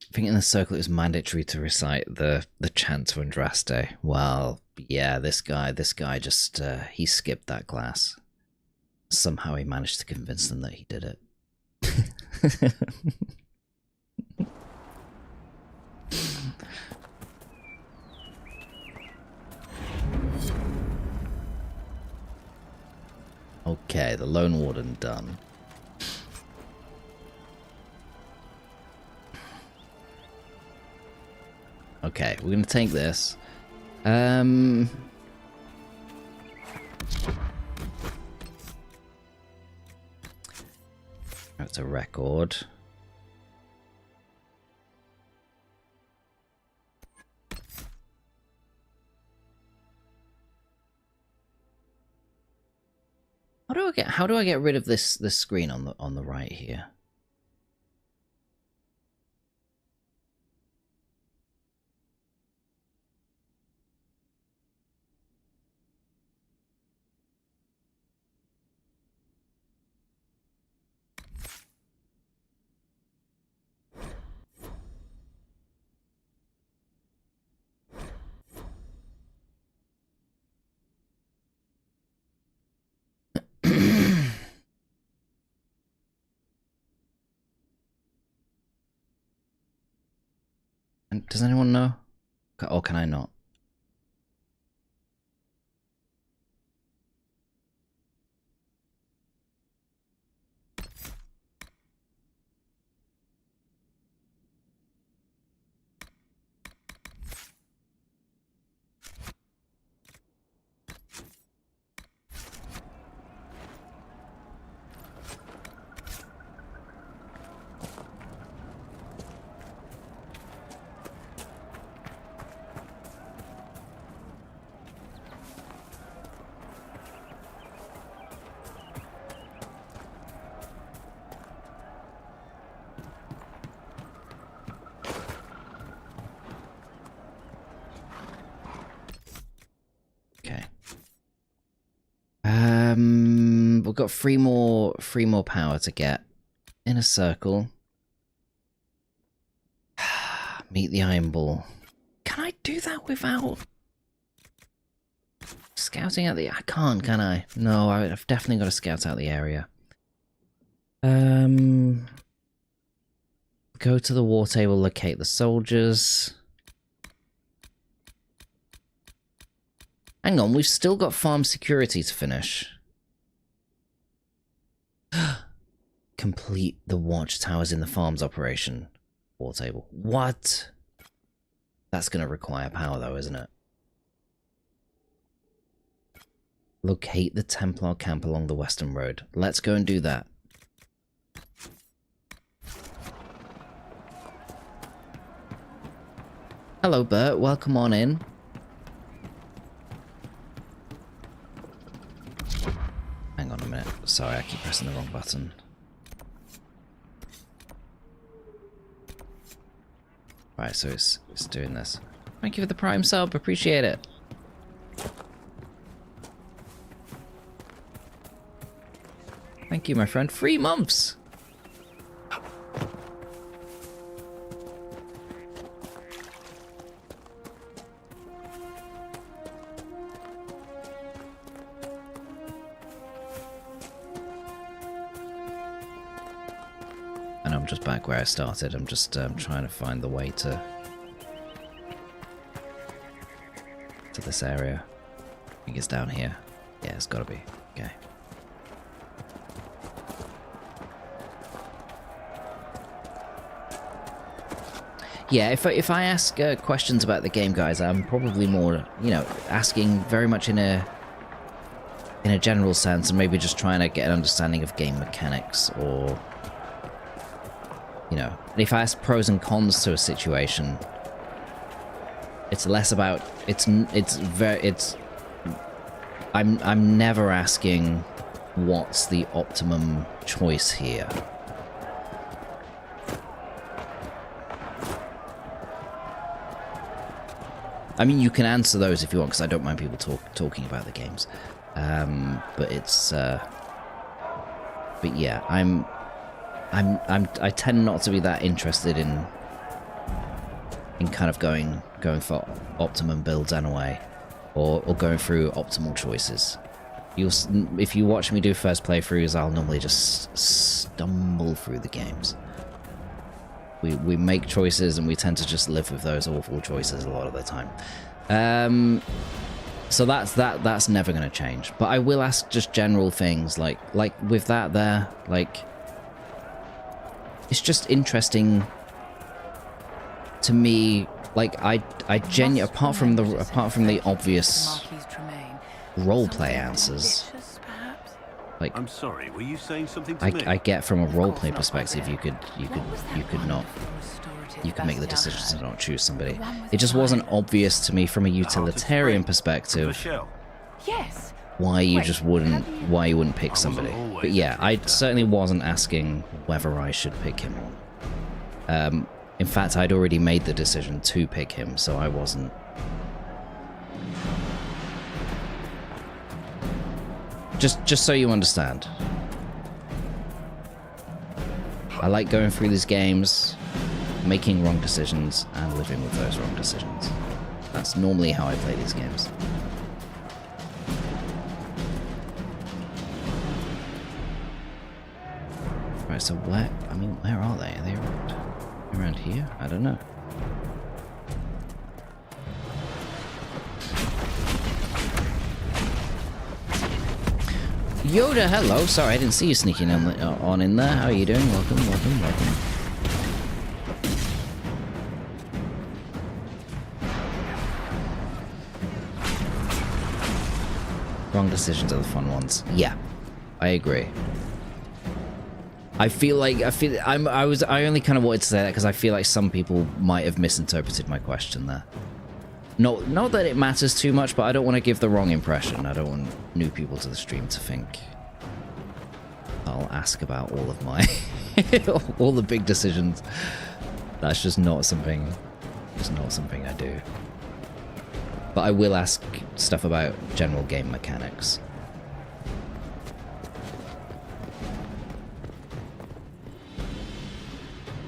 I think in the circle it was mandatory to recite the chant to Andraste. Well, yeah, this guy just he skipped that class. Somehow he managed to convince them that he did it. Okay, the Lone Warden done. Okay, we're gonna take this. That's a record. How do I get rid of this screen on the right here? Does anyone know? Or can I not? We've got three more power to get. In a circle. Meet the Iron Bull. Can I do that without scouting out the... I can't, can I? No, I've definitely got to scout out the area. Go to the war table, locate the soldiers. Hang on, we've still got farm security to finish. Complete the watchtowers in the farms operation. War table. What? That's going to require power though, isn't it? Locate the Templar camp along the western road. Let's go and do that. Hello, Bert. Welcome on in. Hang on a minute. Sorry, I keep pressing the wrong button. Right, so it's doing this. Thank you for the Prime sub. Appreciate it. Thank you, my friend. 3 months! And I'm just back where I started. I'm just trying to find the way to this area. I think it's down here. Yeah, it's gotta be. Okay. Yeah, if I ask questions about the game, guys, I'm probably more, you know, asking very much in a general sense, and maybe just trying to get an understanding of game mechanics, or, you know, and if I ask pros and cons to a situation, it's less about I'm never asking what's the optimum choice here. I mean, you can answer those if you want, because I don't mind people talking about the games. But it's, but yeah, I tend not to be that interested in kind of going for optimum builds anyway, or going through optimal choices. If you watch me do first playthroughs, I'll normally just stumble through the games. We make choices and we tend to just live with those awful choices a lot of the time. So that's never going to change. But I will ask just general things like with that there, like, it's just interesting to me. Like I apart from the obvious roleplay answers, like, I'm sorry, were you saying something to me? I get from a roleplay perspective, you could make the decision to not choose somebody. It just wasn't obvious to me from a utilitarian perspective Yes. why you wouldn't pick somebody. But yeah, I certainly wasn't asking whether I should pick him on. In fact, I'd already made the decision to pick him, so I wasn't. Just so you understand. I like going through these games, making wrong decisions, and living with those wrong decisions. That's normally how I play these games. Right, so where are they? Are they around here? I don't know. Yoda, hello. Sorry, I didn't see you sneaking on in there. How are you doing? Welcome. Wrong decisions are the fun ones. Yeah, I agree. I only kind of wanted to say that because I feel like some people might have misinterpreted my question there. Not that it matters too much, but I don't want to give the wrong impression. I don't want new people to the stream to think I'll ask about all of my all the big decisions. That's just not something I do. But I will ask stuff about general game mechanics.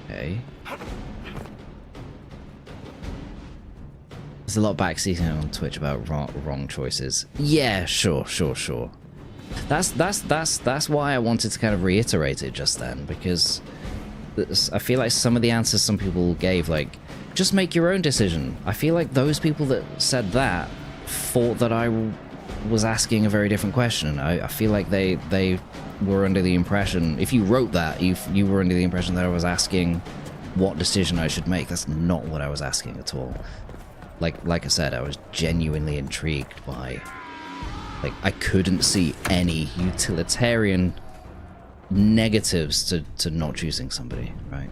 Okay. There's a lot of backseating on Twitch about wrong choices. Yeah, sure. That's why I wanted to kind of reiterate it just then, because I feel like some of the answers some people gave, like, just make your own decision. I feel like those people that said that thought that I was asking a very different question. I feel like they were under the impression, if you wrote that, you were under the impression that I was asking what decision I should make. That's not what I was asking at all. Like I said, I was genuinely intrigued by, like, I couldn't see any utilitarian negatives to not choosing somebody, right?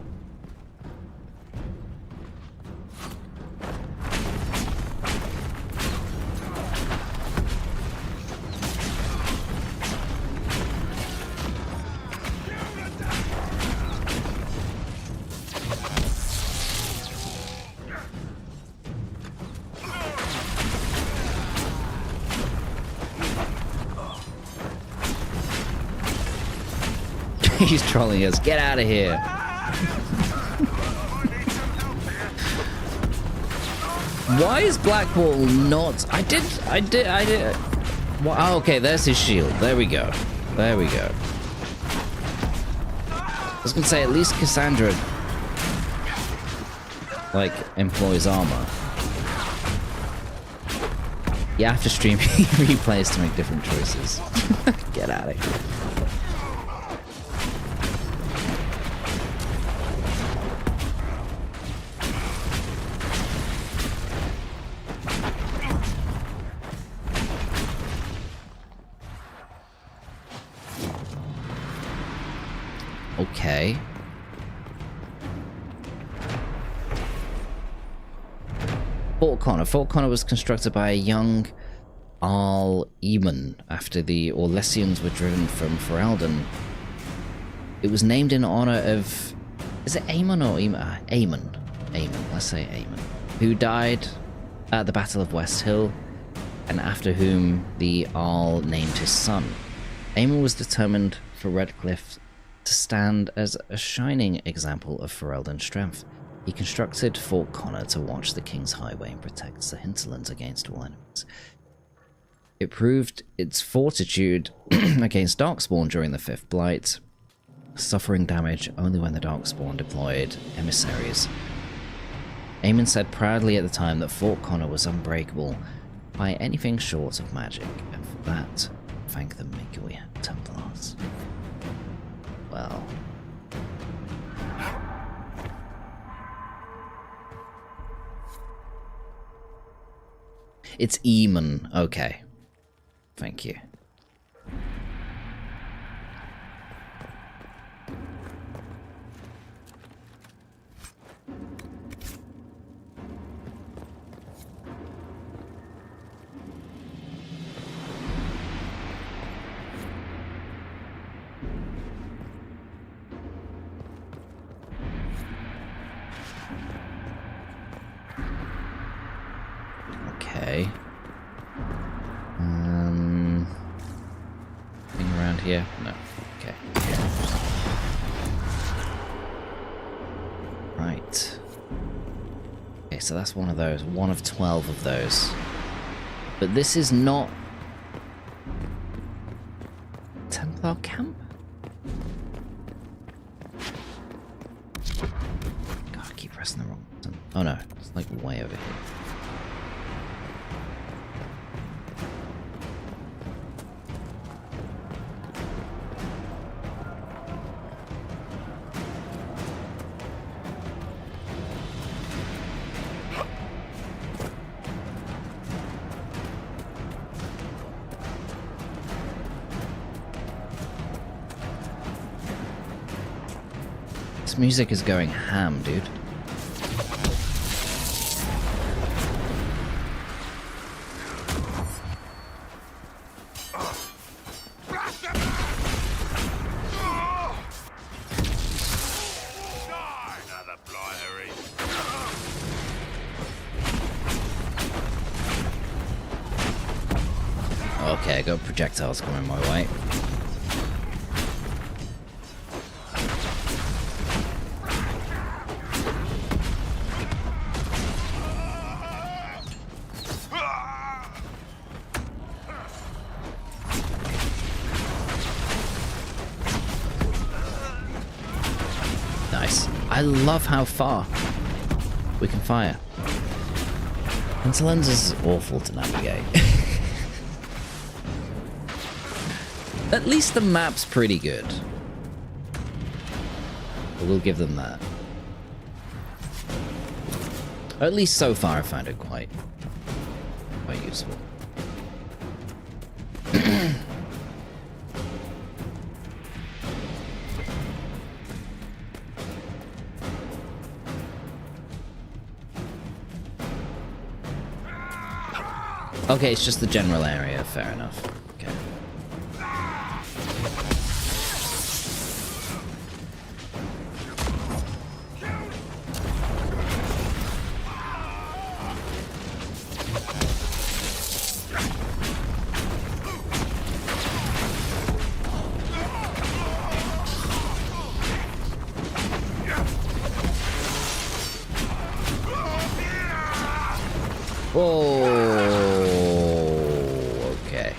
He's trolling us. Get out of here. Why is Blackwall not... I did... Well, oh, okay, there's his shield. There we go. I was gonna say, at least Cassandra, like, employs armor. You have to stream replays to make different choices. Get out of here. Okay. Fort Connor was constructed by a young Arl Eamon after the Orlesians were driven from Ferelden. It was named in honor of... Is it Aemon or Aemon? Aemon. Let's say Aemon. Who died at the Battle of West Hill, and after whom the Jarl named his son. Aemon was determined for Redcliffe to stand as a shining example of Ferelden strength. He constructed Fort Connor to watch the King's Highway and protect the hinterlands against all enemies. It proved its fortitude against Darkspawn during the Fifth Blight, suffering damage only when the Darkspawn deployed emissaries. Aemon said proudly at the time that Fort Connor was unbreakable by anything short of magic, and for that, thank the Miguel Templars. Well... It's Aemon. Okay. Thank you. Okay. Thing around here? No. Okay. Right. Okay, so that's one of those. One of 12 of those. But this is not... Templar camp? God, I keep pressing the wrong button. Oh no, it's like way over here. This music is going ham, dude. Okay, I got projectiles coming my way. Nice. I love how far we can fire. Hinterlands is awful to navigate. At least the map's pretty good. We'll give them that. At least so far I found it quite useful. Okay, it's just the general area, fair enough. Okay. Oh, okay.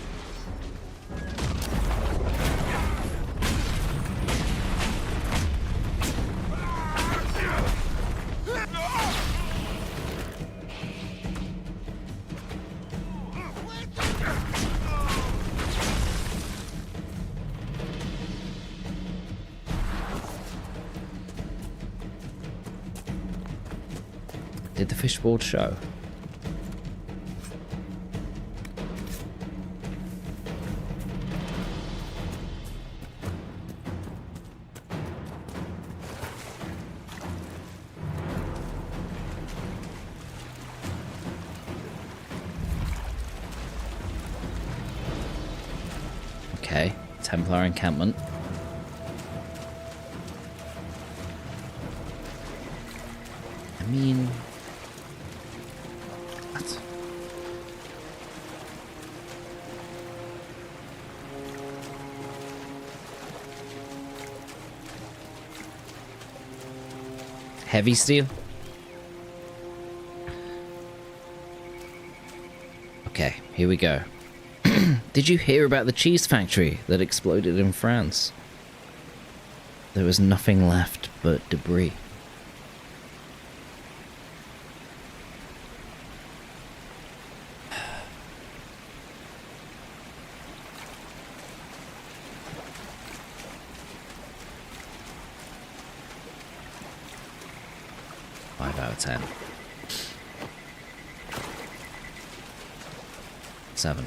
Did the fishboard show? Okay, Templar encampment. I mean, What? Heavy steel? Okay, here we go. Did you hear about the cheese factory that exploded in France? There was nothing left but debris. Five out of 10. 7.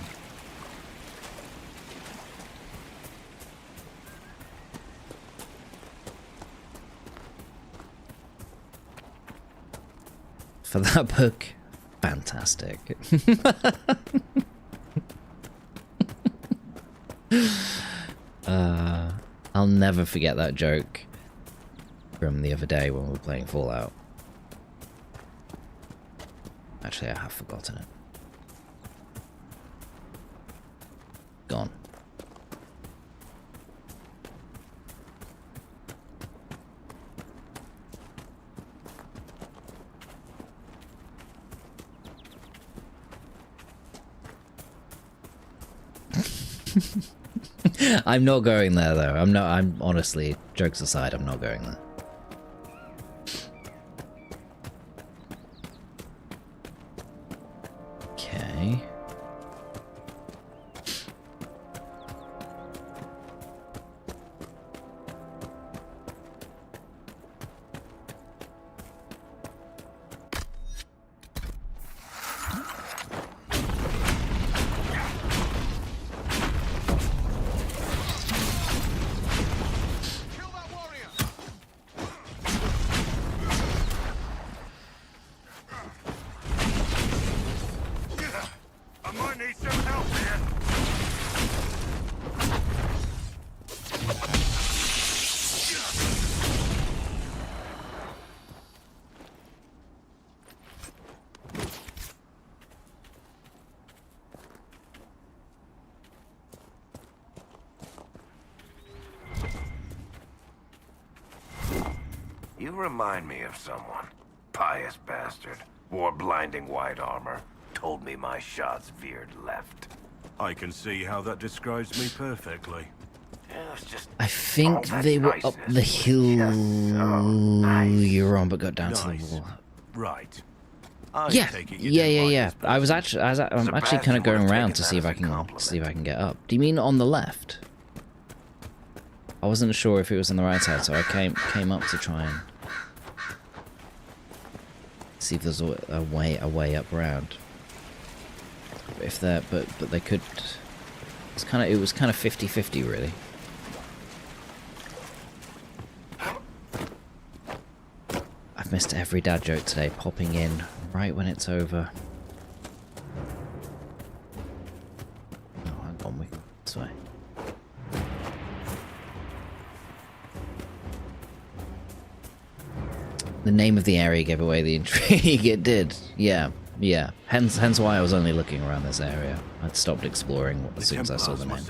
For that book, fantastic. I'll never forget that joke from the other day when we were playing Fallout. Actually, I have forgotten it. Gone. I'm not going there though. I'm honestly, jokes aside, I'm not going there. Okay. You remind me of someone. Pious bastard. Wore blinding white armor. Told me my shots veered left. I can see how that describes me perfectly. I think they were up the hill you're on, but got down to the wall. Right. Yeah. I'm actually kind of going around to see if I can get up. Do you mean on the left? I wasn't sure if it was on the right side, so I came up to try and see if there's a way up round. If there, but they could. It was kind of 50-50 really. I've missed every dad joke today, popping in right when it's over. Oh, hang on, we go this way. The name of the area gave away the intrigue. It did. Yeah. Hence why I was only looking around this area. I'd stopped exploring as soon as I saw the name.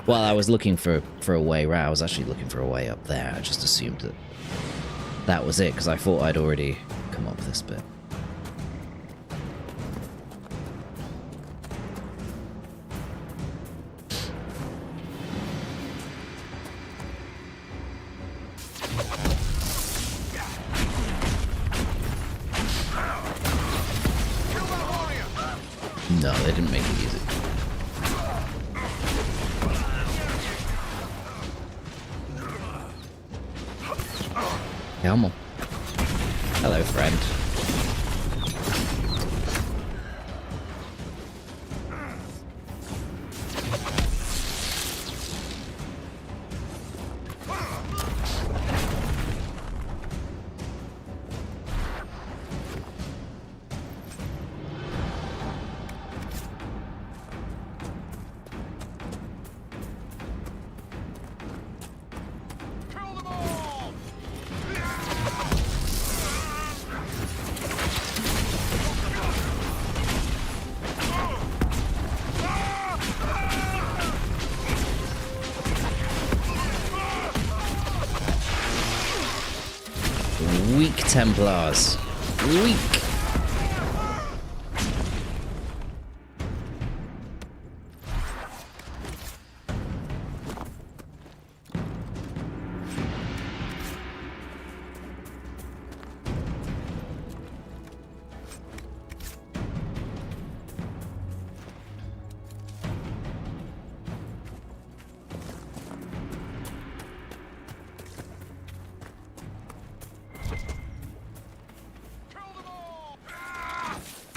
Well, I was looking for a way round. I was actually looking for a way up there. I just assumed that was it because I thought I'd already come up this bit. No, they didn't make it easy. Come on. Hello, friend. Templars. Weak.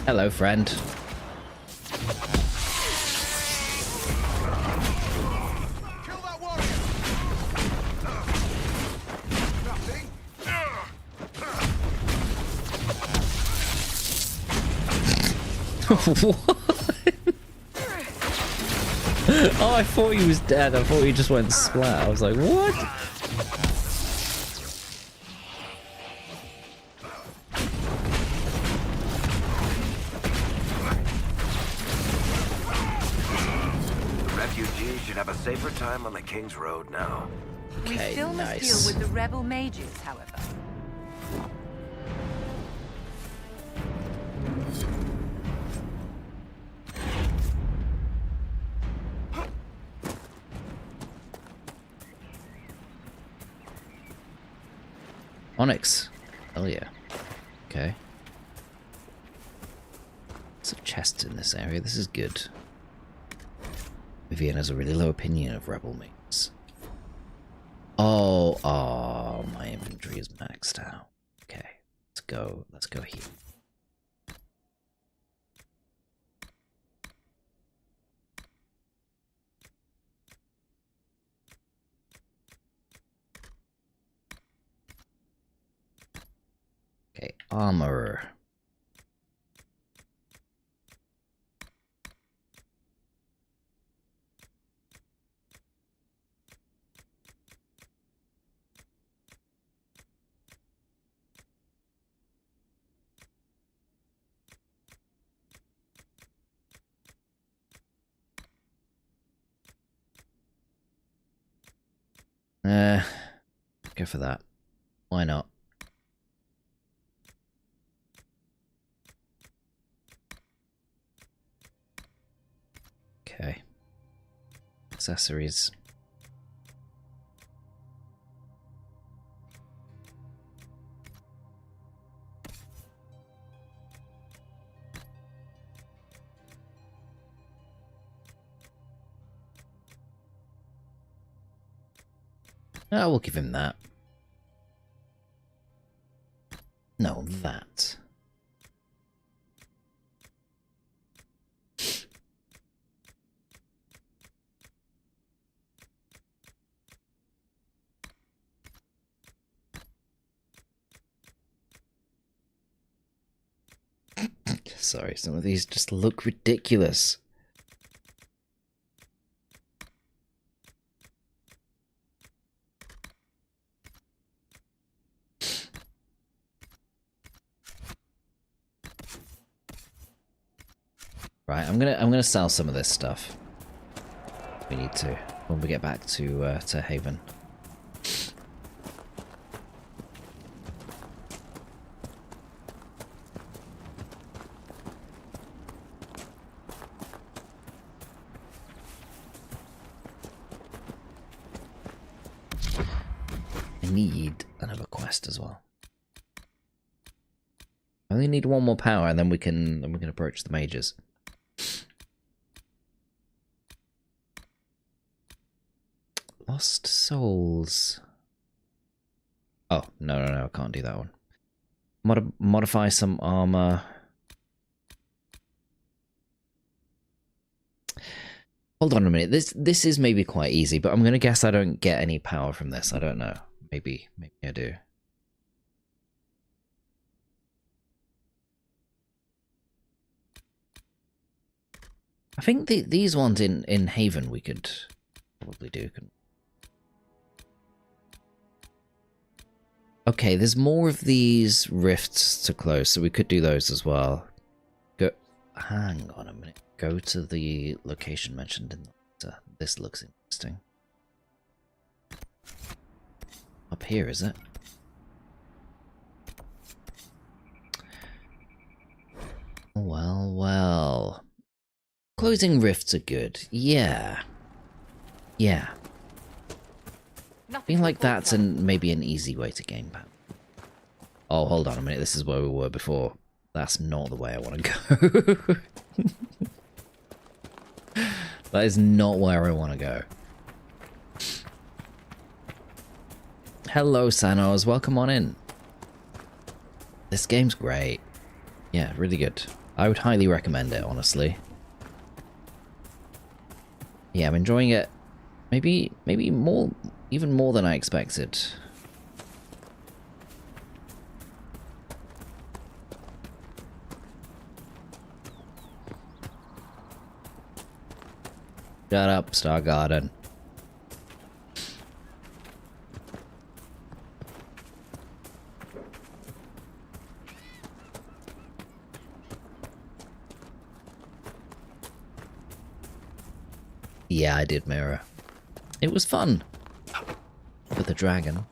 Hello, friend. What? Oh, I thought he was dead. I thought he just went splat. I was like, what? Refugees should have a safer time on the King's Road now. We still must deal with the rebel mages, however. Onyx. Hell yeah. Okay. Lots of chests in this area. This is good. Vivian has a really low opinion of rebel mates. Oh, my inventory is maxed out. Okay, let's go here. Okay, armor. Go for that. Why not? Okay. Accessories. I will give him that. No, that. Sorry, some of these just look ridiculous. Right, I'm gonna sell some of this stuff. We need to when we get back to Haven. I need another quest as well. I only need one more power, and then we can approach the mages. Lost souls. Oh, no, I can't do that one. Modify some armor. Hold on a minute. This is maybe quite easy, but I'm gonna guess I don't get any power from this. I don't know. Maybe I do. I think these ones in Haven we could probably do. Okay, there's more of these rifts to close, so we could do those as well. Hang on a minute. Go to the location mentioned in the letter. This looks interesting. Up here, is it? Well, well. Closing rifts are good. Yeah. Yeah. I feel like that's maybe an easy way to gain power. Oh, hold on a minute. This is where we were before. That's not the way I want to go. That is not where I want to go. Hello, Sanos. Welcome on in. This game's great. Yeah, really good. I would highly recommend it, honestly. Yeah, I'm enjoying it. Maybe more, even more than I expected. Shut up, Star Garden. Yeah, I did mirror. It was fun. With the dragon.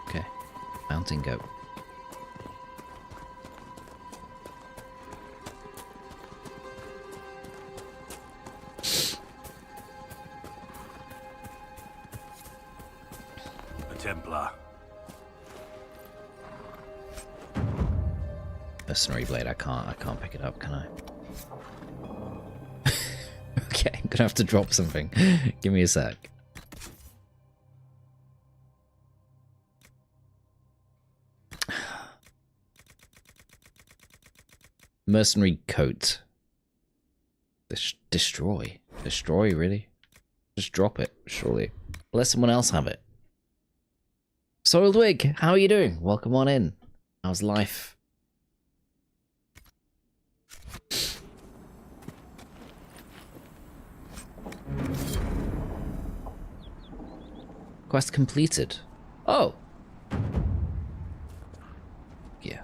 Okay. Mountain goat. Templar. Mercenary blade, I can't pick it up, can I? Okay, I'm gonna have to drop something. Give me a sec. Mercenary coat. Destroy. Destroy, really? Just drop it, surely. Let someone else have it. Soiled Wig, how are you doing? Welcome on in. How's life? Quest completed. Oh. Yeah.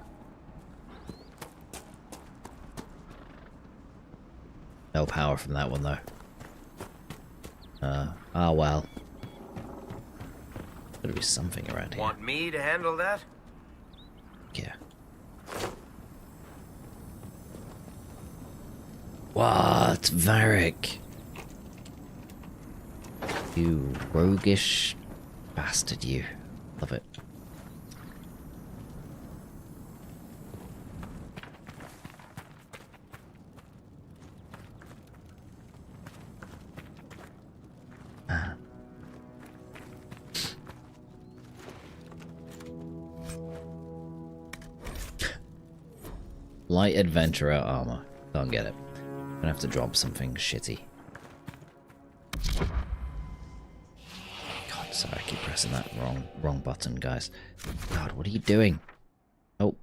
No power from that one though. Ah well. There'll be something around here. Want me to handle that? Yeah. What? Varric? You roguish bastard, you. Love it. Light adventurer armor. Can't get it. I'm gonna have to drop something shitty. God, sorry, I keep pressing that wrong button, guys. God, what are you doing? Nope.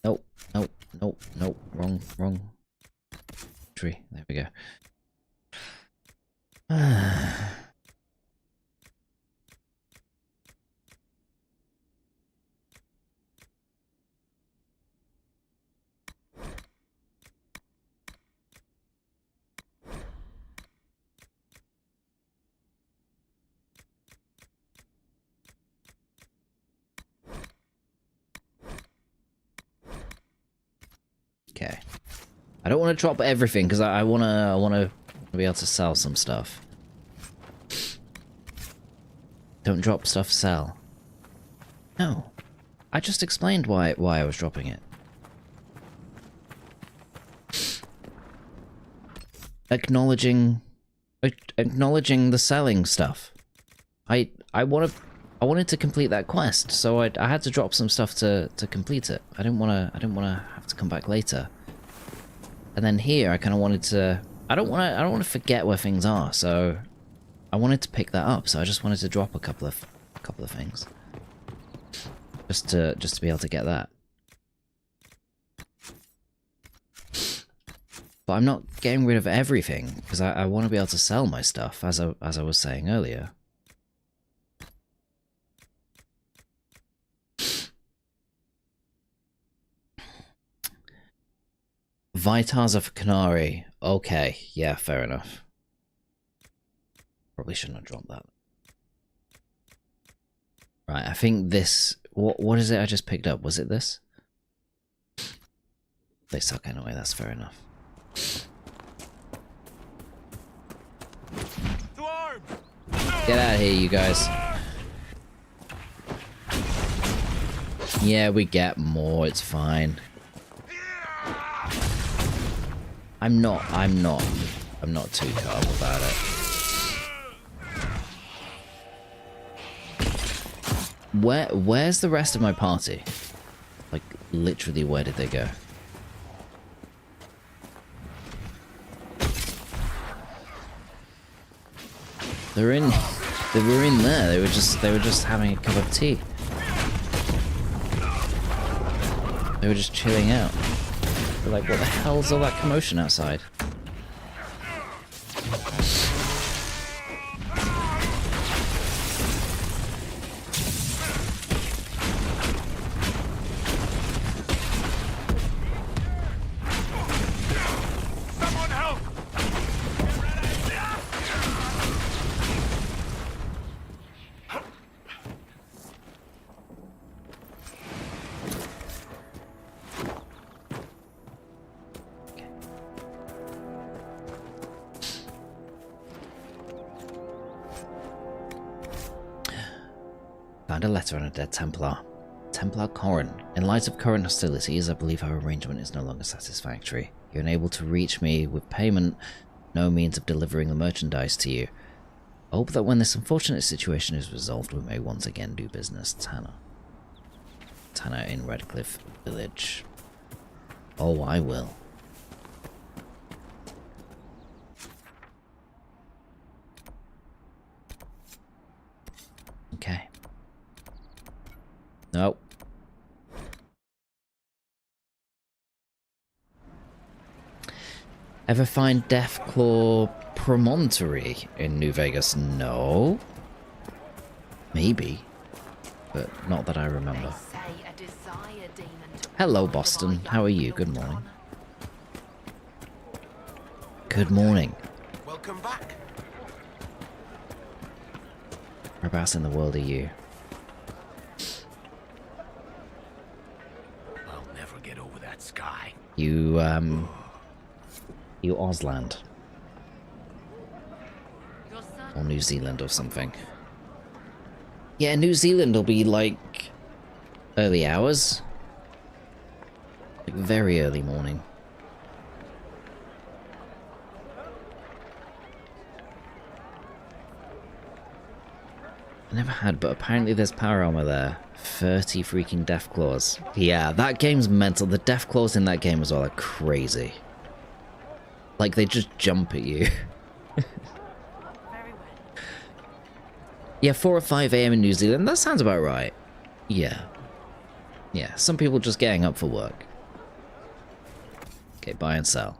Nope. Nope. Nope. Nope. Wrong. Tree. There we go. Okay. I don't want to drop everything because I wanna be able to sell some stuff. Don't drop stuff, sell. No. I just explained why I was dropping it. Acknowledging the selling stuff. I wanted to complete that quest, so I had to drop some stuff to complete it. I didn't wanna have to come back later. And then here I kind of wanted to. I don't want to forget where things are, so I wanted to pick that up. So I just wanted to drop a couple of things, just to be able to get that. But I'm not getting rid of everything because I want to be able to sell my stuff, as I was saying earlier. Vitars are for Canary. Okay, yeah, fair enough. Probably shouldn't have dropped that. Right, I think this... What is it I just picked up? Was it this? They suck anyway, that's fair enough. Get out of here, you guys. Yeah, we get more, it's fine. I'm not too calm about it. Where's the rest of my party? Like, literally, where did they go? They were in there. They were just having a cup of tea. They were just chilling out. They're like, what the hell's all that commotion outside? Found a letter on a dead Templar. Templar Corrin. In light of current hostilities, I believe our arrangement is no longer satisfactory. You're unable to reach me with payment, no means of delivering the merchandise to you. I hope that when this unfortunate situation is resolved, we may once again do business. Tanner. Tanner in Redcliffe Village. Oh, I will. Okay. Nope. Ever find Deathclaw Promontory in New Vegas? No. Maybe. But not that I remember. Hello, Boston. How are you? Good morning. Good morning. Welcome back. Whereabouts in the world are you? I'll never get over that sky. You Ausland. Or New Zealand or something. Yeah, New Zealand will be like early hours. Like very early morning. I never had, but apparently there's power armor there. 30 freaking Deathclaws. Yeah, that game's mental. The Deathclaws in that game as well are crazy. Like, they just jump at you. Yeah, 4 or 5 AM in New Zealand. That sounds about right. Yeah. Yeah, some people just getting up for work. Okay, buy and sell.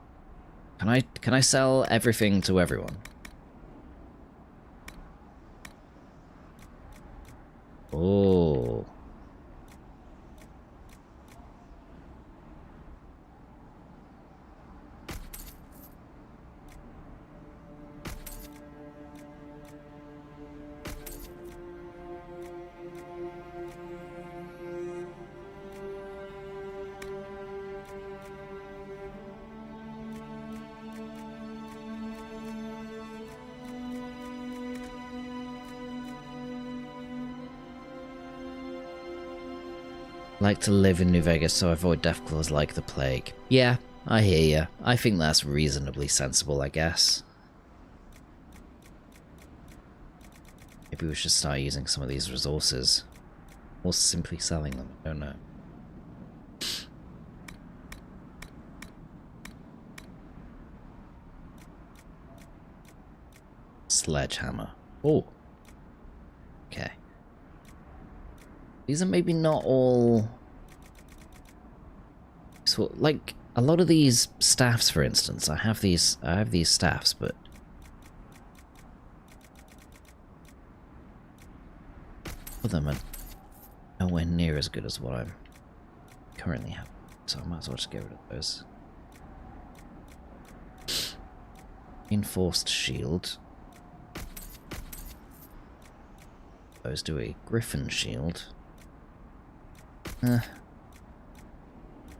Can I sell everything to everyone? Oh. Like to live in New Vegas, so I avoid Deathclaws like the plague. Yeah, I hear ya. I think that's reasonably sensible, I guess. Maybe we should start using some of these resources. Or simply selling them, I don't know. Sledgehammer. Oh. Okay. These are maybe not all... So, like, a lot of these staffs, for instance, I have these staffs, but... all of them are nowhere near as good as what I currently have, so I might as well just get rid of those. Reinforced shield. Opposed to a griffin shield.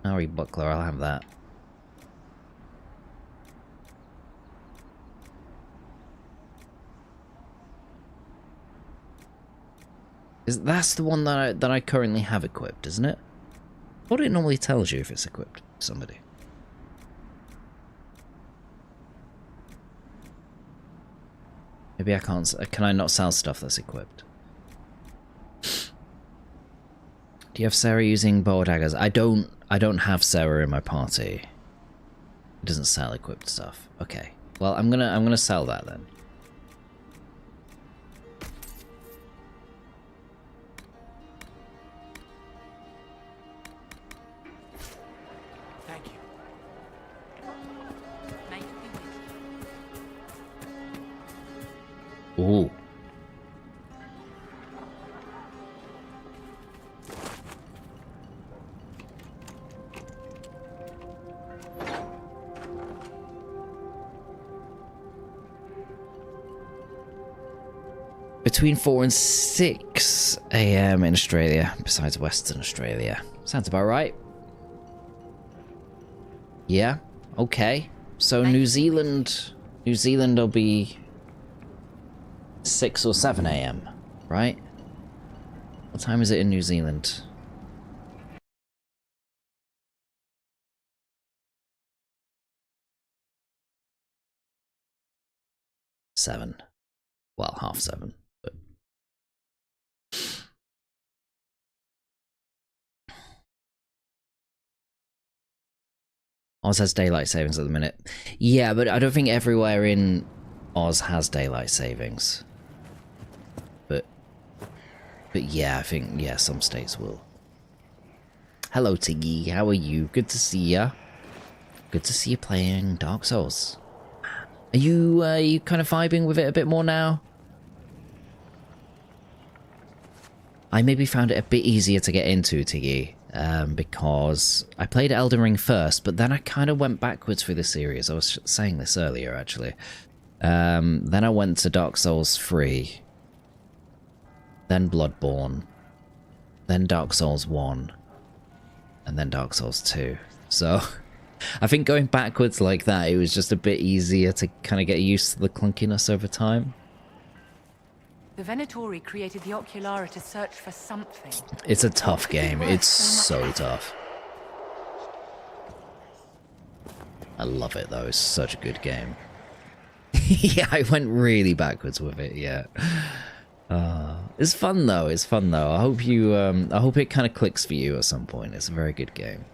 Maori buckler, I'll have that. That's the one that I currently have equipped, isn't it? What it normally tells you if it's equipped to somebody. Maybe I can't. Can I not sell stuff that's equipped? Do you have Sarah using bow daggers? I don't have Sarah in my party. It doesn't sell equipped stuff. Okay. Well, I'm gonna sell that then. Thank you. Ooh. Between 4 and 6 AM in Australia, besides Western Australia. Sounds about right. Yeah, okay. So New Zealand will be 6 or 7 AM, right? What time is it in New Zealand? Seven. Well, 7:30. But Oz has daylight savings at the minute. Yeah, but I don't think everywhere in Oz has daylight savings. But yeah, I think, yeah, some states will. Hello, Tiggy. How are you? Good to see ya. Good to see you playing Dark Souls. Are you kind of vibing with it a bit more now? I maybe found it a bit easier to get into, Tiggy, because I played Elden Ring first, but then I kind of went backwards through the series. I was saying this earlier, actually. Then I went to Dark Souls 3. Then Bloodborne, then Dark Souls 1, and then Dark Souls 2. So, I think going backwards like that, it was just a bit easier to kind of get used to the clunkiness over time. The Venatori created the Oculara to search for something. It's a tough game. It's so tough. I love it though. It's such a good game. Yeah, I went really backwards with it. Yeah. It's fun though. It's fun though. I hope you. I hope it kind of clicks for you at some point. It's a very good game.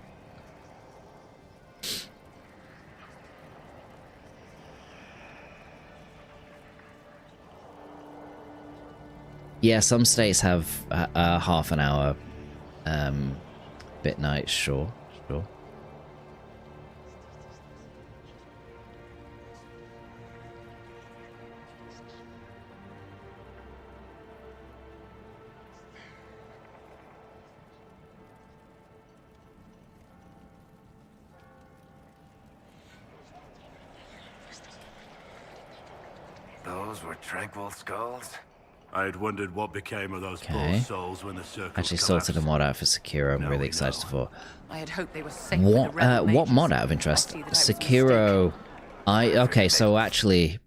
Yeah, some states have a half an hour bit night. Sure. Those were tranquil skulls? I had wondered what became of those poor souls when the circle Actually sorted a mod out for Sekiro. I'm really excited for. I had hoped they were safe. What mod out of interest? Sekiro. Okay, so actually,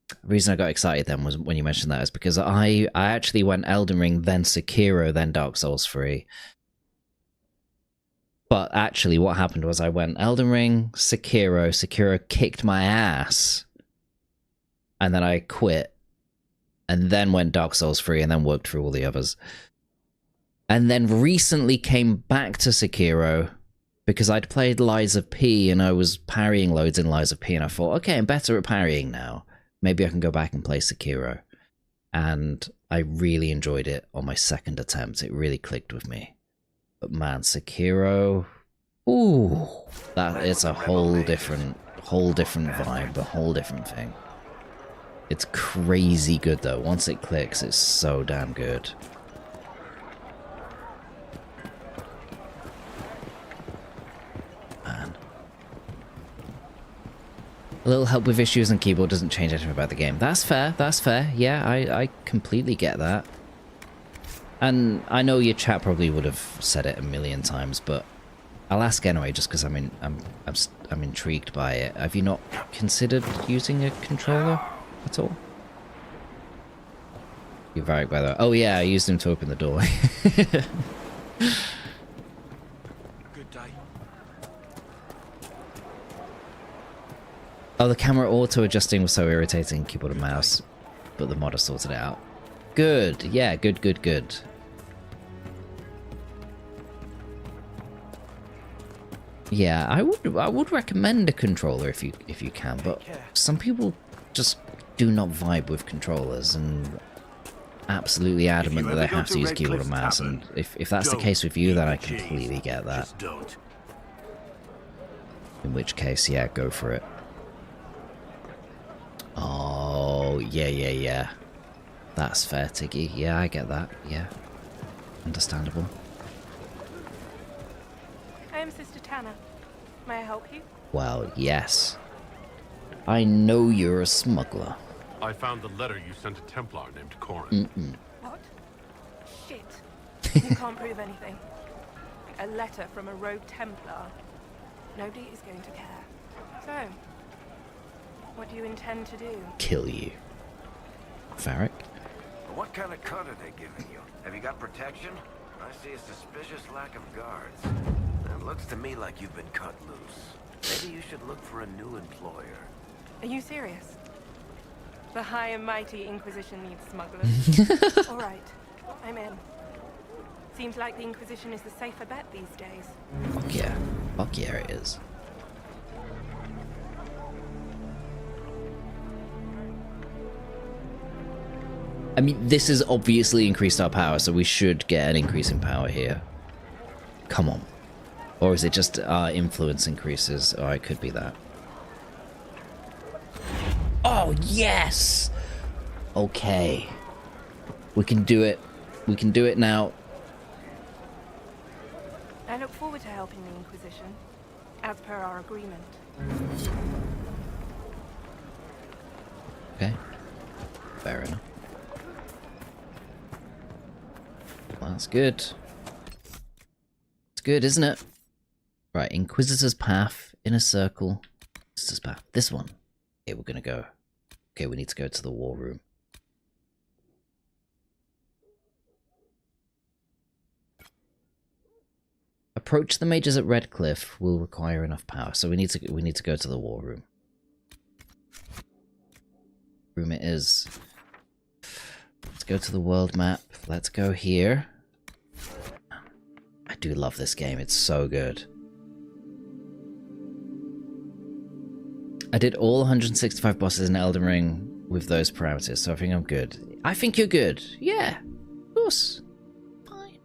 the reason I got excited then was when you mentioned that is because I actually went Elden Ring, then Sekiro, then Dark Souls 3. But actually, what happened was I went Elden Ring, Sekiro kicked my ass, and then I quit. And then went Dark Souls 3 and then worked through all the others. And then recently came back to Sekiro because I'd played Lies of P and I was parrying loads in Lies of P and I thought, okay, I'm better at parrying now. Maybe I can go back and play Sekiro. And I really enjoyed it on my second attempt. It really clicked with me. But man, Sekiro... Ooh! It's a whole different vibe, a whole different thing. It's crazy good though. Once it clicks, it's so damn good. Man. A little help with issues and keyboard doesn't change anything about the game. That's fair, that's fair. Yeah, I completely get that. And I know your chat probably would have said it a million times, but I'll ask anyway just because I'm intrigued by it. Have you not considered using a controller at all? You're Varric, by the way. Oh yeah, I used him to open the door. Good day. Oh, the camera auto-adjusting was so irritating, keyboard and mouse, but the modder sorted it out. Good, yeah, good, good, good. Yeah, I would recommend a controller if you can, but some people just do not vibe with controllers and absolutely adamant that they have to use keyboard and mouse. And if that's the case with you, then I completely get that. In which case, yeah, go for it. Oh, yeah. That's fair, Tiggy. Yeah, I get that. Yeah. Understandable. I am Sister Tanner. May I help you? Well, yes. I know you're a smuggler. I found the letter you sent a Templar named Corin. Mm-mm. What? Shit. You can't prove anything. A letter from a rogue Templar. Nobody is going to care. So, what do you intend to do? Kill you. Varric? What kind of cut are they giving you? Have you got protection? I see a suspicious lack of guards. It looks to me like you've been cut loose. Maybe you should look for a new employer. Are you serious? The high and mighty Inquisition needs smugglers. All right, I'm in. Seems like the Inquisition is the safer bet these days. Fuck yeah. Fuck yeah, it is. I mean, this has obviously increased our power, so we should get an increase in power here. Come on. Or is it just our influence increases? Oh, it could be that. Oh, yes! Okay. We can do it. We can do it now. I look forward to helping the Inquisition, as per our agreement. Okay. Fair enough. Well, that's good. It's good, isn't it? Right, Inquisitor's Path, Inner Circle, Inquisitor's Path. This one. Okay, we're gonna go. Okay, we need to go to the War Room. Approach the mages at Redcliffe will require enough power, so we need to go to the War Room. Room it is. Let's go to the world map. Let's go here. I do love this game. It's so good. I did all 165 bosses in Elden Ring with those parameters, so I think I'm good. I think you're good. Yeah, of course. Fine.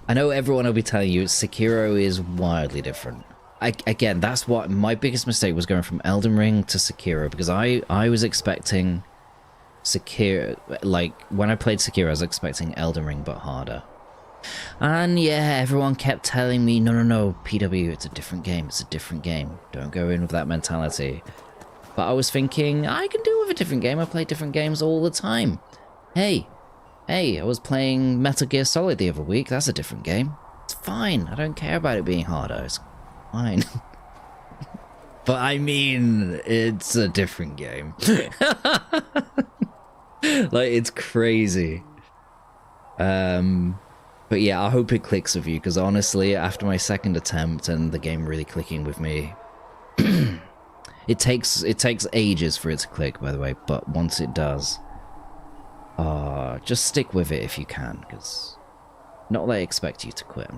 I know everyone will be telling you Sekiro is wildly different. Again, that's what my biggest mistake was, going from Elden Ring to Sekiro, because I was expecting Sekiro, like when I played Sekiro I was expecting Elden Ring but harder. And yeah, everyone kept telling me, no, PW, it's a different game, it's a different game. Don't go in with that mentality. But I was thinking, I can deal with a different game, I play different games all the time. Hey, I was playing Metal Gear Solid the other week, that's a different game. It's fine, I don't care about it being harder, it's fine. But I mean, it's a different game. Like, it's crazy. But yeah, I hope it clicks with you, because honestly, after my second attempt and the game really clicking with me, it takes ages for it to click, by the way, but once it does, just stick with it if you can, because not that I expect you to quit,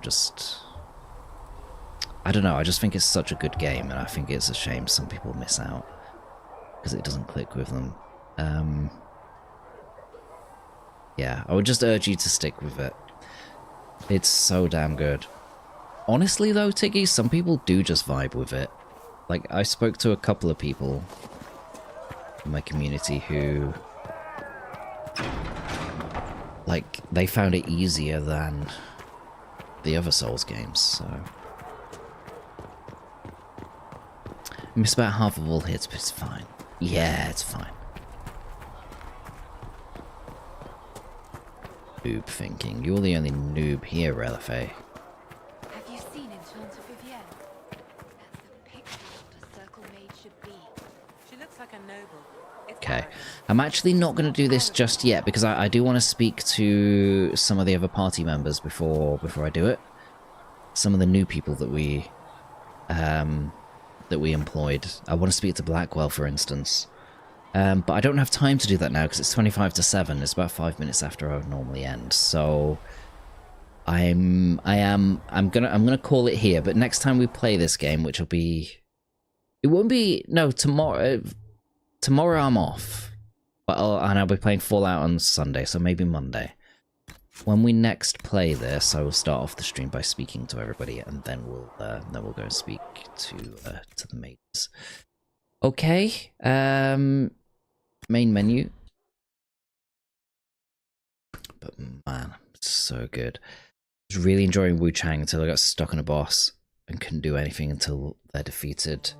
I don't know, I just think it's such a good game, and I think it's a shame some people miss out, because it doesn't click with them. Yeah, I would just urge you to stick with it. It's so damn good. Honestly though, Tiggy, some people do just vibe with it. Like, I spoke to a couple of people in my community who, like, they found it easier than the other Souls games, so Miss about half of all hits, but it's fine. Yeah, it's fine. Noob thinking. You're the only noob here, Relife. Have you seen Enchanter Vivienne? That's the picture of what a circle maid should be. She looks like a noble. Okay. I'm actually not going to do this just yet because I do want to speak to some of the other party members before I do it. Some of the new people that we employed. I want to speak to Blackwell, for instance. But I don't have time to do that now because it's 25 to 7. It's about 5 minutes after I would normally end. So I'm gonna call it here. But next time we play this game, which will be, it won't be, no, tomorrow. Tomorrow I'm off, but I'll be playing Fallout on Sunday, so maybe Monday. When we next play this, I will start off the stream by speaking to everybody, and then we'll go and speak to the mates. Okay. Main menu. But man, it's so good. I was really enjoying Wu Chang until I got stuck on a boss and couldn't do anything until they're defeated.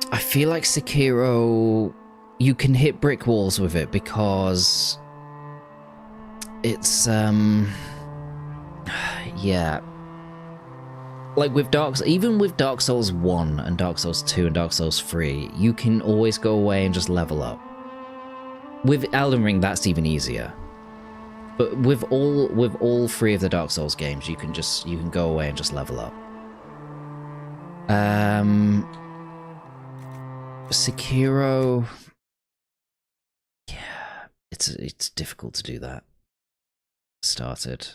I feel like Sekiro, you can hit brick walls with it because it's yeah. Like with even with Dark Souls 1 and Dark Souls 2 and Dark Souls 3, you can always go away and just level up. With Elden Ring, that's even easier. But with all three of the Dark Souls games, you can go away and just level up. Sekiro, yeah, it's difficult to do that. Started.